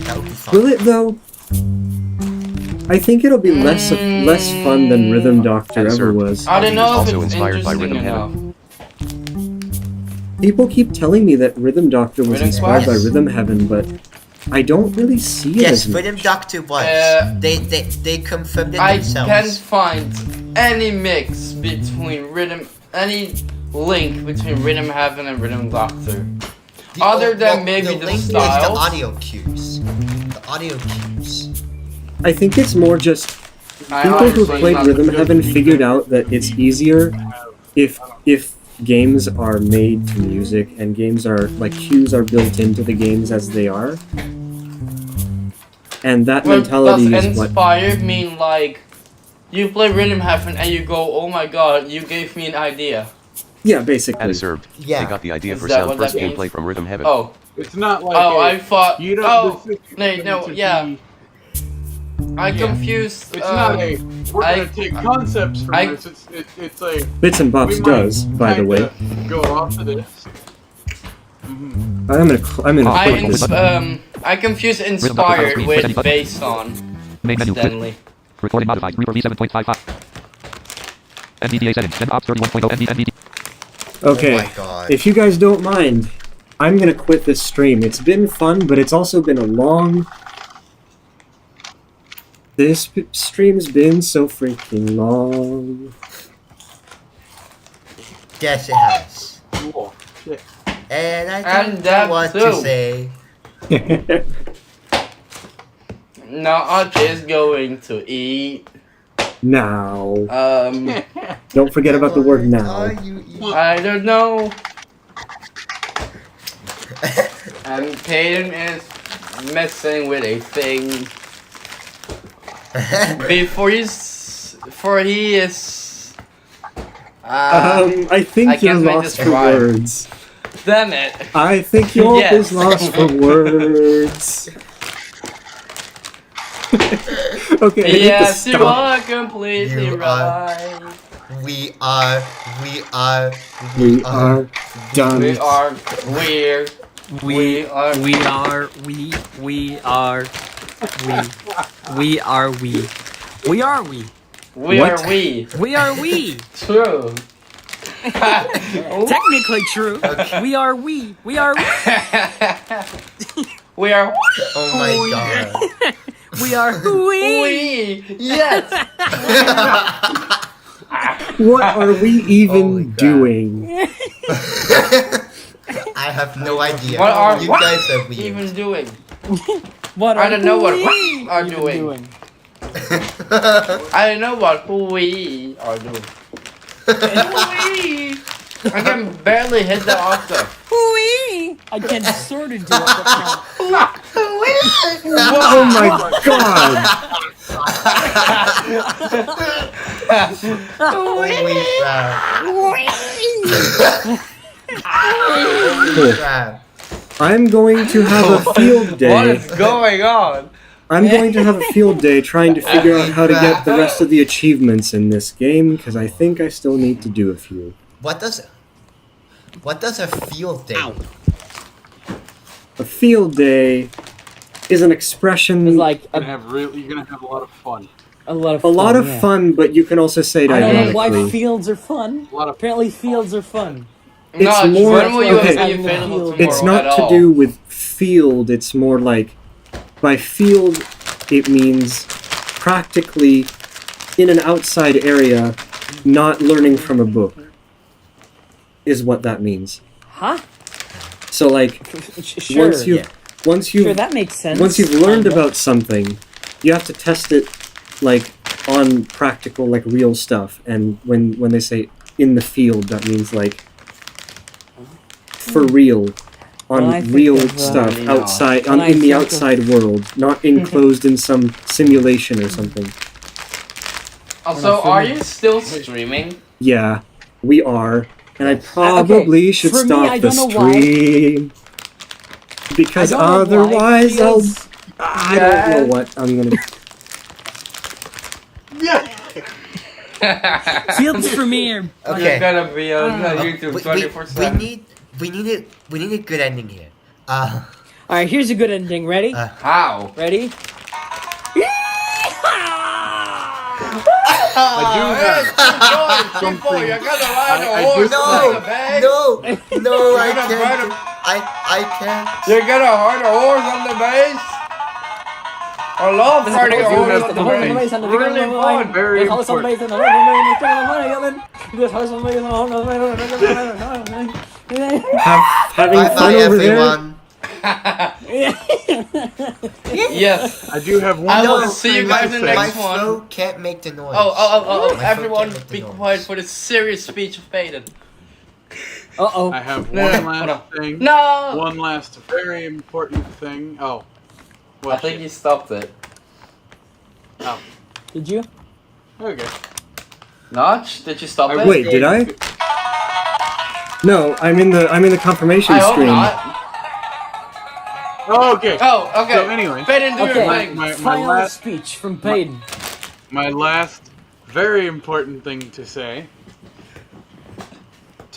That would be fun. Will it though? I think it'll be less fun than Rhythm Doctor Yes, ever sir. was. I don't know if Also it's inspired by interesting Rhythm enough. Heaven. People keep telling me that Rhythm Doctor was Rhythm inspired by Quest? Rhythm Heaven, but I don't really see it Yes, as much. Rhythm Doctor was. They confirmed it I themselves. can't find any mix between any link between Rhythm Heaven and Rhythm Doctor. Other than maybe the link is the styles. audio cues. The audio cues. I think it's more just I people who honestly played not- Rhythm Heaven figured out that it's easier if games are made to music and games are like cues are built into the games as they are. And that Well, mentality does is what inspired mean like you play Rhythm Heaven and you go, oh my god, you gave me an idea. yeah, At basically. Absurd, Yeah. they got the idea Is for that sound what first that means? gameplay from Rhythm Heaven. Oh, It's not like. oh, a- I thought. You don't. Oh, this is no, going to yeah. be- I Yeah. confused. It's not a. We're I- gonna take concepts from I- this. It's a. Bits and we Bops might does, by the way. kinda Go off of this. I'm gonna quit this. I confuse inspired with based on. Main menu. Stanley. Recording modified. Reaper V7.55. NVDA settings. GenOps 31.0 NVD. Okay, Oh my God. if you guys don't mind, I'm gonna quit this stream. It's been fun, but it's also been a long... This stream's been so freaking long. Yes, it has. Cool. Shit. And I And don't that know what too. to say. Now I'm just going to eat. Now. Um, Don't forget about the word now. Are you eating? I don't know. And Peyton is messing with a thing. Before he is. I think I you're can't make lost this for rhyme. words. Damn it. I think you're Yes. lost for words. Okay, I need to Yes, you stop. are completely You are- right. We are done. We are weird. We are. We are we. We are we. We are we. We are we. We What? are we. We are we. True. Technically true. We are we. We are we. We are. Oh my God. We are we. We. Yes. What are we Oh even my God. doing? I have no idea. What are you what guys are weird. even doing? What I don't know what we are even doing. I don't know what we are doing. We. I can barely hit the octave. We. I can sort of do it, but not. Oh my god! Holy crap. Cool. Crap. I'm going to have a field What day. is going on? I'm going to have a field day trying to figure out how to get the rest of the achievements in this game, because I think I still need to do a few. What does a field day? A field day is an expression, It's like You're gonna have a lot of fun. a lot of a lot of yeah. fun, but you can also say it I don't know why ironically. fields are fun. A lot of Apparently, fields are fun. It's no, more- when will you okay. be available tomorrow It's not at to all? do with field, it's more like, by field, it means practically in an outside area, not learning from a book, is what that means. Huh? So like, Sure. once you've Sure, that makes sense. once you've learned Kinda. about something, you have to test it like on practical, like real stuff. And when they say in the field, that means like for real, on When I think real of, stuff Yeah. outside, When I in the think of- outside world, not enclosed in some simulation or something. Also, are you still streaming? Yeah, we are, and I probably should for me, stop I the don't know why. stream because I don't know why otherwise I'll. fields- I don't know what I'm gonna. Fields for me are Okay. You're gonna be on YouTube we 24/7. need a good ending here. All right, here's a good ending. Ready? How? Ready? I do have. People, you're gonna ride a I horse do- on the bag. No, I You're gonna ride can't. I can't. You're gonna ride a horse on the base. I love riding a do horse have on to the do base. it. Really fun. Very important. Having Bye fun bye, over there. everyone. Yes. I do have one. I will more see you thing guys to in the say. My next one. throat can't make the noise. Oh, My everyone throat can't be make the quiet noise. for the serious speech of Peyton. Uh-oh. I have No, one no, last thing. No! One last very important thing. Oh. I What think shit? you stopped it. Oh. Did you? Okay. Notch, did you stop it? Wait, did I? No, I'm in the confirmation I hope screen. not. Oh, okay. Oh, okay. So anyway, Peyton, do your Okay. thing. my Final last speech from Peyton. my last very important thing to say.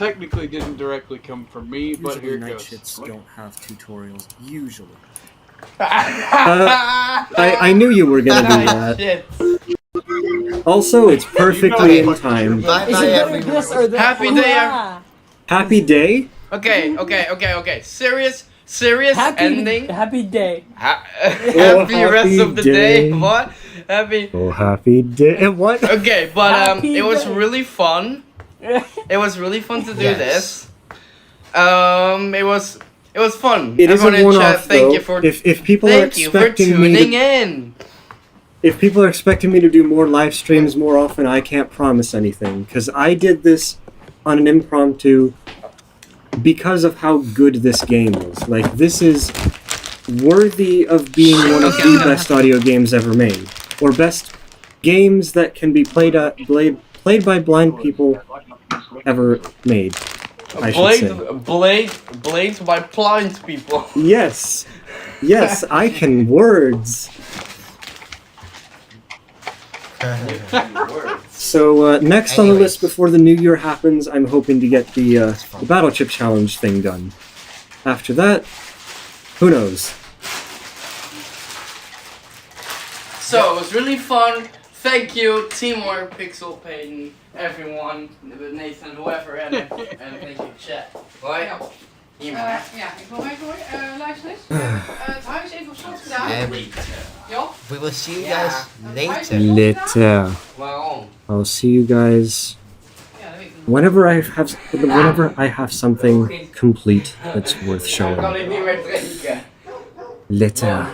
technically didn't directly come from me, but Usually here night goes. shifts don't have tutorials. Usually. I knew you were gonna do that. Shit. Also, it's perfectly in time. Bye Is bye, it better everyone. this or that? Happy day, Happy day? Okay. Serious ending. Happy day. Happy rest of the day. day. What? Happy. Oh, happy day. And what? Okay, but Happy it was day. really fun. It was really fun to do Yes. this. It was fun. It is a Everyone in chat, one-off, thank though. you for If people are thank you for expecting me tuning to, in. if people are expecting me to do more live streams more often, I can't promise anything because I did this on an impromptu because of how good this game is. Like, this is worthy of being one of the best audio games ever made, or best games that can be played by blind people ever made. I should say. Blade by blind people. Yes, I can words. So next on the Anyways. list before the new year happens, I'm hoping to get the Battle Chip Challenge thing done. After that, who knows? So it was really fun. Thank you, Teamwork, Pixel, Peyton, everyone, Nathan, whoever, and thank you, chat. Hoi. Ja, ik wil even hoor. Luister eens. Het huis even op slot gedaan. And Joh. we will see you Ja. guys later. Later. Waarom? I'll see you guys Ja, dat weet ik nog. whenever I have something complete that's worth Dan kan showing. ik niet meer drinken. Later.